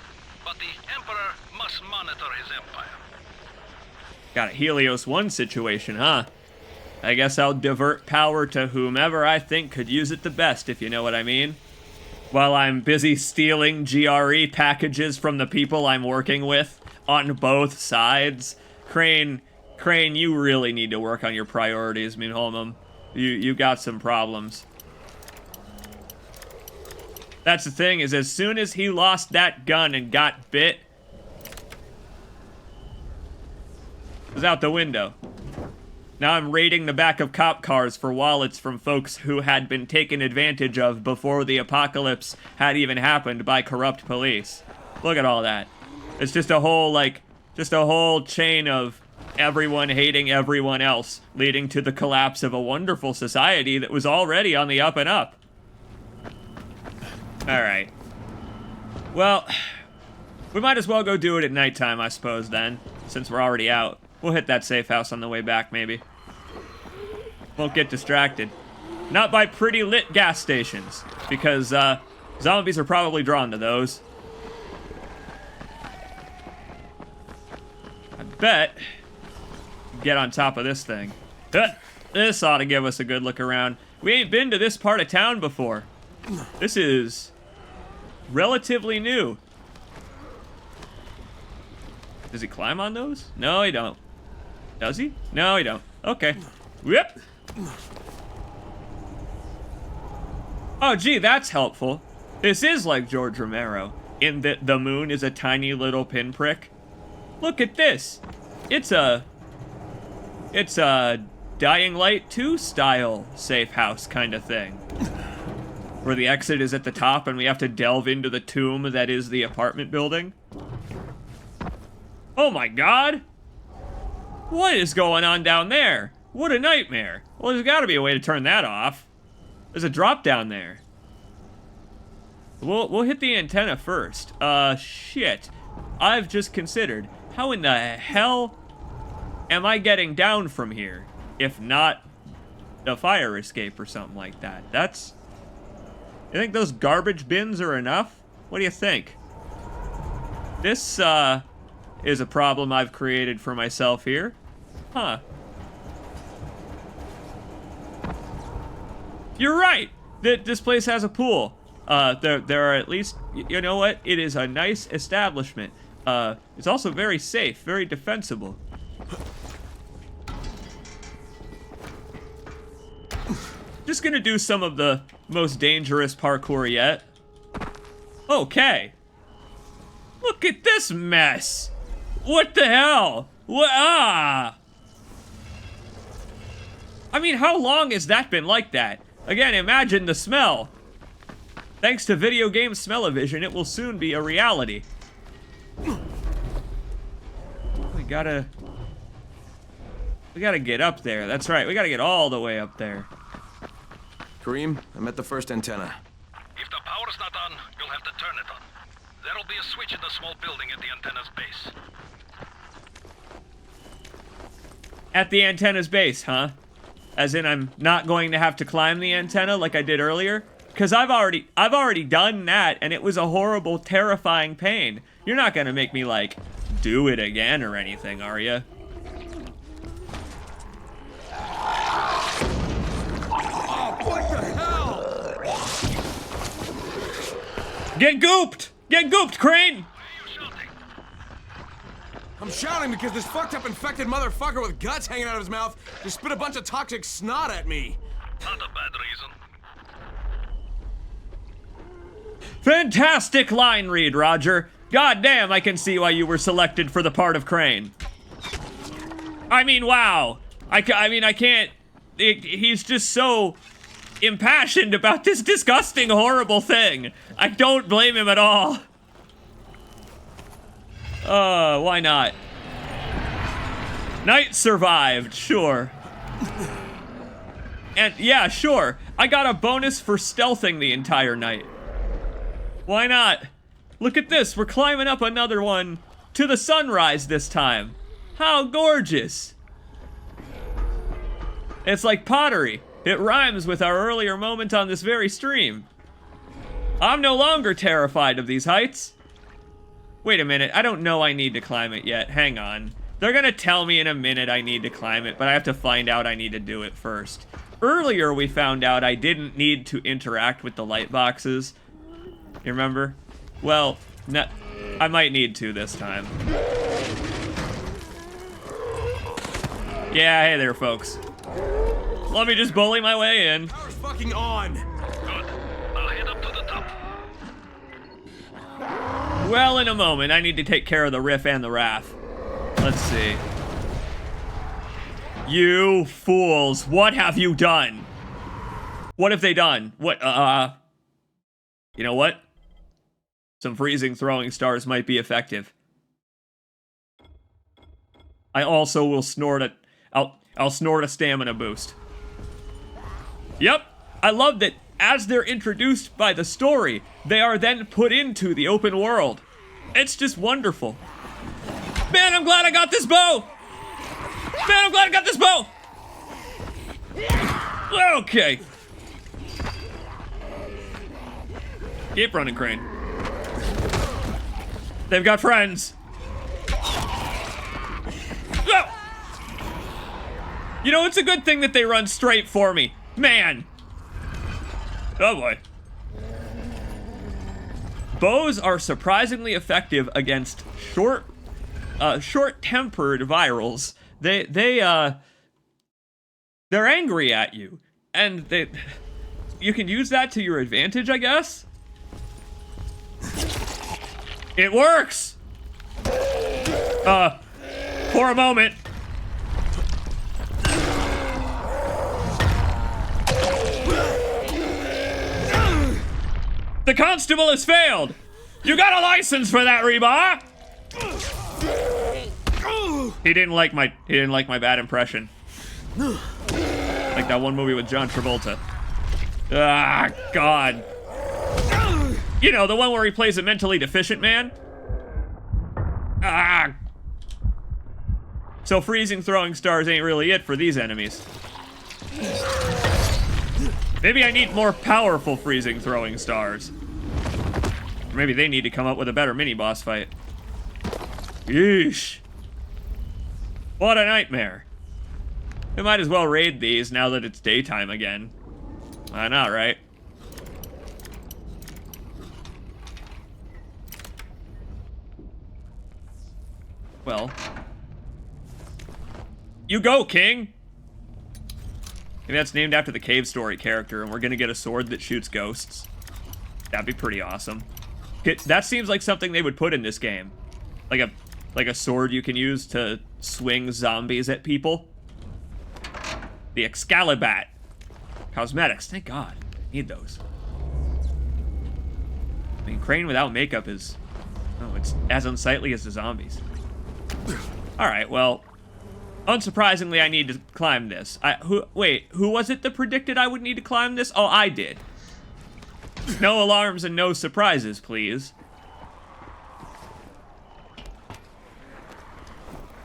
But the Emperor must monitor his empire. Got a Helios 1 situation, huh? I guess I'll divert power to whomever I think could use it the best, if you know what I mean. While I'm busy stealing GRE packages from the people I'm working with on both sides. Crane, you really need to work on your priorities, Minholmum. You got some problems. That's the thing, is as soon as he lost that gun and got bit, it was out the window. Now I'm raiding the back of cop cars for wallets from folks who had been taken advantage of before the apocalypse had even happened by corrupt police. Look at all that. It's just a whole chain of everyone hating everyone else, leading to the collapse of a wonderful society that was already on the up and up. Alright. Well, we might as well go do it at nighttime, I suppose, then, since we're already out. We'll hit that safe house on the way back, maybe. Won't get distracted. Not by pretty lit gas stations, because, zombies are probably drawn to those. I bet get on top of this thing. This ought to give us a good look around. We ain't been to this part of town before. This is relatively new. Does he climb on those? No, he don't. Does he? No, he don't. Okay. Whip. Oh, gee, that's helpful. This is like George Romero, in that the moon is a tiny little pinprick. Look at this. It's a Dying Light 2 style safe house kind of thing, where the exit is at the top and we have to delve into the tomb that is the apartment building. Oh my god! What is going on down there? What a nightmare. Well, there's gotta be a way to turn that off. There's a drop down there. We'll hit the antenna first. Shit. I've just considered, how in the hell am I getting down from here? If not a fire escape or something like that. You think those garbage bins are enough? What do you think? This, is a problem I've created for myself here. Huh. You're right! This place has a pool. There are at least, you know what? It is a nice establishment. It's also very safe, very defensible. Just gonna do some of the most dangerous parkour yet. Okay. Look at this mess. What the hell? What? Ah! I mean, how long has that been like that? Again, imagine the smell. Thanks to video game smell-o-vision, it will soon be a reality. We gotta get up there. That's right, we gotta get all the way up there. Kareem, I'm at the first antenna. If the power's not on, you'll have to turn it on. There'll be a switch in the small building at the antenna's base. At the antenna's base, huh? As in, I'm not going to have to climb the antenna like I did earlier? Because I've already done that, and it was a horrible, terrifying pain. You're not gonna make me, like, do it again or anything, are you? Oh, what the hell? Get gooped! Get gooped, Crane! I'm shouting because this fucked up infected motherfucker with guts hanging out of his mouth just spit a bunch of toxic snot at me. Not a bad reason. Fantastic line read, Roger. God damn, I can see why you were selected for the part of Crane. I mean, wow. I can't... he's just so impassioned about this disgusting, horrible thing. I don't blame him at all. Why not? Night survived, sure. And yeah, sure. I got a bonus for stealthing the entire night. Why not? Look at this, we're climbing up another one to the sunrise this time. How gorgeous. It's like pottery. It rhymes with our earlier moment on this very stream. I'm no longer terrified of these heights. Wait a minute, I don't know I need to climb it yet. Hang on. They're gonna tell me in a minute I need to climb it, but I have to find out I need to do it first. Earlier we found out I didn't need to interact with the light boxes. You remember? Well, I might need to this time. Yeah, hey there, folks. Let me just bully my way in. Power's fucking on. Good. I'll head up to the top. Well, in a moment, I need to take care of the Riff and the Wrath. Let's see. You fools, what have you done? What have they done? What, you know what? Some freezing throwing stars might be effective. I also will snort a... I'll snort a stamina boost. Yep, I love that as they're introduced by the story, they are then put into the open world. It's just wonderful. Man, I'm glad I got this bow! Man, I'm glad I got this bow! Okay. Keep running, Crane. They've got friends. Oh! You know, it's a good thing that they run straight for me. Man. Oh boy. Bows are surprisingly effective against short-tempered virals. They're angry at you, and you can use that to your advantage, I guess. It works. For a moment. The constable has failed. You got a license for that, Rebar. He didn't like my bad impression. Like that one movie with John Travolta. Ah, God. You know, the one where he plays a mentally deficient man. Ah. So freezing throwing stars ain't really it for these enemies. Maybe I need more powerful freezing throwing stars. Or maybe they need to come up with a better mini-boss fight. Yeesh. What a nightmare. We might as well raid these now that it's daytime again. Why not, right? Well. You go, King! Maybe that's named after the Cave Story character, and we're gonna get a sword that shoots ghosts. That'd be pretty awesome. That seems like something they would put in this game. Like a sword you can use to swing zombies at people. The Excalibat. Cosmetics, thank God. Need those. I mean, Crane without makeup is... Oh, it's as unsightly as the zombies. Alright, well... Unsurprisingly, I need to climb this. Wait, who was it that predicted I would need to climb this? Oh, I did. No alarms and no surprises, please.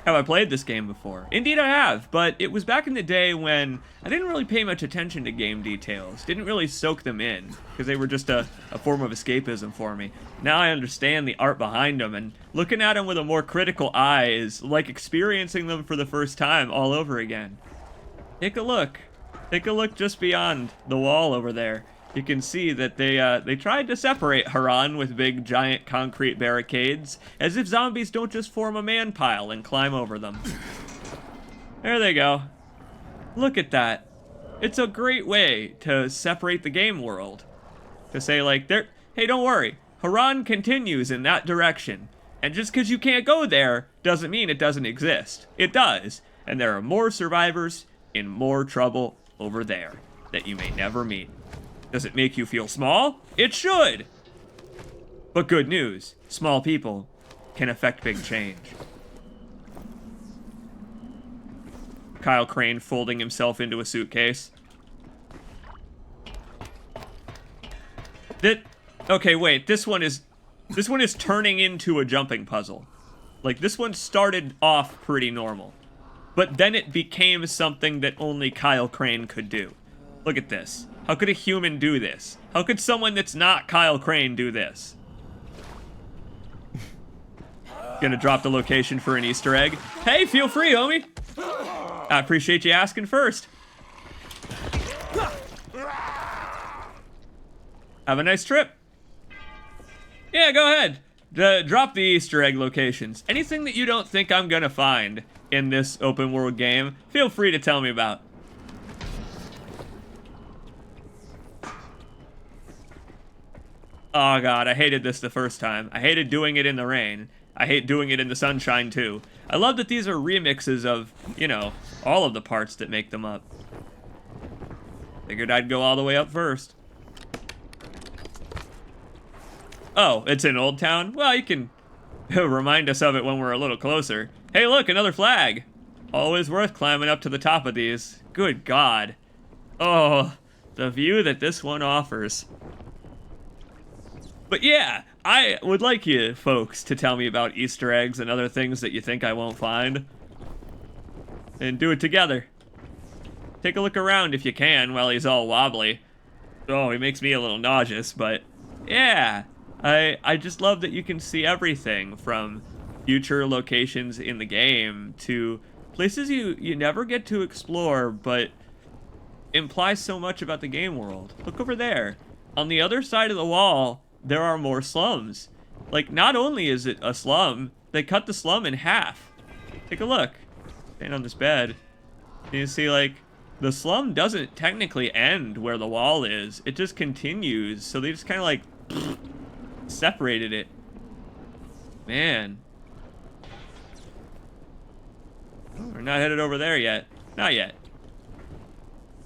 Have I played this game before? Indeed I have, but it was back in the day when I didn't really pay much attention to game details. Didn't really soak them in, because they were just a form of escapism for me. Now I understand the art behind them, and looking at them with a more critical eye is like experiencing them for the first time all over again. Take a look. Take a look just beyond the wall over there. You can see that they tried to separate Harran with big, giant concrete barricades, as if zombies don't just form a man pile and climb over them. There they go. Look at that. It's a great way to separate the game world. To say, like, hey, don't worry. Harran continues in that direction. And just because you can't go there doesn't mean it doesn't exist. It does. And there are more survivors in more trouble over there that you may never meet. Does it make you feel small? It should! But good news, small people can affect big change. Kyle Crane folding himself into a suitcase. Okay, wait, this one is turning into a jumping puzzle. Like, this one started off pretty normal. But then it became something that only Kyle Crane could do. Look at this. How could a human do this? How could someone that's not Kyle Crane do this? Gonna drop the location for an Easter egg. Hey, feel free, homie. I appreciate you asking first. Have a nice trip. Yeah, go ahead. Drop the Easter egg locations. Anything that you don't think I'm gonna find in this open world game, feel free to tell me about. Oh god, I hated this the first time. I hated doing it in the rain. I hate doing it in the sunshine too. I love that these are remixes of, you know, all of the parts that make them up. Figured I'd go all the way up first. Oh, it's in Old Town? Well, you can remind us of it when we're a little closer. Hey look, another flag! Always worth climbing up to the top of these. Good god. Oh, the view that this one offers. But yeah, I would like you folks to tell me about Easter eggs and other things that you think I won't find. And do it together. Take a look around if you can while he's all wobbly. Oh, he makes me a little nauseous, but yeah. I just love that you can see everything from future locations in the game to places you never get to explore, but imply so much about the game world. Look over there. On the other side of the wall, there are more slums. Like, not only is it a slum, they cut the slum in half. Take a look. Stand on this bed. You see, like, the slum doesn't technically end where the wall is. It just continues. So they just kind of, like, separated it. Man. We're not headed over there yet. Not yet.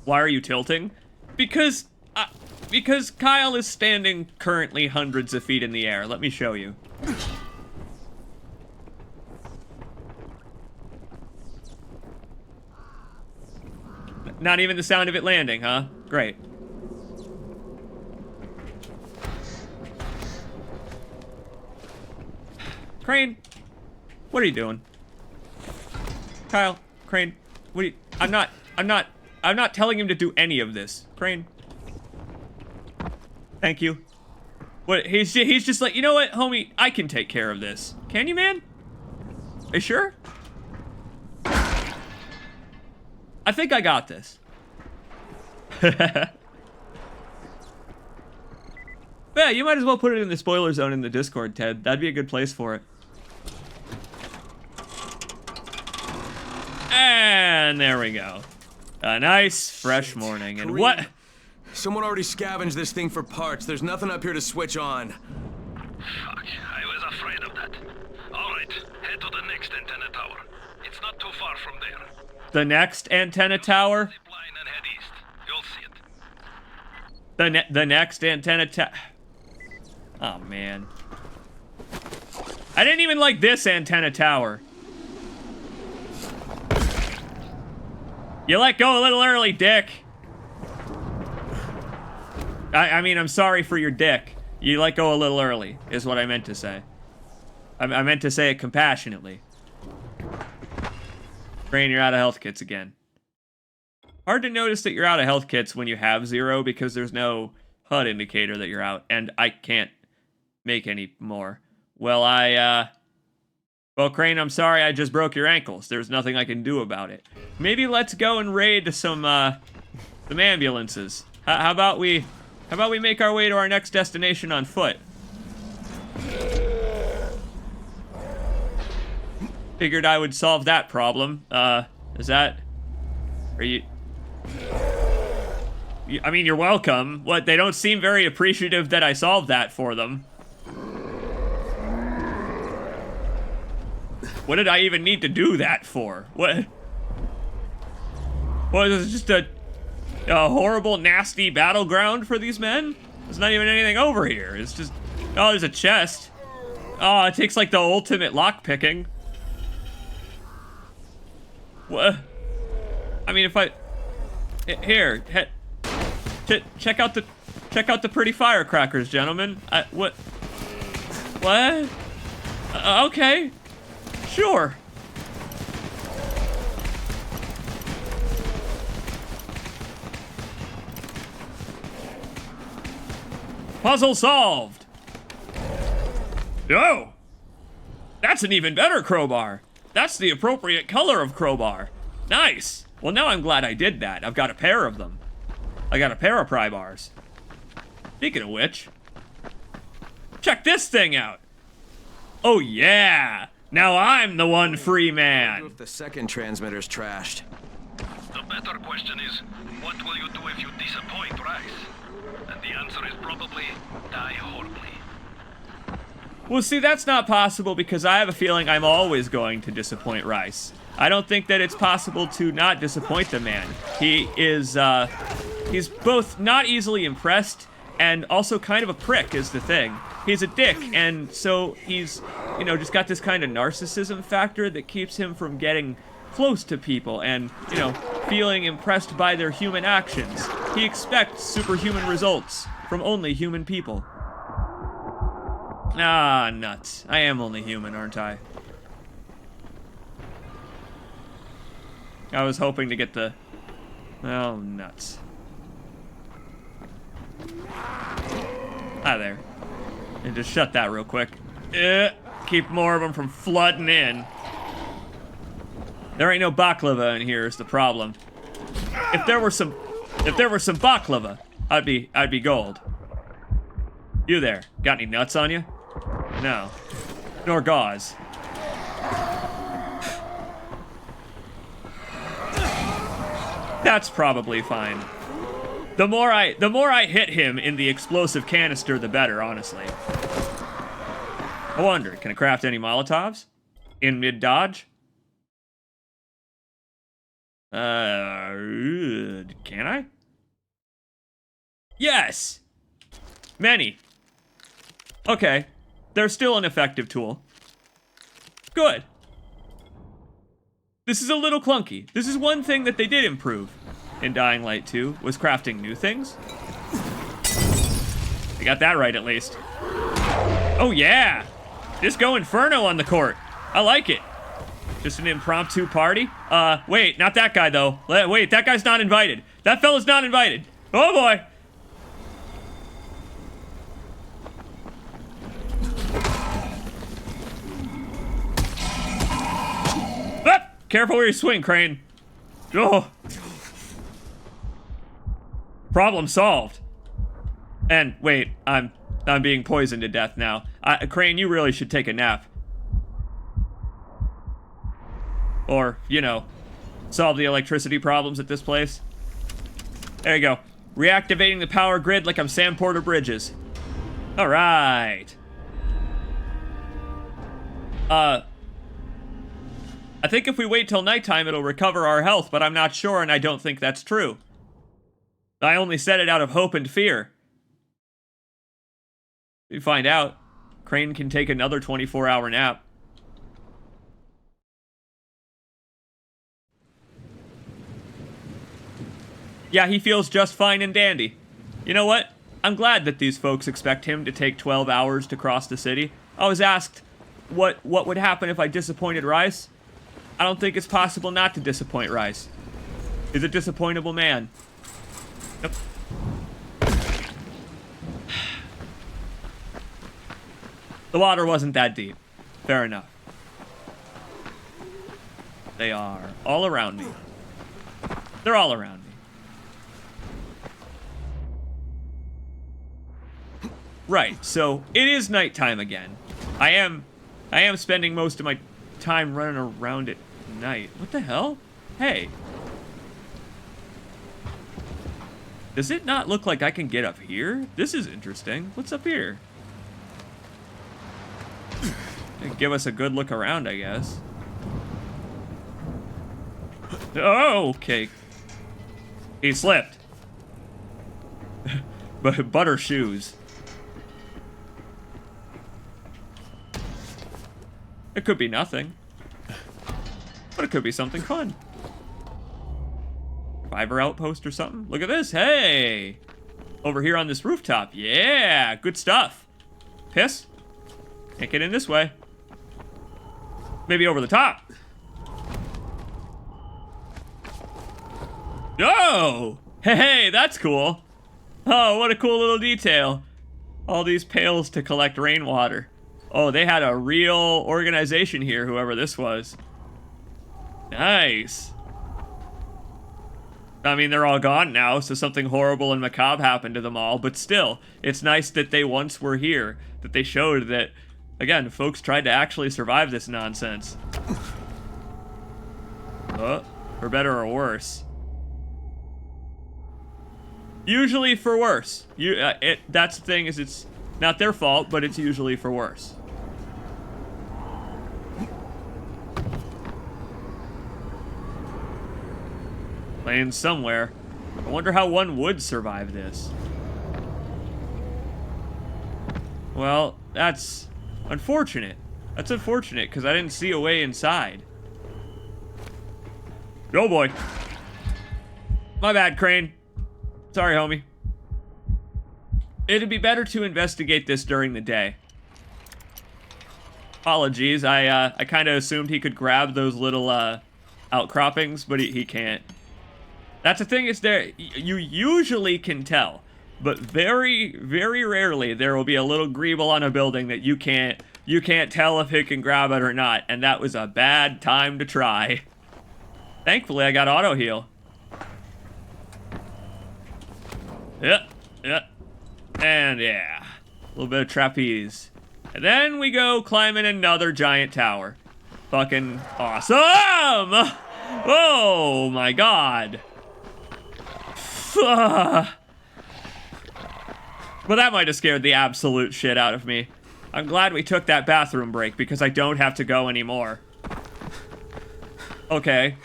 Why are you tilting? Because Kyle is standing currently hundreds of feet in the air. Let me show you. Not even the sound of it landing, huh? Great. Crane, what are you doing? Kyle, Crane, what are you... I'm not telling him to do any of this. Crane. Thank you. What, he's just like, you know what, homie, I can take care of this. Can you, man? Are you sure? I think I got this. Yeah, you might as well put it in the spoiler zone in the Discord, Ted. That'd be a good place for it. And there we go. A nice, fresh morning. And what? Someone already scavenged this thing for parts. There's nothing up here to switch on. Fuck, I was afraid of that. Alright, head to the next antenna tower. It's not too far from there. The next antenna tower? Zip line and head east. You'll see it. The next antenna tower. Oh, man. I didn't even like this antenna tower. You let go a little early, Dick. I mean, I'm sorry for your dick. You let go a little early, is what I meant to say. I meant to say it compassionately. Crane, you're out of health kits again. Hard to notice that you're out of health kits when you have 0 because there's no HUD indicator that you're out, and I can't make any more. Well, well, Crane, I'm sorry I just broke your ankles. There's nothing I can do about it. Maybe let's go and raid some ambulances. How about we make our way to our next destination on foot? Figured I would solve that problem. Is that... Are you... I mean, you're welcome. What, they don't seem very appreciative that I solved that for them. What did I even need to do that for? What? Was it just a horrible, nasty battleground for these men? There's not even anything over here. It's just... Oh, there's a chest. Oh, it takes like the ultimate lockpicking. What? I mean, if I... Here, check out the pretty firecrackers, gentlemen. What? Okay. Sure. Puzzle solved. Oh, that's an even better crowbar. That's the appropriate color of crowbar. Nice. Well, now I'm glad I did that. I've got a pair of them. I got a pair of pry bars. Speaking of which, check this thing out. Oh, yeah. Now I'm the one free man. If the second transmitter's trashed. The better question is, what will you do if you disappoint Rice? And the answer is probably die horribly. Well, see, that's not possible because I have a feeling I'm always going to disappoint Rice. I don't think that it's possible to not disappoint the man. He is, he's both not easily impressed and also kind of a prick is the thing. He's a dick, and so he's, you know, just got this kind of narcissism factor that keeps him from getting close to people and, you know, feeling impressed by their human actions. He expects superhuman results from only human people. Ah, nuts. I am only human, aren't I? I was hoping to get the... Oh, nuts. Hi there. And just shut that real quick. Keep more of them from flooding in. There ain't no baklava in here is the problem. If there were some baklava, I'd be gold. You there, got any nuts on you? No. Nor gauze. That's probably fine. The more I hit him in the explosive canister, the better, honestly. I wonder, can I craft any Molotovs? In mid-dodge? Can I? Yes! Many. Okay. They're still an effective tool. Good. This is a little clunky. This is one thing that they did improve in Dying Light 2, was crafting new things. They got that right, at least. Oh, yeah! Disco Inferno on the court. I like it. Just an impromptu party? Wait, not that guy, though. Wait, that guy's not invited. That fella's not invited. Oh, boy! Ah! Careful where you swing, Crane. Oh. Problem solved. And wait, I'm being poisoned to death now. Crane, you really should take a nap. Or, you know, solve the electricity problems at this place. There you go. Reactivating the power grid like I'm Sam Porter Bridges. All right. I think if we wait till nighttime, it'll recover our health, but I'm not sure, and I don't think that's true. I only said it out of hope and fear. We find out. Crane can take another 24-hour nap. Yeah, he feels just fine and dandy. You know what? I'm glad that these folks expect him to take 12 hours to cross the city. I was asked what would happen if I disappointed Rice. I don't think it's possible not to disappoint Rice. He's a disappointable man. Nope. The water wasn't that deep. Fair enough. They are all around me. They're all around me. Right, so it is nighttime again. I am spending most of my time running around at night. What the hell? Hey. Does it not look like I can get up here? This is interesting. What's up here? Give us a good look around, I guess. Oh, okay. He slipped. But butter shoes. It could be nothing. But it could be something fun. Survivor outpost or something. Look at this. Hey! Over here on this rooftop. Yeah! Good stuff. Piss? Can't get in this way. Maybe over the top. Oh! Hey, that's cool. Oh, what a cool little detail. All these pails to collect rainwater. Oh, they had a real organization here, whoever this was. Nice. I mean, they're all gone now, so something horrible and macabre happened to them all, but still, it's nice that they once were here, that they showed that, again, folks tried to actually survive this nonsense. For better or worse. Usually for worse. That's the thing, is it's not their fault, but it's usually for worse. Playing somewhere. I wonder how one would survive this. Well, that's unfortunate. That's unfortunate, because I didn't see a way inside. Oh boy. My bad, Crane. Sorry, homie. It'd be better to investigate this during the day. Apologies, I kind of assumed he could grab those little outcroppings, but he can't. That's the thing, is there, you usually can tell, but very, very rarely there will be a little greeble on a building that you can't tell if it can grab it or not, and that was a bad time to try. Thankfully, I got auto heal. Yep, and yeah, a little bit of trapeze. And then we go climbing another giant tower. Fucking awesome! Oh my god. But that might have scared the absolute shit out of me. I'm glad we took that bathroom break because I don't have to go anymore. Okay.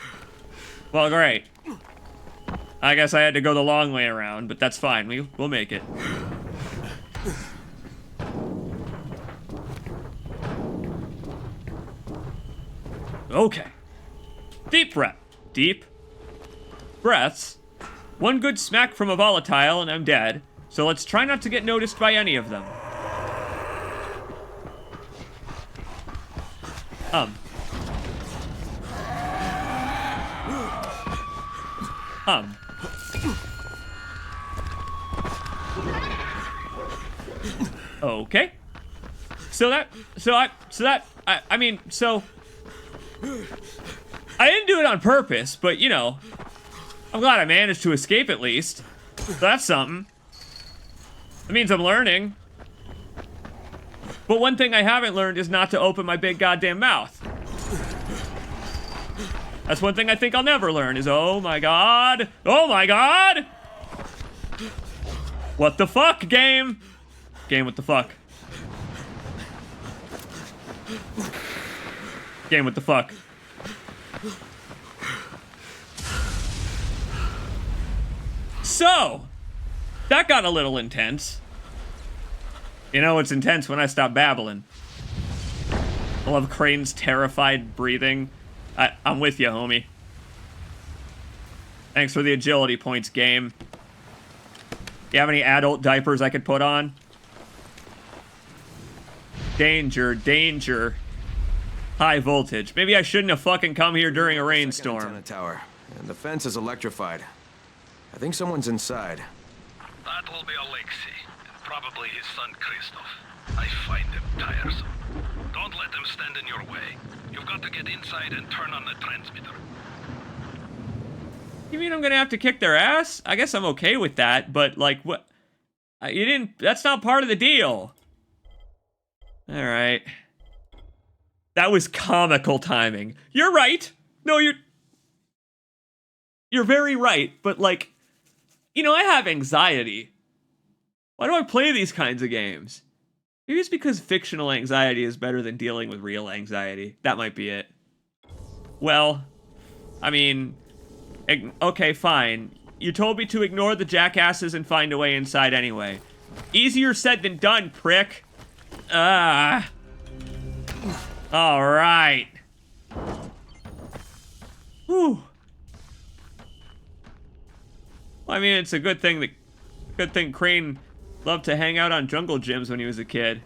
Well, great. I guess I had to go the long way around, but that's fine. We'll make it. Okay. Deep breath. Deep breaths. One good smack from a volatile and I'm dead, so let's try not to get noticed by any of them. Okay. I didn't do it on purpose, but you know, I'm glad I managed to escape at least. So that's something. That means I'm learning. But one thing I haven't learned is not to open my big goddamn mouth. That's one thing I think I'll never learn is, oh my god. Oh my god! What the fuck, game? Game, what the fuck? Game, what the fuck? So, that got a little intense. You know, it's intense when I stop babbling. I love Crane's terrified breathing. I'm with you, homie. Thanks for the agility points, game. You have any adult diapers I could put on? Danger, danger. High voltage. Maybe I shouldn't have fucking come here during a rainstorm. Antenna tower, and the fence is electrified. I think someone's inside. That will be Alexei. Probably his son Christoph. I find them tiresome. Don't let them stand in your way. You've got to get inside and turn on the transmitter. You mean I'm gonna have to kick their ass? I guess I'm okay with that, but like, what? You didn't, that's not part of the deal. Alright. That was comical timing. You're right. No, you're very right, but like, you know, I have anxiety. Why do I play these kinds of games? Maybe it's because fictional anxiety is better than dealing with real anxiety. That might be it. Well, I mean, okay, fine. You told me to ignore the jackasses and find a way inside anyway. Easier said than done, prick. Ah. All right. Whew. Well, I mean, it's a good thing Crane loved to hang out on jungle gyms when he was a kid.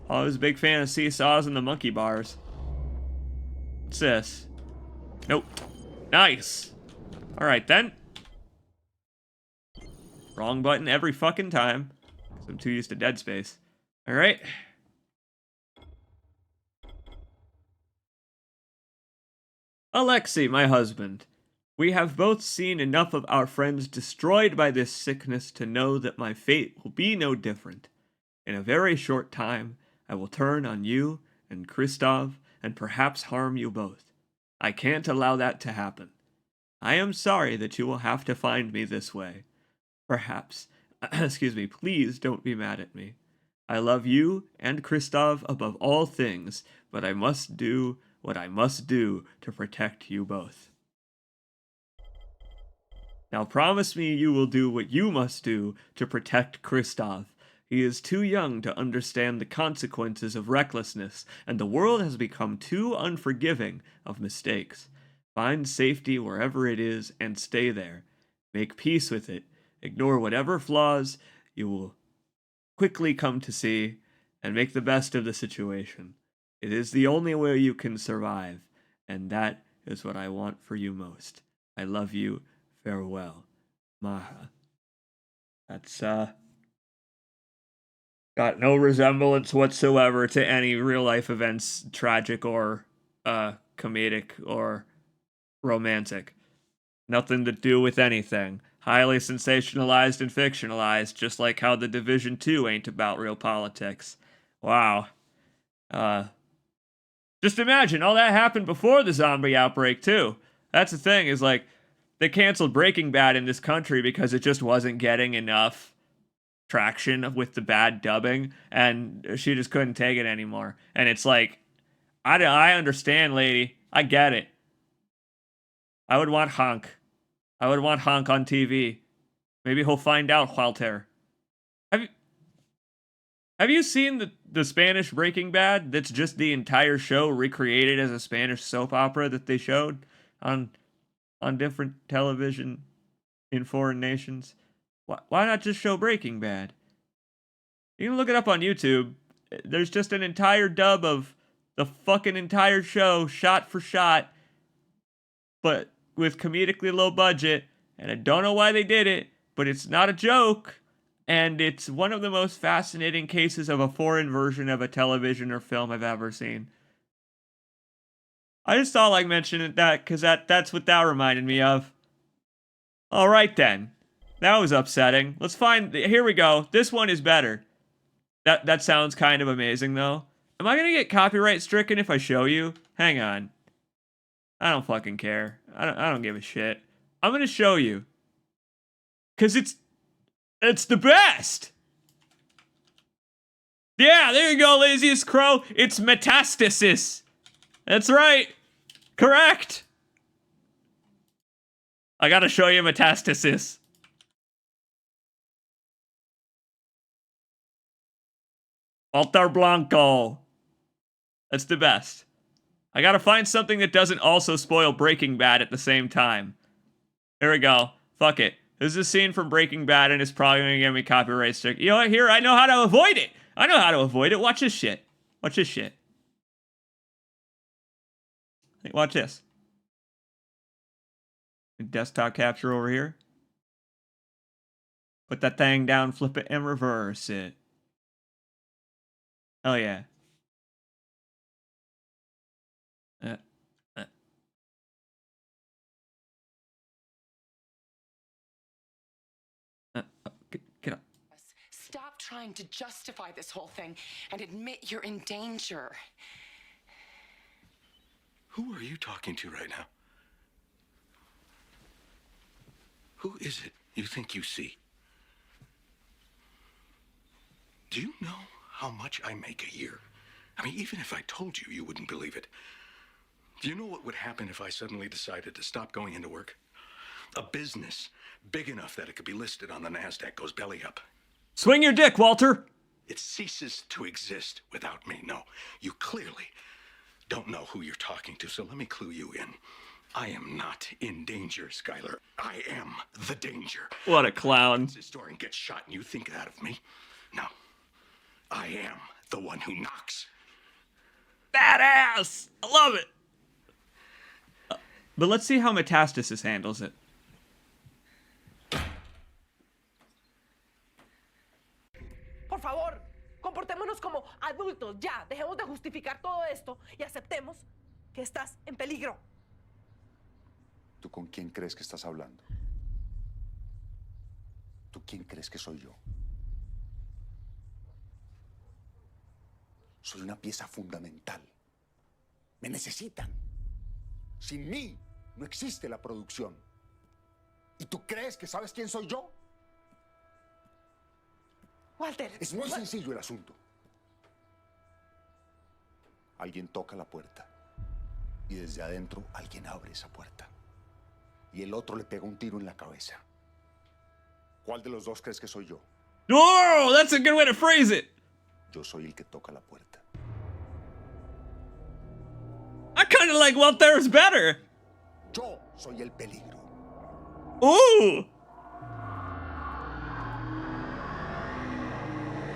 Oh, I was a big fan of seesaws and the monkey bars. What's this? Nope. Nice. All right, then. Wrong button every fucking time. 'Cause I'm too used to Dead Space. All right. Alexei, my husband. We have both seen enough of our friends destroyed by this sickness to know that my fate will be no different. In a very short time, I will turn on you and Christoph and perhaps harm you both. I can't allow that to happen. I am sorry that you will have to find me this way. Perhaps, excuse me, please don't be mad at me. I love you and Christoph above all things, but I must do what I must do to protect you both. Now promise me you will do what you must do to protect Christoph. He is too young to understand the consequences of recklessness, and the world has become too unforgiving of mistakes. Find safety wherever it is and stay there. Make peace with it. Ignore whatever flaws you will quickly come to see, and make the best of the situation. It is the only way you can survive, and that is what I want for you most. I love you. Farewell, Maha. That's, got no resemblance whatsoever to any real-life events, tragic or, comedic or romantic. Nothing to do with anything. Highly sensationalized and fictionalized, just like how The Division 2 ain't about real politics. Wow. Just imagine, all that happened before the zombie outbreak, too. That's the thing, is like, they canceled Breaking Bad in this country because it just wasn't getting enough traction with the bad dubbing, and she just couldn't take it anymore. And it's like, I understand, lady. I get it. I would want Honk. I would want Honk on TV. Maybe he'll find out, Walter. Have you seen the Spanish Breaking Bad? That's just the entire show recreated as a Spanish soap opera that they showed on different television in foreign nations. Why not just show Breaking Bad? You can look it up on YouTube. There's just an entire dub of the fucking entire show, shot for shot, but with comedically low budget, and I don't know why they did it, but it's not a joke, and it's one of the most fascinating cases of a foreign version of a television or film I've ever seen. I just thought like mentioning that because that's what that reminded me of. All right then, that was upsetting. Let's find. Here we go. This one is better. That sounds kind of amazing though. Am I gonna get copyright stricken if I show you? Hang on. I don't fucking care. I don't give a shit. I'm gonna show you. Cause it's the best! Yeah, there you go, laziest crow. It's metastasis. That's right. Correct. I gotta show you metastasis. Walter Blanco. That's the best. I gotta find something that doesn't also spoil Breaking Bad at the same time. Here we go. Fuck it. This is a scene from Breaking Bad and it's probably gonna give me copyright strike. You know what? Here, I know how to avoid it. I know how to avoid it. Watch this shit. Watch this shit. Watch this. Desktop capture over here. Put that thing down, flip it, and reverse it. Oh yeah. Get up. Stop trying to justify this whole thing and admit you're in danger. Who are you talking to right now? Who is it you think you see? Do you know how much I make a year? I mean, even if I told you, you wouldn't believe it. Do you know what would happen if I suddenly decided to stop going into work? A business big enough that it could be listed on the NASDAQ goes belly up. Swing your dick, Walter! It ceases to exist without me. No, you clearly don't know who you're talking to, so let me clue you in. I am not in danger, Skylar. I am the danger. What a clown. This store and get shot and you think that of me? No. I am the one who knocks. Badass! I love it! But let's see how Metastasis handles it. Por favor, comportémonos como adultos, ya. Dejemos de justificar todo esto y aceptemos que estás en peligro. ¿Tú con quién crees que estás hablando? ¿Tú quién crees que soy yo? Soy una pieza fundamental. Me necesitan. Sin mí no existe la producción. ¿Y tú crees que sabes quién soy yo? Walter. Es muy sencillo el asunto. Alguien toca la puerta y desde adentro alguien abre esa puerta y el otro le pega un tiro en la cabeza. ¿Cuál de los dos crees que soy yo? Oh, that's a good way to phrase it. Yo soy el que toca la puerta. I kind of like Walter's better. Yo soy el peligro. Ooh.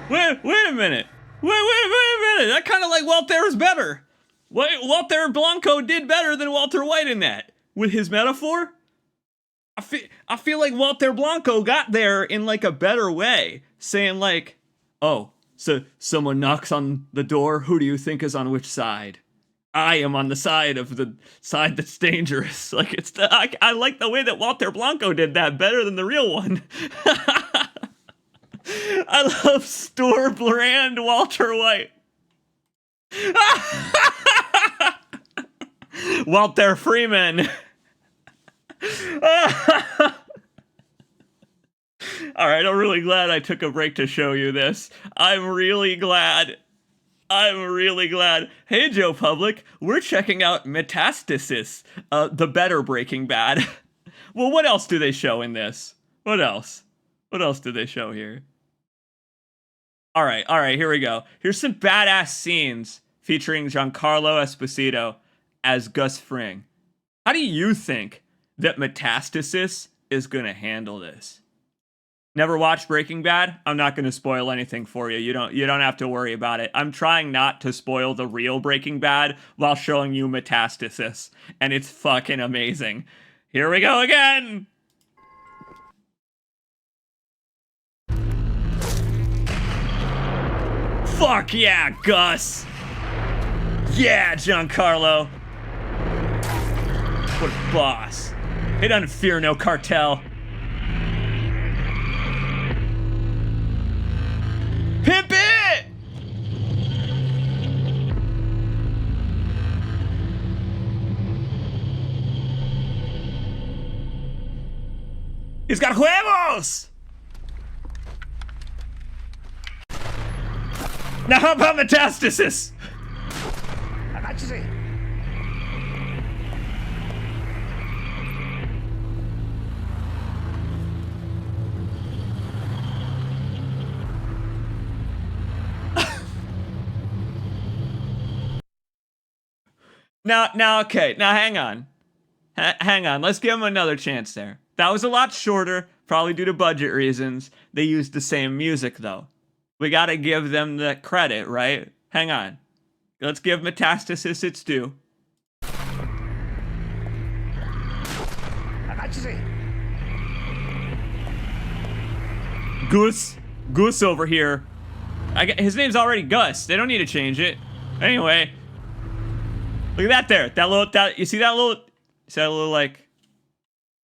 Wait a minute. Wait a minute. I kind of like Walter's better. Walter Blanco did better than Walter White in that. With his metaphor? I feel like Walter Blanco got there in like a better way. Saying like, oh, so someone knocks on the door. Who do you think is on which side? I am on the side of the side that's dangerous. Like I like the way that Walter Blanco did that better than the real one. I love store brand Walter White. Walter Freeman. Alright, I'm really glad I took a break to show you this. I'm really glad. Hey, Joe Public, we're checking out Metastasis, the better Breaking Bad. Well, what else do they show in this? What else? What else do they show here? Alright, here we go. Here's some badass scenes featuring Giancarlo Esposito as Gus Fring. How do you think that Metastasis is gonna handle this? Never watched Breaking Bad? I'm not gonna spoil anything for you. You don't have to worry about it. I'm trying not to spoil the real Breaking Bad while showing you Metastasis, and it's fucking amazing. Here we go again! Fuck yeah, Gus! Yeah, Giancarlo! What a boss. He doesn't fear no cartel. Pimp it! He's got huevos! Now how about metastasis? Agáchese. Now, okay. Now, hang on. Hang on. Let's give him another chance there. That was a lot shorter, probably due to budget reasons. They used the same music, though. We gotta give them the credit, right? Hang on. Let's give Metastasis its due. Agáchese. Goose over here. His name's already Gus. They don't need to change it. Anyway. Look at that there. You see that little like,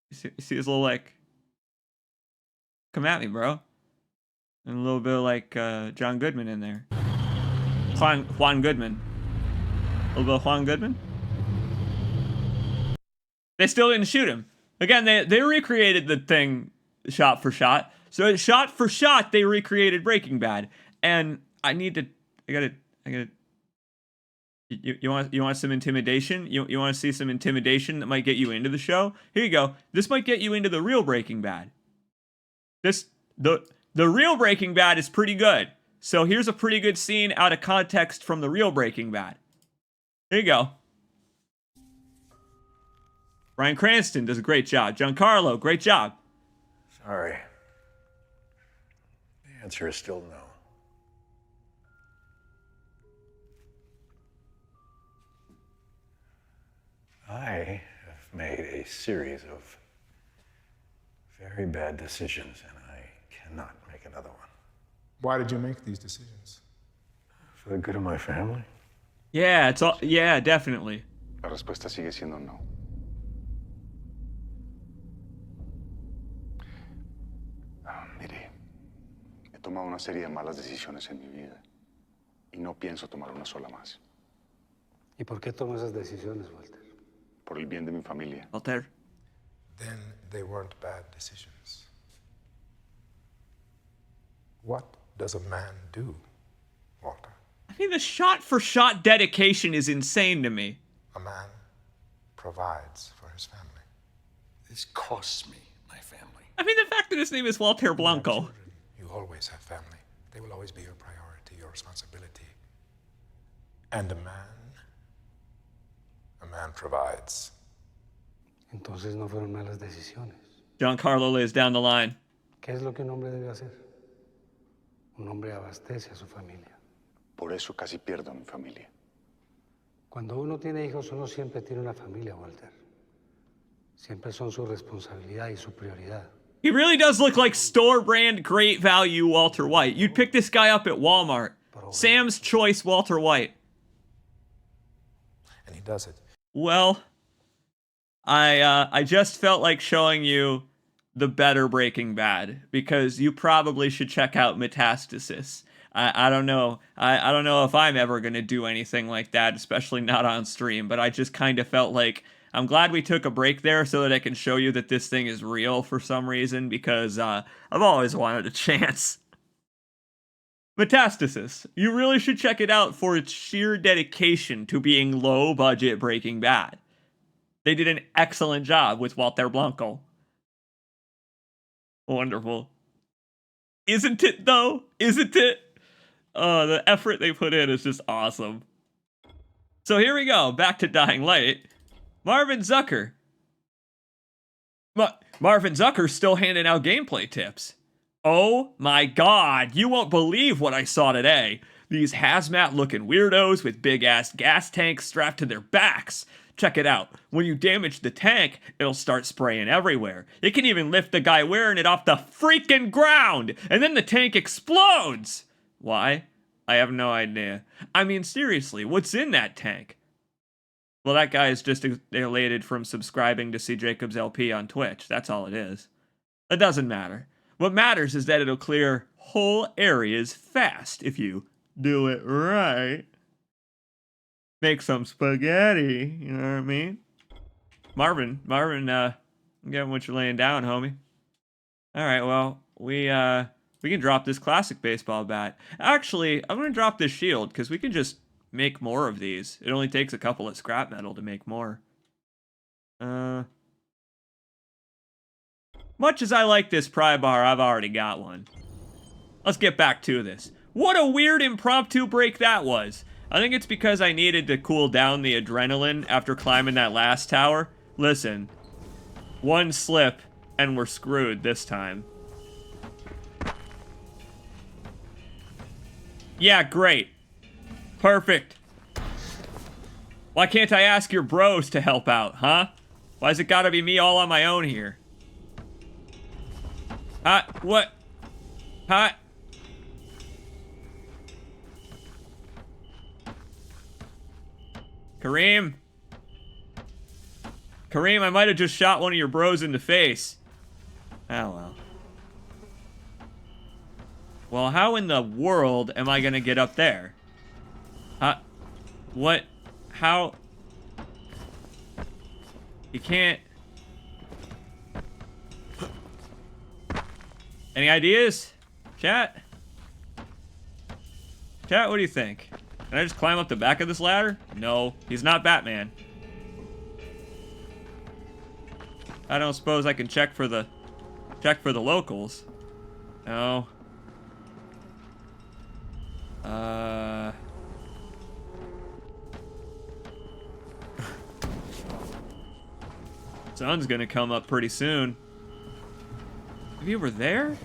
you see his little like, come at me, bro. And a little bit of like John Goodman in there. Juan Goodman. A little bit of Juan Goodman. They still didn't shoot him. Again, they recreated the thing shot for shot. So shot for shot, they recreated Breaking Bad. And I gotta. You want some intimidation? You want to see some intimidation that might get you into the show? Here you go. This might get you into the real Breaking Bad. The real Breaking Bad is pretty good. So here's a pretty good scene out of context from the real Breaking Bad. Here you go. Bryan Cranston does a great job. Giancarlo, great job. Sorry. The answer is still no. I have made a series of very bad decisions, and I cannot make another one. Why did you make these decisions? For the good of my family. Yeah, yeah, definitely. La respuesta sigue siendo no. Mire, he tomado una serie de malas decisiones en mi vida y no pienso tomar una sola más. ¿Y por qué tomas esas decisiones, Walter? Por el bien de mi familia. Walter. Then they weren't bad decisions. What does a man do, Walter? I mean, the shot-for-shot dedication is insane to me. A man provides for his family. This costs me my family. I mean, the fact that his name is Walter Blanco. You always have family. They will always be your priority, your responsibility. And a man provides. Entonces no fueron malas decisiones. Giancarlo lays down the line. ¿Qué es lo que un hombre debe hacer? Un hombre abastece a su familia. Por eso casi pierdo a mi familia. Cuando uno tiene hijos, uno siempre tiene una familia, Walter. Siempre son su responsabilidad y su prioridad. He really does look like store brand great value Walter White. You'd pick this guy up at Walmart. Sam's Choice Walter White. And he does it. Well, I just felt like showing you the better Breaking Bad because you probably should check out Metastasis. I don't know. I don't know if I'm ever going to do anything like that, especially not on stream, but I just kind of felt like I'm glad we took a break there so that I can show you that this thing is real for some reason because I've always wanted a chance. Metastasis. You really should check it out for its sheer dedication to being low-budget Breaking Bad. They did an excellent job with Walter Blanco. Wonderful. Isn't it, though? Isn't it? Oh, the effort they put in is just awesome. So here we go. Back to Dying Light. Marvin Zucker. Marvin Zucker's still handing out gameplay tips. Oh my god, you won't believe what I saw today. These hazmat-looking weirdos with big-ass gas tanks strapped to their backs. Check it out. When you damage the tank, it'll start spraying everywhere. It can even lift the guy wearing it off the freaking ground, and then the tank explodes. Why? I have no idea. I mean, seriously, what's in that tank? Well, that guy is just elated from subscribing to C. Jacobs LP on Twitch. That's all it is. It doesn't matter. What matters is that it'll clear whole areas fast if you do it right. Make some spaghetti, you know what I mean? Marvin, I'm getting what you're laying down, homie. Alright, well, we can drop this classic baseball bat. Actually, I'm gonna drop this shield, because we can just make more of these. It only takes a couple of scrap metal to make more. Much as I like this pry bar, I've already got one. Let's get back to this. What a weird impromptu break that was. I think it's because I needed to cool down the adrenaline after climbing that last tower. Listen, one slip and we're screwed this time. Yeah, great. Perfect. Why can't I ask your bros to help out, huh? Why's it gotta be me all on my own here? What? Kareem? Kareem, I might have just shot one of your bros in the face. Oh, well. Well, how in the world am I gonna get up there? What? How? You can't... Any ideas? Chat? Chat, what do you think? Can I just climb up the back of this ladder? No, he's not Batman. I don't suppose I can check for the locals. No. Sun's gonna come up pretty soon. If you were there?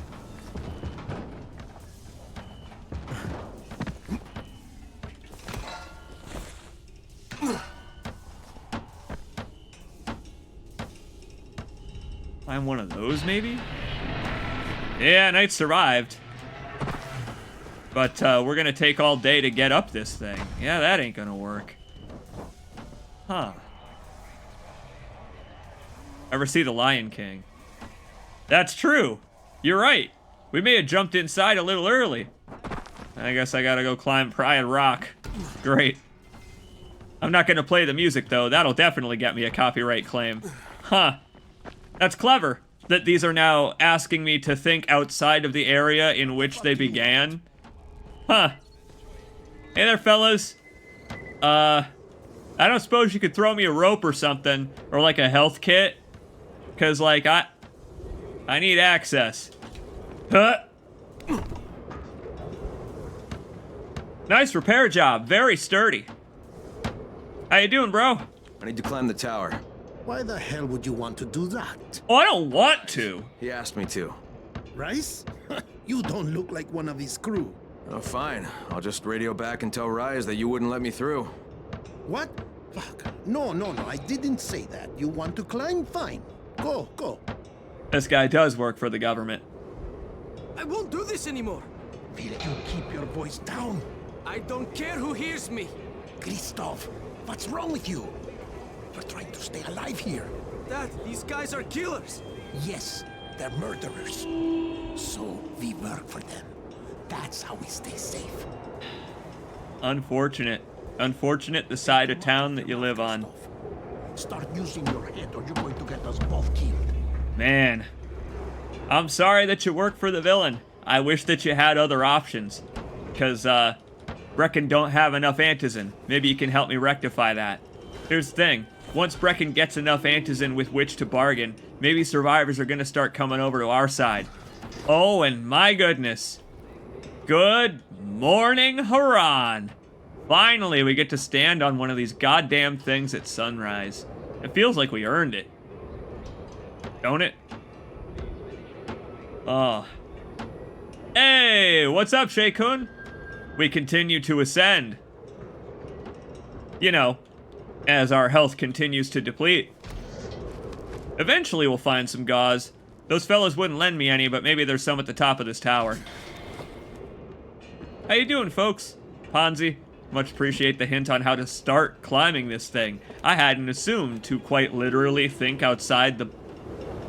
Climb one of those, maybe? Yeah, Knight survived. But we're gonna take all day to get up this thing. Yeah, that ain't gonna work. Huh. Ever see The Lion King? That's true. You're right. We may have jumped inside a little early. I guess I gotta go climb Pride Rock. Great. I'm not gonna play the music, though. That'll definitely get me a copyright claim. Huh. That's clever, that these are now asking me to think outside of the area in which they began. Huh. Hey there, fellas. I don't suppose you could throw me a rope or something, or like a health kit? Cause like, I need access. Huh? Nice repair job, very sturdy. How you doing, bro? I need to climb the tower. Why the hell would you want to do that? Oh, I don't want to. He asked me to. Rice? You don't look like one of his crew. Oh, fine. I'll just radio back and tell Rise that you wouldn't let me through. What? Fuck. No, I didn't say that. You want to climb? Fine. Go. This guy does work for the government. I won't do this anymore. Will you keep your voice down? I don't care who hears me. Christoph, what's wrong with you? We're trying to stay alive here. Dad, these guys are killers. Yes, they're murderers. So we work for them. That's how we stay safe. Unfortunate. Unfortunate the side of town that you live on. Start using your head or you're going to get us both killed. Man. I'm sorry that you work for the villain. I wish that you had other options. Because, Brecken don't have enough antizin. Maybe you can help me rectify that. Here's the thing. Once Brecken gets enough antizin with which to bargain, maybe survivors are gonna start coming over to our side. Oh, and my goodness. Good morning, Harran. Finally, we get to stand on one of these goddamn things at sunrise. It feels like we earned it. Don't it? Oh. Hey, what's up, Shay-kun? We continue to ascend. You know, as our health continues to deplete. Eventually we'll find some gauze. Those fellas wouldn't lend me any, but maybe there's some at the top of this tower. How you doing, folks? Ponzi, much appreciate the hint on how to start climbing this thing. I hadn't assumed to quite literally think outside the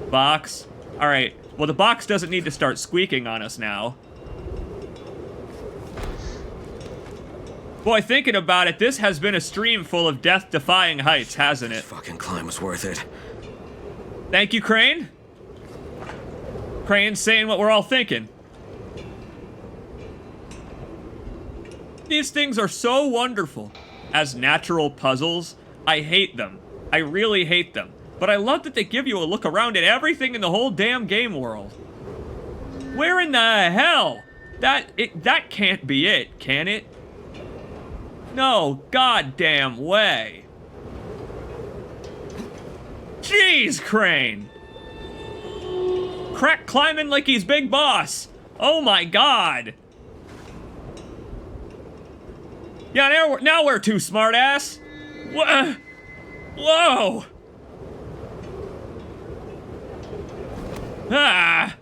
box. Alright, well the box doesn't need to start squeaking on us now. Boy, thinking about it, this has been a stream full of death-defying heights, hasn't it? Fucking climb was worth it. Thank you, Crane. Crane's saying what we're all thinking. These things are so wonderful. As natural puzzles, I hate them. I really hate them. But I love that they give you a look around at everything in the whole damn game world. Where in the hell? That can't be it, can it? No goddamn way. Jeez, Crane. Crack climbing like he's Big Boss. Oh my god. Yeah, now we're too smart ass. Whoa. Ah.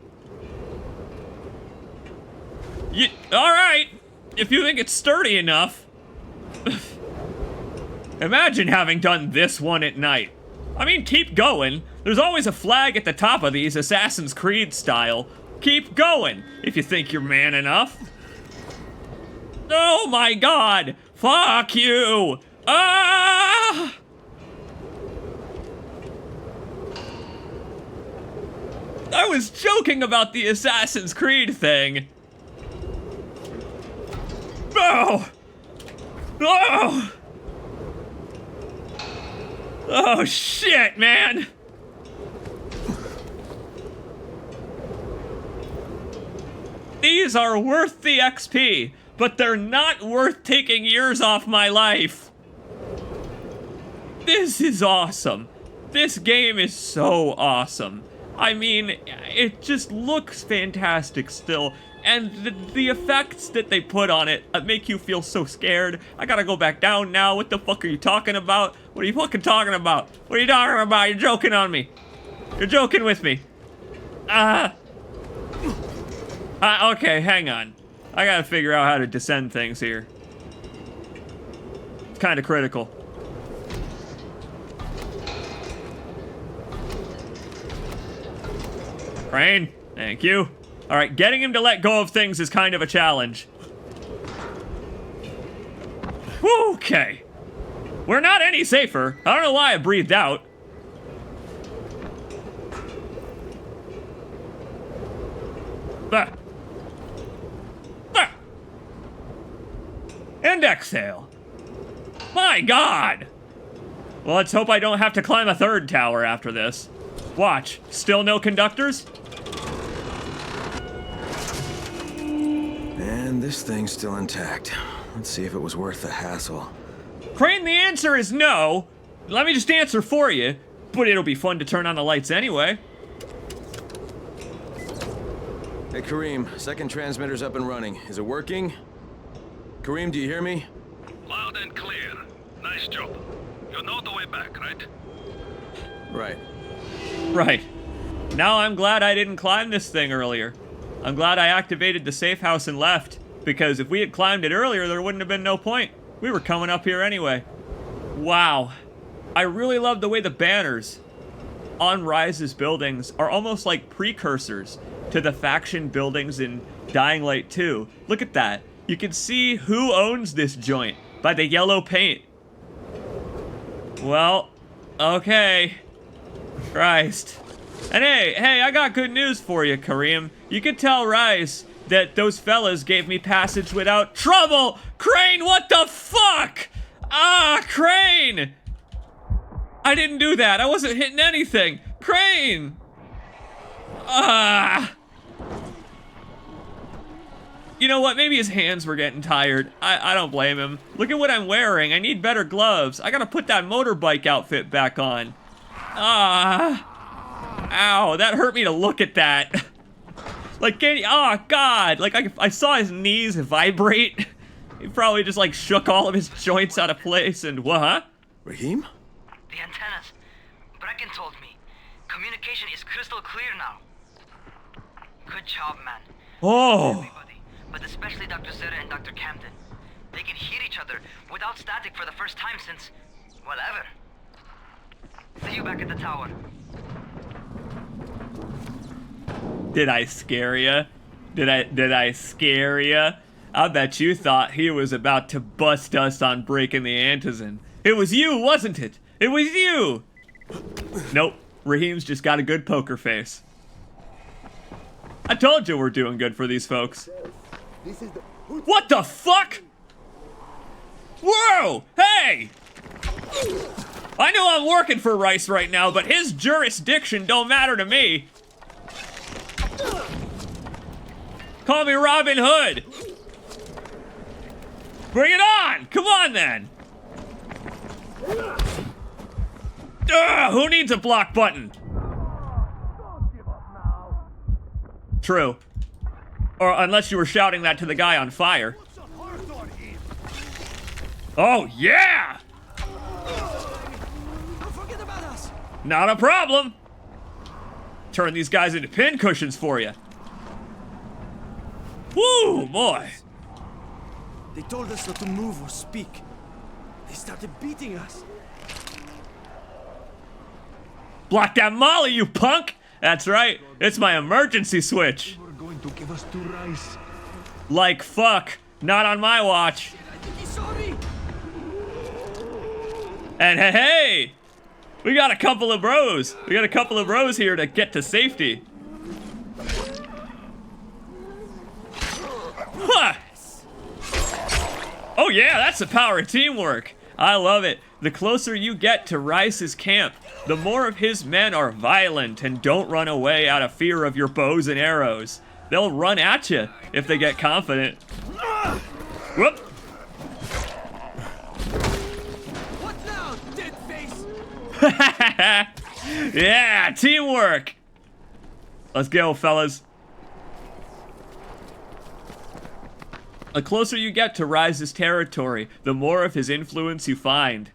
All right. If you think it's sturdy enough. Imagine having done this one at night. I mean, keep going. There's always a flag at the top of these, Assassin's Creed style. Keep going, if you think you're man enough. Oh my god! Fuck you! Ah! I was joking about the Assassin's Creed thing. No! Oh! Oh shit, man! These are worth the XP, but they're not worth taking years off my life. This is awesome. This game is so awesome. I mean, it just looks fantastic still, and the effects that they put on it make you feel so scared. I gotta go back down now. What the fuck are you talking about? What are you fucking talking about? What are you talking about? You're joking on me. You're joking with me. Okay, hang on. I gotta figure out how to descend things here. It's kind of critical. Crane, thank you. All right, getting him to let go of things is kind of a challenge. Okay. We're not any safer. I don't know why I breathed out. Ah. Ah. And exhale. My God. Well, let's hope I don't have to climb a third tower after this. Watch. Still no conductors? And this thing's still intact. Let's see if it was worth the hassle. Crane, the answer is no. Let me just answer for you. But it'll be fun to turn on the lights anyway. Hey, Kareem, second transmitter's up and running. Is it working? Kareem, do you hear me? Loud and clear. Nice job. You know the way back, right? Right. Right. Now I'm glad I didn't climb this thing earlier. I'm glad I activated the safe house and left, because if we had climbed it earlier, there wouldn't have been no point. We were coming up here anyway. Wow. I really love the way the banners on Rise's buildings are almost like precursors to the faction buildings in Dying Light 2. Look at that. You can see who owns this joint by the yellow paint. Well, okay. Christ. And hey, I got good news for you, Kareem. You can tell Rise that those fellas gave me passage without trouble. Crane, what the fuck? Ah, Crane! I didn't do that. I wasn't hitting anything. Crane! Ah! You know what? Maybe his hands were getting tired. I don't blame him. Look at what I'm wearing. I need better gloves. I gotta put that motorbike outfit back on. Ah! Ow, that hurt me to look at that. Like, oh God, like I saw his knees vibrate. He probably just like shook all of his joints out of place and what, huh? Raheem? The antennas. Brecken told me. Communication is crystal clear now. Good job, man. Oh. Everybody, but especially Dr. Zera and Dr. Camden. They can hear each other without static for the first time since, well, ever. See you back at the tower. Did I scare ya? Did I scare ya? I bet you thought he was about to bust us on breaking the antizin. It was you, wasn't it? It was you! Nope. Raheem's just got a good poker face. I told you we're doing good for these folks. What the fuck? Whoa! Hey! I know I'm working for Rice right now, but his jurisdiction don't matter to me. Call me Robin Hood. Bring it on! Come on then! Ugh, who needs a block button? True. Or unless you were shouting that to the guy on fire. Oh, yeah! Don't forget about us. Not a problem. Turn these guys into pincushions for you. Woo, boy. They told us not to move or speak. They started beating us. Block that molly, you punk! That's right, it's my emergency switch. They were going to give us to Rice. Like fuck, not on my watch. I think he's sorry. And hey, we got a couple of bros. We got a couple of bros here to get to safety. Huh. Oh yeah, that's the power of teamwork. I love it. The closer you get to Rice's camp, the more of his men are violent and don't run away out of fear of your bows and arrows. They'll run at you if they get confident. Whoop. What now, dead face? Yeah, teamwork. Let's go, fellas. The closer you get to Rise's territory, the more of his influence you find.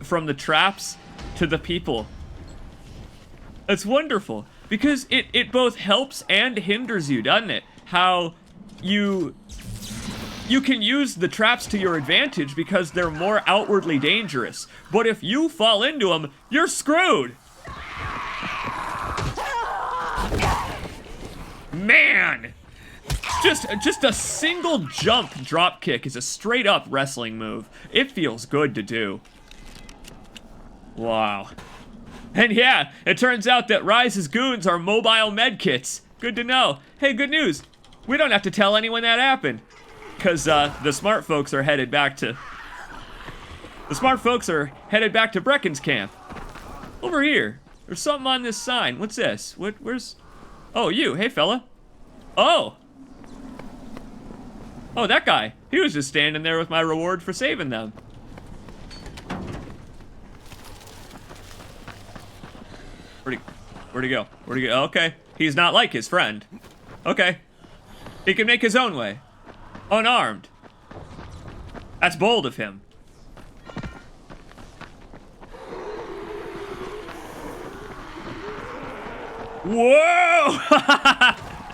From the traps to the people. It's wonderful, because it both helps and hinders you, doesn't it? How you can use the traps to your advantage because they're more outwardly dangerous. But if you fall into them, you're screwed. Man! Just a single jump drop kick is a straight up wrestling move. It feels good to do. Wow. And yeah, it turns out that Rise's goons are mobile medkits. Good to know. Hey, good news. We don't have to tell anyone that happened. Because the smart folks are headed back to... The smart folks are headed back to Brecken's camp. Over here. There's something on this sign. What's this? Where's... Oh, you. Hey, fella. Oh. Oh, that guy. He was just standing there with my reward for saving them. Where'd he go? Where'd he go? Okay. He's not like his friend. Okay. He can make his own way. Unarmed. That's bold of him. Whoa!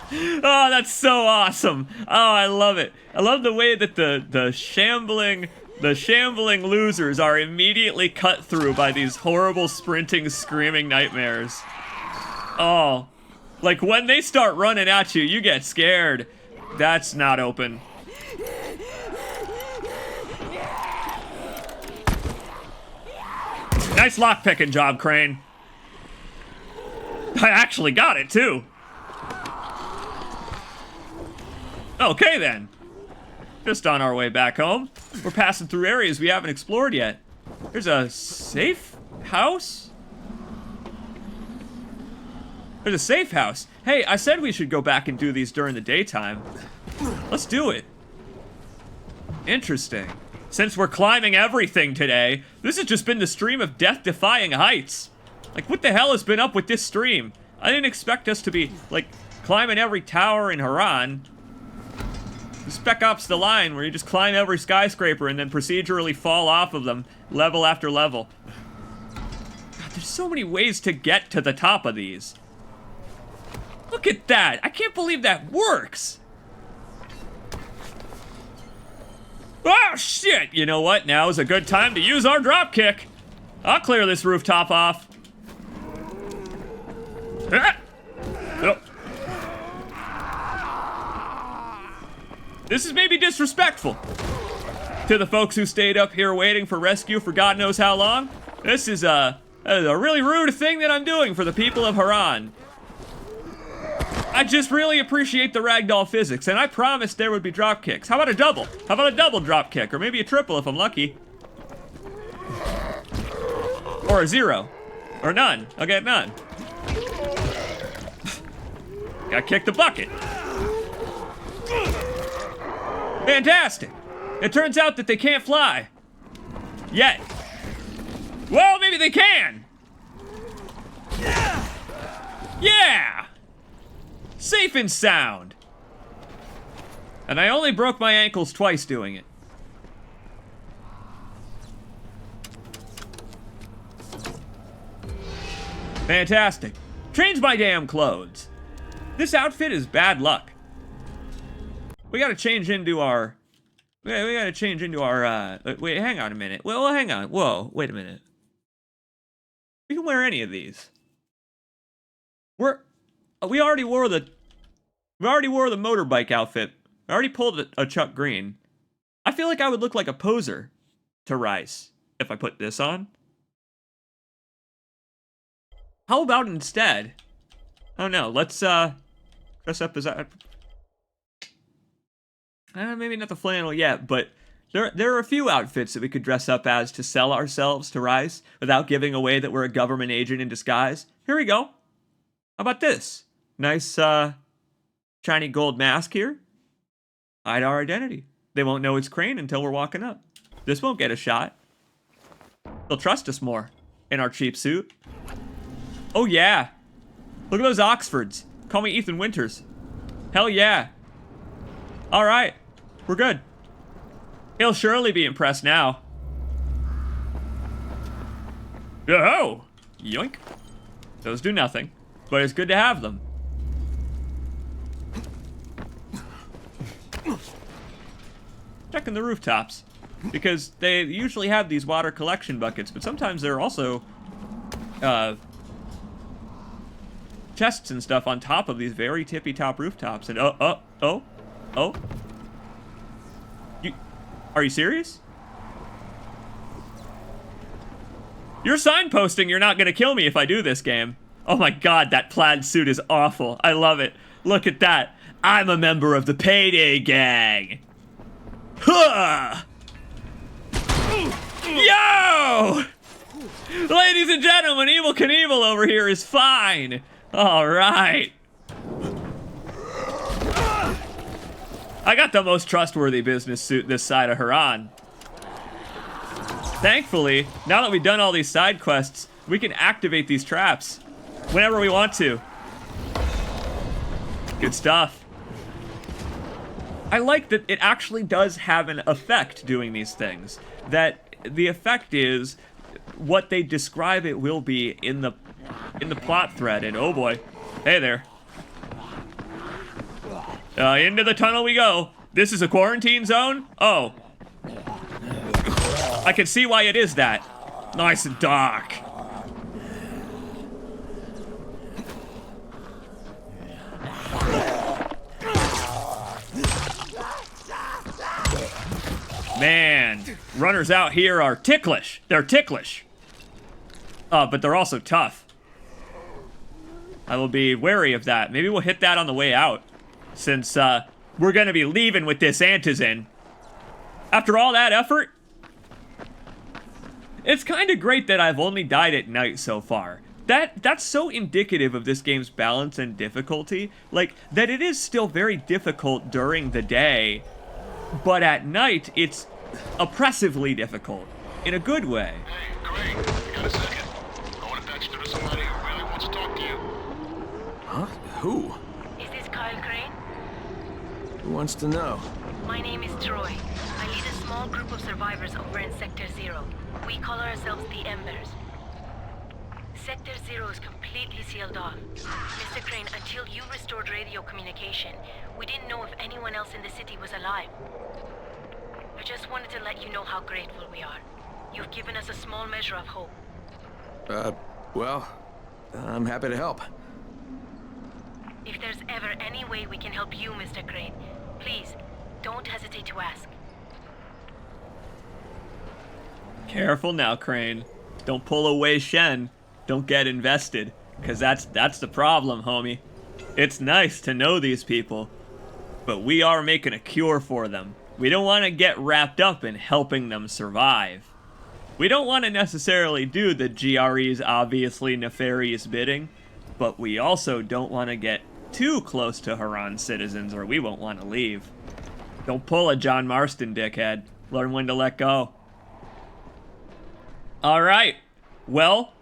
Oh, that's so awesome. Oh, I love it. I love the way that the shambling losers are immediately cut through by these horrible sprinting, screaming nightmares. Oh, like when they start running at you, you get scared. That's not open. Nice lockpicking job, Crane. I actually got it too. Okay then. Just on our way back home. We're passing through areas we haven't explored yet. There's a safe house? There's a safe house. Hey, I said we should go back and do these during the daytime. Let's do it. Interesting. Since we're climbing everything today, this has just been the stream of death-defying heights. Like, what the hell has been up with this stream? I didn't expect us to be, like, climbing every tower in Harran. Spec Ops The Line, where you just climb every skyscraper and then procedurally fall off of them, level after level. God, there's so many ways to get to the top of these. Look at that! I can't believe that works! Oh, shit! You know what? Now is a good time to use our dropkick. I'll clear this rooftop off. Oh. This is maybe disrespectful to the folks who stayed up here waiting for rescue for God knows how long. This is a really rude thing that I'm doing for the people of Harran. I just really appreciate the ragdoll physics, and I promised there would be drop kicks. How about a double? How about a double drop kick? Or maybe a triple if I'm lucky. Or a 0. Or none. I'll get none. Gotta kick the bucket. Fantastic. It turns out that they can't fly. Yet. Well, maybe they can. Yeah. Safe and sound. And I only broke my ankles twice doing it. Fantastic. Change my damn clothes. This outfit is bad luck. We gotta change into our... We gotta change into our, wait, hang on a minute. Well, hang on. Whoa, wait a minute. We can wear any of these. We already wore the motorbike outfit. I already pulled a Chuck Green. I feel like I would look like a poser to Rice if I put this on. How about instead? Oh no, let's dress up as maybe not the flannel yet, but there are a few outfits that we could dress up as to sell ourselves to Rice without giving away that we're a government agent in disguise. Here we go. How about this? Nice shiny gold mask here. Hide our identity. They won't know it's Crane until we're walking up. This won't get a shot. They'll trust us more in our cheap suit. Oh yeah. Look at those Oxfords. Call me Ethan Winters. Hell yeah. All right. We're good. He'll surely be impressed now. Yo-ho! Yoink. Those do nothing, but it's good to have them. Checking the rooftops, because they usually have these water collection buckets, but sometimes there are also chests and stuff on top of these very tippy-top rooftops. And oh. Are you serious? You're signposting you're not gonna kill me if I do this game. Oh my god, that plaid suit is awful. I love it. Look at that. I'm a member of the Payday Gang. Huh! Yo! Ladies and gentlemen, Evel Knievel over here is fine. All right. I got the most trustworthy business suit this side of Harran. Thankfully, now that we've done all these side quests, we can activate these traps whenever we want to. Good stuff. I like that it actually does have an effect doing these things. That the effect is what they describe it will be in the plot thread. And oh boy, hey there. Into the tunnel we go. This is a quarantine zone? Oh. I can see why it is that. Nice and dark. Man, runners out here are ticklish. They're ticklish. But they're also tough. I will be wary of that. Maybe we'll hit that on the way out, since we're gonna be leaving with this antizin. After all that effort, it's kind of great that I've only died at night so far. That's so indicative of this game's balance and difficulty. Like, that it is still very difficult during the day, but at night, it's oppressively difficult. In a good way. Hey, Greg, you got a second? I want to patch through to somebody who really wants to talk to you. Huh? Who? Is this Kyle Crane? Who wants to know? My name is Troy. I lead a small group of survivors over in Sector 0. We call ourselves the Embers. Sector 0 is completely sealed off. Mr. Crane, until you restored radio communication, we didn't know if anyone else in the city was alive. I just wanted to let you know how grateful we are. You've given us a small measure of hope. Well, I'm happy to help. If there's ever any way we can help you, Mr. Crane, please, don't hesitate to ask. Careful now, Crane. Don't pull away Shen. Don't get invested, because that's the problem, homie. It's nice to know these people, but we are making a cure for them. We don't want to get wrapped up in helping them survive. We don't want to necessarily do the GRE's obviously nefarious bidding, but we also don't want to get too close to Harran citizens or we won't want to leave. Don't pull a John Marston, dickhead. Learn when to let go. Alright, well,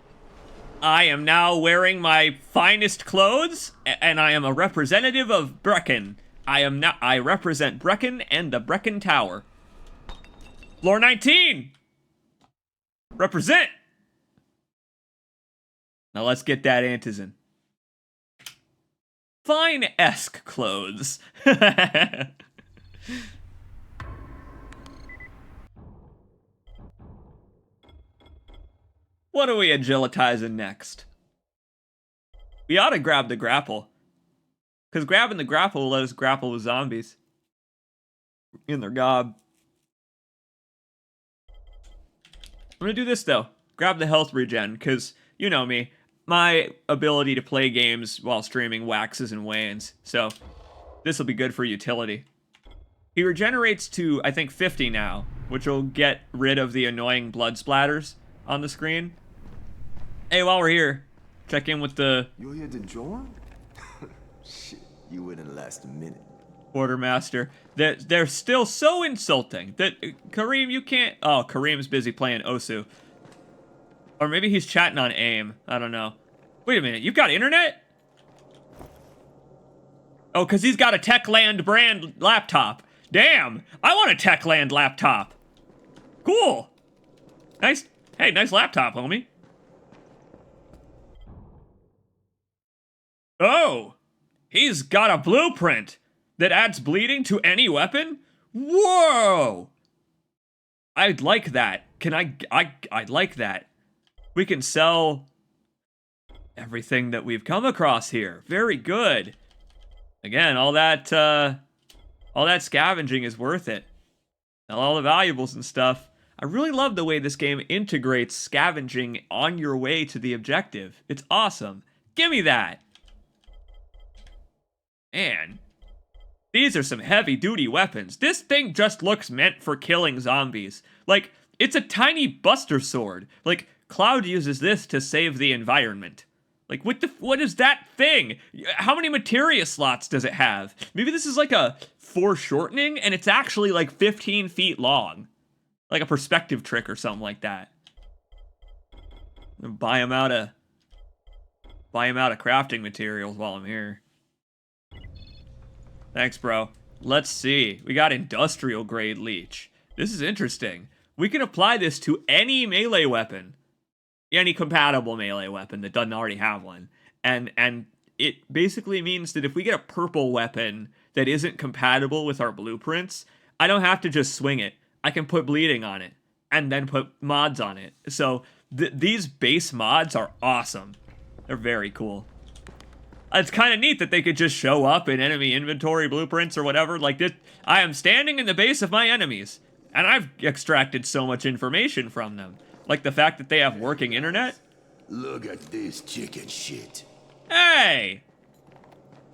I am now wearing my finest clothes, and I am a representative of Brecken. I represent Brecken and the Brecken Tower. Floor 19! Represent! Now let's get that antizin. Fine-esque clothes. What are we agilitizing next? We ought to grab the grapple. Because grabbing the grapple will let us grapple with zombies. In their gob. I'm gonna do this though. Grab the health regen, because you know me. My ability to play games while streaming waxes and wanes. So this will be good for utility. He regenerates to, I think, 50 now, which will get rid of the annoying blood splatters on the screen. Hey, while we're here, check in with the... You're here to join? Shit, you wouldn't last a minute. Quartermaster. They're still so insulting that Kareem, you can't... Oh, Kareem's busy playing Osu. Or maybe he's chatting on AIM. I don't know. Wait a minute, you've got internet? Oh, because he's got a Techland brand laptop. Damn, I want a Techland laptop. Cool. Nice. Hey, nice laptop, homie. Oh, he's got a blueprint that adds bleeding to any weapon? Whoa! I'd like that. I'd like that. We can sell everything that we've come across here. Very good. Again, all that scavenging is worth it. Sell all the valuables and stuff. I really love the way this game integrates scavenging on your way to the objective. It's awesome. Give me that. Man, these are some heavy-duty weapons. This thing just looks meant for killing zombies. Like, it's a tiny buster sword. Like, Cloud uses this to save the environment. Like, what is that thing? How many materia slots does it have? Maybe this is like a foreshortening, and it's actually like 15 feet long. Like a perspective trick or something like that. Buy him out of crafting materials while I'm here. Thanks, bro. Let's see. We got industrial grade leech. This is interesting. We can apply this to any melee weapon. Any compatible melee weapon that doesn't already have one. And it basically means that if we get a purple weapon that isn't compatible with our blueprints, I don't have to just swing it. I can put bleeding on it and then put mods on it. So these base mods are awesome. They're very cool. It's kind of neat that they could just show up in enemy inventory blueprints or whatever. Like this, I am standing in the base of my enemies, and I've extracted so much information from them. Like the fact that they have working internet. Look at this chicken shit. Hey!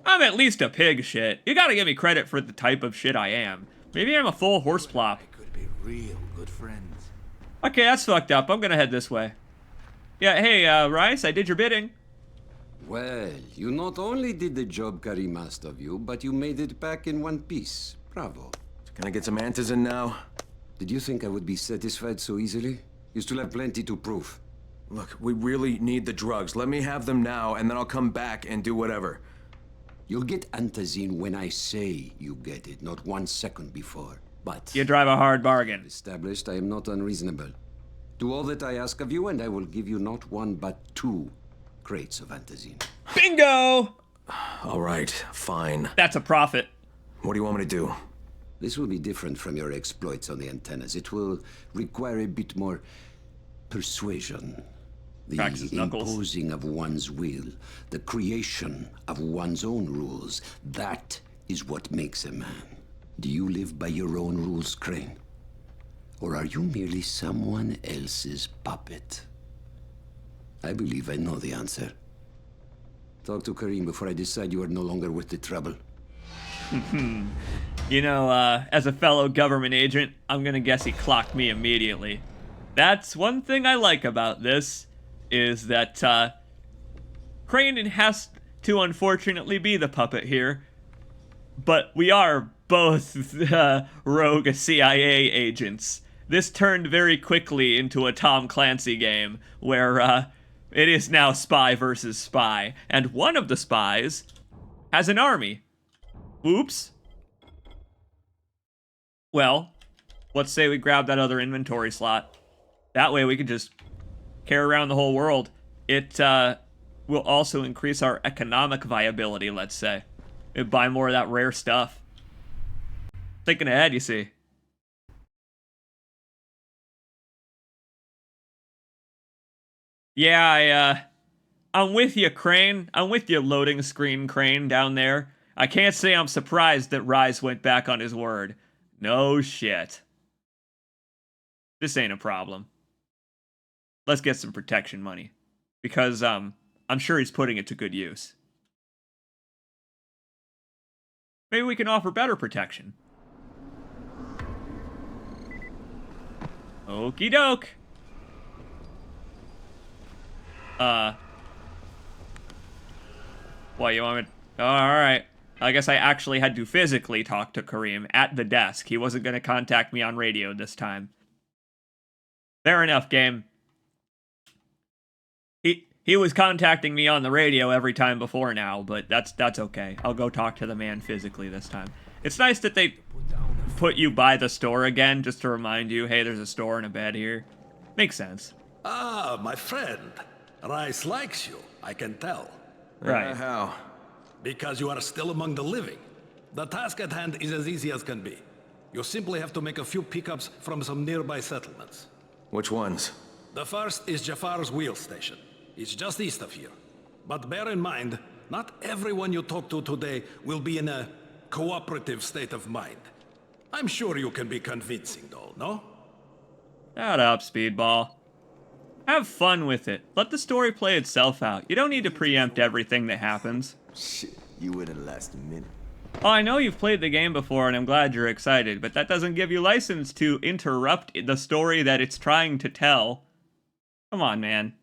I'm at least a pig shit. You gotta give me credit for the type of shit I am. Maybe I'm a full horse plop. Could be real good friends. Okay, that's fucked up. I'm gonna head this way. Yeah, hey, Rice, I did your bidding. Well, you not only did the job Karim asked of you, but you made it back in one piece. Bravo. Can I get some antizin now? Did you think I would be satisfied so easily? You still have plenty to prove. Look, we really need the drugs. Let me have them now, and then I'll come back and do whatever. You'll get antizin when I say you get it, not 1 second before. But... You drive a hard bargain. Established, I am not unreasonable. Do all that I ask of you, and I will give you not 1, but 2 crates of antizin. Bingo! All right, fine. That's a profit. What do you want me to do? This will be different from your exploits on the antennas. It will require a bit more persuasion. The imposing of one's will, the creation of one's own rules. That is what makes a man. Do you live by your own rules, Crane? Or are you merely someone else's puppet? I believe I know the answer. Talk to Karim before I decide you are no longer worth the trouble. You know, as a fellow government agent, I'm gonna guess he clocked me immediately. That's one thing I like about this, is that, Crane has to unfortunately be the puppet here, but we are both rogue CIA agents. This turned very quickly into a Tom Clancy game, where, it is now spy versus spy, and one of the spies has an army. Oops. Well, let's say we grab that other inventory slot. That way we can just carry around the whole world. It will also increase our economic viability, let's say. We'd buy more of that rare stuff. Thinking ahead, you see. Yeah, I'm with you, Crane. I'm with you, loading screen Crane down there. I can't say I'm surprised that Rise went back on his word. No shit. This ain't a problem. Let's get some protection money. Because, I'm sure he's putting it to good use. Maybe we can offer better protection. Okie doke. What, you want me to... Alright. I guess I actually had to physically talk to Karim at the desk. He wasn't going to contact me on radio this time. Fair enough, game. He was contacting me on the radio every time before now, but that's okay. I'll go talk to the man physically this time. It's nice that they put you by the store again, just to remind you, hey, there's a store and a bed here. Makes sense. Ah, my friend. Rice likes you, I can tell. Right. How? Because you are still among the living. The task at hand is as easy as can be. You simply have to make a few pickups from some nearby settlements. Which ones? The first is Jafar's wheel station. It's just east of here. But bear in mind, not everyone you talk to today will be in a cooperative state of mind. I'm sure you can be convincing though, no? Shut up, Speedball. Have fun with it. Let the story play itself out. You don't need to preempt everything that happens. Shit, you wouldn't last a minute. Oh, I know you've played the game before, and I'm glad you're excited, but that doesn't give you license to interrupt the story that it's trying to tell. Come on, man.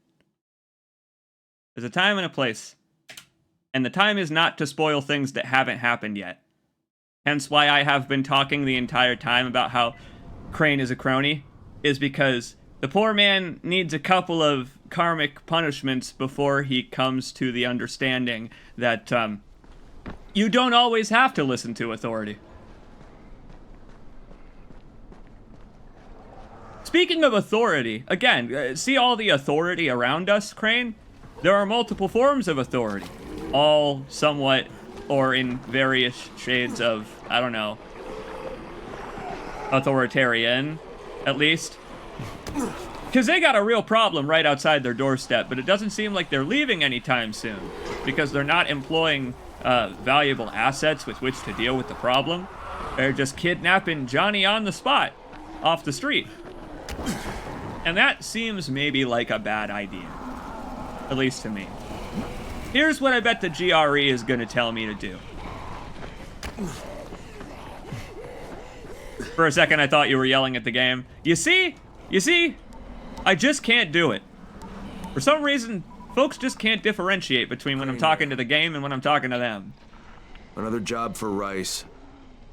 There's a time and a place. And the time is not to spoil things that haven't happened yet. Hence why I have been talking the entire time about how Crane is a crony, is because the poor man needs a couple of karmic punishments before he comes to the understanding that, you don't always have to listen to authority. Speaking of authority, again, see all the authority around us, Crane? There are multiple forms of authority, all somewhat, or in various shades of, I don't know, authoritarian, at least. Because they got a real problem right outside their doorstep, but it doesn't seem like they're leaving anytime soon, because they're not employing valuable assets with which to deal with the problem. They're just kidnapping Johnny on the spot, off the street. And that seems maybe like a bad idea. At least to me. Here's what I bet the GRE is going to tell me to do. For a second, I thought you were yelling at the game. You see? You see? I just can't do it. For some reason, folks just can't differentiate between when I'm talking to the game and when I'm talking to them. Another job for Rice.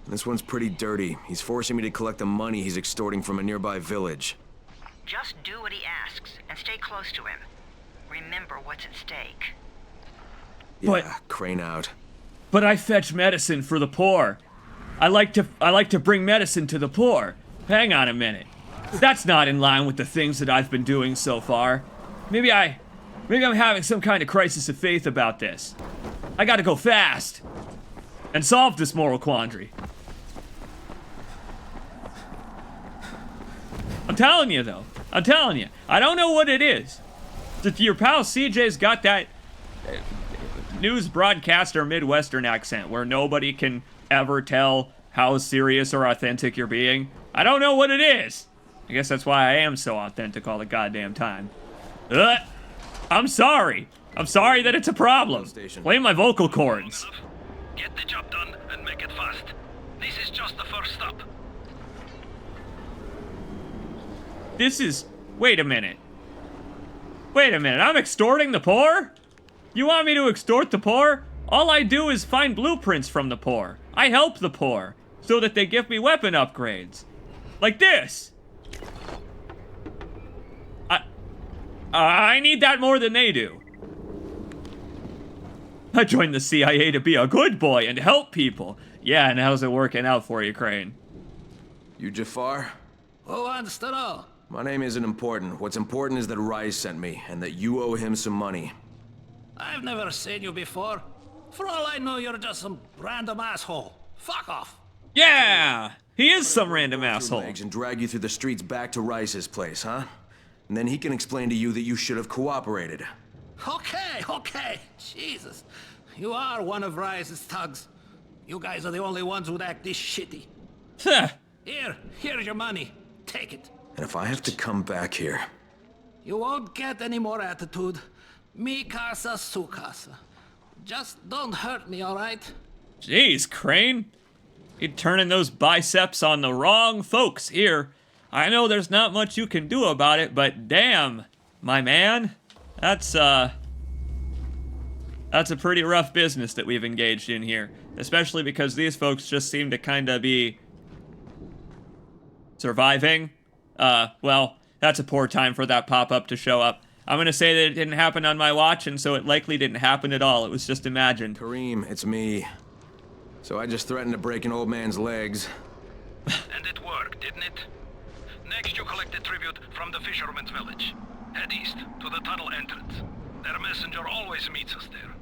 This one's pretty dirty. He's forcing me to collect the money he's extorting from a nearby village. Just do what he asks and stay close to him. Remember what's at stake. Yeah, Crane out. But I fetch medicine for the poor. I like to bring medicine to the poor. Hang on a minute. That's not in line with the things that I've been doing so far. Maybe I'm having some kind of crisis of faith about this. I gotta go fast and solve this moral quandary. I'm telling you, though. I'm telling you. I don't know what it is. If your pal CJ's got that news broadcaster Midwestern accent where nobody can ever tell how serious or authentic you're being. I don't know what it is. I guess that's why I am so authentic all the goddamn time. I'm sorry. I'm sorry that it's a problem. Play my vocal cords. Get the job done and make it fast. This is just the first stop. This is... Wait a minute. Wait a minute, I'm extorting the poor? You want me to extort the poor? All I do is find blueprints from the poor. I help the poor, so that they give me weapon upgrades. Like this. I need that more than they do. I joined the CIA to be a good boy and help people. Yeah, and how's it working out for you, Crane? You Jafar? Who wants to know? My name isn't important. What's important is that Rise sent me, and that you owe him some money. I've never seen you before. For all I know, you're just some random asshole. Fuck off. Yeah! He is some random asshole. And drag you through the streets back to Rice's place, huh? And then he can explain to you that you should have cooperated. Okay. Jesus. You are one of Rice's thugs. You guys are the only ones who'd act this shitty. Here's your money. Take it. And if I have to come back here... You won't get any more attitude. Mi casa, su casa. Just don't hurt me, alright? Jeez, Crane. You're turning those biceps on the wrong folks here. I know there's not much you can do about it, but damn, my man. That's a pretty rough business that we've engaged in here. Especially because these folks just seem to kind of be... surviving. Well, that's a poor time for that pop-up to show up. I'm gonna say that it didn't happen on my watch, and so it likely didn't happen at all. It was just imagined. Kareem, it's me. So I just threatened to break an old man's legs. And it worked, didn't it? Next you collect the tribute from the fisherman's village. Head east to the tunnel entrance. Their messenger always meets us there.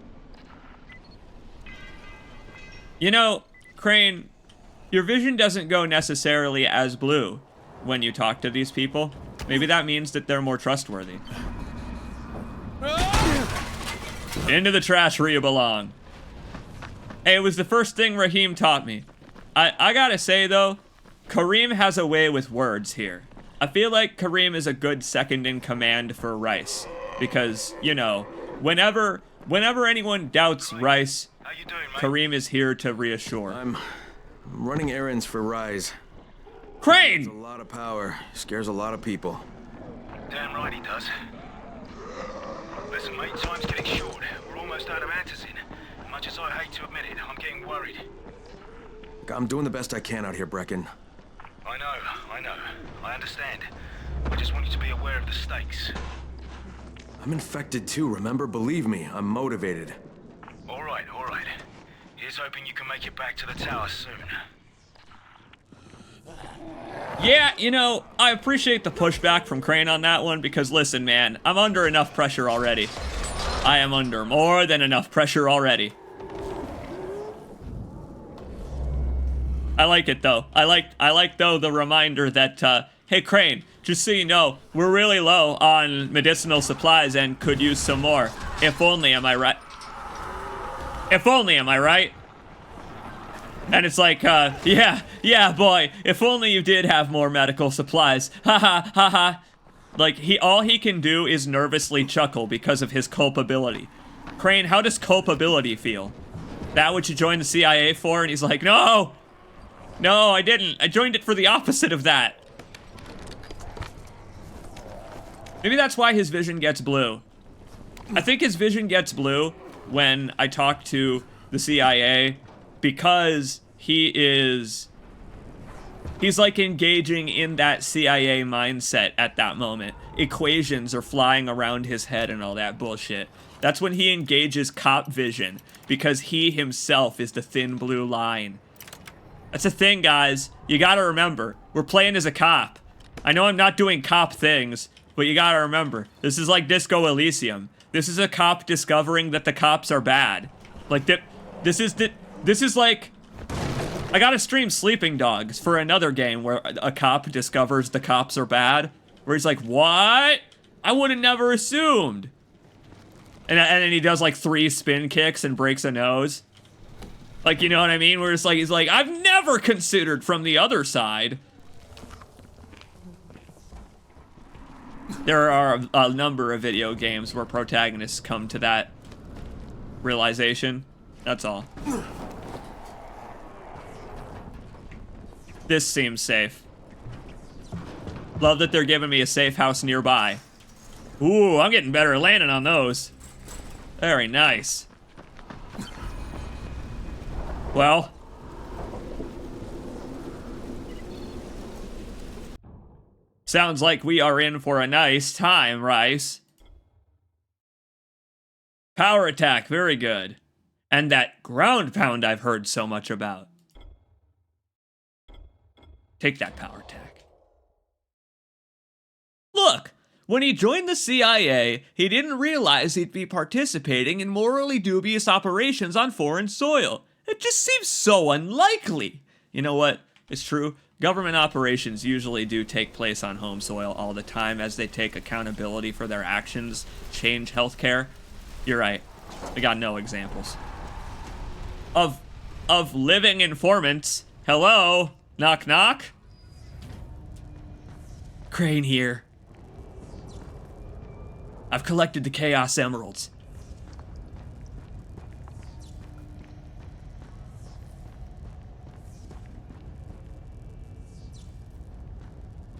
You know, Crane, your vision doesn't go necessarily as blue when you talk to these people. Maybe that means that they're more trustworthy. Into the trash where you belong. Hey, it was the first thing Raheem taught me. I gotta say, though, Kareem has a way with words here. I feel like Kareem is a good second-in-command for Rice. Because, you know, whenever anyone doubts Rice, Kareem is here to reassure. I'm running errands for Rise. Crane! It's a lot of power. Scares a lot of people. Damn right he does. Listen, mate, time's getting short. We're almost out of answers in. Much as I hate to admit it, I'm getting worried. I'm doing the best I can out here, Brecken. I know. I understand. I just want you to be aware of the stakes. I'm infected too, remember? Believe me, I'm motivated. All right. Here's hoping you can make it back to the tower soon. Yeah, you know, I appreciate the pushback from Crane on that one because, listen, man, I'm under enough pressure already. I am under more than enough pressure already. I like it, though. I like though, the reminder that, hey, Crane, just so you know, we're really low on medicinal supplies and could use some more. If only, am I right? If only, am I right? And it's like, yeah, boy, if only you did have more medical supplies. Ha. Like, all he can do is nervously chuckle because of his culpability. Crane, how does culpability feel? That what you joined the CIA for? And he's like, no, I didn't. I joined it for the opposite of that. Maybe that's why his vision gets blue. I think his vision gets blue when I talk to the CIA because he's like engaging in that CIA mindset at that moment. Equations are flying around his head and all that bullshit. That's when he engages cop vision because he himself is the thin blue line. That's the thing, guys. You gotta remember, we're playing as a cop. I know I'm not doing cop things, but you gotta remember, this is like Disco Elysium. This is a cop discovering that the cops are bad. Like, this is like... I gotta stream Sleeping Dogs for another game where a cop discovers the cops are bad. Where he's like, what? I would've never assumed. And then he does like 3 spin kicks and breaks a nose. Like, you know what I mean? Where it's like, he's like, I've never considered from the other side. There are a number of video games where protagonists come to that realization. That's all. This seems safe. Love that they're giving me a safe house nearby. Ooh, I'm getting better at landing on those. Very nice. Well. Sounds like we are in for a nice time, Rice. Power attack, very good. And that ground pound I've heard so much about. Take that power attack. Look, when he joined the CIA, he didn't realize he'd be participating in morally dubious operations on foreign soil. It just seems so unlikely. You know what? It's true. Government operations usually do take place on home soil all the time as they take accountability for their actions, change healthcare. You're right. I got no examples. Of living informants. Hello? Knock knock? Crane here. I've collected the Chaos Emeralds.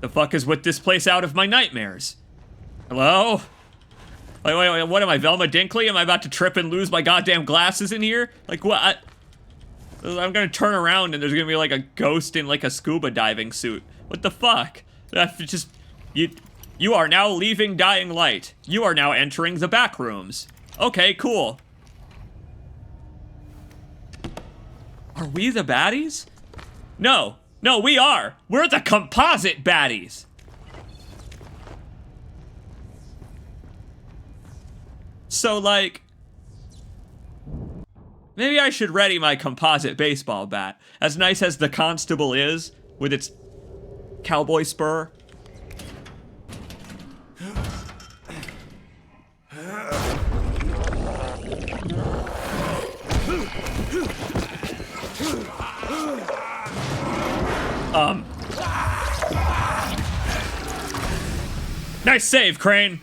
The fuck is with this place out of my nightmares? Hello? Wait, what am I, Velma Dinkley? Am I about to trip and lose my goddamn glasses in here? Like, what? I'm gonna turn around and there's gonna be like a ghost in like a scuba diving suit. What the fuck? That's just... You are now leaving Dying Light. You are now entering the back rooms. Okay, cool. Are we the baddies? No. No, we are. We're the composite baddies. So, like... maybe I should ready my composite baseball bat. As nice as the Constable is, with its cowboy spur. Nice save, Crane.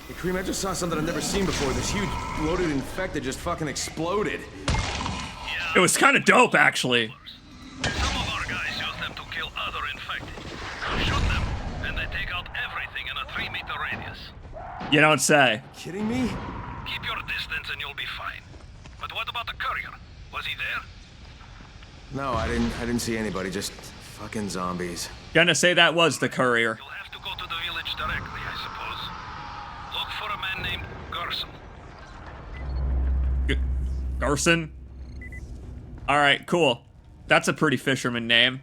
Hey, Cream, I just saw something I've never seen before. This huge bloated infected just fucking exploded. It was kind of dope, actually. Some of our guys use them to kill other infected. Shoot them, and they take out everything in a 3-meter radius. You don't say. Kidding me? Keep your distance and you'll be fine. But what about the courier? Was he there? No, I didn't see anybody, just fucking zombies. Gonna say that was the courier. You'll have to go to the village directly, I suppose. Look for a man named Garson. Garson? Alright, cool. That's a pretty fisherman name.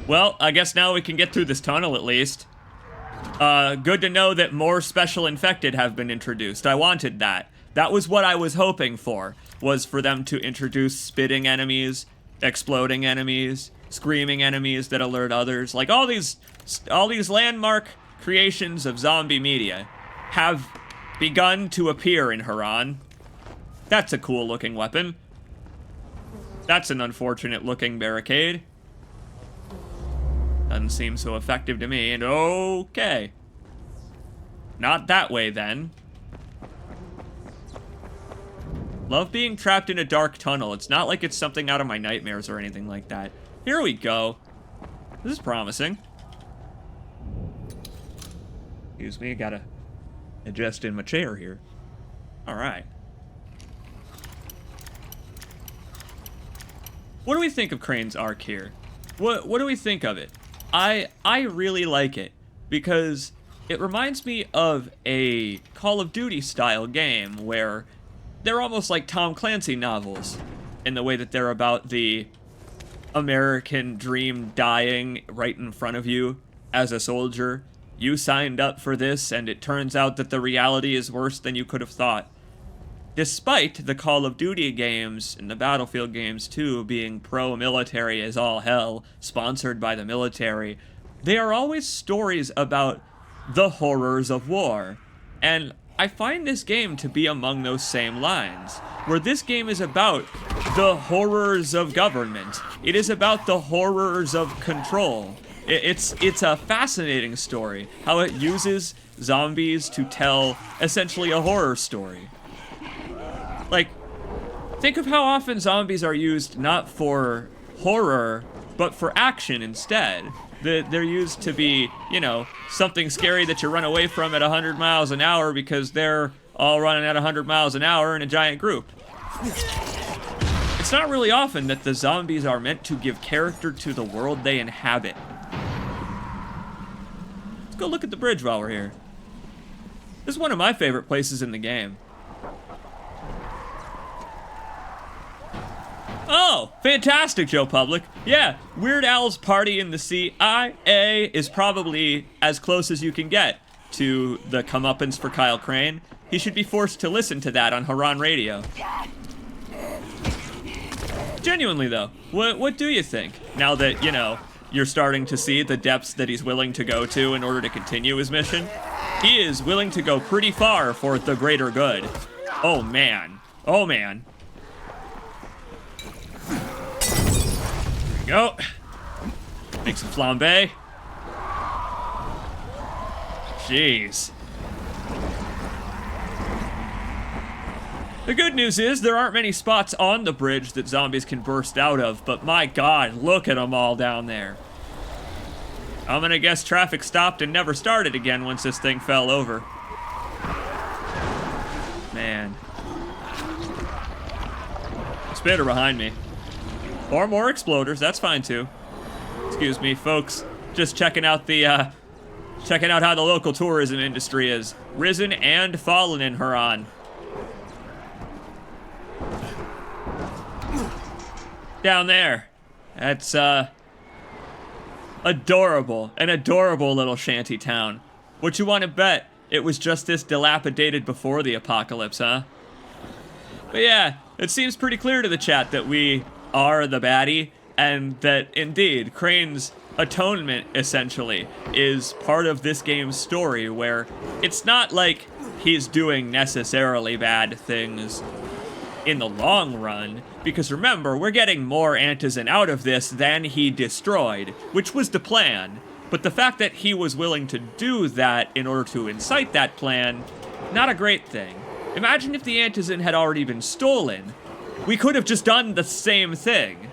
Well, I guess now we can get through this tunnel at least. Good to know that more special infected have been introduced. I wanted that. That was what I was hoping for, was for them to introduce spitting enemies, exploding enemies, screaming enemies that alert others. Like all these landmark creations of zombie media have begun to appear in Harran. That's a cool looking weapon. That's an unfortunate looking barricade. Doesn't seem so effective to me, and okay. Not that way then. Love being trapped in a dark tunnel. It's not like it's something out of my nightmares or anything like that. Here we go. This is promising. Excuse me, I gotta adjust in my chair here. Alright. What do we think of Crane's arc here? What do we think of it? I really like it because it reminds me of a Call of Duty style game where they're almost like Tom Clancy novels in the way that they're about the American dream dying right in front of you as a soldier. You signed up for this and it turns out that the reality is worse than you could have thought. Despite the Call of Duty games and the Battlefield games too being pro-military as all hell, sponsored by the military, they are always stories about the horrors of war. And I find this game to be among those same lines, where this game is about the horrors of government. It is about the horrors of control. It's a fascinating story, how it uses zombies to tell essentially a horror story. Like, think of how often zombies are used not for horror, but for action instead. They're used to be, you know, something scary that you run away from at 100 miles an hour because they're all running at 100 miles an hour in a giant group. It's not really often that the zombies are meant to give character to the world they inhabit. Let's go look at the bridge while we're here. This is one of my favorite places in the game. Oh, fantastic, Joe Public. Yeah, Weird Al's Party in the CIA is probably as close as you can get to the comeuppance for Kyle Crane. He should be forced to listen to that on Harran Radio. Genuinely, though, what do you think? Now that, you know, you're starting to see the depths that he's willing to go to in order to continue his mission? He is willing to go pretty far for the greater good. Oh, man. Oh, man. Go. Make some flambe. Jeez. The good news is there aren't many spots on the bridge that zombies can burst out of, but my God, look at them all down there. I'm gonna guess traffic stopped and never started again once this thing fell over. Man. Spitter behind me. Or more exploders, that's fine too. Excuse me, folks. Just checking out the, checking out how the local tourism industry is risen and fallen in Harran. Down there. That's, adorable. An adorable little shanty town. What you want to bet? It was just this dilapidated before the apocalypse, huh? But yeah, it seems pretty clear to the chat that we are the baddie, and that indeed Crane's atonement essentially is part of this game's story, where it's not like he's doing necessarily bad things in the long run, because remember, we're getting more Antizin out of this than he destroyed, which was the plan. But the fact that he was willing to do that in order to incite that plan, not a great thing. Imagine if the Antizin had already been stolen. We could have just done the same thing.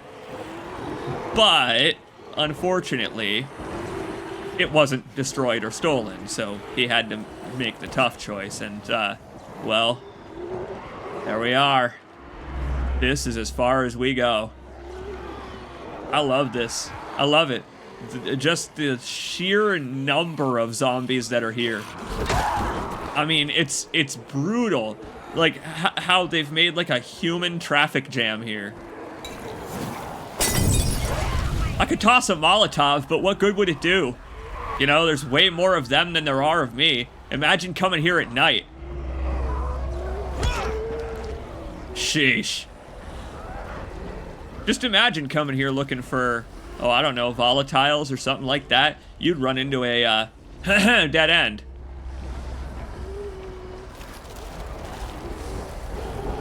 But, unfortunately, it wasn't destroyed or stolen, so he had to make the tough choice, and, well, there we are. This is as far as we go. I love this. I love it. Just the sheer number of zombies that are here. I mean, it's brutal. Like, how they've made, like, a human traffic jam here. I could toss a Molotov, but what good would it do? You know, there's way more of them than there are of me. Imagine coming here at night. Sheesh. Just imagine coming here looking for, oh, I don't know, volatiles or something like that. You'd run into a, dead end.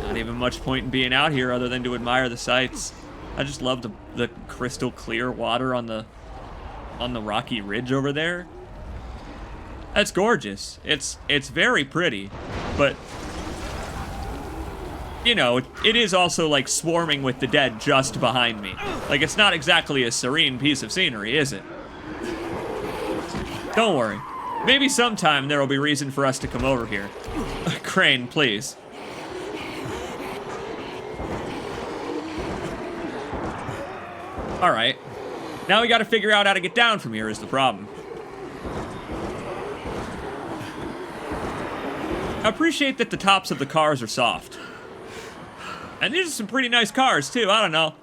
Not even much point in being out here other than to admire the sights. I just love the crystal clear water on the rocky ridge over there. That's gorgeous. It's very pretty, but you know, it is also like swarming with the dead just behind me. Like, it's not exactly a serene piece of scenery, is it? Don't worry. Maybe sometime there will be reason for us to come over here. Crane, please. Alright. Now we gotta figure out how to get down from here is the problem. I appreciate that the tops of the cars are soft. And these are some pretty nice cars, too. I don't know.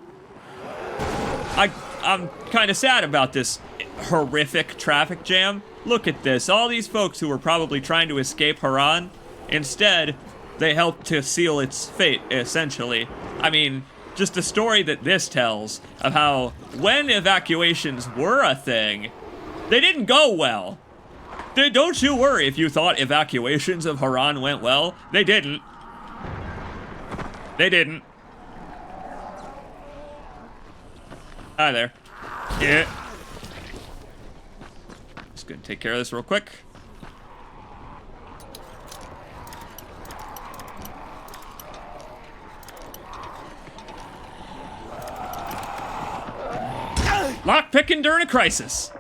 I'm kind of sad about this horrific traffic jam. Look at this. All these folks who were probably trying to escape Harran, instead, they helped to seal its fate, essentially. I mean, just the story that this tells of how, when evacuations were a thing, they didn't go well. Don't you worry if you thought evacuations of Harran went well. They didn't. They didn't. Hi there. Yeah. gonna take care of this real quick. Lockpicking during a crisis.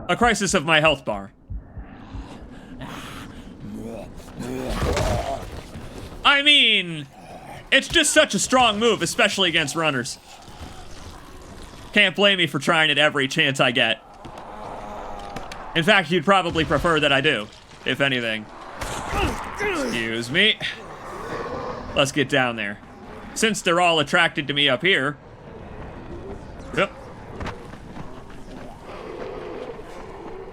A crisis of my health bar. I mean, it's just such a strong move, especially against runners. Can't blame me for trying it every chance I get. In fact, you'd probably prefer that I do, if anything. Excuse me. Let's get down there. Since they're all attracted to me up here. Yep.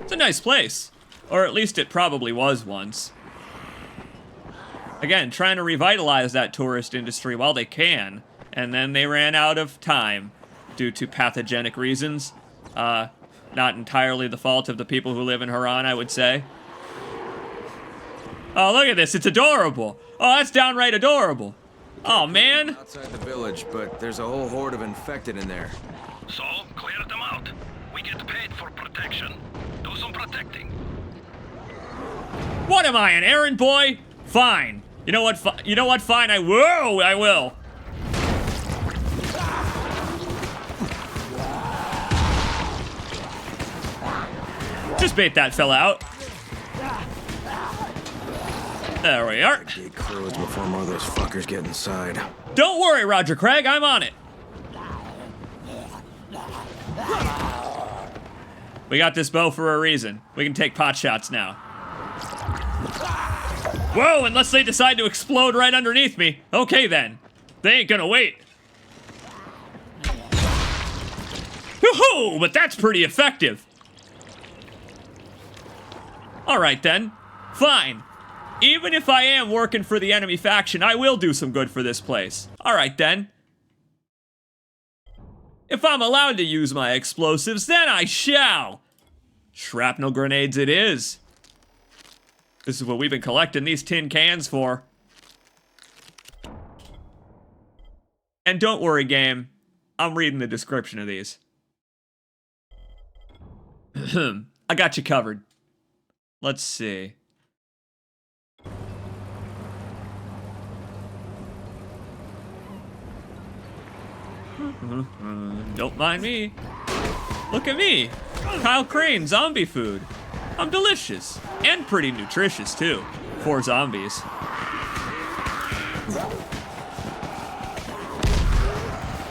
It's a nice place. Or at least it probably was once. Again, trying to revitalize that tourist industry while they can. And then they ran out of time due to pathogenic reasons. Not entirely the fault of the people who live in Harran, I would say. Oh, look at this. It's adorable. Oh, that's downright adorable. Oh, man. Outside the village, but there's a whole horde of infected in there. So, clear them out. We get paid for protection. Do some protecting. What am I, an errand boy? Fine. You know what? Fine. I will. Just bait that fella out. There we are. Gate closed before more of those fuckers get inside. Don't worry, Roger Craig. I'm on it. We got this bow for a reason. We can take pot shots now. Whoa, unless they decide to explode right underneath me. Okay, then. They ain't gonna wait. Woohoo! But that's pretty effective. Alright, then. Fine. Even if I am working for the enemy faction, I will do some good for this place. Alright, then. If I'm allowed to use my explosives, then I shall. Shrapnel grenades it is. This is what we've been collecting these tin cans for. And don't worry, game. I'm reading the description of these. I got you covered. Let's see. Don't mind me. Look at me. Kyle Crane, zombie food. I'm delicious. And pretty nutritious, too. For zombies.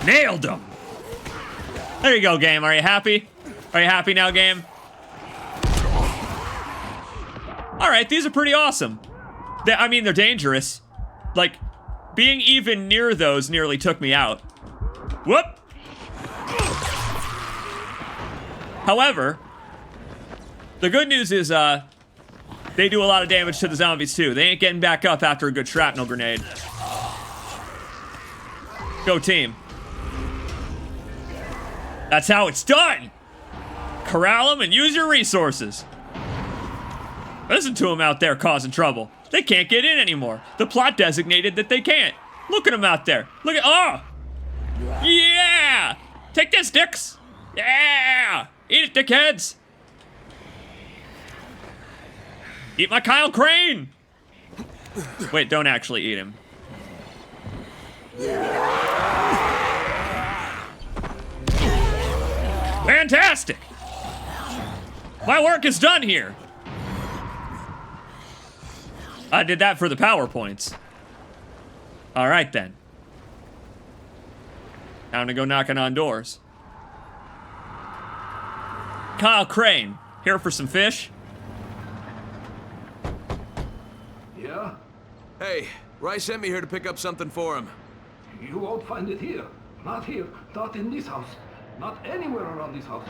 Nailed them. There you go, game. Are you happy? Are you happy now, game? Alright, these are pretty awesome. I mean, they're dangerous. Like, being even near those nearly took me out. Whoop! However, the good news is, they do a lot of damage to the zombies, too. They ain't getting back up after a good shrapnel grenade. Go team. That's how it's done! Corral them and use your resources. Listen to them out there causing trouble. They can't get in anymore. The plot designated that they can't. Look at them out there. Look at, oh! Yeah! Take this, dicks! Yeah! Eat it, dickheads! Eat my Kyle Crane! Wait, don't actually eat him. Fantastic! My work is done here! I did that for the PowerPoints. Alright then. Time to go knocking on doors. Kyle Crane, here for some fish? Yeah? Hey, Rice sent me here to pick up something for him. You won't find it here. Not here. Not in this house. Not anywhere around this house.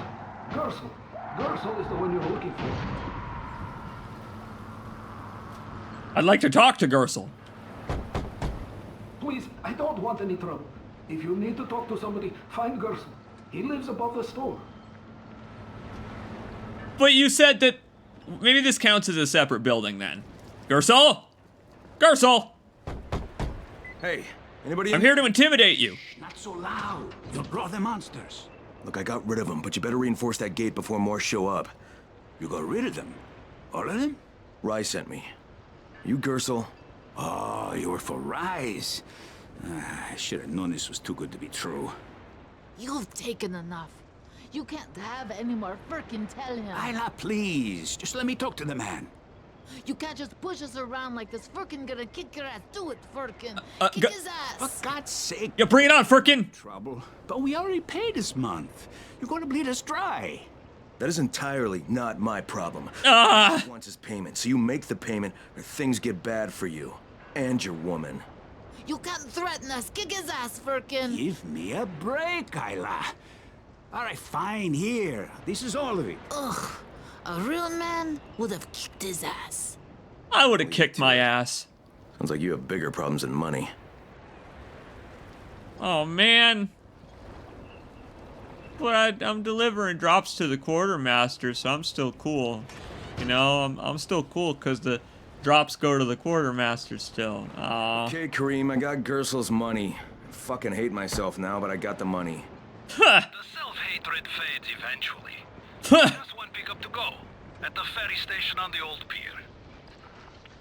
Gersel. Gersel is the one you're looking for. I'd like to talk to Gersel. Please, I don't want any trouble. If you need to talk to somebody, find Gersel. He lives above the store. But you said that maybe this counts as a separate building then. Gersel? Gersel! Hey, anybody? I'm here to intimidate you. Not so loud. You'll draw the monsters. Look, I got rid of them, but you better reinforce that gate before more show up. You got rid of them? All of them? Rye sent me. You Gersel? Oh, you were for Rise. I should have known this was too good to be true. You've taken enough. You can't have any more. Frickin' tell him. Isla, please. Just let me talk to the man. You can't just push us around like this. Firkin gonna kick your ass. Do it, Firkin. Kick his ass. For God's sake. Yeah, bring it on, Firkin. Trouble. But we already paid this month. You're going to bleed us dry. That is entirely not my problem. He wants his payment, so you make the payment or things get bad for you. And your woman. You can't threaten us. Kick his ass, Firkin. Give me a break, Isla. All right, fine, here. This is all of it. Ugh. A real man would have kicked his ass. I would have kicked my ass. Sounds like you have bigger problems than money. Oh, man. But I'm delivering drops to the quartermaster, so I'm still cool. You know, I'm still cool because the drops go to the quartermaster still. Aww. Okay, Kareem, I got Gersel's money. I fucking hate myself now, but I got the money. The self-hatred fades eventually. Just one pickup to go. At the ferry station on the old pier.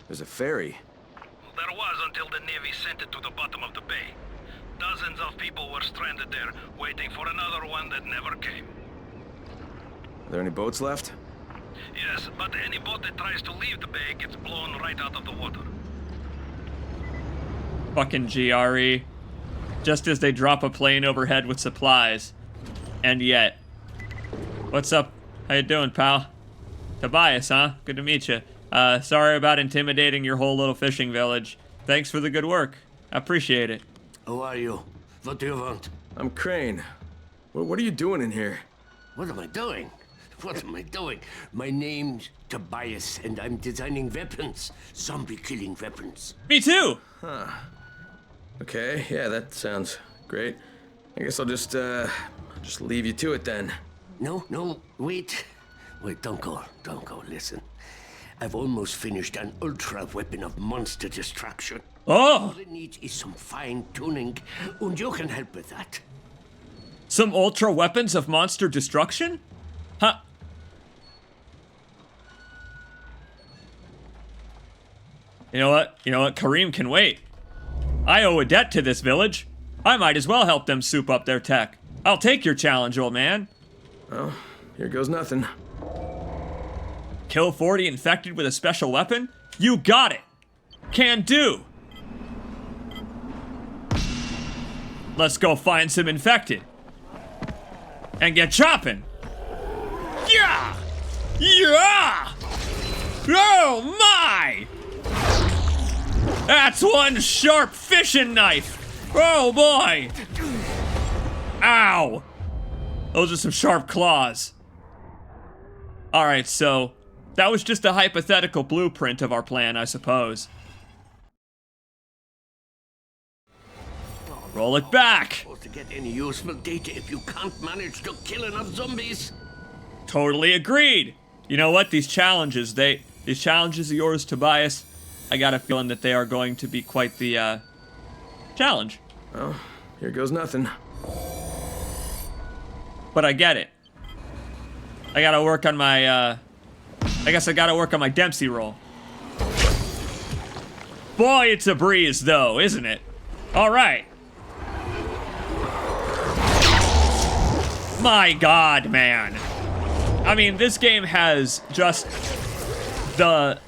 There's a ferry? There was until the Navy sent it to the bottom of the bay. Dozens of people were stranded there, waiting for another one that never came. Are there any boats left? Yes, but any boat that tries to leave the bay gets blown right out of the water. Fucking GRE. Just as they drop a plane overhead with supplies. And yet. What's up? How you doing, pal? Tobias, huh? Good to meet you. Sorry about intimidating your whole little fishing village. Thanks for the good work. I appreciate it. Who are you? What do you want? I'm Crane. What are you doing in here? What am I doing? What am I doing? My name's Tobias, and I'm designing weapons. Zombie-killing weapons. Me too! Huh. Okay, yeah, that sounds great. I guess I'll just leave you to it then. No, wait. Wait, don't go, listen. I've almost finished an ultra weapon of monster destruction. Oh! All it needs is some fine-tuning, and you can help with that. Some ultra weapons of monster destruction? Huh. You know what? Kareem can wait. I owe a debt to this village. I might as well help them soup up their tech. I'll take your challenge, old man. Well, here goes nothing. Kill 40 infected with a special weapon? You got it! Can do! Let's go find some infected. And get chopping! Yeah! Yeah! Oh my! That's one sharp fishing knife! Oh boy! Ow! Those are some sharp claws. Alright, so that was just a hypothetical blueprint of our plan, I suppose. Roll it back! Supposed to get any useful data if you can't manage to kill enough zombies. Totally agreed! You know what? These challenges of yours, Tobias, I got a feeling that they are going to be quite the, challenge. Well, here goes nothing. But I get it. I gotta work on my, I guess I gotta work on my Dempsey roll. Boy, it's a breeze, though, isn't it? Alright. My God, man. I mean, this game has just the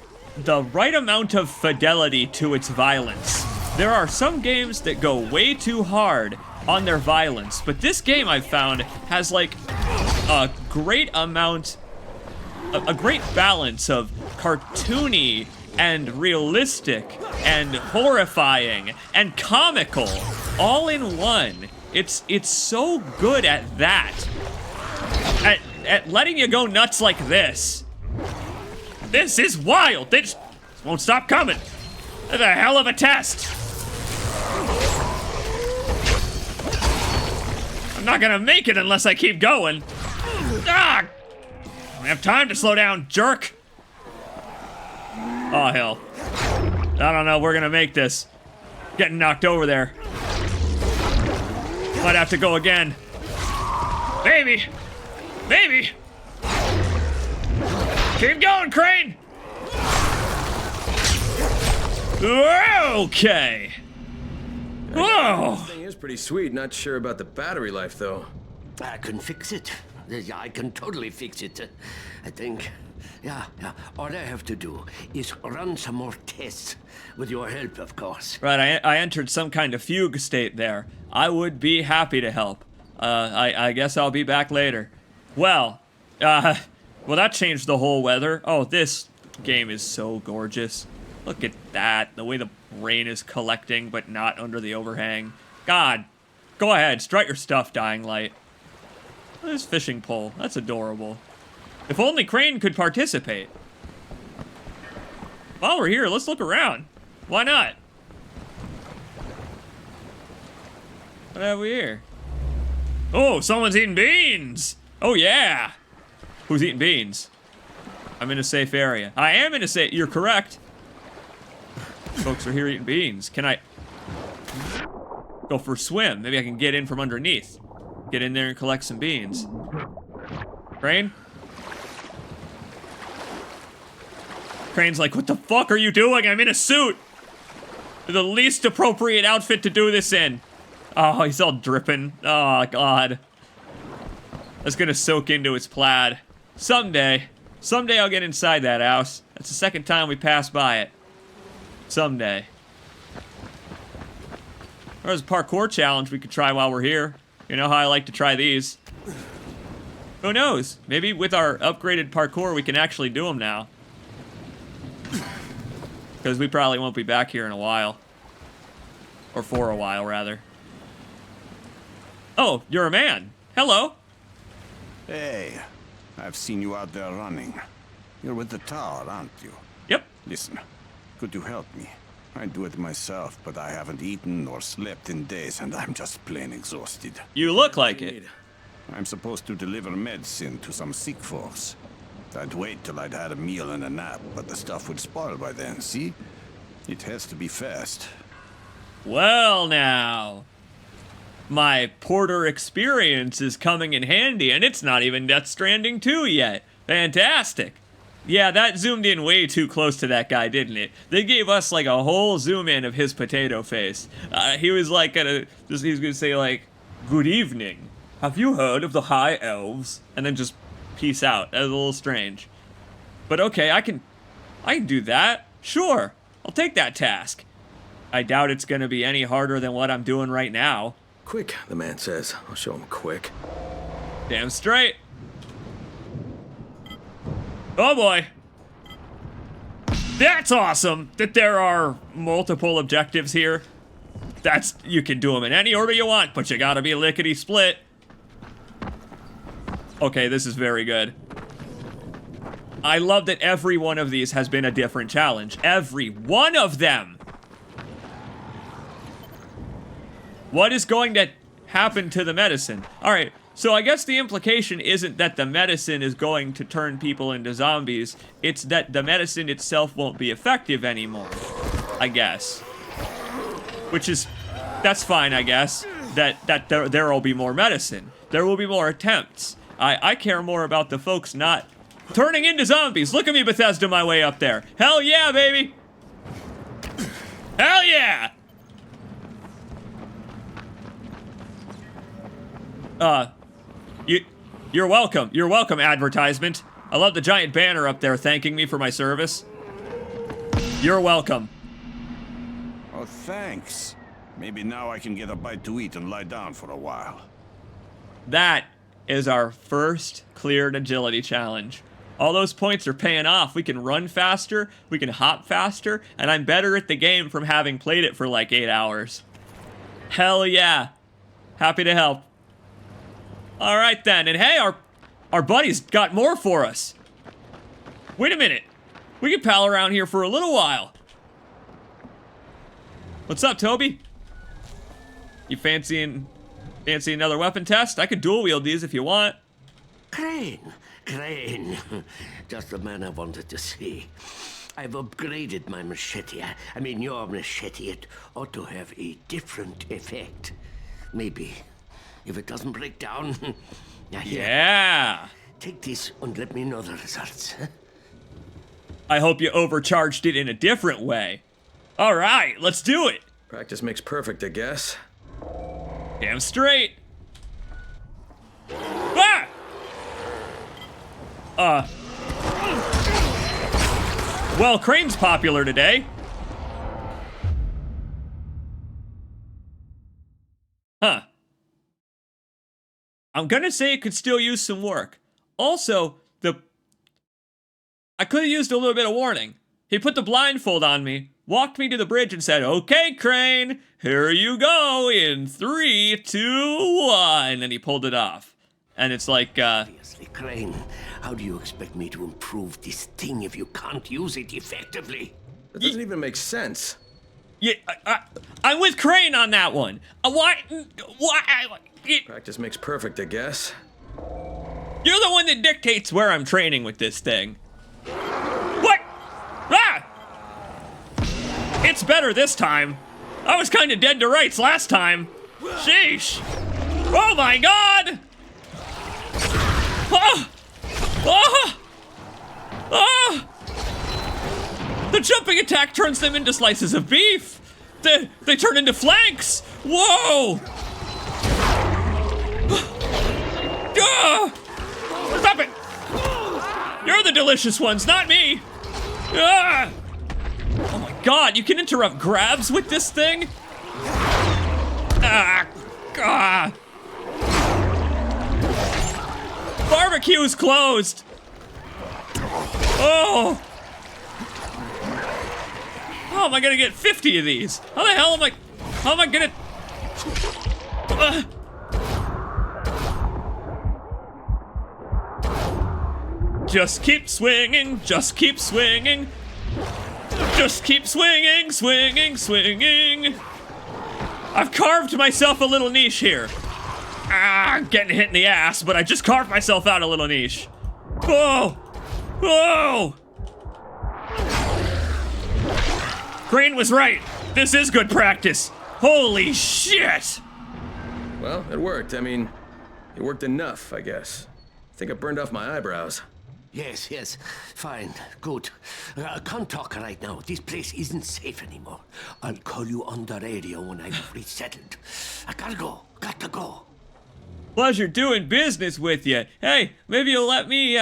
right amount of fidelity to its violence. There are some games that go way too hard on their violence, but this game I've found has like a great amount, a great balance of cartoony and realistic and horrifying and comical all in one. It's so good at that. At letting you go nuts like this. This is wild. They just won't stop coming. That's a hell of a test. I'm not gonna make it unless I keep going. Ah! I don't have time to slow down, jerk. Oh, hell. I don't know, we're gonna make this. Getting knocked over there. Might have to go again. Baby! Baby! Keep going, Crane! Okay. Whoa! This thing is pretty sweet. Not sure about the battery life, though. I can fix it. I can totally fix it. I think. Yeah. All I have to do is run some more tests. With your help, of course. Right, I entered some kind of fugue state there. I would be happy to help. I guess I'll be back later. Well, that changed the whole weather. Oh, this game is so gorgeous. Look at that. The way the rain is collecting, but not under the overhang. God, go ahead. Strut your stuff, Dying Light. Look at this fishing pole. That's adorable. If only Crane could participate. While we're here, let's look around. Why not? What have we here? Oh, someone's eating beans! Oh, yeah! Who's eating beans? I'm in a safe area. I am in a safe... You're correct. Folks are here eating beans. Can I... go for a swim? Maybe I can get in from underneath. Get in there and collect some beans. Crane? Crane's like, what the fuck are you doing? I'm in a suit! The least appropriate outfit to do this in. Oh, he's all dripping. Oh, God. That's gonna soak into his plaid. Someday I'll get inside that house. That's the second time we passed by it. Someday. There's a parkour challenge we could try while we're here. You know how I like to try these. Who knows? Maybe with our upgraded parkour we can actually do them now. Because we probably won't be back here in a while. Or for a while, rather. Oh, you're a man. Hello. Hey, I've seen you out there running. You're with the tower, aren't you? Yep. Listen, could you help me? I'd do it myself, but I haven't eaten or slept in days, and I'm just plain exhausted. You look like it. I'm supposed to deliver medicine to some sick folks. I'd wait till I'd had a meal and a nap, but the stuff would spoil by then, see? It has to be fast. Well, now. My Porter experience is coming in handy, and it's not even Death Stranding 2 yet. Fantastic. Yeah, that zoomed in way too close to that guy, didn't it? They gave us like a whole zoom in of his potato face. He was like he was gonna say like, good evening. Have you heard of the High Elves? And then just peace out. That was a little strange. But okay, I can do that. Sure, I'll take that task. I doubt it's gonna be any harder than what I'm doing right now. Quick, the man says. I'll show him quick. Damn straight. Oh boy. That's awesome that there are multiple objectives here. You can do them in any order you want, but you gotta be lickety split. Okay, this is very good. I love that every one of these has been a different challenge. Every one of them! What is going to happen to the medicine? Alright, so I guess the implication isn't that the medicine is going to turn people into zombies. It's that the medicine itself won't be effective anymore. I guess. Which is... that's fine, I guess. That there will be more medicine. There will be more attempts. I care more about the folks not turning into zombies. Look at me, Bethesda, my way up there. Hell yeah, baby! Hell yeah! You're welcome. You're welcome, advertisement. I love the giant banner up there thanking me for my service. You're welcome. Oh, thanks. Maybe now I can get a bite to eat and lie down for a while. That is our first cleared agility challenge. All those points are paying off. We can run faster, we can hop faster, and I'm better at the game from having played it for like 8 hours. Hell yeah. Happy to help. All right then, and hey, our buddy's got more for us. Wait a minute. We can pal around here for a little while. What's up, Toby? You fancy another weapon test? I could dual wield these if you want. Crane. Just the man I wanted to see. I've upgraded my machete. I mean, your machete. It ought to have a different effect. Maybe. If it doesn't break down, Yeah. Take this and let me know the results. Huh? I hope you overcharged it in a different way. All right, let's do it. Practice makes perfect, I guess. Damn straight. Ah! Well, Crane's popular today. Huh. I'm gonna say it could still use some work. Also, I could have used a little bit of warning. He put the blindfold on me, walked me to the bridge and said, "Okay, Crane, here you go in 3, 2, 1," and he pulled it off. And it's like, Obviously, Crane, how do you expect me to improve this thing if you can't use it effectively? That doesn't even make sense. Yeah, I'm with Crane on that one. Why? Practice makes perfect, I guess. You're the one that dictates where I'm training with this thing. What? Ah! It's better this time. I was kind of dead to rights last time. Sheesh. Oh my god! Ah! Ah! Ah! The jumping attack turns them into slices of beef. They turn into flanks. Whoa! Ah! Stop it! You're the delicious ones, not me! Ah! Oh my god, you can interrupt grabs with this thing? Ah! Ah! Barbecue's closed! Oh! How am I gonna get 50 of these? How the hell am I gonna... Just keep swinging, just keep swinging. Just keep swinging, swinging, swinging. I've carved myself a little niche here. Ah, I'm getting hit in the ass, but I just carved myself out a little niche. Whoa! Whoa! Crane was right. This is good practice. Holy shit! Well, it worked. I mean, it worked enough, I guess. I think I burned off my eyebrows. Yes, fine, good. I can't talk right now. This place isn't safe anymore. I'll call you on the radio when I've resettled. I gotta go. Pleasure doing business with you. Hey, maybe you'll let me,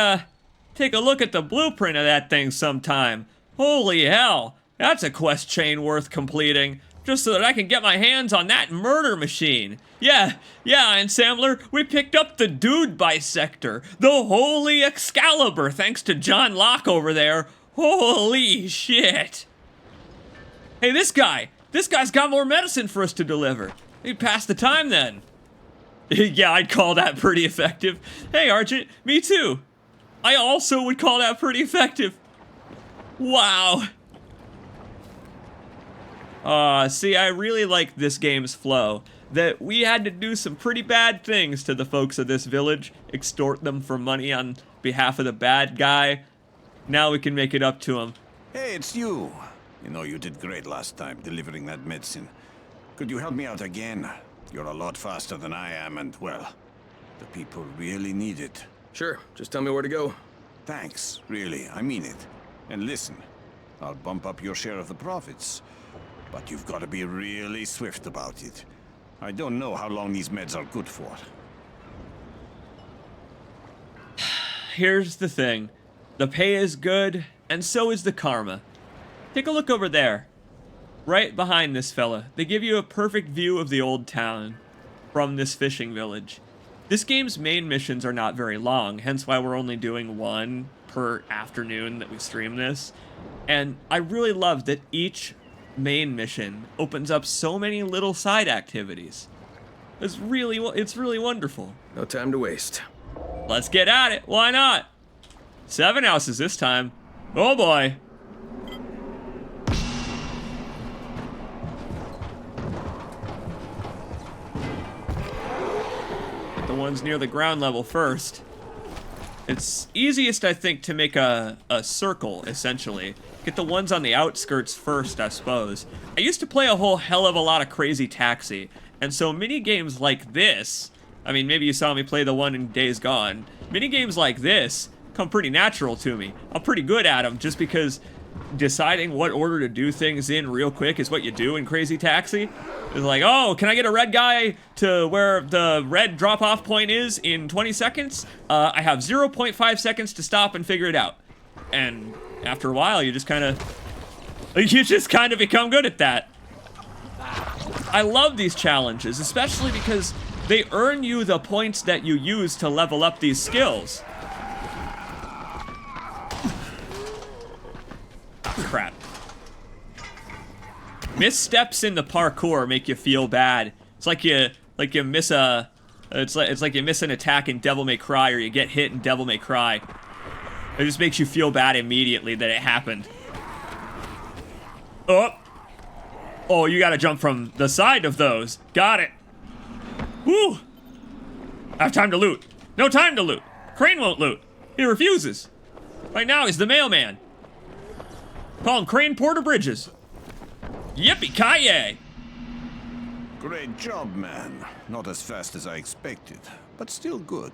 take a look at the blueprint of that thing sometime. Holy hell, that's a quest chain worth completing. Just so that I can get my hands on that murder machine. Yeah, Ensambler, we picked up the dude bisector, the holy Excalibur, thanks to John Locke over there. Holy shit. Hey, this guy's got more medicine for us to deliver. He'd pass the time then. Yeah, I'd call that pretty effective. Hey, Argent, me too. I also would call that pretty effective. Wow. See, I really like this game's flow. That we had to do some pretty bad things to the folks of this village, extort them for money on behalf of the bad guy. Now we can make it up to him. Hey, it's you. You know, you did great last time, delivering that medicine. Could you help me out again? You're a lot faster than I am, and, well, the people really need it. Sure, just tell me where to go. Thanks, really, I mean it. And listen, I'll bump up your share of the profits. But you've got to be really swift about it. I don't know how long these meds are good for. Here's the thing. The pay is good, and so is the karma. Take a look over there. Right behind this fella. They give you a perfect view of the old town from this fishing village. This game's main missions are not very long, hence why we're only doing one per afternoon that we stream this. And I really love that each main mission opens up so many little side activities. It's really wonderful. No time to waste. Let's get at it. Why not? 7 houses this time. Oh boy. Get the ones near the ground level first. It's easiest, I think, to make a circle, essentially. Get the ones on the outskirts first, I suppose. I used to play a whole hell of a lot of Crazy Taxi, and so mini games like this I mean, maybe you saw me play the one in Days Gone. Minigames like this come pretty natural to me. I'm pretty good at them just because deciding what order to do things in real quick is what you do in Crazy Taxi. It's like, oh, can I get a red guy to where the red drop-off point is in 20 seconds? I have 0.5 seconds to stop and figure it out. And after a while, you just kind of become good at that. I love these challenges, especially because they earn you the points that you use to level up these skills. Crap. Missteps in the parkour make you feel bad. It's like you miss a, it's like you miss an attack in Devil May Cry, or you get hit in Devil May Cry. It just makes you feel bad immediately that it happened. Oh, you gotta jump from the side of those. Got it. Woo! I have time to loot. No time to loot. Crane won't loot. He refuses. Right now, he's the mailman. Call him Crane Porter Bridges. Yippee-ki-yay! Great job, man. Not as fast as I expected, but still good.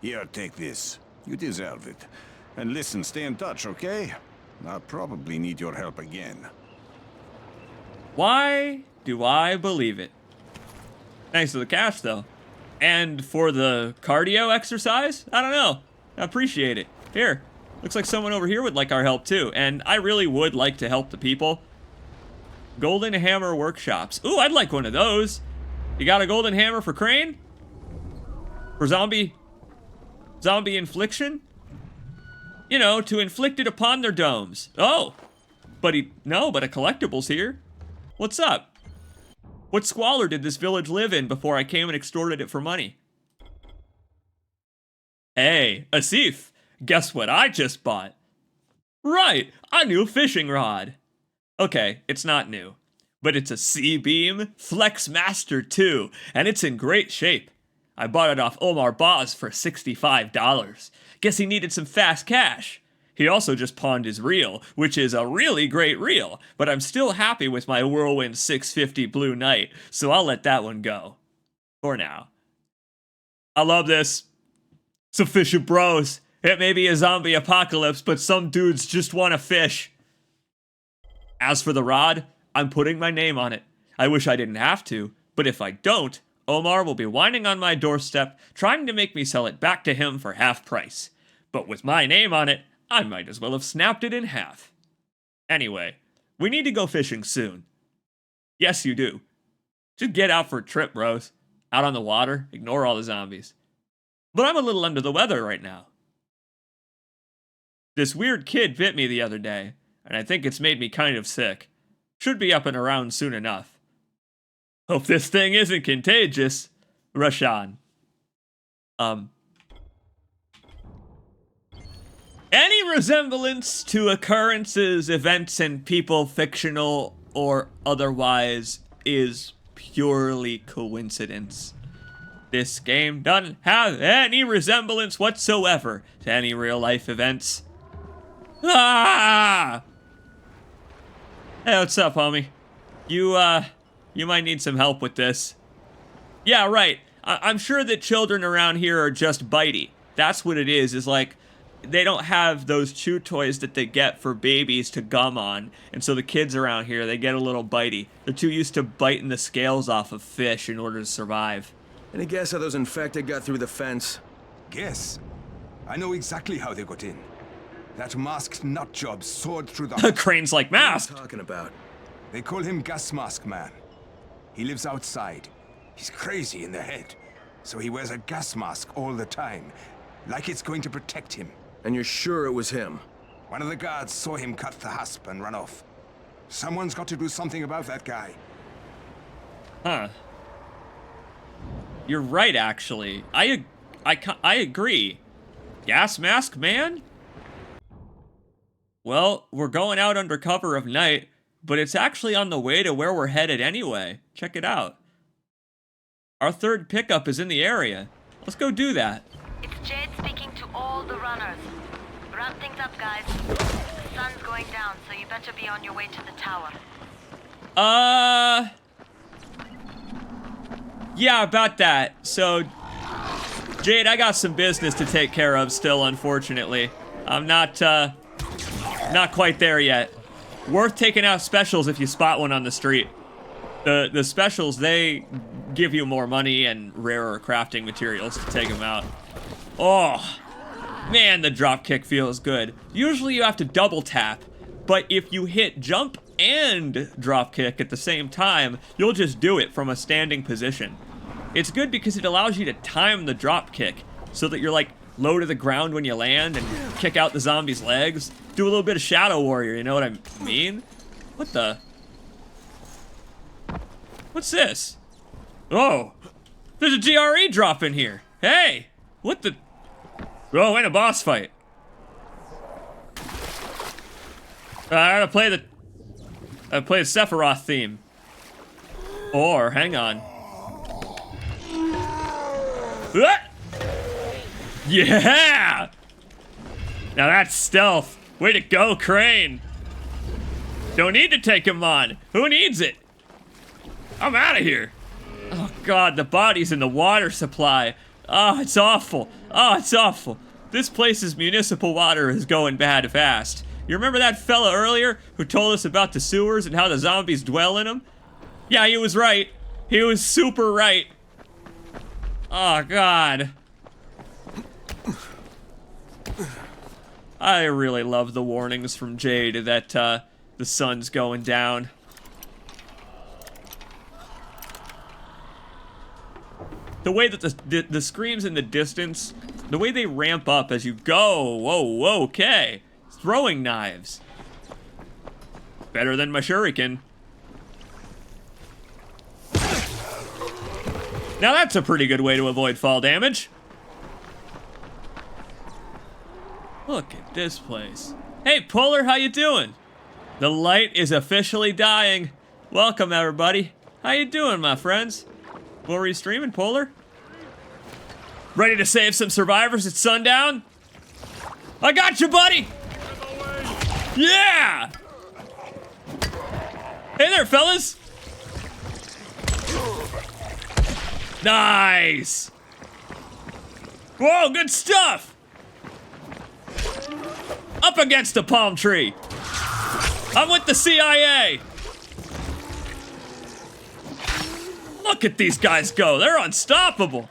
Here, take this. You deserve it. And listen, stay in touch, okay? I'll probably need your help again. Why do I believe it? Thanks for the cash, though. And for the cardio exercise? I don't know. I appreciate it. Here. Looks like someone over here would like our help, too. And I really would like to help the people. Golden Hammer Workshops. Ooh, I'd like one of those. You got a golden hammer for Crane? For zombie infliction? You know, to inflict it upon their domes. Oh. But a collectible's here. What's up? What squalor did this village live in before I came and extorted it for money? Hey, Asif. Guess what I just bought? Right, a new fishing rod. Okay, it's not new, but it's a C-Beam Flex Master 2, and it's in great shape. I bought it off Omar Boz for $65. Guess he needed some fast cash. He also just pawned his reel, which is a really great reel, but I'm still happy with my Whirlwind 650 Blue Knight, so I'll let that one go. For now. I love this. Some fishing bros. It may be a zombie apocalypse, but some dudes just want to fish. As for the rod, I'm putting my name on it. I wish I didn't have to, but if I don't, Omar will be whining on my doorstep, trying to make me sell it back to him for half price. But with my name on it, I might as well have snapped it in half. Anyway, we need to go fishing soon. Yes, you do. Just get out for a trip, bros. Out on the water, ignore all the zombies. But I'm a little under the weather right now. This weird kid bit me the other day, and I think it's made me kind of sick. Should be up and around soon enough. Hope this thing isn't contagious. Rashan. Any resemblance to occurrences, events, and people, fictional or otherwise, is purely coincidence. This game doesn't have any resemblance whatsoever to any real-life events. Ah! Hey, what's up, homie? You might need some help with this. Yeah, right. I'm sure that children around here are just bitey. That's what it is like, they don't have those chew toys that they get for babies to gum on, and so the kids around here, they get a little bitey. They're too used to biting the scales off of fish in order to survive. Any guess how those infected got through the fence? Guess? I know exactly how they got in. That masked nutjob soared through the... Crane's like, mask! What are you talking about? They call him Gas Mask Man. He lives outside. He's crazy in the head. So he wears a gas mask all the time. Like it's going to protect him. And you're sure it was him? One of the guards saw him cut the hasp and run off. Someone's got to do something about that guy. Huh. You're right, actually. I agree. Gas Mask Man? Well, we're going out under cover of night, but it's actually on the way to where we're headed anyway. Check it out. Our third pickup is in the area. Let's go do that. It's Jade speaking to all the runners. Ramp things up, guys. The sun's going down, so you better be on your way to the tower. Yeah, about that. So, Jade, I got some business to take care of still, unfortunately. I'm not quite there yet. Worth taking out specials if you spot one on the street. The specials, they give you more money and rarer crafting materials to take them out. Oh, man, the dropkick feels good. Usually you have to double tap, but if you hit jump and dropkick at the same time, you'll just do it from a standing position. It's good because it allows you to time the dropkick so that you're like low to the ground when you land and kick out the zombie's legs. Do a little bit of Shadow Warrior, you know what I mean? What the? What's this? Oh, there's a GRE drop in here. Hey, what the? Oh, and a boss fight. I gotta play the Sephiroth theme. Or, hang on. Yeah! Now that's stealth. Way to go, Crane. Don't need to take him on. Who needs it? I'm out of here. Oh God, the body's in the water supply. Oh, it's awful. Oh, it's awful. This place's municipal water is going bad fast. You remember that fella earlier who told us about the sewers and how the zombies dwell in them? Yeah, he was right. He was super right. Oh God. I really love the warnings from Jade that the sun's going down. The way that the screams in the distance, the way they ramp up as you go, whoa, okay. Throwing knives. Better than my shuriken. Now that's a pretty good way to avoid fall damage. Look at this place. Hey, Polar, how you doing? The light is officially dying. Welcome, everybody. How you doing, my friends? What were you streaming, Polar? Ready to save some survivors at sundown? I got you, buddy! Yeah! Hey there, fellas! Nice! Whoa, good stuff! Up against a palm tree! I'm with the CIA! Look at these guys go, they're unstoppable!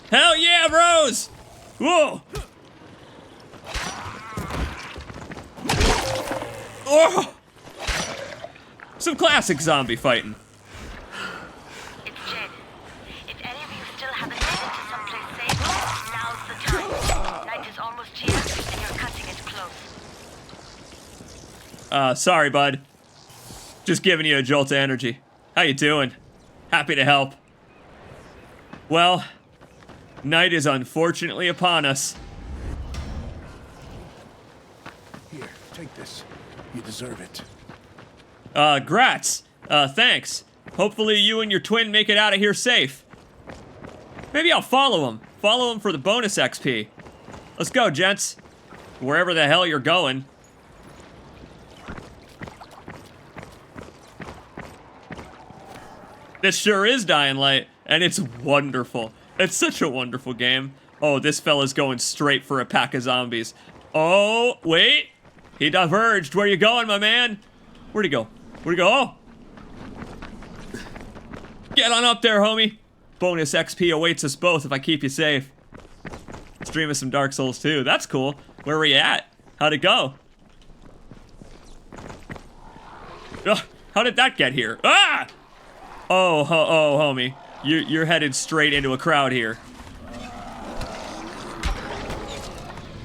Hell yeah, bros! Whoa! Oh! Some classic zombie fighting. It's Jed. If any of you still haven't made it to someplace safe, now's the time. Night is almost here, and your cutting is close. Sorry, bud. Just giving you a jolt of energy. How you doing? Happy to help. Well, night is unfortunately upon us. Here, take this. You deserve it. Grats. Thanks. Hopefully you and your twin make it out of here safe. Maybe I'll follow him. Follow him for the bonus XP. Let's go, gents. Wherever the hell you're going. This sure is Dying Light, and it's wonderful. It's such a wonderful game. Oh, this fella's going straight for a pack of zombies. Oh, wait. He diverged. Where you going, my man? Where'd he go? Where'd he go? Oh. Get on up there, homie. Bonus XP awaits us both if I keep you safe. Stream of some Dark Souls 2. That's cool. Where were you at? How'd it go? Ugh, how did that get here? Ah! Oh, homie. You're headed straight into a crowd here.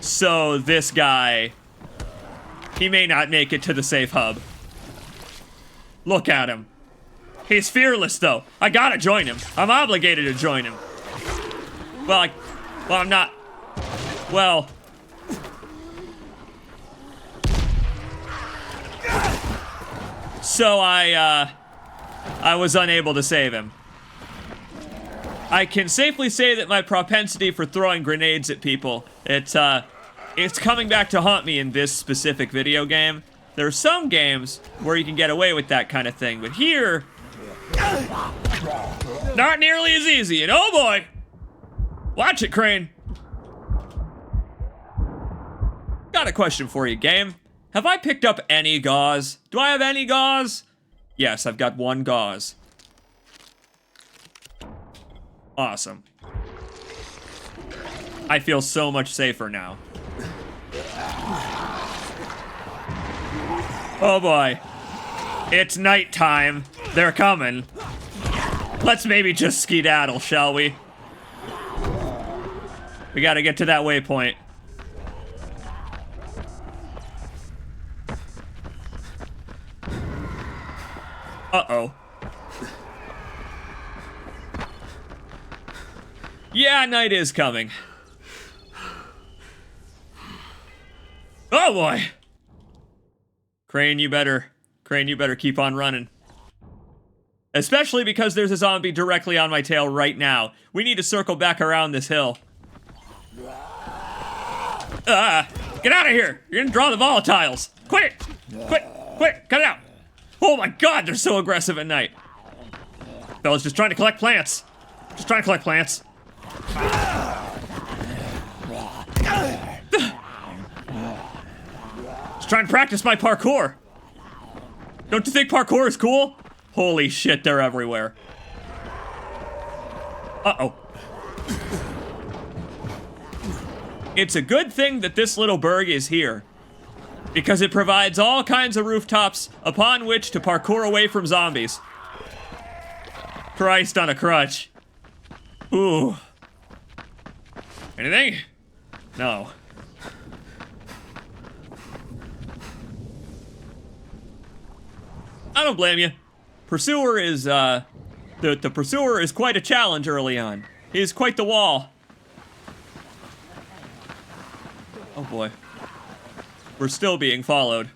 So this guy, he may not make it to the safe hub. Look at him. He's fearless, though. I gotta join him. I'm obligated to join him. Well, I'm not. Well. So I was unable to save him. I can safely say that my propensity for throwing grenades at people, it's coming back to haunt me in this specific video game. There are some games where you can get away with that kind of thing, but here, Not nearly as easy, and oh boy! Watch it, Crane. Got a question for you, game. Have I picked up any gauze? Do I have any gauze? Yes, I've got 1 gauze. Awesome. I feel so much safer now. Oh boy. It's nighttime. They're coming. Let's maybe just skedaddle, shall we? We gotta get to that waypoint. Uh-oh. Yeah, night is coming. Oh boy. Crane, you better keep on running. Especially because there's a zombie directly on my tail right now. We need to circle back around this hill. Get out of here! You're gonna draw the volatiles! Quick! Quick! Quick! Cut it out! Oh my god, they're so aggressive at night. Fella's just trying to collect plants. Just trying to collect plants. Just trying to practice my parkour. Don't you think parkour is cool? Holy shit, they're everywhere. Uh-oh. It's a good thing that this little burg is here, because it provides all kinds of rooftops upon which to parkour away from zombies. Christ on a crutch. Ooh. Anything? No. I don't blame you. Pursuer is, the Pursuer is quite a challenge early on. He's quite the wall. Oh boy. We're still being followed.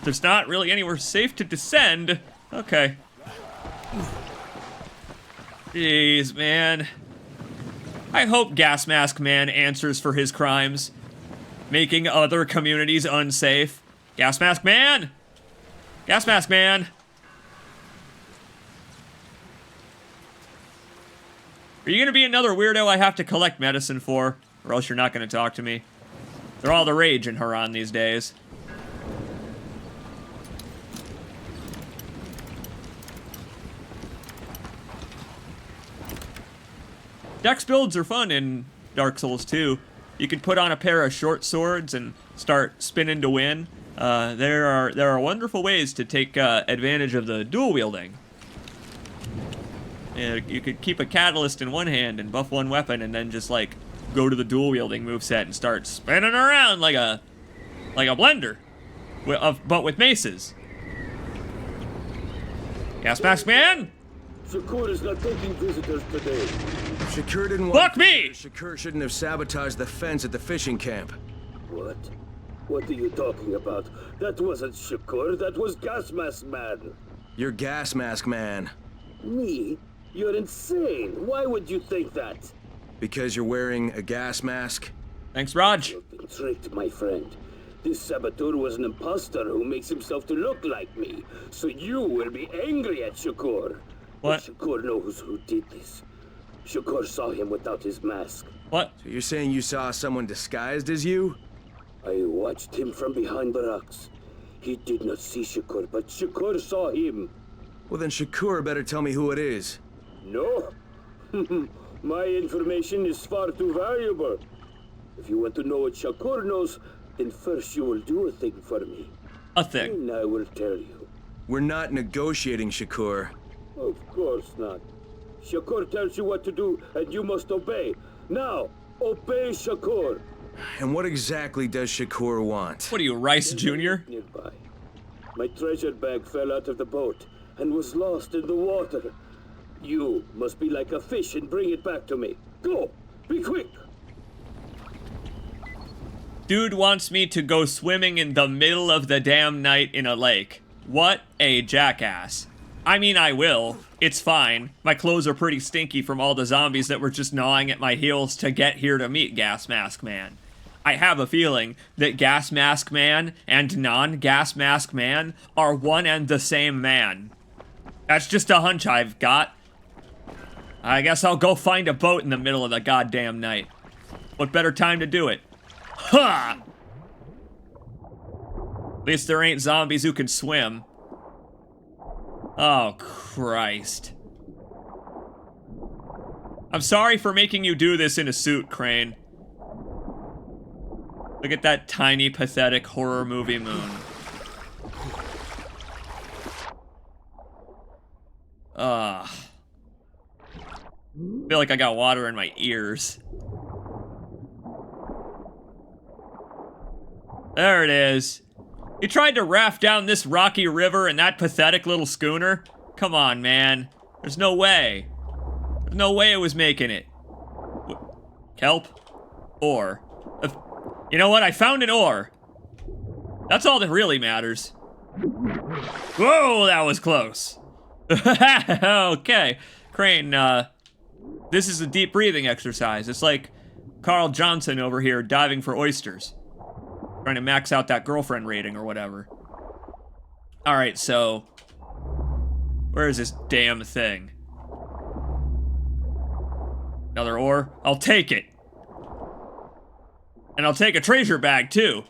There's not really anywhere safe to descend. Okay. Jeez, man. I hope Gas Mask Man answers for his crimes, making other communities unsafe. Gas Mask Man! Gas Mask Man! Are you gonna be another weirdo I have to collect medicine for? Or else you're not gonna talk to me. They're all the rage in Harran these days. Dex builds are fun in Dark Souls 2. You can put on a pair of short swords and start spinning to win. There are wonderful ways to take advantage of the dual wielding. You could keep a catalyst in one hand and buff one weapon, and then just like go to the dual wielding moveset and start spinning around like a blender, but with maces. Gas Mask Man. Shakur is not taking visitors today. Shakur didn't want. Fuck me! Shakur shouldn't have sabotaged the fence at the fishing camp. What? What are you talking about? That wasn't Shakur, that was Gas Mask Man. You're Gas Mask Man. Me? You're insane. Why would you think that? Because you're wearing a gas mask? Thanks, Raj. You've been tricked, my friend. This saboteur was an imposter who makes himself to look like me. So you will be angry at Shakur. What? But Shakur knows who did this. Shakur saw him without his mask. What? So you're saying you saw someone disguised as you? I watched him from behind the rocks. He did not see Shakur, but Shakur saw him. Well, then Shakur better tell me who it is. No. My information is far too valuable. If you want to know what Shakur knows, then first you will do a thing for me. A thing. And I will tell you. We're not negotiating, Shakur. Of course not. Shakur tells you what to do, and you must obey. Now, obey Shakur. And what exactly does Shakur want? What are you, Rice Jr.? Nearby. My treasure bag fell out of the boat and was lost in the water. You must be like a fish and bring it back to me. Go! Be quick! Dude wants me to go swimming in the middle of the damn night in a lake. What a jackass. I mean, I will. It's fine. My clothes are pretty stinky from all the zombies that were just gnawing at my heels to get here to meet Gas Mask Man. I have a feeling that Gas Mask Man and non-Gas Mask Man are one and the same man. That's just a hunch I've got. I guess I'll go find a boat in the middle of the goddamn night. What better time to do it? Ha! At least there ain't zombies who can swim. Oh, Christ. I'm sorry for making you do this in a suit, Crane. Look at that tiny, pathetic horror movie moon. I feel like I got water in my ears. There it is. You tried to raft down this rocky river in that pathetic little schooner? Come on, man. There's no way. There's no way it was making it. Kelp? Ore. You know what? I found an ore. That's all that really matters. Whoa, that was close. Okay. Crane, this is a deep breathing exercise. It's like Carl Johnson over here diving for oysters. Trying to max out that girlfriend rating or whatever. Alright, so... where is this damn thing? Another ore? I'll take it. And I'll take a treasure bag, too.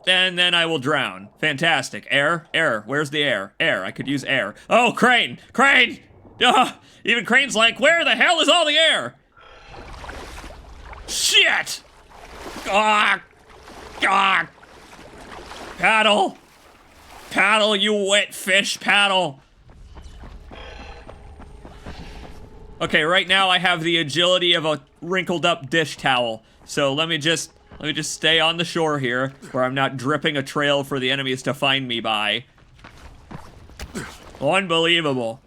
And then I will drown. Fantastic. Air? Air. Where's the air? Air. I could use air. Oh, Crane! Crane! Even Crane's like, where the hell is all the air? Shit! Ah! God! Paddle! Paddle, you wet fish, paddle! Okay, right now I have the agility of a wrinkled up dish towel. So let me just stay on the shore here, where I'm not dripping a trail for the enemies to find me by. Unbelievable.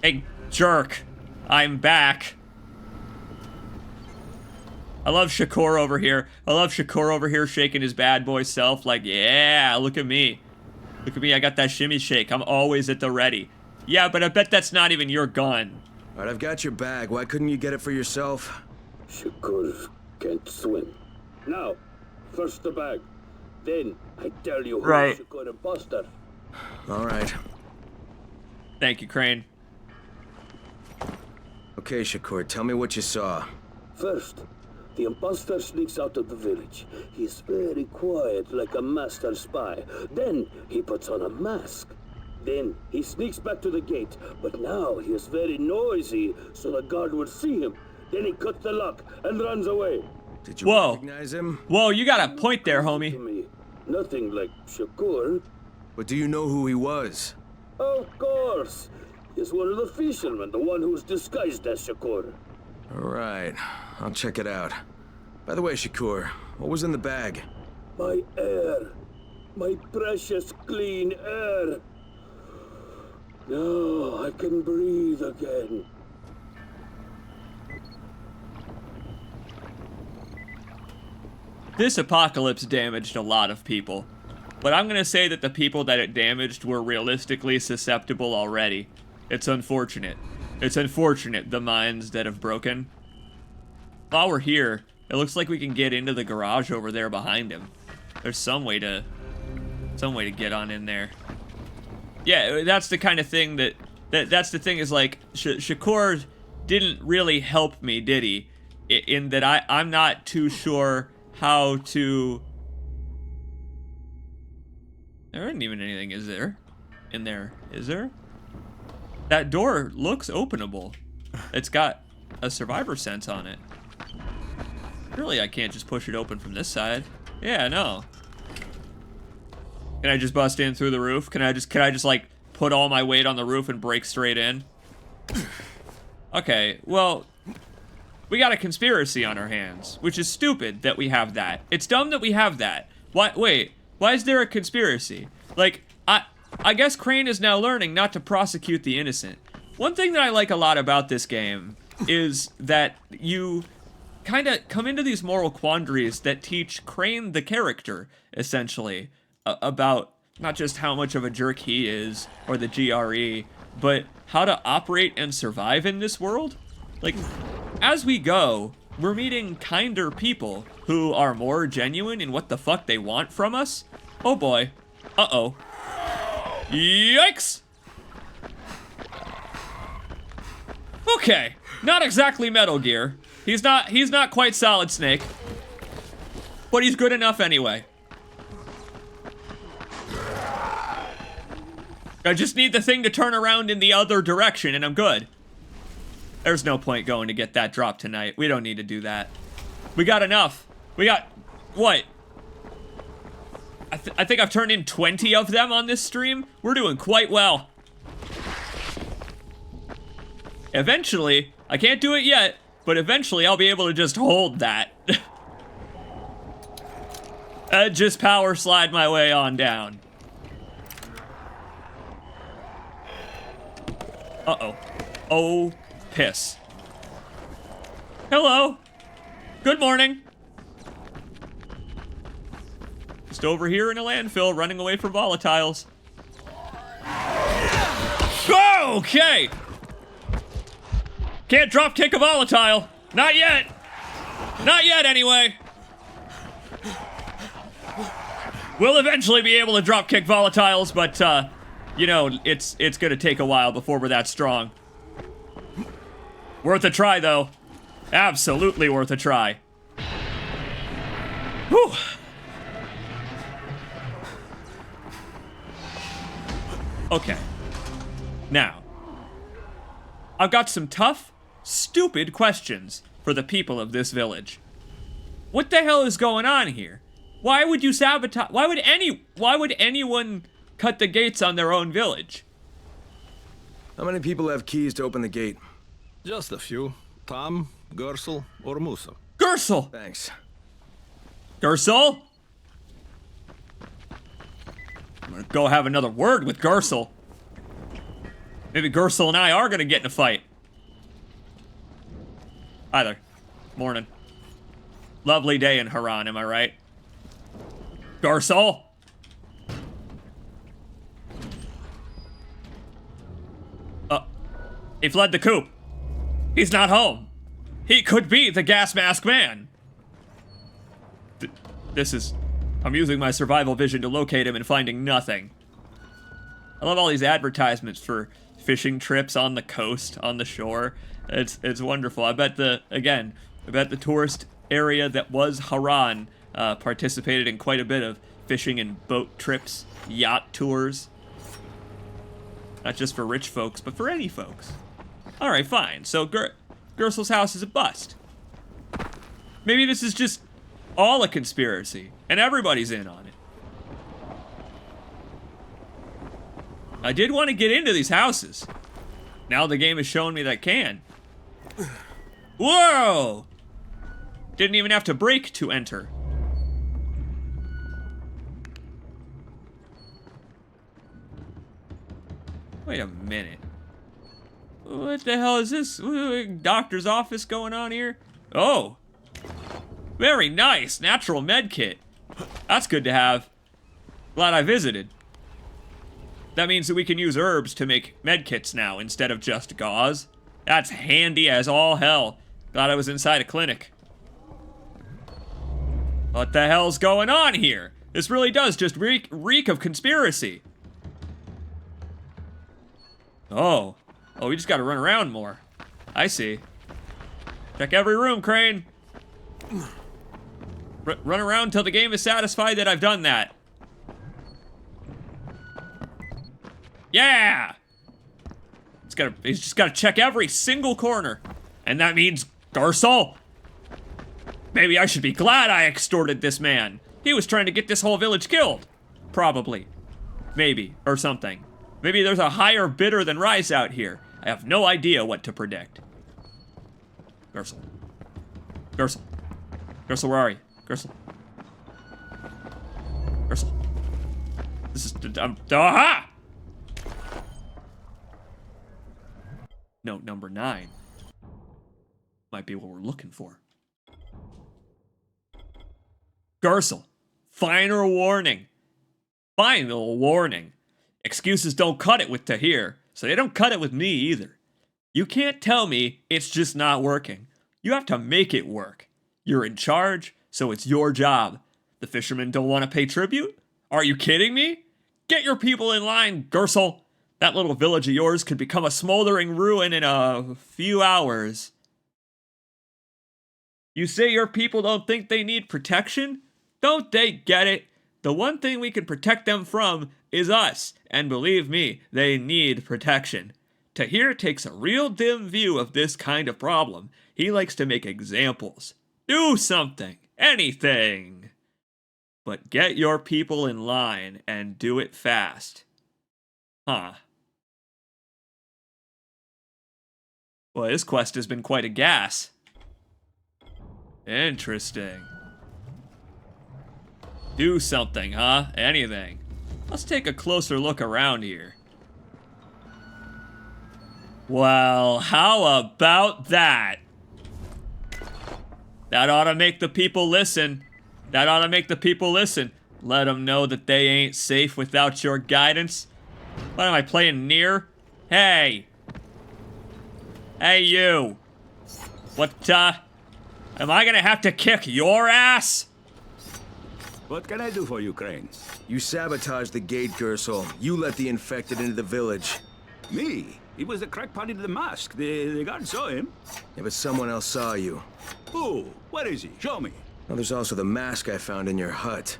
Hey, jerk. I'm back. I love Shakur over here. I love Shakur over here shaking his bad boy self like, yeah, look at me. Look at me, I got that shimmy shake. I'm always at the ready. Yeah, but I bet that's not even your gun. All right, I've got your bag. Why couldn't you get it for yourself? Shakur can't swim. Now, first the bag. Then, I tell you who's right. Shakur imposter. All right. Thank you, Crane. Okay, Shakur, tell me what you saw. First, the imposter sneaks out of the village. He's very quiet, like a master spy. Then, he puts on a mask. Then, he sneaks back to the gate. But now, he is very noisy, so the guard will see him. Then he cuts the lock and runs away. Did you recognize him? Whoa, you got a point there, homie. Nothing like Shakur. But do you know who he was? Of course. He's one of the fishermen, the one who's disguised as Shakur. All right, I'll check it out. By the way, Shakur, what was in the bag? My air. My precious, clean air. Now I can breathe again. This apocalypse damaged a lot of people. But I'm gonna say that the people that it damaged were realistically susceptible already. It's unfortunate. It's unfortunate, the minds that have broken. While we're here, it looks like we can get into the garage over there behind him. There's some way to get on in there. Yeah, that's the kind of thing that's the thing is like, Shakur didn't really help me, did he? In that I'm not too sure how to... There isn't even anything, is there? In there, is there? That door looks openable. It's got a survivor sense on it. Really, I can't just push it open from this side. Yeah, no. Can I just bust in through the roof? Can I just like put all my weight on the roof and break straight in? Okay, well, we got a conspiracy on our hands, which is stupid that we have that. It's dumb that we have that. Wait, why is there a conspiracy? Like, I guess Crane is now learning not to prosecute the innocent. One thing that I like a lot about this game is that you kind of come into these moral quandaries that teach Crane the character, essentially, about not just how much of a jerk he is, or the GRE, but how to operate and survive in this world. Like, as we go, we're meeting kinder people who are more genuine in what the fuck they want from us. Oh boy. Uh-oh. Yikes! Okay, not exactly Metal Gear. He's not quite Solid Snake. But he's good enough anyway. I just need the thing to turn around in the other direction and I'm good. There's no point going to get that drop tonight. We don't need to do that. We got enough. We got, what? I think I've turned in 20 of them on this stream. We're doing quite well. Eventually, I can't do it yet, but eventually I'll be able to just hold that. Just power slide my way on down. Uh-oh. Oh, piss. Hello. Good morning. Just over here in a landfill, running away from volatiles. Okay. Can't drop kick a volatile. Not yet. Not yet, anyway. We'll eventually be able to drop kick volatiles, but, you know, it's gonna take a while before we're that strong. Worth a try, though. Absolutely worth a try. Whew. Okay. Now, I've got some tough, stupid questions for the people of this village. What the hell is going on here? Why would you sabotage? Why would anyone cut the gates on their own village? How many people have keys to open the gate? Just a few. Tom, Gersel, or Musa. Gersel! Thanks. Gersel? I'm gonna go have another word with Gersel. Maybe Gersel and I are gonna get in a fight. Hi there. Morning. Lovely day in Harran, am I right? Gersel? He fled the coop. He's not home. He could be the gas mask man. I'm using my survival vision to locate him and finding nothing. I love all these advertisements for fishing trips on the coast, on the shore. It's wonderful. I bet the tourist area that was Harran participated in quite a bit of fishing and boat trips, yacht tours. Not just for rich folks, but for any folks. All right, fine. So Gersel's house is a bust. Maybe this is just all a conspiracy, and everybody's in on it. I did want to get into these houses. Now the game has shown me that I can. Whoa! Didn't even have to break to enter. Wait a minute. What the hell is this? Doctor's office going on here? Oh. Very nice. Natural med kit. That's good to have. Glad I visited. That means that we can use herbs to make med kits now instead of just gauze. That's handy as all hell. Glad I was inside a clinic. What the hell's going on here? This really does just reek of conspiracy. Oh, we just gotta run around more. I see. Check every room, Crane. Run around till the game is satisfied that I've done that. Yeah! He's just gotta check every single corner. And that means Gersel. Maybe I should be glad I extorted this man. He was trying to get this whole village killed. Probably. Maybe, or something. Maybe there's a higher bidder than Rise out here. I have no idea what to predict. Gersel. Gersel. Gersel, where are you? Gersel. Gersel. This is... aha! Note number 9. Might be what we're looking for. Gersel. Final warning. Final warning. Excuses don't cut it with Tahir, so they don't cut it with me either. You can't tell me it's just not working. You have to make it work. You're in charge, so it's your job. The fishermen don't want to pay tribute? Are you kidding me? Get your people in line, Gersel. That little village of yours could become a smoldering ruin in a few hours. You say your people don't think they need protection? Don't they get it? The one thing we can protect them from is us, and believe me, they need protection. Tahir takes a real dim view of this kind of problem. He likes to make examples. Do something, anything. But get your people in line and do it fast. Huh. Well, this quest has been quite a gas. Interesting. Do something, huh? Anything. Let's take a closer look around here. Well, how about that? That ought to make the people listen. That ought to make the people listen. Let them know that they ain't safe without your guidance. What am I playing near? Hey. Hey, you. What, am I gonna have to kick your ass? What can I do for you, Crane? You sabotaged the gate, Gersel. You let the infected into the village. Me? He was the crackpot in the mask. The guard saw him. Yeah, but someone else saw you. Who? Where is he? Show me. Well, there's also the mask I found in your hut.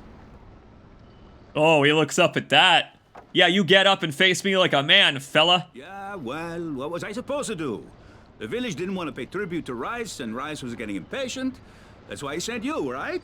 Oh, he looks up at that. Yeah, you get up and face me like a man, fella. Yeah, well, what was I supposed to do? The village didn't want to pay tribute to Rice, and Rice was getting impatient. That's why he sent you, right?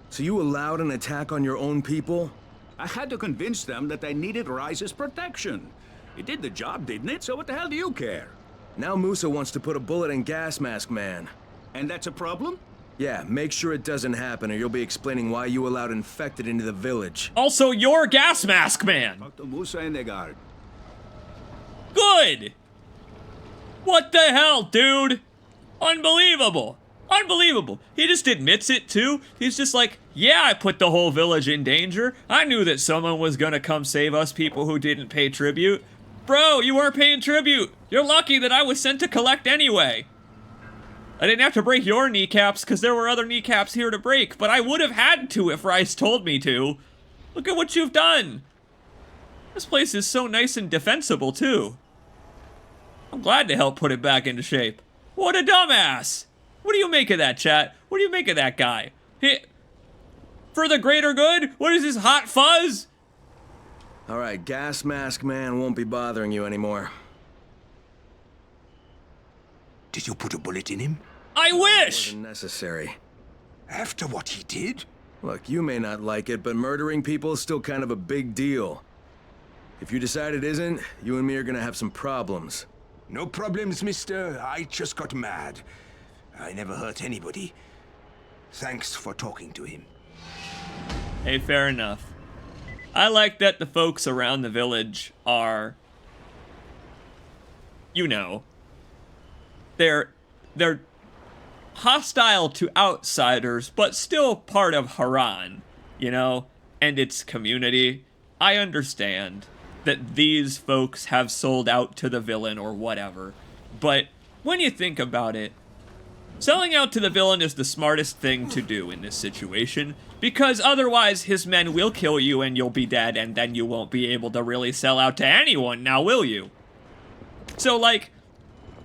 So you allowed an attack on your own people? I had to convince them that they needed Rice's protection. It did the job, didn't it? So what the hell do you care? Now Musa wants to put a bullet in Gas Mask Man. And that's a problem? Yeah, make sure it doesn't happen or you'll be explaining why you allowed infected into the village. Also, you're Gas Mask Man! Talk to Musa and the guard. Good! What the hell, dude? Unbelievable! Unbelievable. He just admits it, too. He's just like, yeah, I put the whole village in danger. I knew that someone was gonna come save us people who didn't pay tribute. Bro, you weren't paying tribute. You're lucky that I was sent to collect anyway. I didn't have to break your kneecaps because there were other kneecaps here to break, but I would have had to if Rice told me to. Look at what you've done. This place is so nice and defensible, too. I'm glad to help put it back into shape. What a dumbass! What do you make of that, chat? What do you make of that guy? For the greater good? What is this hot fuzz? Alright, Gas Mask Man won't be bothering you anymore. Did you put a bullet in him? I wish! It wasn't necessary. After what he did? Look, you may not like it, but murdering people is still kind of a big deal. If you decide it isn't, you and me are gonna have some problems. No problems, mister. I just got mad. I never hurt anybody. Thanks for talking to him. Hey, fair enough. I like that the folks around the village are, you know, they're hostile to outsiders, but still part of Harran, you know, and its community. I understand that these folks have sold out to the villain or whatever, but when you think about it, selling out to the villain is the smartest thing to do in this situation, because otherwise his men will kill you and you'll be dead, and then you won't be able to really sell out to anyone, now will you? So, like,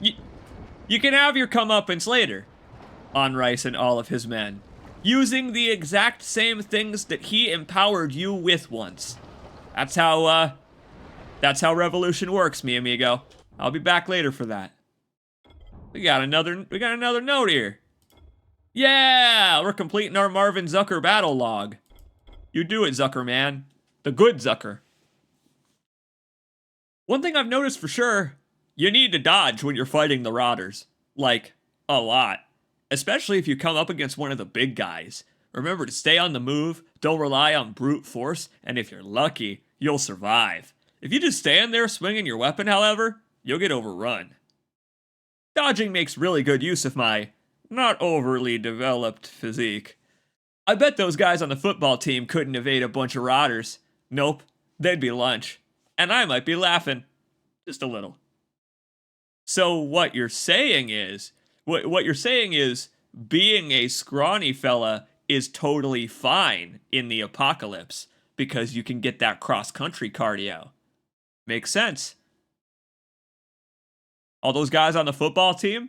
you can have your comeuppance later on Rice and all of his men, using the exact same things that he empowered you with once. That's how revolution works, mi amigo. I'll be back later for that. We got another note here. Yeah, we're completing our Marvin Zucker battle log. You do it, Zucker man. The good Zucker. One thing I've noticed for sure, you need to dodge when you're fighting the Rotters. Like, a lot. Especially if you come up against one of the big guys. Remember to stay on the move, don't rely on brute force, and if you're lucky, you'll survive. If you just stand there swinging your weapon, however, you'll get overrun. Dodging makes really good use of my not overly developed physique. I bet those guys on the football team couldn't evade a bunch of Rotters. Nope, they'd be lunch. And I might be laughing. Just a little. So what you're saying is, what you're saying is, being a scrawny fella is totally fine in the apocalypse. because you can get that cross-country cardio. Makes sense. All those guys on the football team,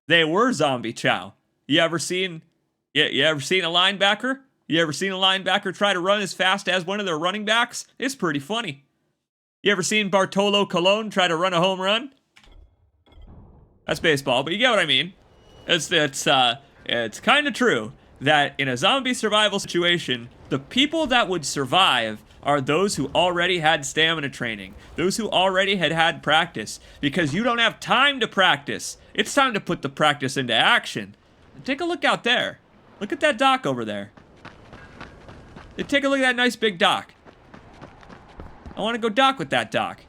they were zombie chow. You ever seen a linebacker? You ever seen a linebacker try to run as fast as one of their running backs? It's pretty funny. You ever seen Bartolo Colon try to run a home run? That's baseball, but you get what I mean. It's kind of true that in a zombie survival situation, the people that would survive are those who already had stamina training, those who already had practice, because you don't have time to practice. It's time to put the practice into action. And take a look out there. Look at that dock over there. And take a look at that nice big dock. I want to go dock with that dock.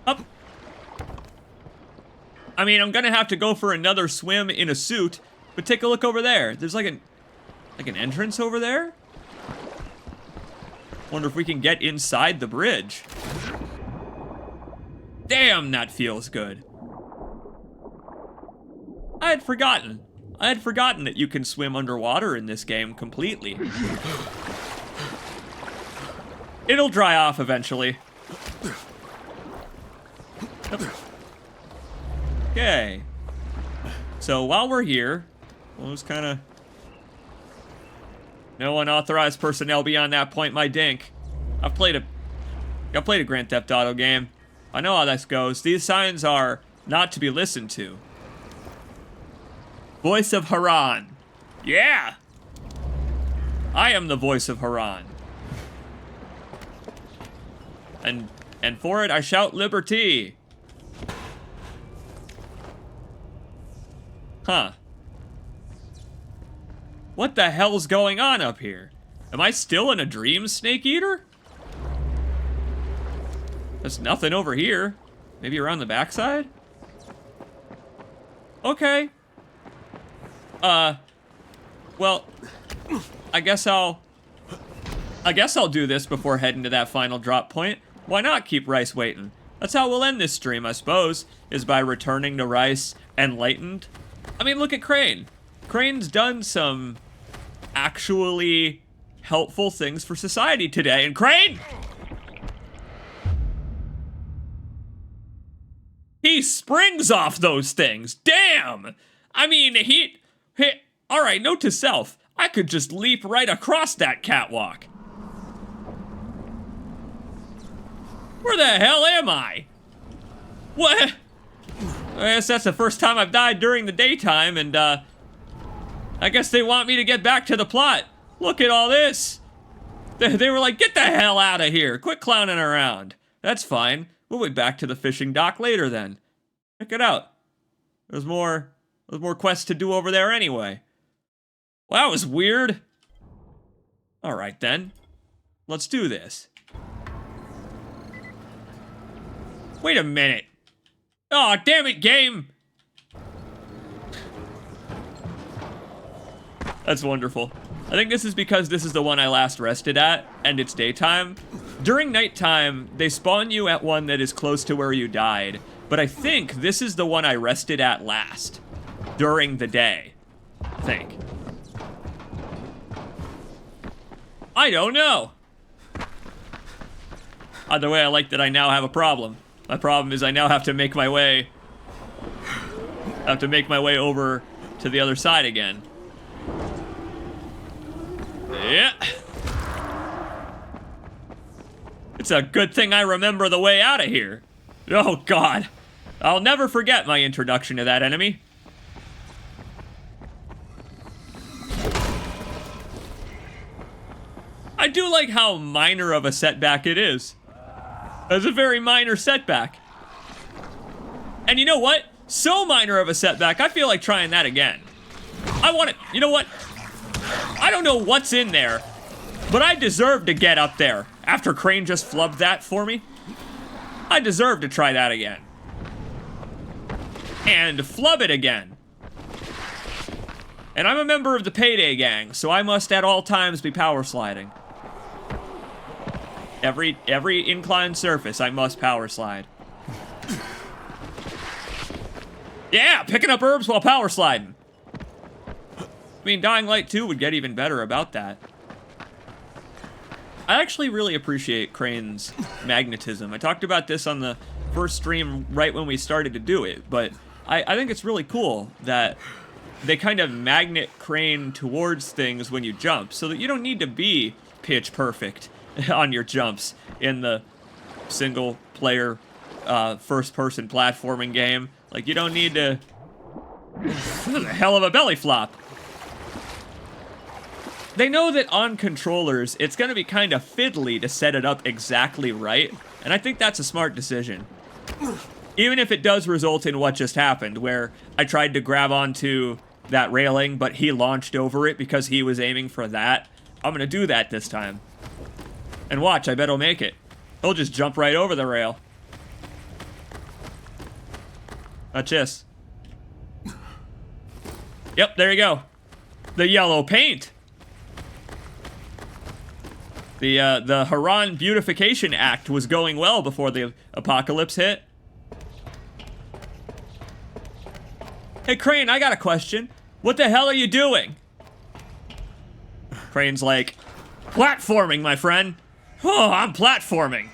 Up. I mean, I'm gonna have to go for another swim in a suit, but take a look over there. There's like an entrance over there. Wonder if we can get inside the bridge. Damn, that feels good. I had forgotten that you can swim underwater in this game completely. It'll dry off eventually. Okay. So while we're here, we'll just kind of... No unauthorized personnel beyond that point, my dink. I've played a Grand Theft Auto game. I know how this goes. These signs are not to be listened to. Voice of Harran. Yeah! I am the voice of Harran. And for it I shout liberty. Huh. What the hell's going on up here? Am I still in a dream, Snake Eater? There's nothing over here. Maybe around the backside? Okay. Well, I guess I'll do this before heading to that final drop point. Why not keep Rice waiting? That's how we'll end this stream, I suppose, is by returning to Rice enlightened. I mean, look at Crane. Crane's done some actually helpful things for society today, and Crane! He springs off those things. Damn! I mean, all right, note to self. I could just leap right across that catwalk. Where the hell am I? What? I guess that's the first time I've died during the daytime, and, I guess they want me to get back to the plot. Look at all this. They were like, get the hell out of here. Quit clowning around. That's fine. We'll be back to the fishing dock later then. Check it out. There's more quests to do over there anyway. Well, that was weird. All right then. Let's do this. Wait a minute. Oh, damn it, game. That's wonderful. I think this is because this is the one I last rested at, and it's daytime. During nighttime, they spawn you at one that is close to where you died, but I think this is the one I rested at last. During the day. I think. I don't know. Either way, I like that I now have a problem. My problem is I now have to make my way... over to the other side again. Yeah. It's a good thing I remember the way out of here. Oh, God. I'll never forget my introduction to that enemy. I do like how minor of a setback it is. It's a very minor setback. And you know what? So minor of a setback, I feel like trying that again. I want it. You know what? I don't know what's in there, but I deserve to get up there after Crane just flubbed that for me. I deserve to try that again. And flub it again. And I'm a member of the Payday Gang, so I must at all times be power sliding. Every inclined surface, I must power slide. Yeah, picking up herbs while power sliding. I mean, Dying Light 2 would get even better about that. I actually really appreciate Crane's magnetism. I talked about this on the first stream right when we started to do it, but I think it's really cool that they kind of magnet Crane towards things when you jump, so that you don't need to be pitch perfect on your jumps in the single-player first-person platforming game. Like, you don't need to... a hell of a belly flop. They know that on controllers, it's going to be kind of fiddly to set it up exactly right, and I think that's a smart decision. Even if it does result in what just happened, where I tried to grab onto that railing, but he launched over it because he was aiming for that. I'm going to do that this time. And watch, I bet he'll make it. He'll just jump right over the rail. Watch this. Yep, there you go. The yellow paint. The Harran Beautification Act was going well before the apocalypse hit. Hey, Crane, I got a question. What the hell are you doing? Crane's like, platforming, my friend. Oh, I'm platforming.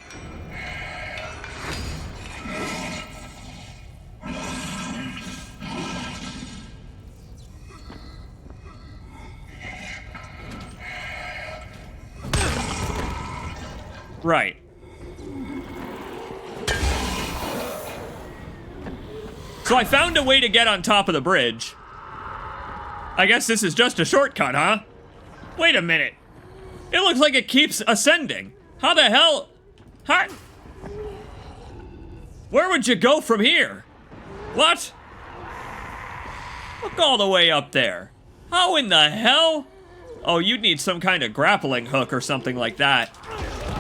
Right. So I found a way to get on top of the bridge. I guess this is just a shortcut, huh? Wait a minute. It looks like it keeps ascending. How the hell? Huh? Where would you go from here? What? Look all the way up there. How in the hell? Oh, you'd need some kind of grappling hook or something like that.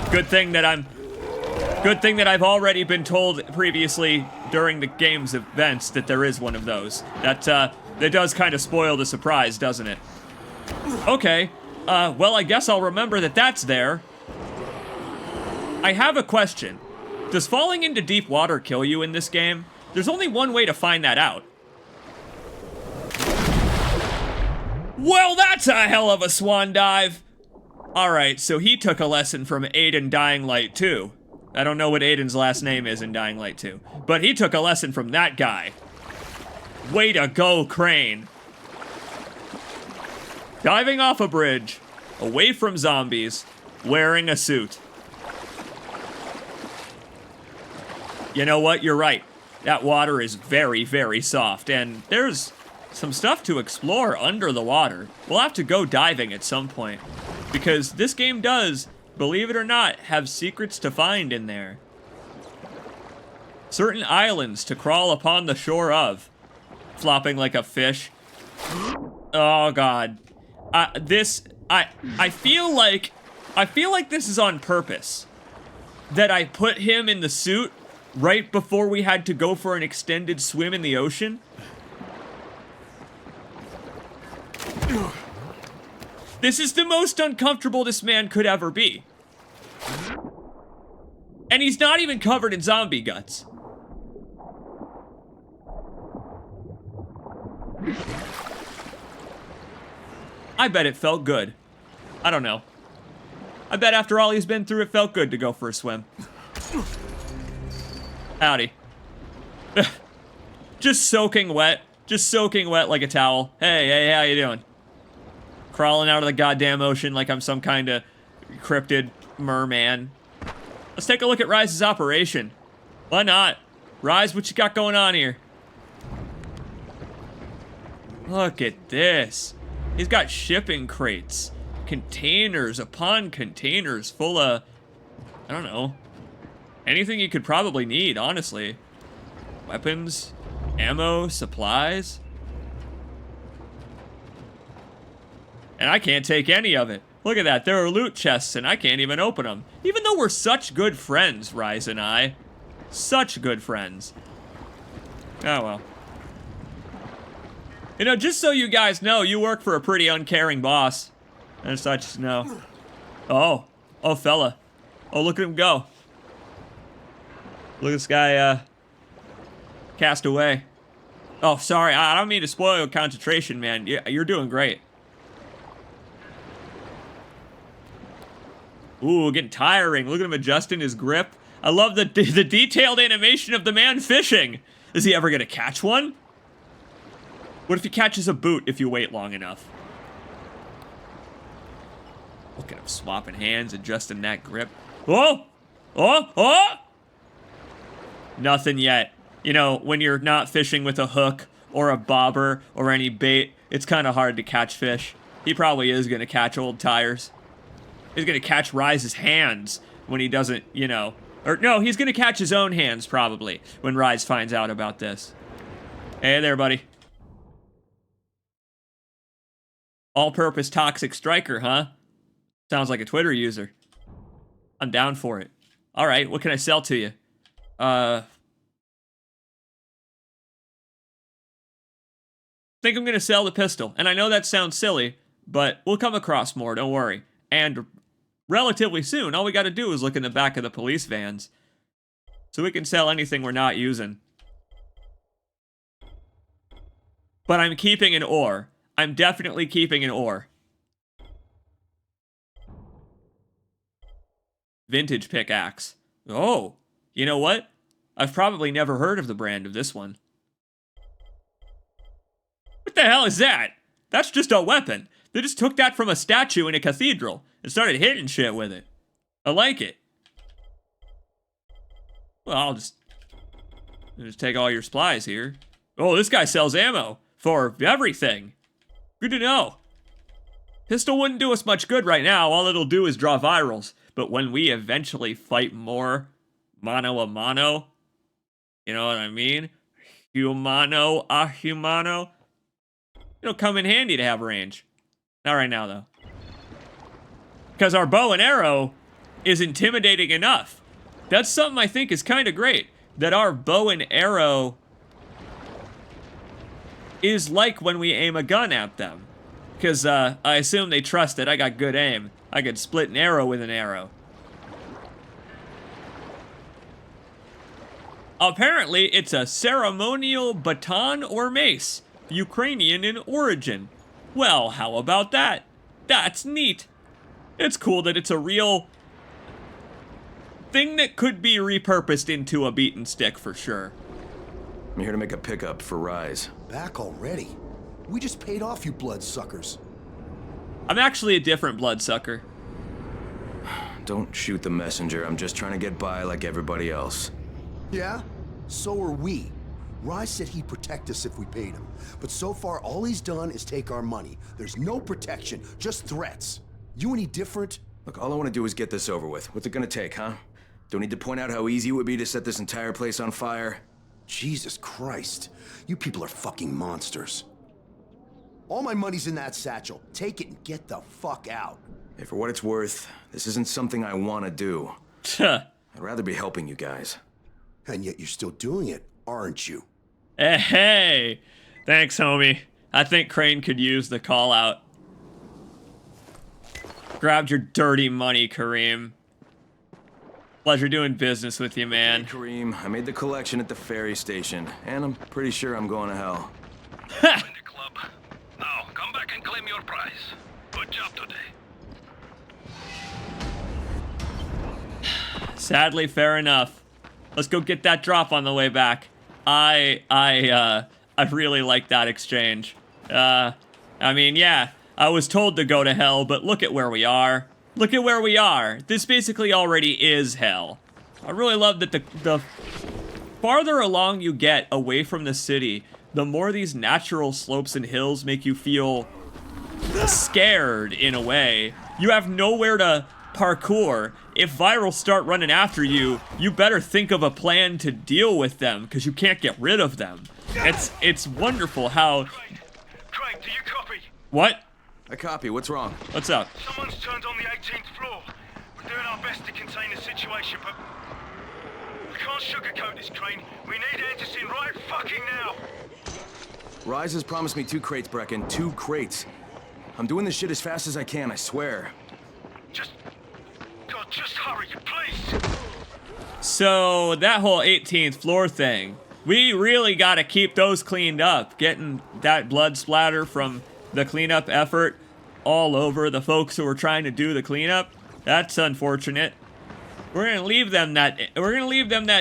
Good thing that I've already been told previously during the game's events that there is one of those. That does kind of spoil the surprise, doesn't it? Okay, well, I guess I'll remember that that's there. I have a question. Does falling into deep water kill you in this game? There's only one way to find that out. Well, that's a hell of a swan dive. Alright, so he took a lesson from Aiden Dying Light 2. I don't know what Aiden's last name is in Dying Light 2, but he took a lesson from that guy. Way to go, Crane. Diving off a bridge, away from zombies, wearing a suit. You know what? You're right. That water is very, very soft, and there's some stuff to explore under the water. We'll have to go diving at some point, because this game does, believe it or not, have secrets to find in there. Certain islands to crawl upon the shore of. Flopping like a fish. Oh god. I feel like this is on purpose. That I put him in the suit right before we had to go for an extended swim in the ocean. This is the most uncomfortable this man could ever be. And he's not even covered in zombie guts. I bet it felt good. I don't know. I bet after all he's been through, it felt good to go for a swim. Howdy. Just soaking wet. Just soaking wet like a towel. Hey, how you doing? Crawling out of the goddamn ocean like I'm some kind of cryptid merman. Let's take a look at Rise's operation. Why not? Rise, what you got going on here? Look at this. He's got shipping crates. Containers upon containers full of, I don't know, anything you could probably need, honestly. Weapons, ammo, supplies. And I can't take any of it. Look at that, there are loot chests and I can't even open them. Even though we're such good friends, Rise and I. Such good friends. Oh well. You know, just so you guys know, you work for a pretty uncaring boss. And such, no. Oh, fella. Oh, look at him go. Look at this guy, cast away. Oh, sorry, I don't mean to spoil your concentration, man. You're doing great. Ooh, getting tiring. Look at him adjusting his grip. I love the detailed animation of the man fishing. Is he ever gonna catch one? What if he catches a boot if you wait long enough? Look at him swapping hands, adjusting that grip. Oh! Oh! Oh! Nothing yet. You know, when you're not fishing with a hook or a bobber or any bait, it's kind of hard to catch fish. He probably is going to catch old tires. He's going to catch Rise's hands when he doesn't, you know. Or no, he's going to catch his own hands probably when Rise finds out about this. Hey there, buddy. All-purpose toxic striker, huh? Sounds like a Twitter user. I'm down for it. All right, what can I sell to you? Think I'm gonna sell the pistol. And I know that sounds silly, but we'll come across more, don't worry. And relatively soon, all we gotta do is look in the back of the police vans. So we can sell anything we're not using. But I'm keeping an ore. I'm definitely keeping an ore. Vintage pickaxe. Oh, you know what? I've probably never heard of the brand of this one. What the hell is that? That's just a weapon. They just took that from a statue in a cathedral and started hitting shit with it. I like it. Well, I'll just take all your supplies here. Oh, this guy sells ammo for everything. Good to know. Pistol wouldn't do us much good right now. All it'll do is draw virals. But when we eventually fight more mano a mano, you know what I mean? Humano a humano. It'll come in handy to have range. Not right now, though. Because our bow and arrow is intimidating enough. That's something I think is kind of great. That our bow and arrow is like when we aim a gun at them. Because I assume they trust that I got good aim. I could split an arrow with an arrow. Apparently, it's a ceremonial baton or mace. Ukrainian in origin. Well, how about that? That's neat. It's cool that it's a real thing that could be repurposed into a beaten stick for sure. I'm here to make a pickup for Rise. Back already? We just paid off, you bloodsuckers. I'm actually a different bloodsucker. Don't shoot the messenger. I'm just trying to get by like everybody else. Yeah? So are we. Rise said he'd protect us if we paid him. But so far, all he's done is take our money. There's no protection, just threats. You any different? Look, all I want to do is get this over with. What's it gonna take, huh? Don't need to point out how easy it would be to set this entire place on fire. Jesus Christ. You people are fucking monsters. All my money's in that satchel. Take it and get the fuck out. Hey, for what it's worth, this isn't something I want to do. I'd rather be helping you guys. And yet you're still doing it, aren't you? Hey, thanks, homie. I think Crane could use the call out. Grabbed your dirty money, Kareem. Pleasure doing business with you, man. Hey, Kareem, I made the collection at the ferry station, and I'm pretty sure I'm going to hell. Now, come back and claim your prize. Good job today. Sadly, fair enough. Let's go get that drop on the way back. I really like that exchange. I mean, yeah, I was told to go to hell, but look at where we are. Look at where we are. This basically already is hell. I really love that the farther along you get away from the city, the more these natural slopes and hills make you feel scared in a way. You have nowhere to parkour. If virals start running after you, you better think of a plan to deal with them, because you can't get rid of them. It's wonderful how... Craig, do you copy? What? I copy. What's wrong? What's up? Someone's turned on the 18th floor. We're doing our best to contain the situation, but we can't sugarcoat this, Crane. We need answers in right fucking now. Rise has promised me 2 crates, Brecken. 2 crates. I'm doing this shit as fast as I can, I swear. Just hurry, please. So, that whole 18th floor thing, we really gotta keep those cleaned up. Getting that blood splatter from the cleanup effort all over the folks who were trying to do the cleanup. That's unfortunate. We're gonna leave them that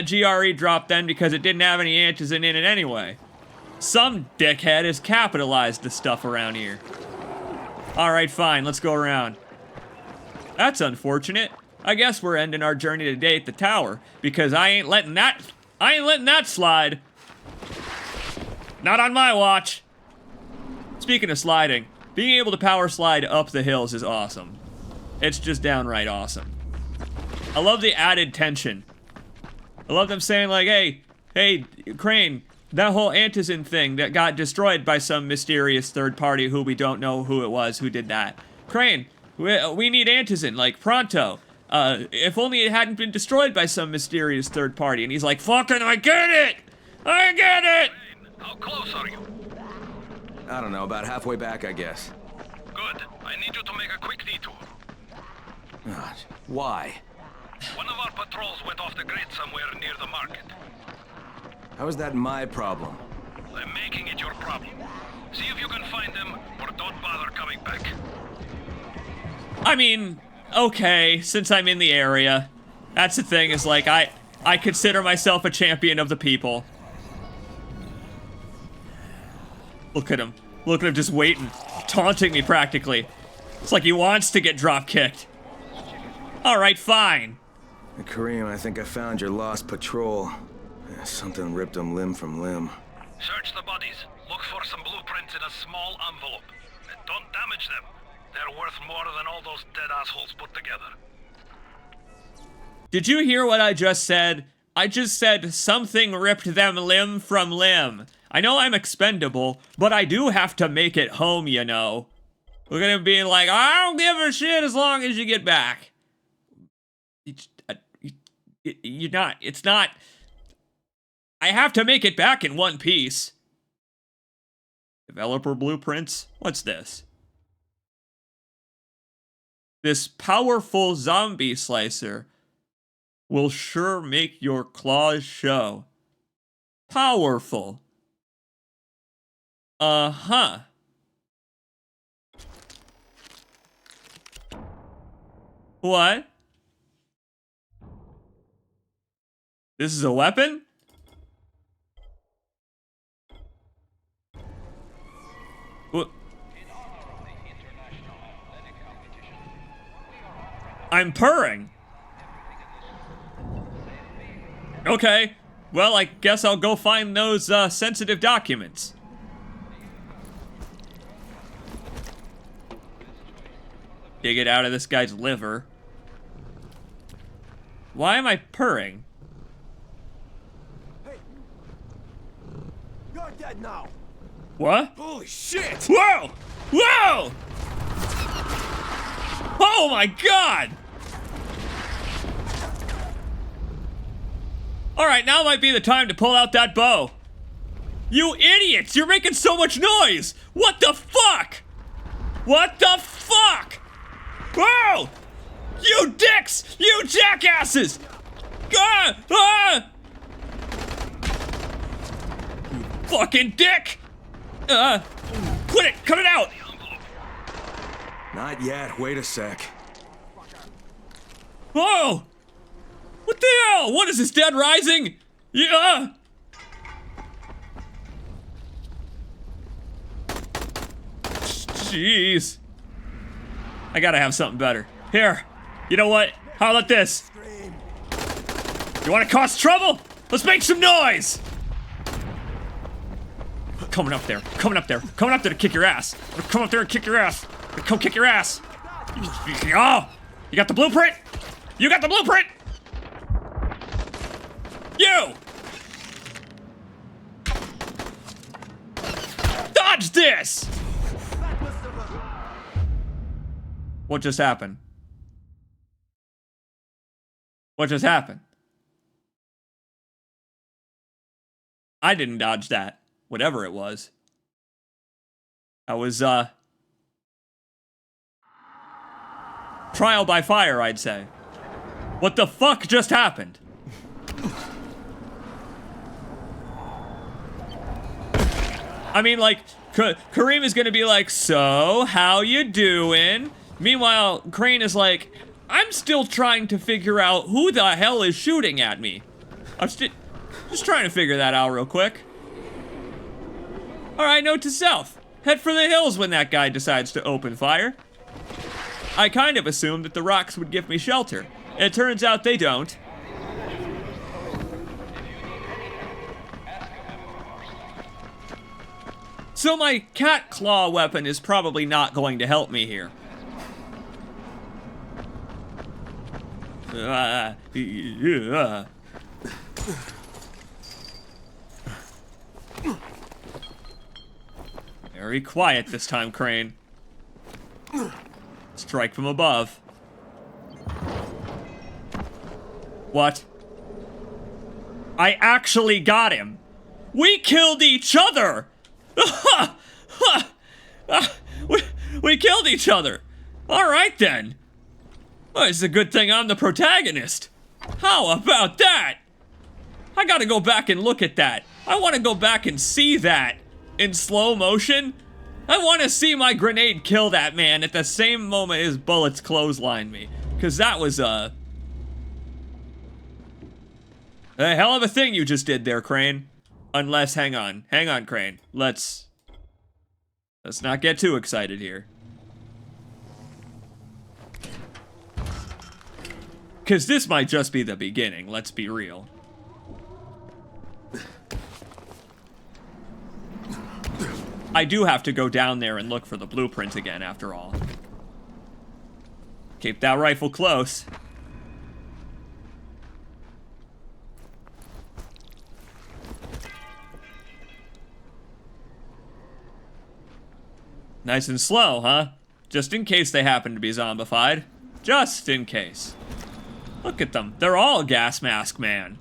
GRE drop then because it didn't have any antizin in it anyway. Some dickhead has capitalized the stuff around here. Alright, fine, let's go around. That's unfortunate. I guess we're ending our journey today at the tower because I ain't letting that slide. Not on my watch. Speaking of sliding, being able to power slide up the hills is awesome. It's just downright awesome. I love the added tension. I love them saying like, hey, Crane, that whole antizin thing that got destroyed by some mysterious third party who we don't know who it was who did that. Crane, we need antizin, like, pronto. If only it hadn't been destroyed by some mysterious third party. And he's like, fucking, I get it! I get it! How close are you? I don't know, about halfway back, I guess. Good. I need you to make a quick detour. God, why? One of our patrols went off the grid somewhere near the market. How is that my problem? I'm making it your problem. See if you can find them, or don't bother coming back. I mean, okay, since I'm in the area. That's the thing, is like, I consider myself a champion of the people. Look at him. Look at him just waiting. Taunting me, practically. It's like he wants to get drop-kicked. Alright, fine. Kareem, I think I found your lost patrol. Something ripped them limb from limb. Search the bodies. Look for some blueprints in a small envelope. And don't damage them. They're worth more than all those dead assholes put together. Did you hear what I just said? I just said something ripped them limb from limb. I know I'm expendable, but I do have to make it home, you know. Look at him being like, I don't give a shit as long as you get back. You're not, it's not, I have to make it back in one piece. Developer blueprints? What's this? This powerful zombie slicer will sure make your claws show. Powerful. Uh-huh. What? This is a weapon? What? I'm purring. Okay. Well, I guess I'll go find those sensitive documents. Dig it out of this guy's liver. Why am I purring? You're dead now. What? Holy shit! Whoa! Whoa! Oh my god! Alright, now might be the time to pull out that bow. You idiots! You're making so much noise! What the fuck? What the fuck? Whoa! You dicks! You jackasses! Ah! Ah! You fucking dick! Quit it! Cut it out! Not yet. Wait a sec. Whoa! What the hell? What is this, Dead Rising? Yeah! Jeez. I gotta have something better. Here. You know what? How about this? You wanna cause trouble? Let's make some noise! Coming up there. Coming up there. Coming up there to kick your ass. Come up there and kick your ass. Come kick your ass. Oh! You got the blueprint? You got the blueprint? You! Dodge this! What just happened? What just happened? I didn't dodge that. Whatever it was. I was, trial by fire, I'd say. What the fuck just happened? I mean, like, Kareem is gonna be like, so, how you doing? Meanwhile, Crane is like, I'm still trying to figure out who the hell is shooting at me. I'm just trying to figure that out real quick. Alright, note to self. Head for the hills when that guy decides to open fire. I kind of assumed that the rocks would give me shelter. It turns out they don't. So my cat claw weapon is probably not going to help me here. Very quiet this time, Crane. Strike from above. What? I actually got him. We killed each other. We killed each other. All right then. Well, it's a good thing I'm the protagonist. How about that? I gotta go back and look at that. I want to go back and see that in slow motion. I want to see my grenade kill that man at the same moment his bullets clothesline me. Because that was a hell of a thing you just did there, Crane. Unless, hang on, Crane. Let's not get too excited here. Because this might just be the beginning, let's be real. I do have to go down there and look for the blueprint again, after all. Keep that rifle close. Nice and slow, huh? Just in case they happen to be zombified. Just in case. Look at them. They're all gas mask man.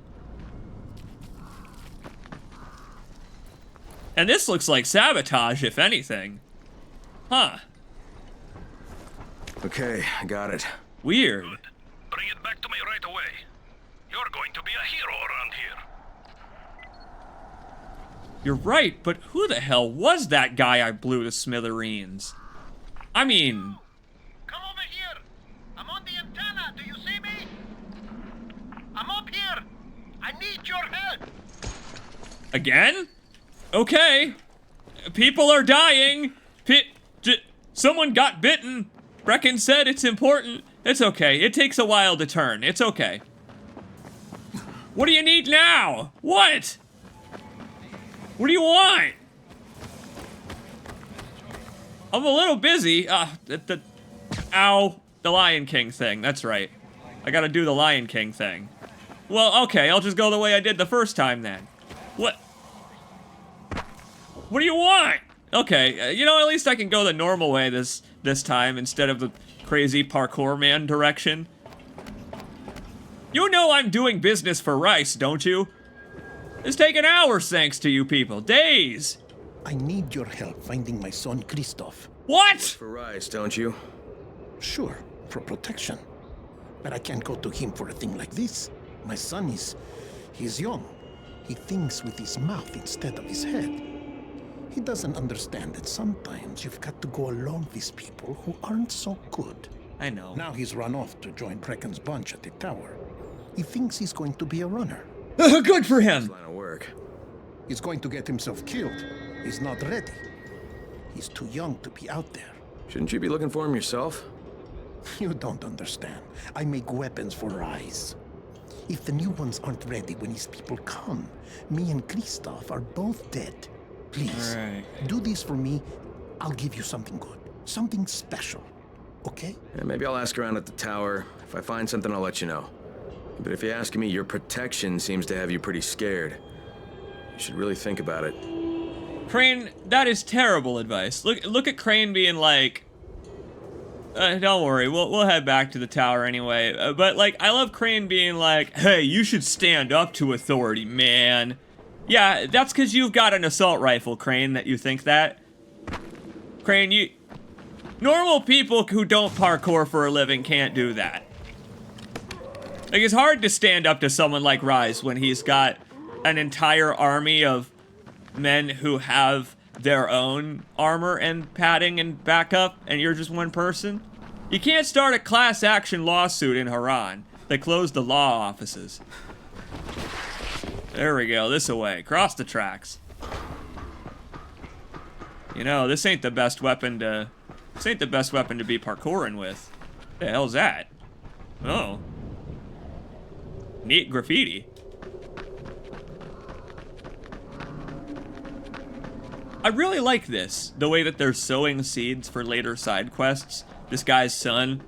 And this looks like sabotage, if anything. Huh. Okay, I got it. Weird. Good. Bring it back to me right away. You're going to be a hero around here. You're right, but who the hell was that guy I blew to smithereens? I mean... Come over here. I'm on the antenna. Do you see me? I'm up here. I need your help. Again? Okay. People are dying. Someone got bitten. Brecken said it's important. It's okay. It takes a while to turn. It's okay. What do you need now? What? What do you want? I'm a little busy. Ow. The Lion King thing. That's right. I gotta do the Lion King thing. Well, okay. I'll just go the way I did the first time then. What? What do you want? Okay, you know, at least I can go the normal way this time instead of the crazy parkour man direction. You know I'm doing business for Rice, don't you? It's taken hours thanks to you people. Days. I need your help finding my son Christoph. What? For Rice, don't you? Sure, for protection. But I can't go to him for a thing like this. My son he's young. He thinks with his mouth instead of his head. He doesn't understand that sometimes you've got to go along with people who aren't so good. I know. Now he's run off to join Brecken's bunch at the tower. He thinks he's going to be a runner. Good for him! Line of work. He's going to get himself killed. He's not ready. He's too young to be out there. Shouldn't you be looking for him yourself? You don't understand. I make weapons for Rise. If the new ones aren't ready when his people come, me and Christoph are both dead. Please, do this for me. I'll give you something good. Something special. Okay? Yeah, maybe I'll ask around at the tower. If I find something, I'll let you know. But if you ask me, your protection seems to have you pretty scared. You should really think about it. Crane, that is terrible advice. Look at Crane being like, don't worry, we'll head back to the tower anyway. But like, I love Crane being like, hey, you should stand up to authority, man. Yeah, that's because you've got an assault rifle, Crane, that you think that. Crane, normal people who don't parkour for a living can't do that. Like, it's hard to stand up to someone like Rise when he's got an entire army of men who have their own armor and padding and backup, and you're just one person. You can't start a class action lawsuit in Harran. They closed the law offices. There we go, this away. Cross the tracks. You know, this ain't the best weapon to... This ain't the best weapon to be parkouring with. The hell's that? Oh. Neat graffiti. I really like this. The way that they're sowing seeds for later side quests. This guy's son,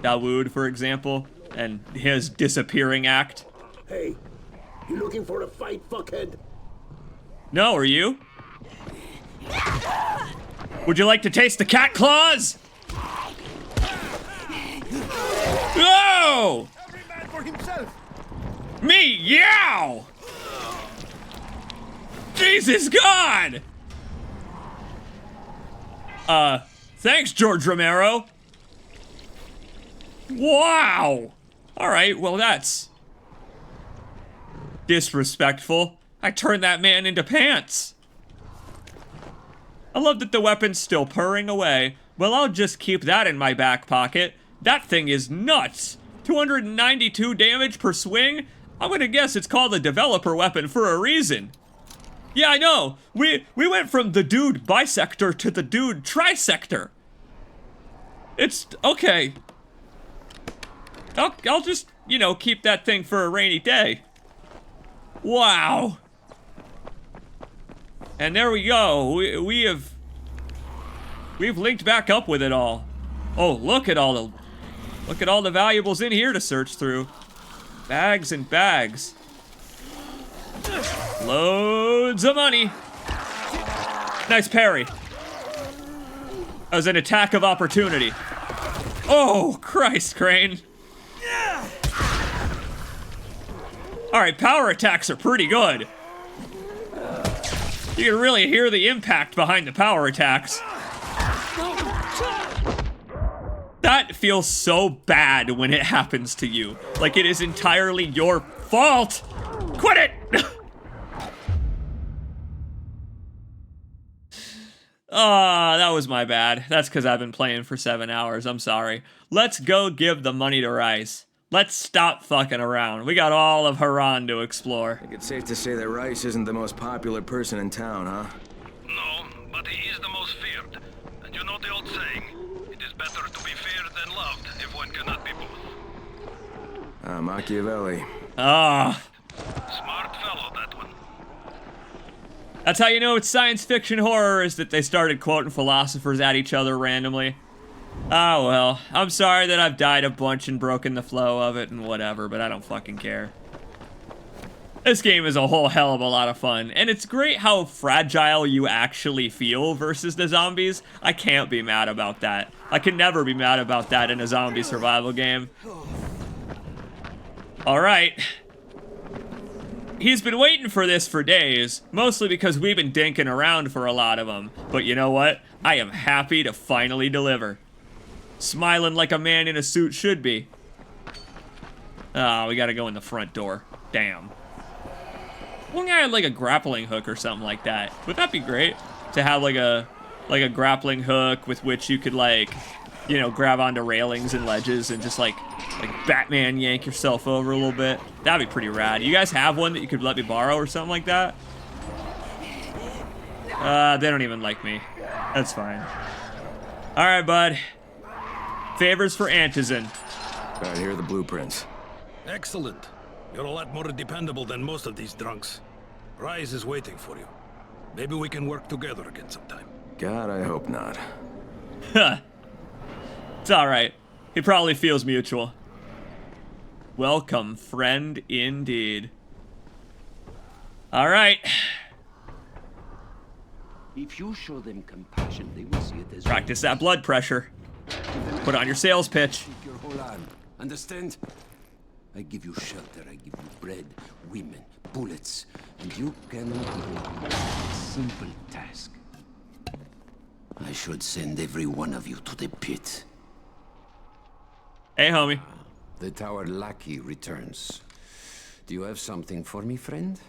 Dawood, for example, and his disappearing act. Hey, you looking for a fight, fuckhead? No, are you? Would you like to taste the cat claws? Oh! Every man for himself. Me, yow! Jesus God! Thanks, George Romero. Wow! Alright, well that's... disrespectful. I turned that man into pants. I love that the weapon's still purring away. Well, I'll just keep that in my back pocket. That thing is nuts. 292 damage per swing? I'm gonna guess it's called a developer weapon for a reason. Yeah, I know. We went from the dude bisector to the dude trisector. It's okay. I'll just, you know, keep that thing for a rainy day. Wow. And there we go. We've linked back up with it all. Oh, look at all the valuables in here to search through. Bags and bags. Loads of money. Nice parry. That was an attack of opportunity. Oh, Christ, Crane. Alright, power attacks are pretty good. You can really hear the impact behind the power attacks. That feels so bad when it happens to you. Like it is entirely your fault. Quit it! That was my bad. That's because I've been playing for 7 hours. I'm sorry. Let's go give the money to Rice. Let's stop fucking around. We got all of Harran to explore. I think it's safe to say that Rice isn't the most popular person in town, huh? No, but he is the most feared. And you know the old saying, it is better to be feared than loved if one cannot be both. Machiavelli. Ah. Smart fellow, that one. That's how you know it's science fiction horror, is that they started quoting philosophers at each other randomly. Oh well, I'm sorry that I've died a bunch and broken the flow of it and whatever, but I don't fucking care. This game is a whole hell of a lot of fun, and it's great how fragile you actually feel versus the zombies. I can't be mad about that. I can never be mad about that in a zombie survival game. Alright. He's been waiting for this for days, mostly because we've been dinking around for a lot of them. But you know what? I am happy to finally deliver. Smiling like a man in a suit should be. Oh, we gotta go in the front door. Damn. One guy had like a grappling hook or something like that. Would that be great? To have like a grappling hook with which you could like, you know, grab onto railings and ledges and just like Batman yank yourself over a little bit. That'd be pretty rad. You guys have one that you could let me borrow or something like that? They don't even like me. That's fine. Alright, bud. Favors for Antizin. Alright, here are the blueprints. Excellent. You're a lot more dependable than most of these drunks. Rise is waiting for you. Maybe we can work together again sometime. God, I hope not. Huh. It's alright. He probably feels mutual. Welcome, friend, indeed. Alright. If you show them compassion, they will see it as Practice that blood pressure. Put on your sales pitch. your whole arm. Understand? I give you shelter, I give you bread, women, bullets, and you cannot even do a simple task. I should send every one of you to the pit. Hey, homie. The tower lackey returns. Do you have something for me, friend?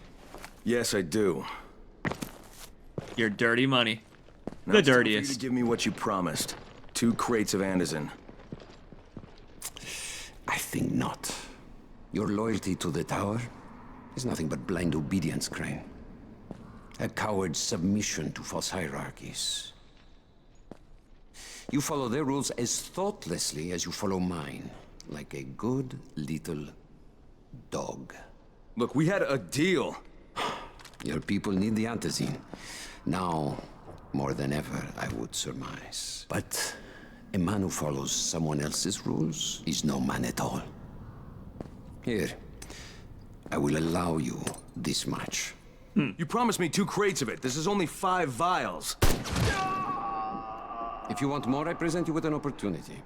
Yes, I do. Your dirty money. Now The it's time for you dirtiest. to give me what you promised. 2 crates of Antizin. think not. Your loyalty to the tower is nothing but blind obedience, Crane. A coward's submission to false hierarchies. You follow their rules as thoughtlessly as you follow mine, like a good little dog. Look, we had a deal. Your people need the antizine. Now, more than ever, I would surmise. But a man who follows someone else's rules is no man at all. Here, I will allow you this much. You promised me 2 crates of it. This is only 5 vials. If you want more, I present you with an opportunity.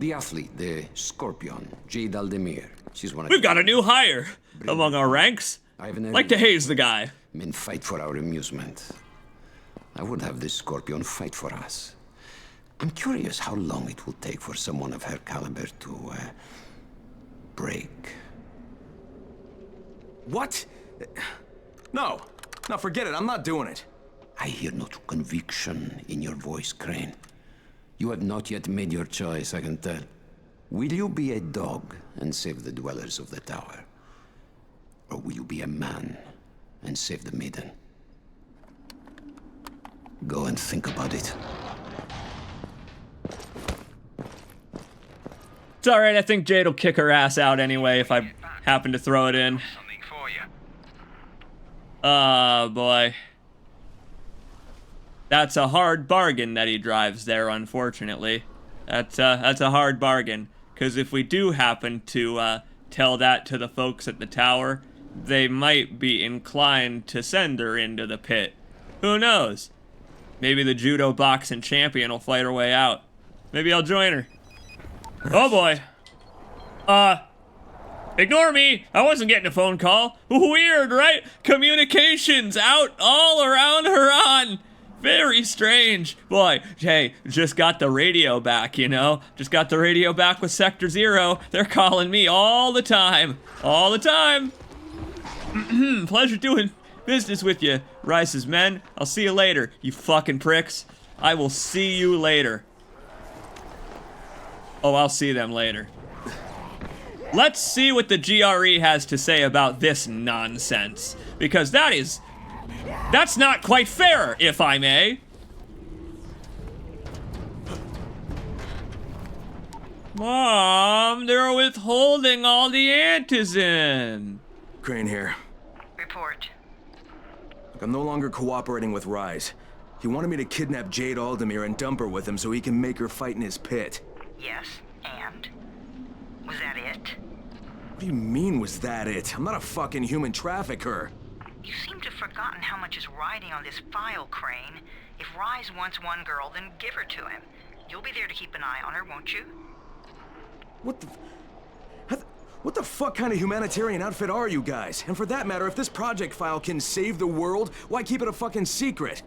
The athlete, the Scorpion, Jade Aldemir. She's one of We've got a new hire among our ranks. Like to haze the guy. Men fight for our amusement. I would have this Scorpion fight for us. I'm curious how long it will take for someone of her caliber to, break. What? No. No, forget it. I'm not doing it. I hear no conviction in your voice, Crane. You have not yet made your choice, I can tell. Will you be a dog and save the dwellers of the tower? Or will you be a man and save the maiden? Go and think about it. It's alright, I think Jade will kick her ass out anyway if I happen to throw it in. Oh boy. That's a hard bargain that he drives there, unfortunately. That's a hard bargain. Because if we do happen to tell that to the folks at the tower, they might be inclined to send her into the pit. Who knows? Maybe the judo boxing champion will fight her way out. Maybe I'll join her. Oh boy. Ignore me. I wasn't getting a phone call. Weird, right? Communications out all around Harran. Very strange. Boy, hey, just got the radio back, you know? Just got the radio back with Sector 0. They're calling me all the time. All the time. Pleasure doing business with you, Rice's men. I'll see you later, you fucking pricks. I will see you later. Oh, I'll see them later. Let's see what the GRE has to say about this nonsense. Because that's not quite fair, if I may. Mom, they're withholding all the antizin. Crane here. Report. Look, I'm no longer cooperating with Rise. He wanted me to kidnap Jade Aldemir and dump her with him so he can make her fight in his pit. Yes, and? Was that it? What do you mean, was that it? I'm not a fucking human trafficker. You seem to have forgotten how much is riding on this file, Crane. If Rise wants one girl, then give her to him. You'll be there to keep an eye on her, won't you? What the fuck kind of humanitarian outfit are you guys? And for that matter, if this project file can save the world, why keep it a fucking secret?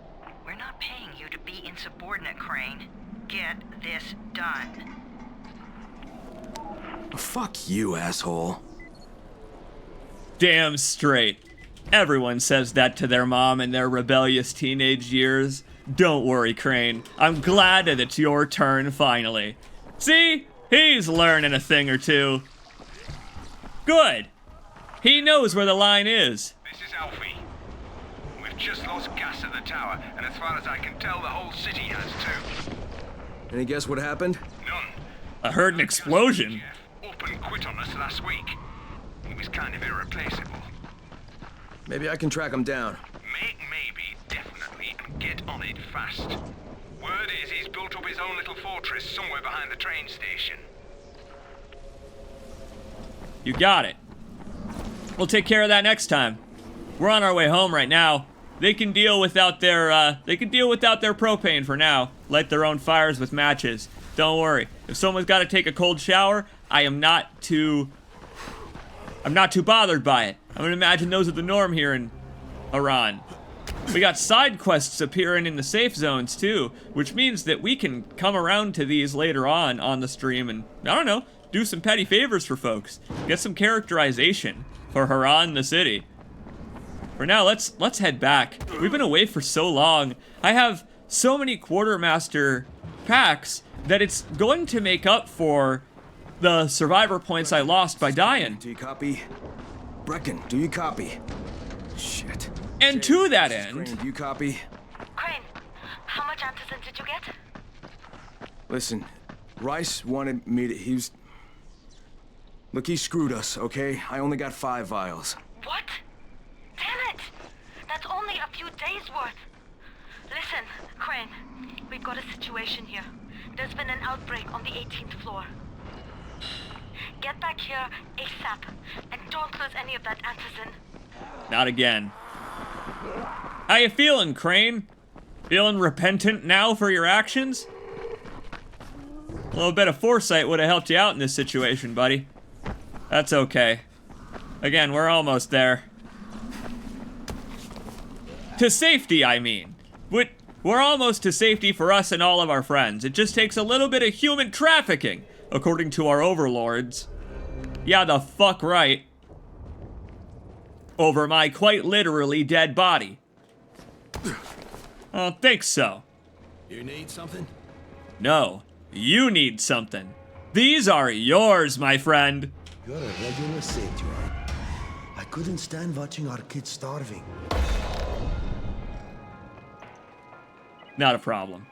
We're not paying you to be insubordinate, Crane. Get this done. Fuck you, asshole. Damn straight. Everyone says that to their mom in their rebellious teenage years. Don't worry, Crane. I'm glad that it's your turn finally. See? He's learning a thing or two. Good. He knows where the line is. This is Alfie. We've just lost gas at the tower, and as far as I can tell, the whole city has too. Any guess what happened? None. I heard an explosion. Up and quit on us last week. He was kind of irreplaceable. Maybe I can track him down. Maybe, definitely, and get on it fast. Word is he's built up his own little fortress somewhere behind the train station. You got it. We'll take care of that next time. We're on our way home right now. They can deal without their propane for now. Light their own fires with matches. Don't worry. If someone's got to take a cold shower, I'm not too bothered by it. I'm gonna imagine those are the norm here in Harran. We got side quests appearing in the safe zones too, which means that we can come around to these later on the stream and, I don't know, do some petty favors for folks. Get some characterization for Harran the city. For now, let's head back. We've been away for so long. I have so many quartermaster packs that it's going to make up for the survivor points I lost by dying. Do you copy? Brecken, do you copy? Shit. And to that end... Crane, do you copy? Crane, how much antizin did you get? Listen, Rice wanted me to... Look, he screwed us, okay? I only got 5 vials. What? Damn it! That's only a few days' worth. Listen, Crane, we've got a situation here. There's been an outbreak on the 18th floor. Get back here ASAP, and don't lose any of that antizin. Not again. How you feeling, Crane? Feeling repentant now for your actions? A little bit of foresight would have helped you out in this situation, buddy. That's okay. Again, we're almost there. To safety, I mean. We're almost to safety for us and all of our friends. It just takes a little bit of human trafficking, according to our overlords. Yeah, the fuck right. Over my quite literally dead body. I don't think so. You need something? No, you need something. These are yours, my friend. You're a regular saint, you are. I couldn't stand watching our kids starving. Not a problem.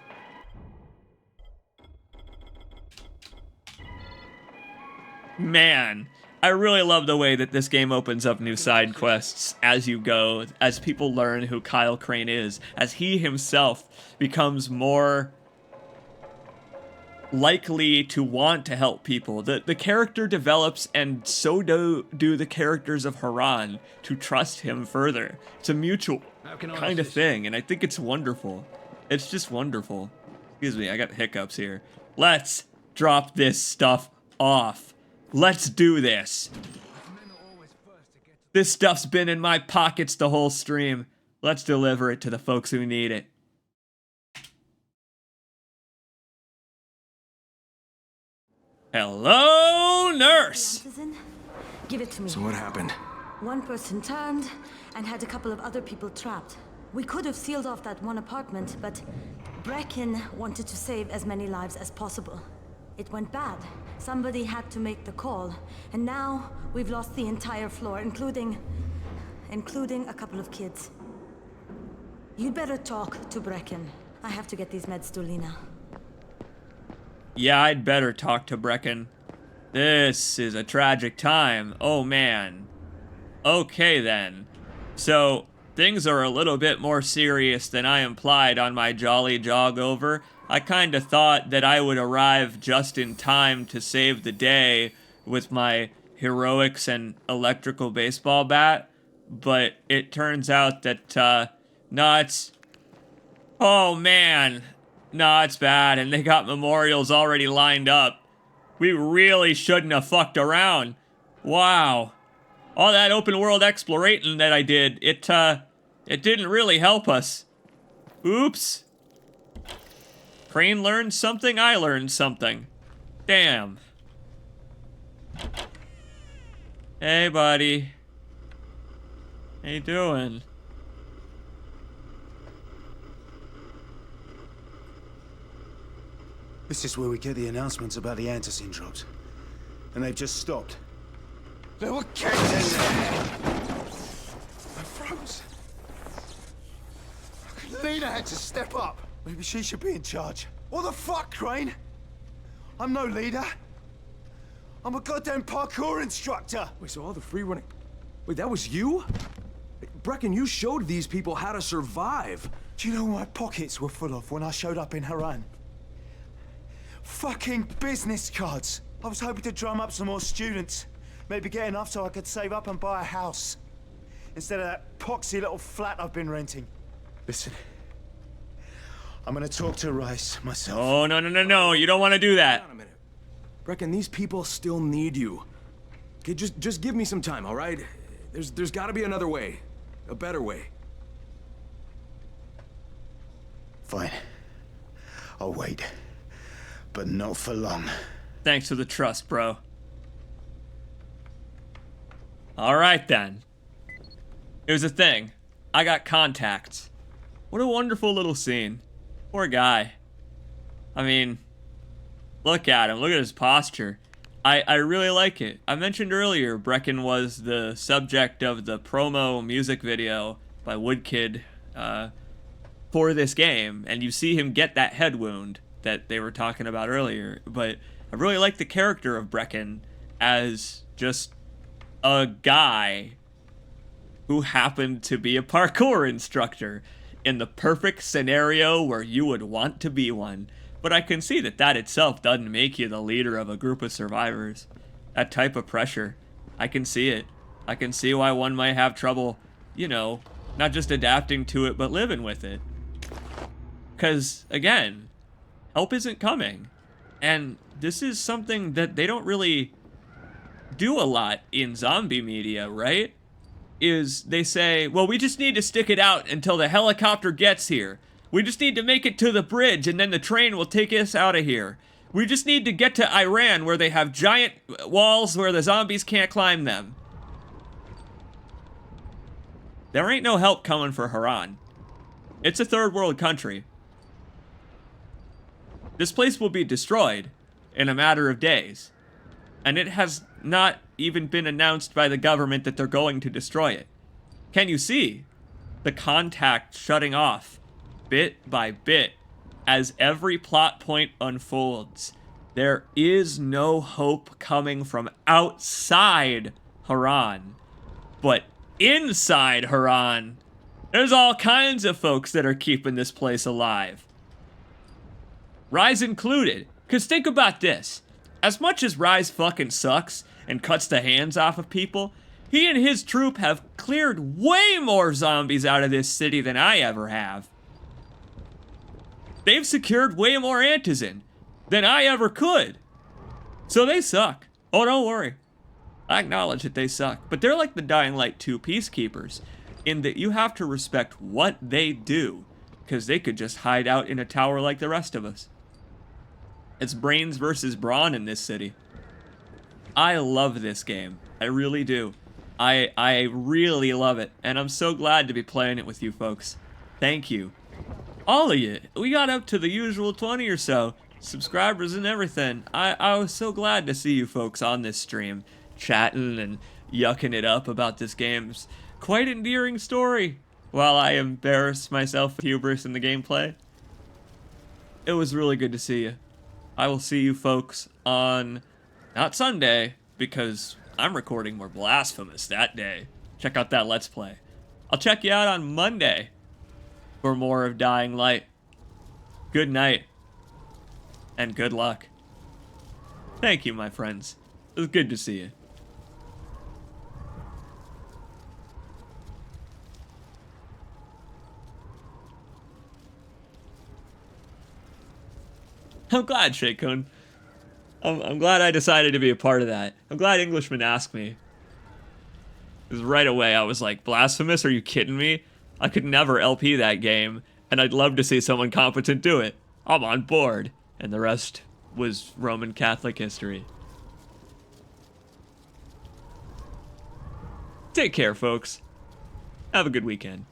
Man, I really love the way that this game opens up new side quests as you go, as people learn who Kyle Crane is, as he himself becomes more likely to want to help people. The character develops, and so do the characters of Harran to trust him further. It's a mutual kind of thing, and I think it's wonderful. It's just wonderful. Excuse me, I got hiccups here. Let's drop this stuff off. Let's do this. This stuff's been in my pockets the whole stream. Let's deliver it to the folks who need it. Hello, nurse! Give it to me. So what happened? One person turned and had a couple of other people trapped. We could have sealed off that one apartment, but Brecken wanted to save as many lives as possible. It went bad. Somebody had to make the call, and now we've lost the entire floor, including a couple of kids. You'd better talk to Brecken. I have to get these meds to Lena. Yeah, I'd better talk to Brecken. This is a tragic time. Oh, man. Okay, then. So, things are a little bit more serious than I implied on my jolly jog over. I kinda thought that I would arrive just in time to save the day with my heroics and electrical baseball bat, but it turns out that, oh man, it's bad, and they got memorials already lined up. We really shouldn't have fucked around. Wow. All that open world explorating that I did, it didn't really help us. Oops. Crane learned something, I learned something. Damn. Hey, buddy. How you doing? This is where we get the announcements about the antizin drops. And they've just stopped. There were kids in there! I froze. Lena had to step up. Maybe she should be in charge. What the fuck, Crane? I'm no leader. I'm a goddamn parkour instructor. Wait, so all the free running... Wait, that was you? Brecken, you showed these people how to survive. Do you know what my pockets were full of when I showed up in Harran? Fucking business cards. I was hoping to drum up some more students. Maybe get enough so I could save up and buy a house. Instead of that poxy little flat I've been renting. Listen. I'm gonna talk to Rice myself. Oh, no. You don't want to do that. Hold on a minute. Brecken, these people still need you. Okay, just give me some time, all right? There's got to be another way. A better way. Fine. I'll wait. But not for long. Thanks for the trust, bro. Alright then. Here's the thing. I got contacts. What a wonderful little scene. Poor guy. I mean, look at him. Look at his posture. I really like it. I mentioned earlier, Brecken was the subject of the promo music video by Woodkid for this game, and you see him get that head wound that they were talking about earlier. But I really like the character of Brecken as just a guy who happened to be a parkour instructor in the perfect scenario where you would want to be one. But I can see that itself doesn't make you the leader of a group of survivors. That type of pressure, I can see it. I can see why one might have trouble, you know, not just adapting to it, but living with it. Because, again, help isn't coming. And this is something that they don't really do a lot in zombie media, right? Is they say, well, we just need to stick it out until the helicopter gets here. We just need to make it to the bridge, and then the train will take us out of here. We just need to get to Harran, where they have giant walls where the zombies can't climb them. There ain't no help coming for Harran. It's a third world country. This place will be destroyed in a matter of days. And it has not even been announced by the government that they're going to destroy it. Can you see the contact shutting off bit by bit as every plot point unfolds? There is no hope coming from outside Harran. But inside Harran, there's all kinds of folks that are keeping this place alive. Rise included. Because think about this. As much as Rise fucking sucks and cuts the hands off of people, he and his troop have cleared way more zombies out of this city than I ever have. They've secured way more antizin than I ever could. So they suck. Oh, don't worry. I acknowledge that they suck. But they're like the Dying Light 2 peacekeepers, in that you have to respect what they do, because they could just hide out in a tower like the rest of us. It's brains versus brawn in this city. I love this game. I really do. I really love it, and I'm so glad to be playing it with you folks. Thank you. All of you. We got up to the usual 20 or so subscribers and everything. I was so glad to see you folks on this stream, chatting and yucking it up about this game's quite endearing story, while I embarrass myself with hubris in the gameplay. It was really good to see you. I will see you folks on, not Sunday, because I'm recording more Blasphemous that day. Check out that Let's Play. I'll check you out on Monday for more of Dying Light. Good night, and good luck. Thank you, my friends. It was good to see you. I'm glad, Shakun. I'm glad I decided to be a part of that. I'm glad Englishman asked me. Because right away I was like, Blasphemous? Are you kidding me? I could never LP that game, and I'd love to see someone competent do it. I'm on board. And the rest was Roman Catholic history. Take care, folks. Have a good weekend.